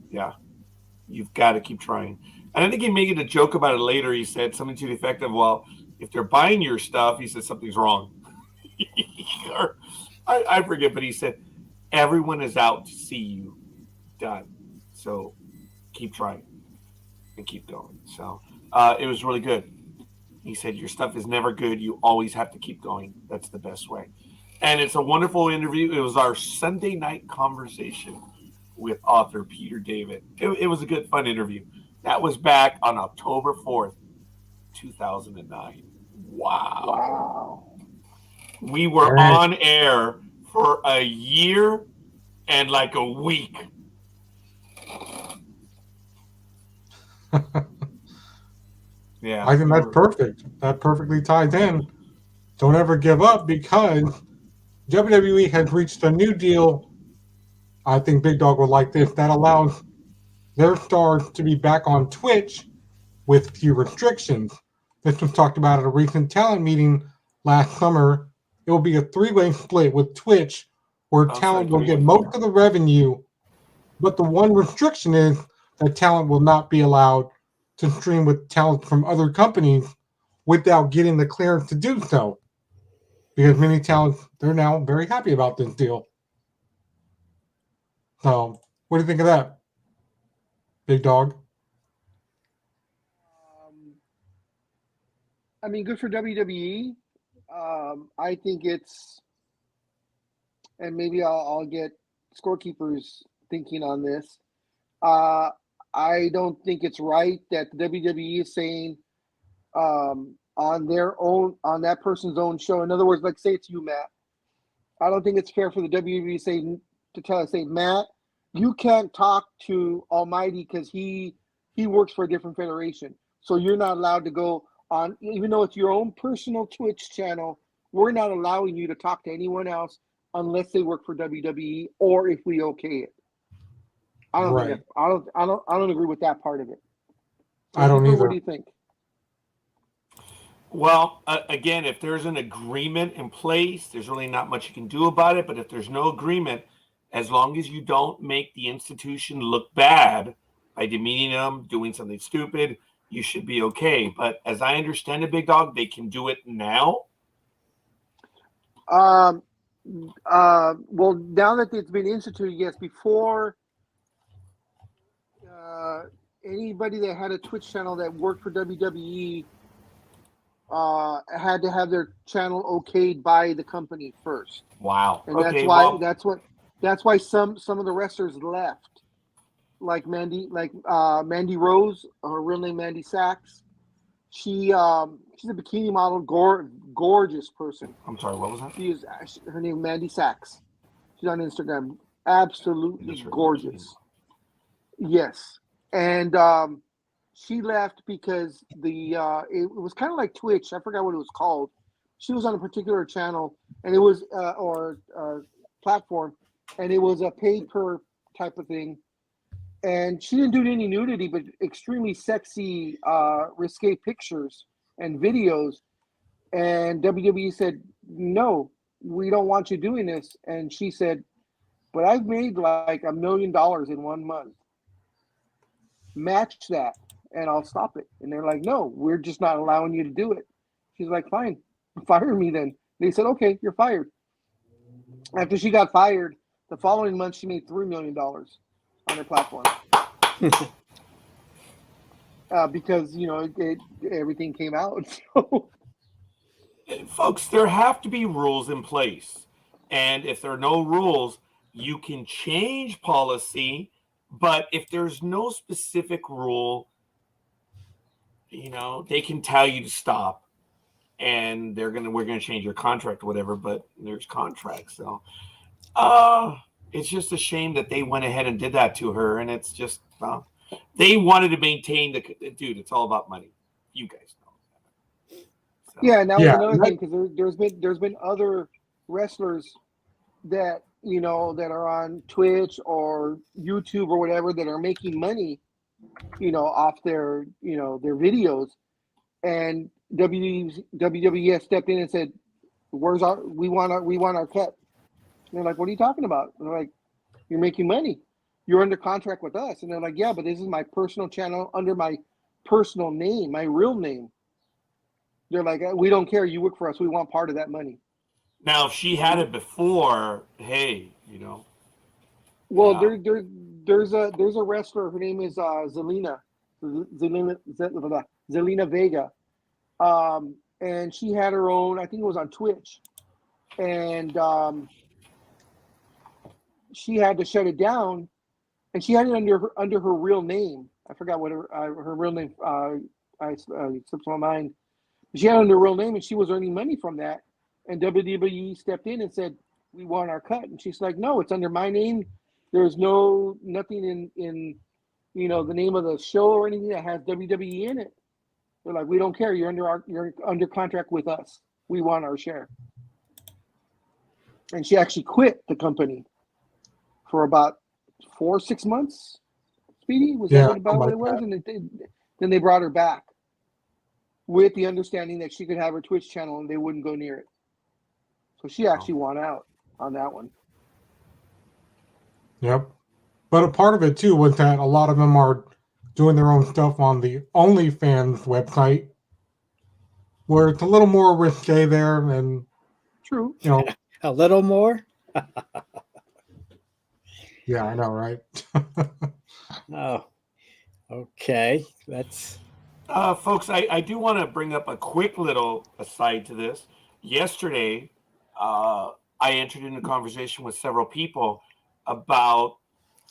S1: you've got to keep trying. And I think he made a joke about it later. He said something to the effect of, well, if they're buying your stuff, he said something's wrong. I forget, but he said, everyone is out to see you done. So keep trying and keep going. So it was really good. He said, your stuff is never good. You always have to keep going. That's the best way. And it's a wonderful interview. It was our Sunday night conversation with author Peter David. It was a good, fun interview. That was back on October 4th, 2009. Wow. We were on air for a year and like a week. Yeah,
S6: I think that's perfect. That perfectly ties in. Don't ever give up, because WWE has reached a new deal. I think Big Dog would like this. That allows their stars to be back on Twitch with few restrictions. This was talked about at a recent talent meeting last summer. It will be a three-way split with Twitch, where talent will get most of the revenue, but the one restriction is that talent will not be allowed to stream with talent from other companies without getting the clearance to do so. Because many talents, they're now very happy about this deal. So, what do you think of that, Big Dog?
S4: I mean, good for WWE. I think it's, and maybe I'll get ScoreKeeper's thinking on this. I don't think it's right that the WWE is saying on their own, on that person's own show. In other words, like say it's you, Matt. I don't think it's fair for the WWE to say, Matt, you can't talk to Almighty because he works for a different federation. So you're not allowed to go on, even though it's your own personal Twitch channel. We're not allowing you to talk to anyone else unless they work for WWE or if we okay it. I don't agree with that part of it.
S6: I don't either.
S4: What do you think?
S1: Well, again, if there's an agreement in place, there's really not much you can do about it. But if there's no agreement, as long as you don't make the institution look bad by demeaning them, doing something stupid, you should be okay. But as I understand it, Big Dog, they can do it now.
S4: Well, now that it's been instituted, yes. Before, anybody that had a Twitch channel that worked for WWE had to have their channel okayed by the company first.
S1: Wow.
S4: And that's why some of the wrestlers left, like Mandy Rose, her real name Mandy Sachs. she's a bikini model, gorgeous person.
S1: I'm sorry, what was that?
S4: She is her name Mandy Sachs. She's on Instagram. Absolutely gorgeous. Yes, and she left because it was kind of like Twitch. I forgot what it was called. She was on a particular channel, and it was or platform, and it was a paid per type of thing. And she didn't do any nudity, but extremely sexy, risque pictures and videos. And WWE said, "No, we don't want you doing this." And she said, "But I've made like $1 million in 1 month. Match that, and I'll stop it." And they're like, "No, we're just not allowing you to do it." She's like, "Fine, fire me then." They said, "Okay, you're fired." After she got fired, the following month she made $3 million on her platform. Because everything came out. So.
S1: Folks, there have to be rules in place, and if there are no rules, you can change policy. But if there's no specific rule, they can tell you to stop, and we're gonna change your contract or whatever. But there's contracts, so it's just a shame that they went ahead and did that to her, and it's just they wanted to maintain dude. It's all about money. You guys know. So.
S4: Yeah, and that was another thing, because there's been other wrestlers that that are on Twitch or YouTube or whatever that are making money, off their their videos, and WWE has stepped in and said, we want our cut. And they're like, "What are you talking about?" And they're like, "You're making money. You're under contract with us." And they're like, "Yeah, but this is my personal channel under my personal name, my real name." They're like, "We don't care. You work for us. We want part of that money."
S1: Now, if she had it before, hey,
S4: Well, there's a wrestler. Her name is Zelina Vega, and she had her own. I think it was on Twitch, and she had to shut it down, and she had it under her real name. I forgot what her real name. Slips my mind. She had it under her real name, and she was earning money from that. And WWE stepped in and said, "We want our cut." And she's like, "No, it's under my name. There's nothing in the name of the show or anything that has WWE in it." They're like, "We don't care. You're under contract with us. We want our share." And she actually quit the company for about 4 or 6 months. Speedy, was that about what it was? And then they brought her back with the understanding that she could have her Twitch channel and they wouldn't go near it. So she actually won out on that one.
S6: Yep. But a part of it, too, was that a lot of them are doing their own stuff on the OnlyFans website, where it's a little more risque there. And
S4: true.
S2: A little more?
S6: Yeah, I know, right?
S2: Oh, okay. That's...
S1: Folks, I do want to bring up a quick little aside to this. Yesterday, I entered into a conversation with several people about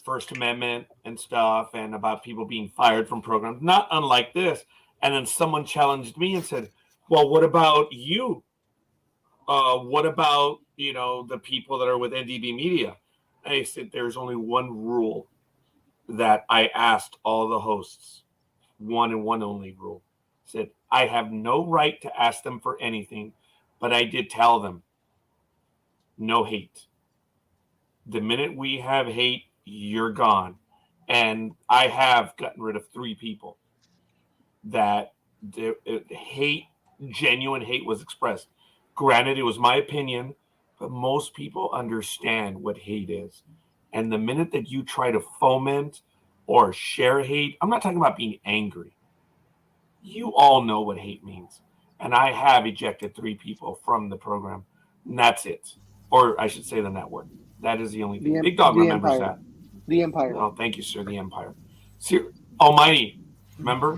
S1: First Amendment and stuff, and about people being fired from programs, not unlike this. And then someone challenged me and said, "Well, what about you? What about the people that are with NDB Media?" I said, "There's only one rule that I asked all the hosts, one and one only rule." I said, "I have no right to ask them for anything, but I did tell them, no hate. The minute we have hate, you're gone." And I have gotten rid of 3 people that genuine hate was expressed. Granted, it was my opinion, but most people understand what hate is. And the minute that you try to foment or share hate, I'm not talking about being angry. You all know what hate means. And I have ejected 3 people from the program. And that's it. Or I should say the network. That is the only thing. Big Dog remembers
S4: Empire.
S1: that.
S4: The Empire.
S1: Oh, thank you, sir. The Empire. See, Almighty, remember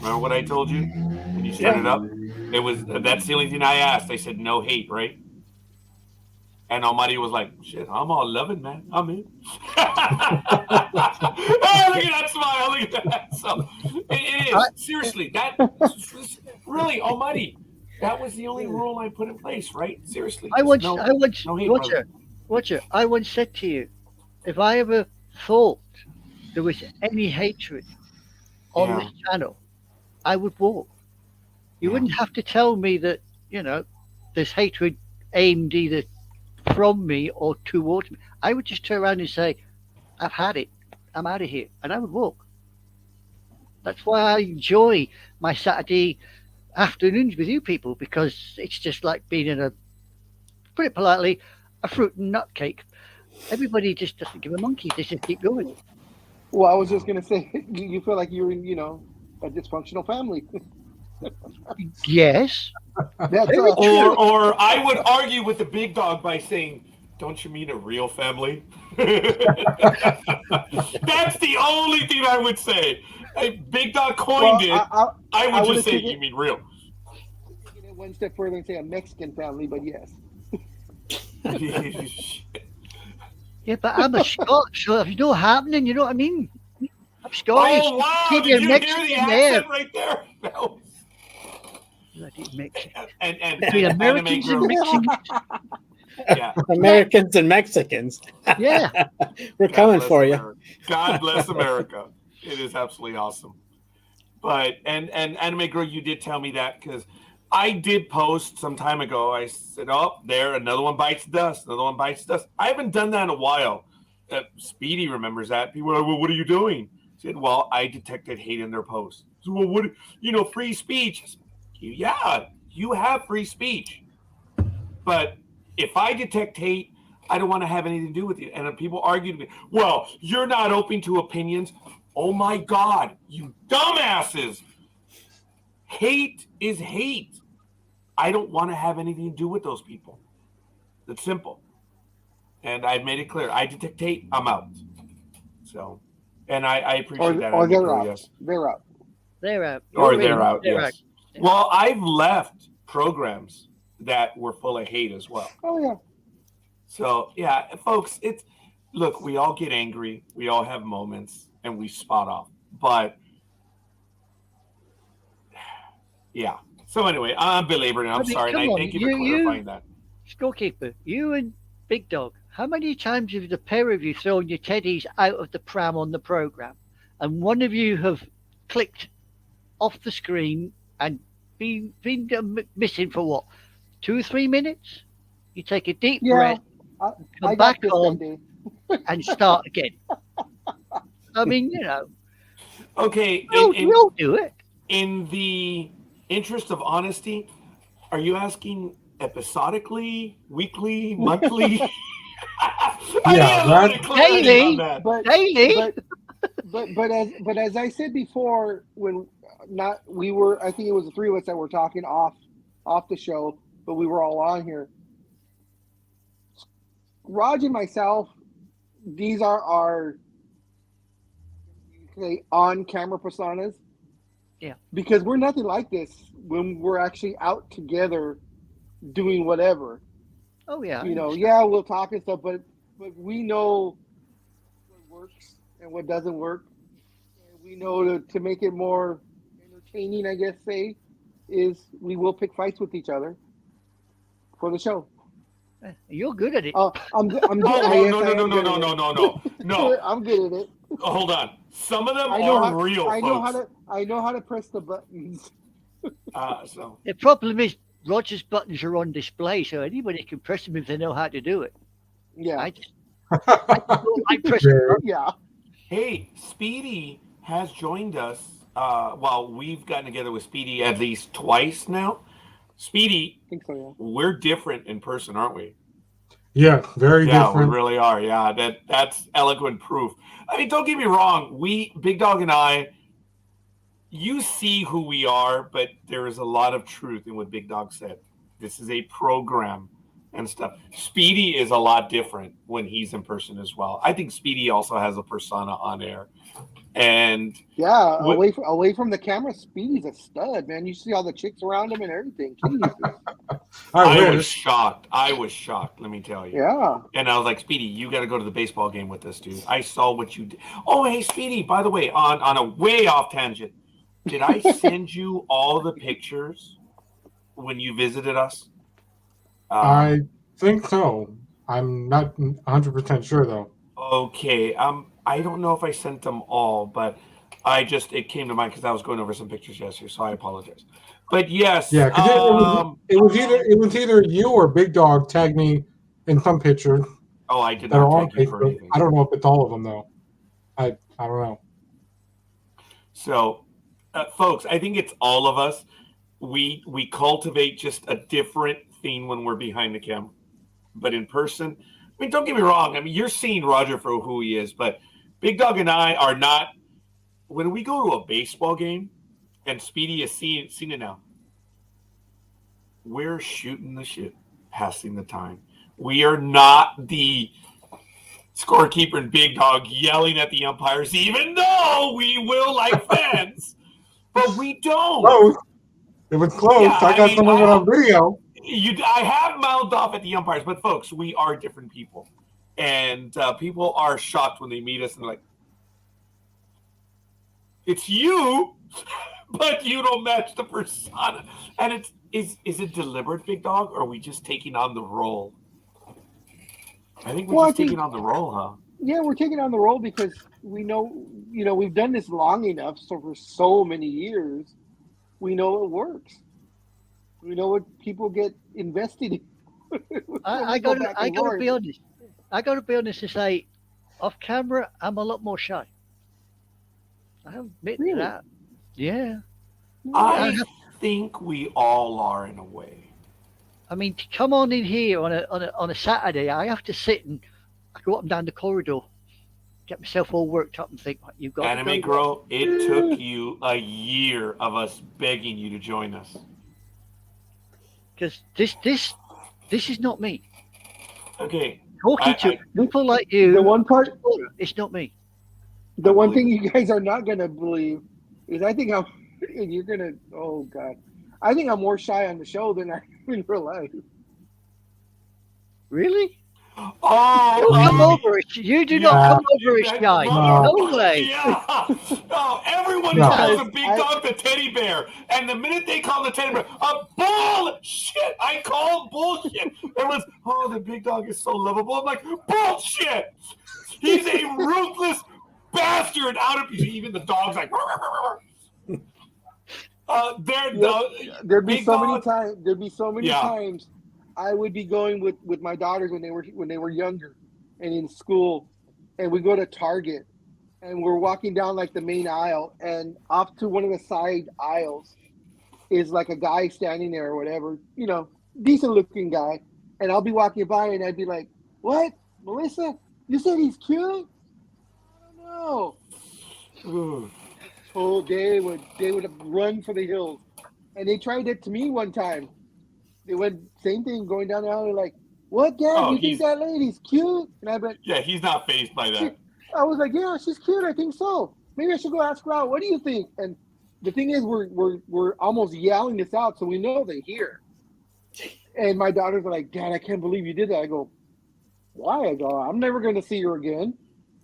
S1: what I told you when you started up? It was that's the only thing I asked. I said no hate, right? And Almighty was like, shit, I'm all loving, man. I'm in. Oh, look at that smile. Look at that. So it is. Seriously, that really, Almighty, that was the only rule I put in place, right? Seriously.
S3: I once,
S1: no hate,
S3: Roger, I once said to you, if I ever thought there was any hatred on this channel, I would walk. You wouldn't have to tell me that, there's hatred aimed either from me or towards me. I would just turn around and say, I've had it. I'm out of here. And I would walk. That's why I enjoy my Saturday afternoons with you people, because it's just like being in a, put it politely, a fruit and nut cake. Everybody just doesn't give a monkey. They just keep going.
S4: Well, I was just going to say, you feel like you're in, a dysfunctional family.
S3: Yes.
S4: That's
S1: or I would argue with the big dog by saying, don't you mean a real family? That's the only thing I would say. Big dog coined it. I would just say, you mean real.
S4: Taking it one step further and say a Mexican family, but yes.
S3: Yeah, but I'm a Scotch, so if it's not happening, you know what I mean? I'm Scottish.
S1: Oh, wow.
S3: Keep
S1: Did
S3: your
S1: you hear the accent right there? No.
S3: Bloody Mexicans.
S1: And
S3: Between Americans and Mexicans.
S1: Yeah.
S2: Americans and Mexicans.
S3: Yeah.
S2: We're coming for you.
S1: God bless America. It is absolutely awesome. But and Anime Girl, you did tell me that, because I did post some time ago. I said, oh, there, another one bites dust. Another one bites dust. I haven't done that in a while. Speedy remembers that. People are like, well, what are you doing? I said, well, I detected hate in their posts. So, well, what, free speech. Said, yeah, you have free speech. But if I detect hate, I don't want to have anything to do with you. And people argue to me, well, you're not open to opinions. Oh, my God, you dumbasses. Hate is hate. I don't want to have anything to do with those people. It's simple. And I've made it clear. I detect hate, I'm out. So, and I appreciate that.
S4: Or they're out.
S1: Yes.
S4: They're out.
S3: They're out.
S1: Or they're out,
S3: They're
S1: yes.
S3: out.
S1: Well, I've left programs that were full of hate as well.
S4: Oh, yeah.
S1: So, yeah, folks, look, we all get angry. We all have moments, and we spot off. But, yeah. So, anyway, I'm belaboring. I'm sorry, and I thank you for clarifying that.
S3: ScoreKeeper, you and Big Dog, how many times have the pair of you thrown your teddies out of the pram on the program, and one of you have clicked off the screen and been missing for what, 2 or 3 minutes? You take a deep breath, come back on, and start again. I mean,
S1: Okay,
S3: we'll do it.
S1: In the interest of honesty, are you asking episodically, weekly, monthly?
S3: Daily.
S4: But as I said before, when I think it was the three of us that were talking off the show, but we were all on here. Raj and myself, these are our on-camera personas.
S3: Yeah.
S4: Because we're nothing like this when we're actually out together doing whatever.
S3: Oh yeah.
S4: We'll talk and stuff, but we know what works and what doesn't work. And we know to make it more entertaining, I guess, is we will pick fights with each other for the show.
S3: You're good at it.
S4: I'm good.
S1: No.
S4: I'm good at it.
S1: Hold on. Some of them are real.
S4: I know how to press the buttons.
S1: So
S3: the problem is Roger's buttons are on display, so anybody can press them if they know how to do it.
S4: Yeah.
S3: I press them.
S4: Yeah.
S1: Hey, Speedy has joined us. Well, we've gotten together with Speedy at least twice now. Speedy,
S4: I think so, yeah.
S1: We're different in person, aren't we?
S6: Yeah, very different.
S1: Yeah, we really are. Yeah, that's eloquent proof. I mean, don't get me wrong. Big Dog and I, you see who we are, but there is a lot of truth in what Big Dog said. This is a program and stuff. Speedy is a lot different when he's in person as well. I think Speedy also has a persona on air. And
S4: away from the camera, Speedy's a stud, man. You see all the chicks around him and everything.
S1: I was shocked. Let me tell you.
S4: Yeah.
S1: And I was like, Speedy, you got to go to the baseball game with us, dude. I saw what you did. Oh, hey, Speedy, by the way, on a way off tangent, did I send you all the pictures when you visited us?
S6: I think so. I'm not 100% sure, though.
S1: Okay. I don't know if I sent them all, but it came to mind because I was going over some pictures yesterday, so I apologize. But yes,
S6: Yeah, because it was either you or Big Dog tagged me in some pictures.
S1: Oh, I did
S6: that are
S1: not
S6: on
S1: tag you for
S6: Facebook.
S1: anything.
S6: I don't know if it's all of them though. I don't know.
S1: So, folks, I think it's all of us. We cultivate just a different thing when we're behind the camera, but in person. I mean, don't get me wrong. I mean, you're seeing Roger for who he is, but Big Dog and I are not. When we go to a baseball game, and Speedy has seen it now, we're shooting the shit, passing the time. We are not the ScoreKeeper and Big Dog yelling at the umpires, even though we will like fans, but we don't.
S6: Close. It was close.
S1: Yeah,
S6: I got some of it on video.
S1: I have mouthed off at the umpires, but folks, we are different people, and people are shocked when they meet us and they're like, "It's you," but you don't match the persona. And is it deliberate, Big Dog, or are we just taking on the role? I think we're just taking on the role, huh?
S4: Yeah, we're taking on the role because we know, we've done this long enough. So for so many years, we know it works. We know what people get invested in.
S3: I got to be honest. I got to be honest and say, off camera, I'm a lot more shy. I admit that. Yeah.
S1: I think we all are in a way.
S3: I mean, to come on in here on a Saturday, I have to sit and I go up and down the corridor, get myself all worked up and think, you've got
S1: Anime Girl, it took you a year of us begging you to join us.
S3: Because this is not me.
S1: Okay.
S3: Talking to people like you,
S4: the one part,
S3: it's not me.
S4: The one thing you guys are not going to believe is I think and you're going to, oh God, I think I'm more shy on the show than I am in real life.
S3: Really?
S1: Oh,
S3: come over it. You do not come over it, shy. No way.
S1: Yeah. No, everyone calls a Big Dog the teddy bear. And the minute they call the teddy bear, bullshit. I call bullshit. Everyone's, the Big Dog is so lovable. I'm like, bullshit. He's a ruthless bastard out of even the dog's like,
S4: there'd be so many times I would be going with my daughters when they were younger and in school, and we go to Target and we're walking down like the main aisle, and off to one of the side aisles is like a guy standing there or whatever, decent looking guy, and I'll be walking by and I'd be like, "What, Melissa? You said he's cute?" I don't know. Oh, they would run for the hills, and they tried it to me one time. They went same thing going down the aisle. They're like, "What, Dad? You think that lady's cute?" And I'm like,
S1: "Yeah, he's not fazed by that."
S4: I was like, "Yeah, she's cute. I think so. Maybe I should go ask her out. What do you think?" And the thing is, we're almost yelling this out, so we know they hear. And my daughters are like, "Dad, I can't believe you did that." I go, "Why?" I go, "I'm never going to see her again.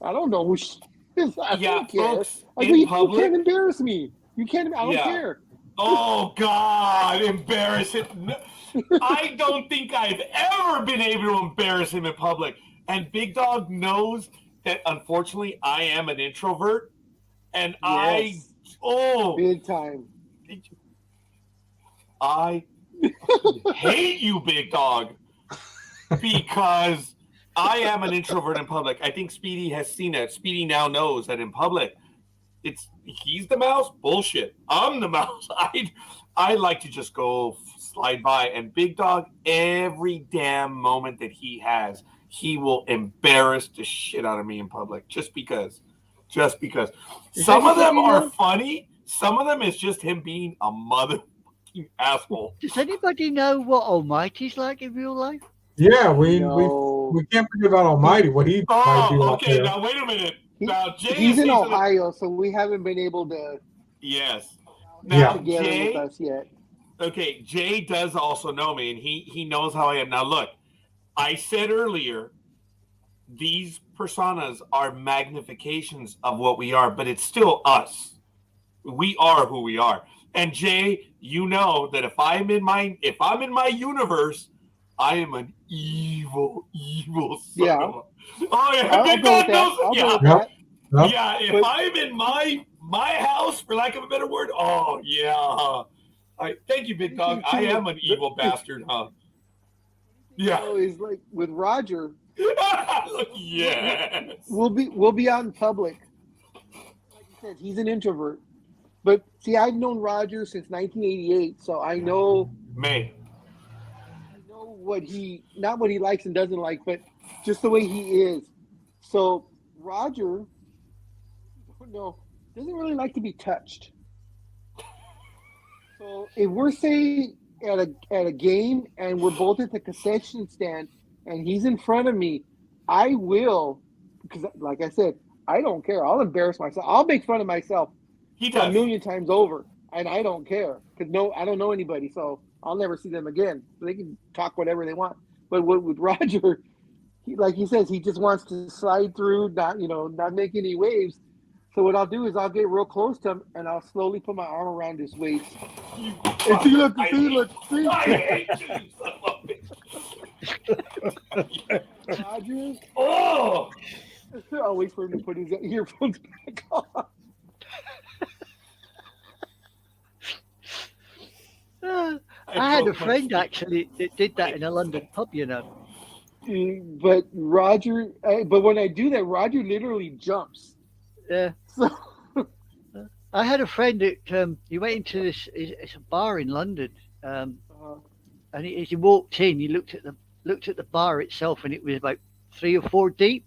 S4: I don't know who she is. I don't care."
S1: Folks,
S4: I go, you can't embarrass me. You can't. I don't care.
S1: Oh God, embarrass it. I don't think I've ever been able to embarrass him in public. And Big Dog knows that, unfortunately, I am an introvert. And
S4: big time.
S1: I hate you, Big Dog, because I am an introvert in public. I think Speedy has seen it. Speedy now knows that in public, he's the mouse. Bullshit. I'm the mouse. I like to just go slide by. And Big Dog, every damn moment that he has, he will embarrass the shit out of me in public just because. Some of them are funny. Some of them is just him being a motherfucking asshole.
S3: Does anybody know what Almighty's like in real life?
S6: Yeah, we can't forget about Almighty. What he might do.
S1: Okay, now wait a minute. Now
S4: he's in Ohio, so we haven't been able to.
S1: Yes.
S4: Now Jay with us yet.
S1: Okay, Jay does also know me, and he knows how I am. Now, look, I said earlier, these personas are magnifications of what we are, but it's still us. We are who we are. And Jay, you know that if I'm in my universe, I am an evil son
S4: Yeah.
S1: of a. Oh yeah,
S4: I'll
S1: Big
S4: go
S1: Dog
S4: with that.
S1: knows.
S4: I'll go
S1: Yeah,
S4: with that.
S6: Yep.
S1: yeah. If
S4: But-
S1: I'm in my house, for lack of a better word, oh yeah. Thank you, Big Dog. I am an evil bastard, huh? Yeah.
S4: So is like with Roger.
S1: Yes.
S4: We'll be out in public. Like you said, he's an introvert. But see, I've known Roger since 1988, so I know what he not what he likes and doesn't like, but just the way he is. So Roger, doesn't really like to be touched. So if we're saying at a game and we're both at the concession stand and he's in front of me, I will, because like I said, I don't care. I'll embarrass myself. I'll make fun of myself a million times over, and I don't care because I don't know anybody, so I'll never see them again. They can talk whatever they want. But with Roger, like he says, he just wants to slide through, not make any waves. So what I'll do is I'll get real close to him and I'll slowly put my arm around his waist. And see.
S1: I hate you,
S4: Roger.
S1: Oh!
S4: I'll wait for him to put his earphones back on.
S3: I had a friend actually that did that in a London pub,
S4: But Roger, but when I do that, Roger literally jumps.
S3: Yeah.
S4: So
S3: I had a friend that he went into it's a bar in London, and as he walked in, he looked at the bar itself, and it was about 3 or 4 deep.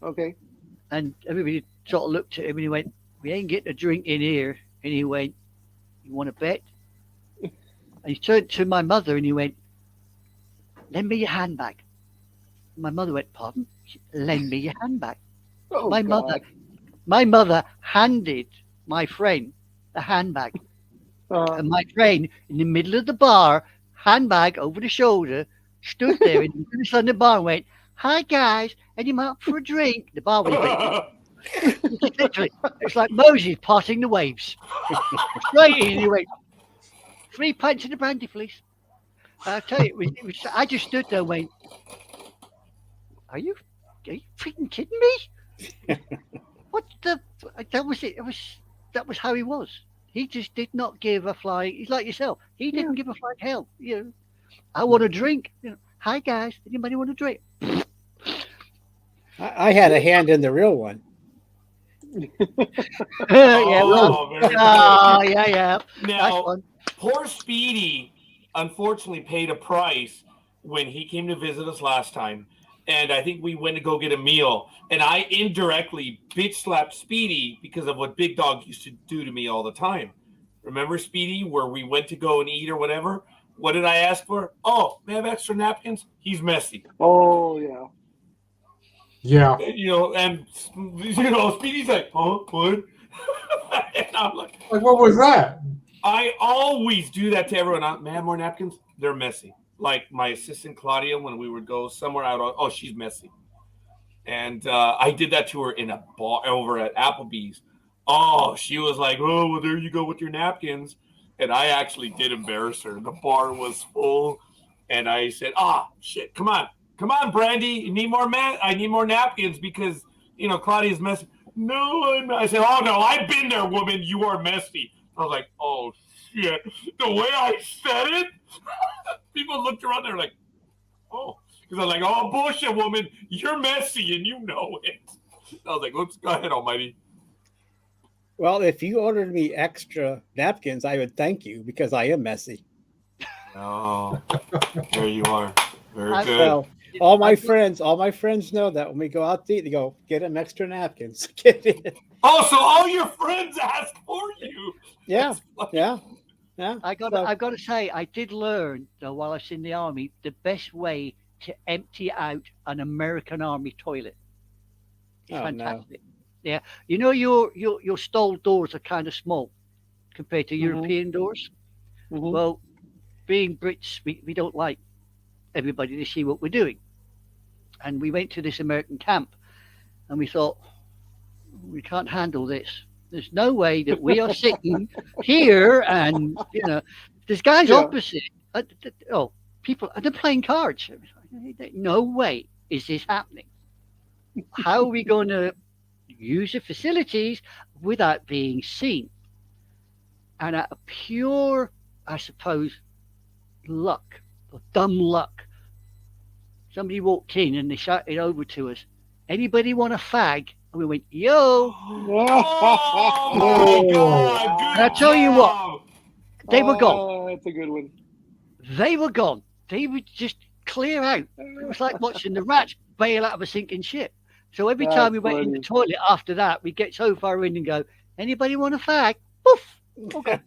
S4: Okay.
S3: And everybody sort of looked at him, and he went, "We ain't getting a drink in here." And he went, "You want to bet?" And he turned to my mother, and he went, "Lend me your handbag." My mother went, "Pardon?" "Lend me your handbag."
S4: Oh,
S3: my mother handed my friend the handbag. And my friend, in the middle of the bar, handbag over the shoulder, stood there in the middle of the bar and went, "Hi, guys. Anyone up for a drink?" The bar was empty. Literally, it's like Moses parting the waves. Straight in, he went, "3 pints of the brandy, please." I tell you, it was, I just stood there and went, Are you freaking kidding me? What the? That was it. That was how he was. He just did not give a flying. He's like yourself. He didn't give a flying hell. I want a drink. Hi guys, anybody want a drink?
S2: I had a hand in the real one.
S3: Yeah.
S1: Now, poor Speedy unfortunately paid a price when he came to visit us last time. And I think we went to go get a meal. And I indirectly bitch slapped Speedy because of what Big Dog used to do to me all the time. Remember, Speedy, where we went to go and eat or whatever? What did I ask for? Oh, may I have extra napkins? He's messy.
S4: Oh, yeah.
S6: Yeah.
S1: And Speedy's like, "Oh, what?" And I'm like,
S6: what was that?
S1: I always do that to everyone. May I have more napkins? They're messy. Like my assistant Claudia, when we would go somewhere out, oh, she's messy. And I did that to her in a bar over at Applebee's. Oh, she was like, "Oh, well, there you go with your napkins." And I actually did embarrass her. The bar was full. And I said, shit, come on, Brandy. You need more I need more napkins because, Claudia's messy. No, I'm not. I said, "Oh, no, I've been there, woman. You are messy." I was like, "Oh, shit." The way I said it, people looked around there like, "Oh." Because I was like, "Oh, bullshit, woman. You're messy and you know it." I was like, "Let's go ahead, Almighty."
S2: Well, if you ordered me extra napkins, I would thank you because I am messy.
S1: Oh, there you are. Very good.
S2: Well, all my friends know that when we go out to eat, they go, "Get them extra napkins." Get it.
S1: Oh, so all your friends asked for you.
S2: Yeah.
S3: I've got to say, I did learn though while I was in the army the best way to empty out an American Army toilet. It's fantastic. No. Yeah, your stall doors are kind of small compared to European doors. Mm-hmm. Well, being Brits, we don't like everybody to see what we're doing. And we went to this American camp and we thought, we can't handle this. There's no way that we are sitting here and, there's guys opposite. People, and they're playing cards. No way is this happening. How are we going to use the facilities without being seen? And out of pure, I suppose, luck, or dumb luck, somebody walked in and they shouted over to us, "Anybody want a fag?" And we went, "Yo!"
S1: Oh my God! Good
S3: And I tell you what, they were gone.
S4: Oh, that's a good one.
S3: They were gone. They would just clear out. It was like watching the rats bail out of a sinking ship. So every time we went in the toilet after that, we'd get so far in and go, "Anybody want a fag?" Poof. Okay.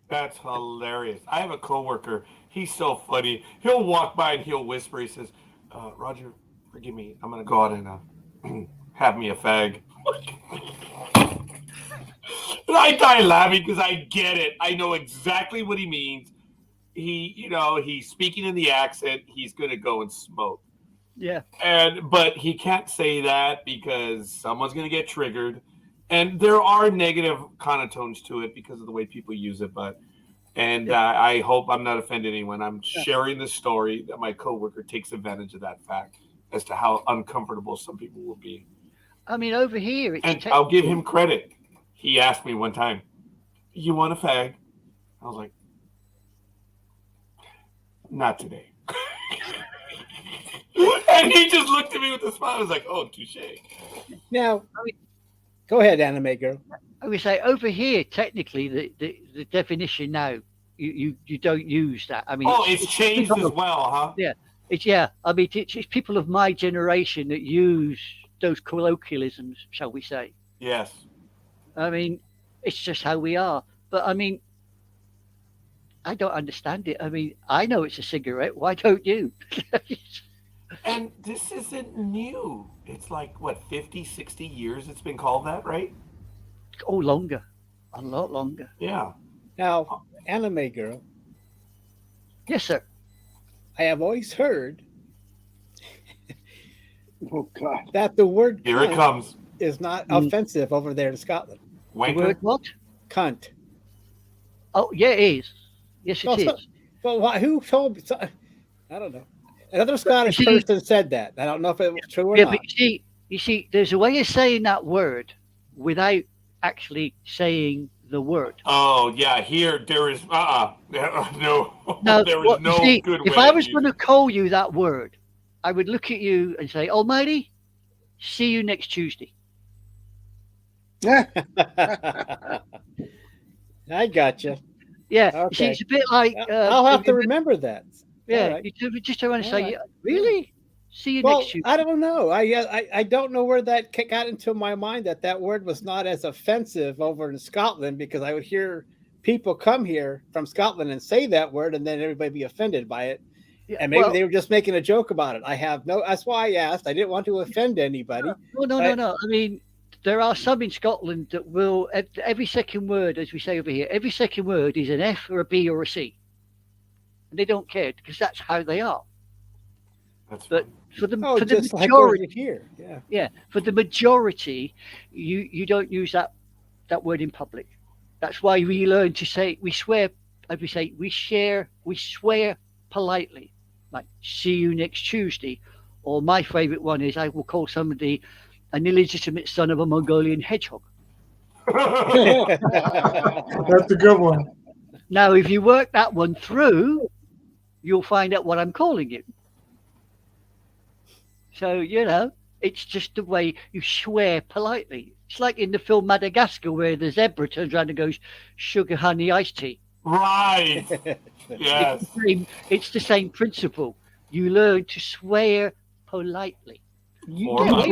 S1: That's hilarious. I have a coworker. He's so funny. He'll walk by and he'll whisper. He says, "Roger, forgive me. I'm gonna go out and have me a fag." And I die laughing because I get it. I know exactly what he means. He's speaking in the accent. He's gonna go and smoke.
S3: Yeah.
S1: But he can't say that because someone's gonna get triggered. And there are negative connotations to it because of the way people use it. I hope I'm not offending anyone. I'm sharing the story that my coworker takes advantage of that fact as to how uncomfortable some people will be.
S3: I mean, over here,
S1: and I'll give him credit. He asked me one time, "You want a fag?" I was like, "Not today." And he just looked at me with a smile. I was like, "Oh, touche."
S2: Now, go ahead, anime girl.
S3: I would say over here, technically, the definition now, you don't use that. I mean,
S1: it's changed as well, huh?
S3: Yeah, I mean, it's people of my generation that use those colloquialisms, shall we say?
S1: Yes.
S3: I mean, it's just how we are. But I mean, I don't understand it. I mean, I know it's a cigarette. Why don't you?
S1: And this isn't new. It's like, 50, 60 years it's been called that, right?
S3: Oh, longer. A lot longer.
S1: Yeah.
S2: Now, anime girl.
S3: Yes, sir.
S2: I have always heard
S4: oh, God.
S2: that the word
S1: "Here it comes"
S2: is not offensive over there in Scotland.
S1: Wanker?
S3: The word what?
S2: Cunt.
S3: Oh, yeah, it is. Yes, it is.
S2: But why, who told me? I don't know. Another Scottish person said that. I don't know if it was true or not.
S3: But you see, there's a way of saying that word without actually saying the word.
S1: Oh, yeah. Here, there is no.
S3: No,
S1: there is no good way.
S3: If I was going to call you that word, I would look at you and say, "Almighty, see you next Tuesday."
S2: I gotcha.
S3: Yeah,
S2: okay.
S3: You see, it's a bit like.
S2: I'll have to remember that.
S3: Yeah,
S2: right.
S3: you just don't want to say,
S2: right.
S3: "Really? See you
S2: Well,
S3: next Tuesday."
S2: I don't know. I don't know where that got into my mind that word was not as offensive over in Scotland, because I would hear people come here from Scotland and say that word, and then everybody be offended by it. Yeah, and maybe they were just making a joke about it. That's why I asked. I didn't want to offend anybody.
S3: No. I mean, there are some in Scotland that will, every second word, as we say over here, every second word is an F or a B or a C. And they don't care because that's how they are. But for the majority
S2: here,
S3: for the majority, you don't use that word in public. That's why we learn to say, we swear, as we say, we swear politely, like "see you next Tuesday," or my favorite one is I will call somebody an illegitimate son of a Mongolian hedgehog.
S6: That's a good one.
S3: Now, if you work that one through, you'll find out what I'm calling you. So, it's just the way you swear politely. It's like in the film Madagascar, where the zebra turns around and goes, "Sugar, honey, iced tea."
S1: Right. Yes.
S3: It's the same principle. You learn to swear politely.
S2: We don't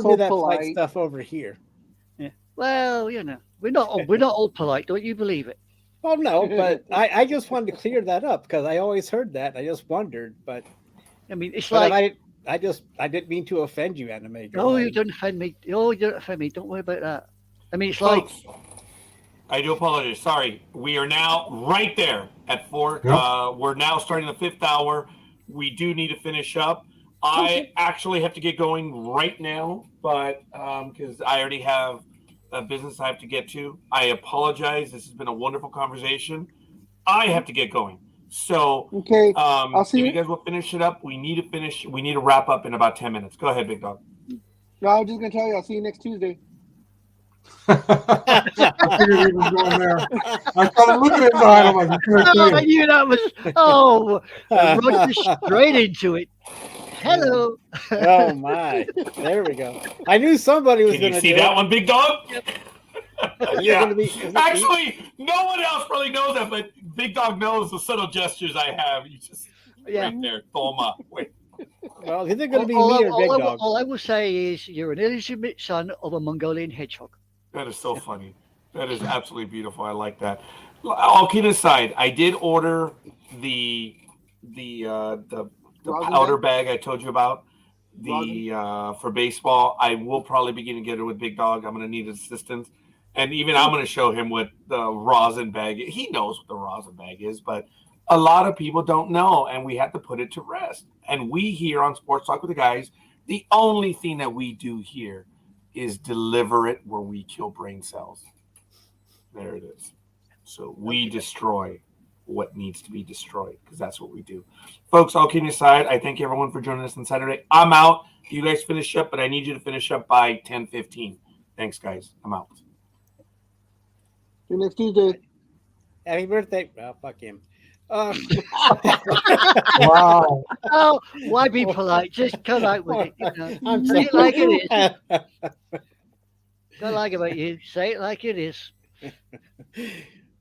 S2: do that polite stuff over here.
S3: Yeah. Well, we're not all polite. Don't you believe it?
S2: Well, no, but I just wanted to clear that up because I always heard that. I just wondered, but
S3: I mean, it's like
S2: I didn't mean to offend you, anime girl.
S3: Oh, you don't offend me. Oh, you don't offend me. Don't worry about that. I mean, it's like
S1: I do apologize. Sorry. We are now right there at 4.
S6: Yep.
S1: We're now starting the 5th hour. We do need to finish up. I actually have to get going right now, but because I already have a business I have to get to. I apologize. This has been a wonderful conversation. I have to get going. So,
S4: Okay, I'll see
S1: if
S4: you.
S1: you guys will finish it up, we need to finish. We need to wrap up in about 10 minutes. Go ahead, Big Dog.
S4: No, I was just gonna tell you. I'll see you next Tuesday.
S6: I figured he was going there. I started looking at mine. I'm like,
S3: I knew that was. Roger straight into it. Hello.
S2: Oh my! There we go. I knew somebody was
S1: Can
S2: going
S1: you
S2: to
S1: see
S2: do
S1: that
S2: it.
S1: one, Big Dog?
S2: Yeah.
S1: Actually, no one else really knows that, but Big Dog knows the subtle gestures I have. You just right there, Toma. Wait.
S2: Well, is it going to be me or Big Dog?
S3: All I will say is you're an illegitimate son of a Mongolian hedgehog.
S1: That is so funny. That is absolutely beautiful. I like that. All kidding aside, I did order the powder bag I told you about. For baseball. I will probably begin to get it with Big Dog. I'm going to need assistance. And even I'm going to show him what the rosin bag is. He knows what the rosin bag is, but a lot of people don't know, and we have to put it to rest. And we here on Sports Talk with the Guys, the only thing that we do here is deliver it where we kill brain cells. There it is. So we destroy what needs to be destroyed because that's what we do. Folks, all kidding aside, I thank everyone for joining us on Saturday. I'm out. You guys finish up, but I need you to finish up by 10:15. Thanks, guys. I'm out.
S4: See you next Tuesday.
S2: Happy birthday. Oh, fuck him.
S6: Wow.
S3: Oh, why be polite? Just come out with it. You know.
S2: I'm
S3: Say it like it is.
S2: is.
S3: Don't like about you. Say it like it is.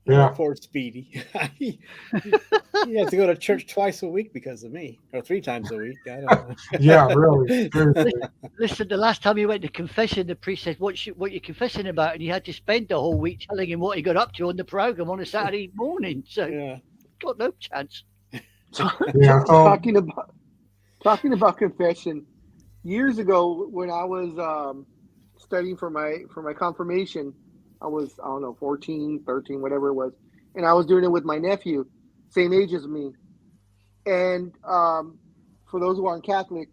S6: Yeah.
S2: Poor Speedy. he has to go to church twice a week because of me, or 3 times a week. I don't know.
S6: Yeah, really.
S3: Listen, the last time you went to confession, the priest said, what you're confessing about? And you had to spend the whole week telling him what he got up to on the program on a Saturday morning. So, got no chance.
S6: Yeah,
S4: talking about confession. Years ago, when I was studying for my confirmation, I was, I don't know, 14, 13, whatever it was. And I was doing it with my nephew, same age as me. And for those who aren't Catholic,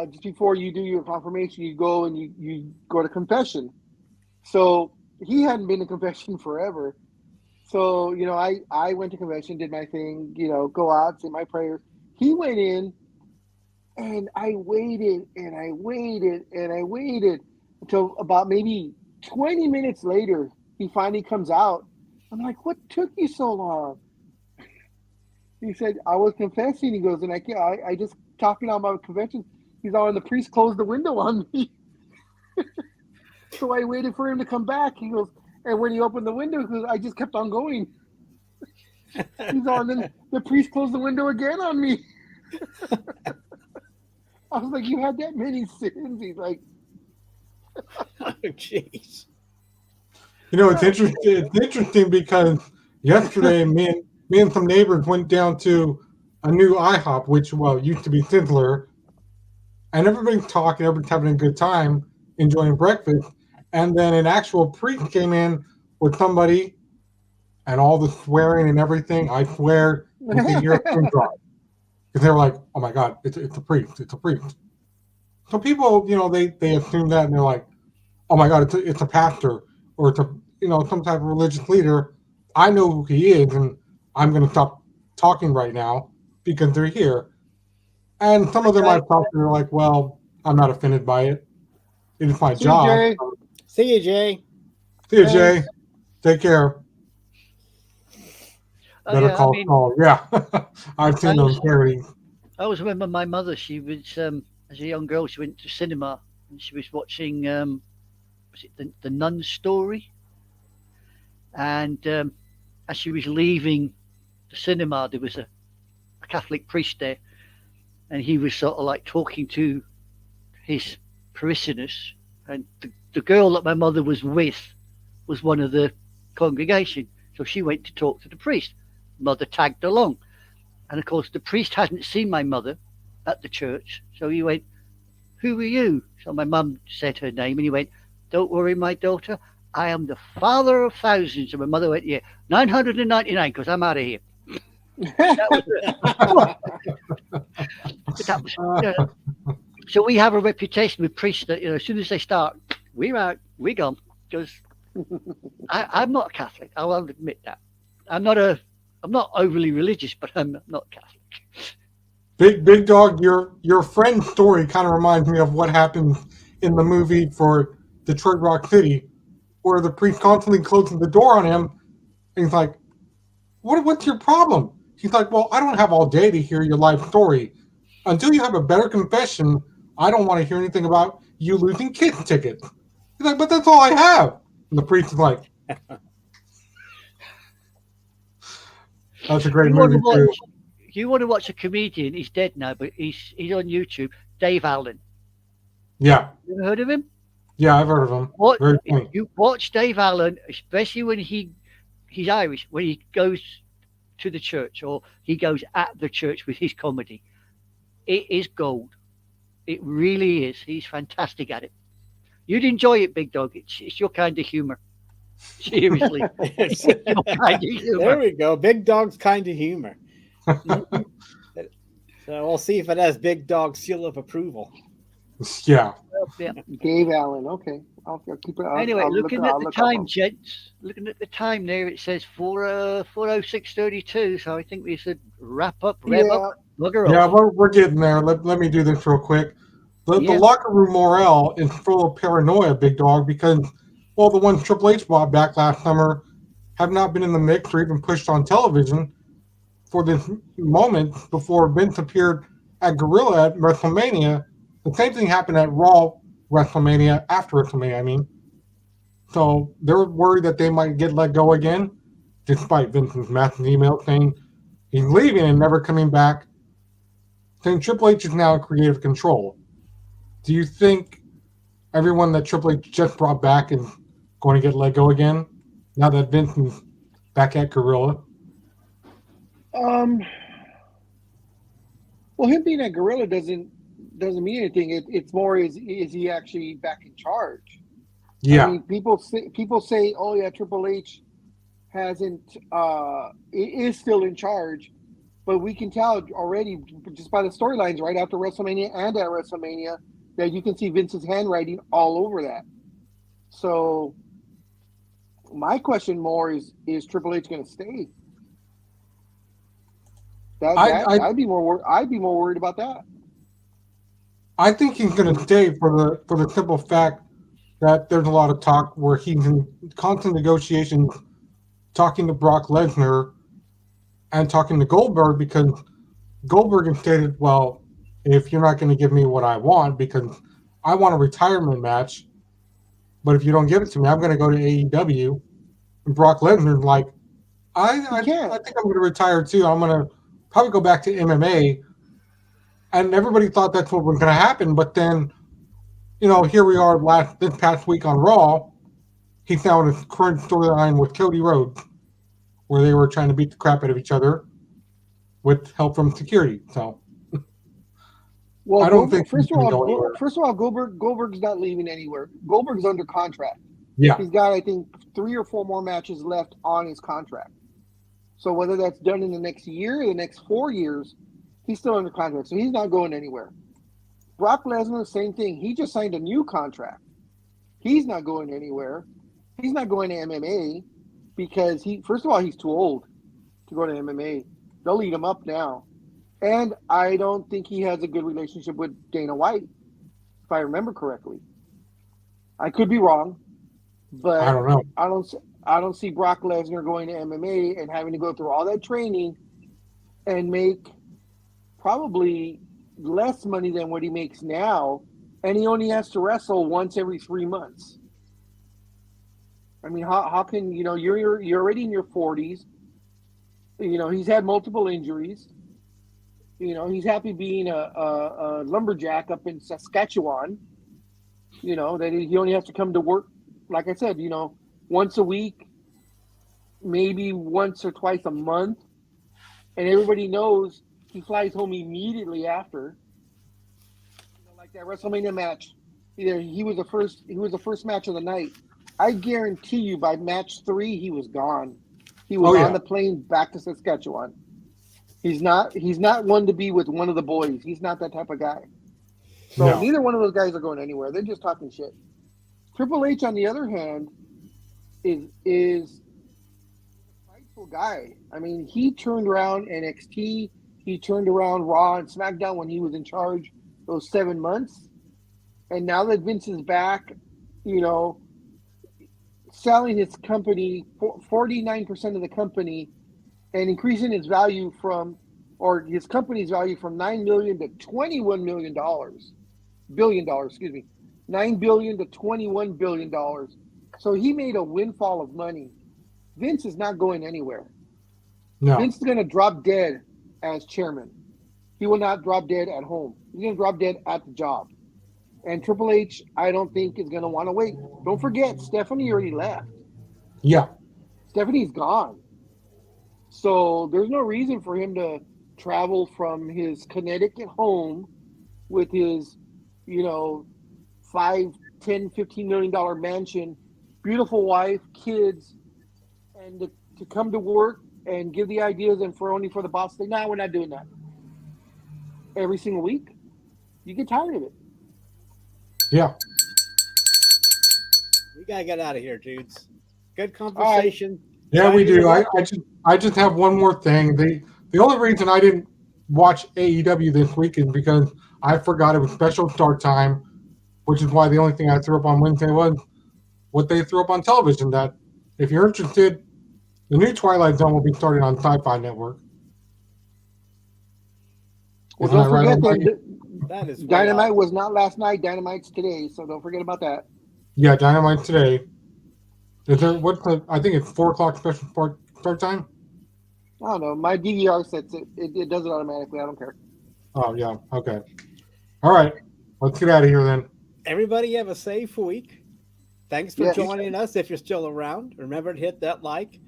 S4: just before you do your confirmation, you go and you go to confession. So he hadn't been to confession forever. So, you know, I went to confession, did my thing, you know, go out, say my prayers. He went in, and I waited and I waited and I waited until about maybe 20 minutes later, he finally comes out. I'm like, what took you so long? He said, I was confessing. He goes, and I just talking on my confession. He's all, and the priest closed the window on me. So I waited for him to come back. He goes, and when he opened the window, he goes, I just kept on going. He's all, and then the priest closed the window again on me. I was like, you had that many sins? He's like,
S2: oh, jeez.
S6: You know, it's interesting. It's interesting because yesterday, me and some neighbors went down to a new IHOP, which used to be Sizzler, and everybody's talking, everybody's having a good time, enjoying breakfast, and then an actual priest came in with somebody, and all the swearing and everything. I swear, you can hear a pin drop because they're like, "Oh my God, it's a priest! It's a priest!" So people, you know, they assume that, and they're like, "Oh my God, it's a pastor or it's a, you know, some type of religious leader." I know who he is, and I'm going to stop talking right now because they're here. And some of them I've talked to are like, "Well, I'm not offended by it. It's my job."
S2: See you, Jay.
S6: See you, Jay. Take care. Better call Saul. Yeah, I've seen those parodies.
S3: I always remember my mother. She was, as a young girl, she went to cinema and she was watching, was it the Nun Story? And as she was leaving the cinema, there was a Catholic priest there, and he was sort of like talking to his parishioners. And the girl that my mother was with was one of the congregation, so she went to talk to the priest. Mother tagged along, and of course the priest hadn't seen my mother at the church, so he went, "Who are you?" So my mum said her name, and he went, "Don't worry, my daughter, I am the father of thousands. And my mother went, yeah, 999 because I'm out of here. That was that was, so we have a reputation with priests that, as soon as they start, we're out, we're gone. Because I'm not Catholic. I will admit that. I'm not overly religious, but I'm not Catholic.
S6: Big Dog, your friend's story kind of reminds me of what happened in the movie for Detroit Rock City, where the priest constantly closing the door on him, and he's like, what's your problem? He's like, well, I don't have all day to hear your life story. Until you have a better confession, I don't want to hear anything about you losing kids tickets. He's like, but that's all I have. And the priest is like, that's a great movie too.
S3: You want to watch a comedian? He's dead now, but he's on YouTube. Dave Allen.
S6: Yeah.
S3: You ever heard of him?
S6: Yeah, I've heard of him. Very funny.
S3: You watch Dave Allen, especially when he's Irish, when he goes to the church or he goes at the church with his comedy. It is gold. It really is. He's fantastic at it. You'd enjoy it, Big Dog. It's your kind of humor. Seriously. It's your kind of humor.
S2: There we go. Big Dog's kind of humor. So we'll see if it has Big Dog's seal of approval.
S6: Yeah.
S4: Dave Allen. Okay. I'll keep it.
S3: Anyway, looking at the time, gents. Looking at the time there, it says 4:06:32. So I think we should wrap up. Rev up.
S6: Yeah, we're getting there. Let me do this real quick. The locker room morale is full of paranoia, Big Dog, because the ones Triple H brought back last summer have not been in the mix or even pushed on television for this moment before Vince appeared at Gorilla at WrestleMania. The same thing happened at Raw WrestleMania after WrestleMania, I mean. So they're worried that they might get let go again, despite Vince's massive email saying he's leaving and never coming back, saying Triple H is now in creative control. Do you think everyone that Triple H just brought back is going to get let go again now that Vince is back at Gorilla?
S4: Well, him being at Gorilla doesn't mean anything. It's more is he actually back in charge?
S6: Yeah.
S4: I mean, people say, oh yeah, Triple H is still in charge, but we can tell already just by the storylines right after WrestleMania and at WrestleMania that you can see Vince's handwriting all over that. So my question more is Triple H going to stay? I'd be more worried about that.
S6: I think he's going to stay for the simple fact that there's a lot of talk where he's in constant negotiations, talking to Brock Lesnar and talking to Goldberg, because Goldberg has stated, well, if you're not going to give me what I want, because I want a retirement match, but if you don't give it to me, I'm going to go to AEW. And Brock Lesnar's like, I think I'm going to retire too. I'm going to probably go back to MMA. And everybody thought that's what was going to happen. But then, here we are this past week on Raw. He's now in his current storyline with Cody Rhodes, where they were trying to beat the crap out of each other with help from security. So,
S4: well,
S6: I don't think
S4: first of all, Goldberg's not leaving anywhere. Goldberg's under contract.
S6: Yeah,
S4: he's got, I think, 3 or 4 more matches left on his contract. So whether that's done in the next year or the next 4 years, he's still under contract. So he's not going anywhere. Brock Lesnar, same thing. He just signed a new contract. He's not going anywhere. He's not going to MMA because first of all, he's too old to go to MMA. They'll eat him up now. And I don't think he has a good relationship with Dana White, if I remember correctly. I could be wrong, but
S6: I don't know.
S4: I don't see Brock Lesnar going to MMA and having to go through all that training and make probably less money than what he makes now, and he only has to wrestle once every 3 months. I mean, how can you're already in your 40s? He's had multiple injuries. He's happy being a lumberjack up in Saskatchewan. That he only has to come to work, like I said, once a week, maybe once or twice a month, and everybody knows he flies home immediately after. Like that WrestleMania match, he was the first match of the night, I guarantee you by match 3 he was gone. He was
S6: Oh, yeah.
S4: on the plane back to Saskatchewan. He's not one to be with one of the boys. He's not that type of guy. So
S6: No.
S4: neither one of those guys are going anywhere. They're just talking shit. Triple H, on the other hand, is a prideful guy. I mean, he turned around NXT, he turned around Raw and SmackDown when he was in charge those 7 months. And now that Vince is back, you know, selling his company, 49% of the company, and increasing its value or his company's value from $9 million to $21 billion, $9 billion to $21 billion. So he made a windfall of money. Vince is not going anywhere.
S6: No.
S4: Vince is going to drop dead as chairman. He will not drop dead at home. He's going to drop dead at the job. And Triple H, I don't think, is going to want to wait. Don't forget, Stephanie already left.
S6: Yeah.
S4: Stephanie's gone. So there's no reason for him to travel from his Connecticut home with his, you know, $5, $10, $15 million mansion, beautiful wife, kids, and to come to work and give the ideas and only for the boss to say, no, we're not doing that. Every single week, you get tired of it.
S6: Yeah.
S2: We gotta get out of here, dudes. Good conversation.
S6: Yeah, we do. I just have one more thing. The only reason I didn't watch AEW this week is because I forgot it was special start time, which is why the only thing I threw up on Wednesday was what they threw up on television. That if you're interested, the new Twilight Zone will be starting on Sci-Fi Network.
S4: Well, don't forget
S2: that is
S4: Dynamite was not last night. Dynamite's today, so don't forget about that.
S6: Yeah, Dynamite's today. Is there I think it's 4:00 special start time.
S4: I don't know. My DVR sets it. It does it automatically. I don't care.
S6: Oh yeah. Okay. All right. Let's get out of here then.
S2: Everybody have a safe week. Thanks for
S4: Yes.
S2: joining us. If you're still around, remember to hit that like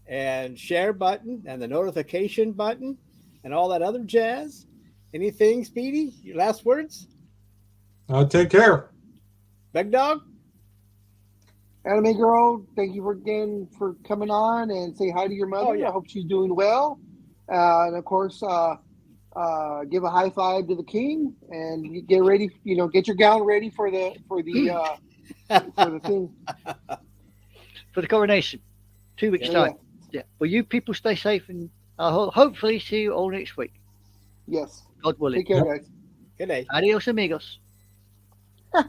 S2: and share button and the notification button and all that other jazz. Anything, Speedy? Your last words?
S6: Take care.
S2: Big Dog?
S4: Anime Girl, thank you again for coming on and say hi to your mother.
S2: Oh, yeah.
S4: I hope she's doing well. And of course, give a high five to the king and get ready. You know, get your gown ready for the for the thing.
S3: For the coronation, 2 weeks
S4: Yeah.
S3: time. Yeah. Well, you people stay safe, and I'll hopefully see you all next week.
S4: Yes.
S3: God willing.
S4: Take care, guys.
S2: Good day.
S3: Adios, amigos.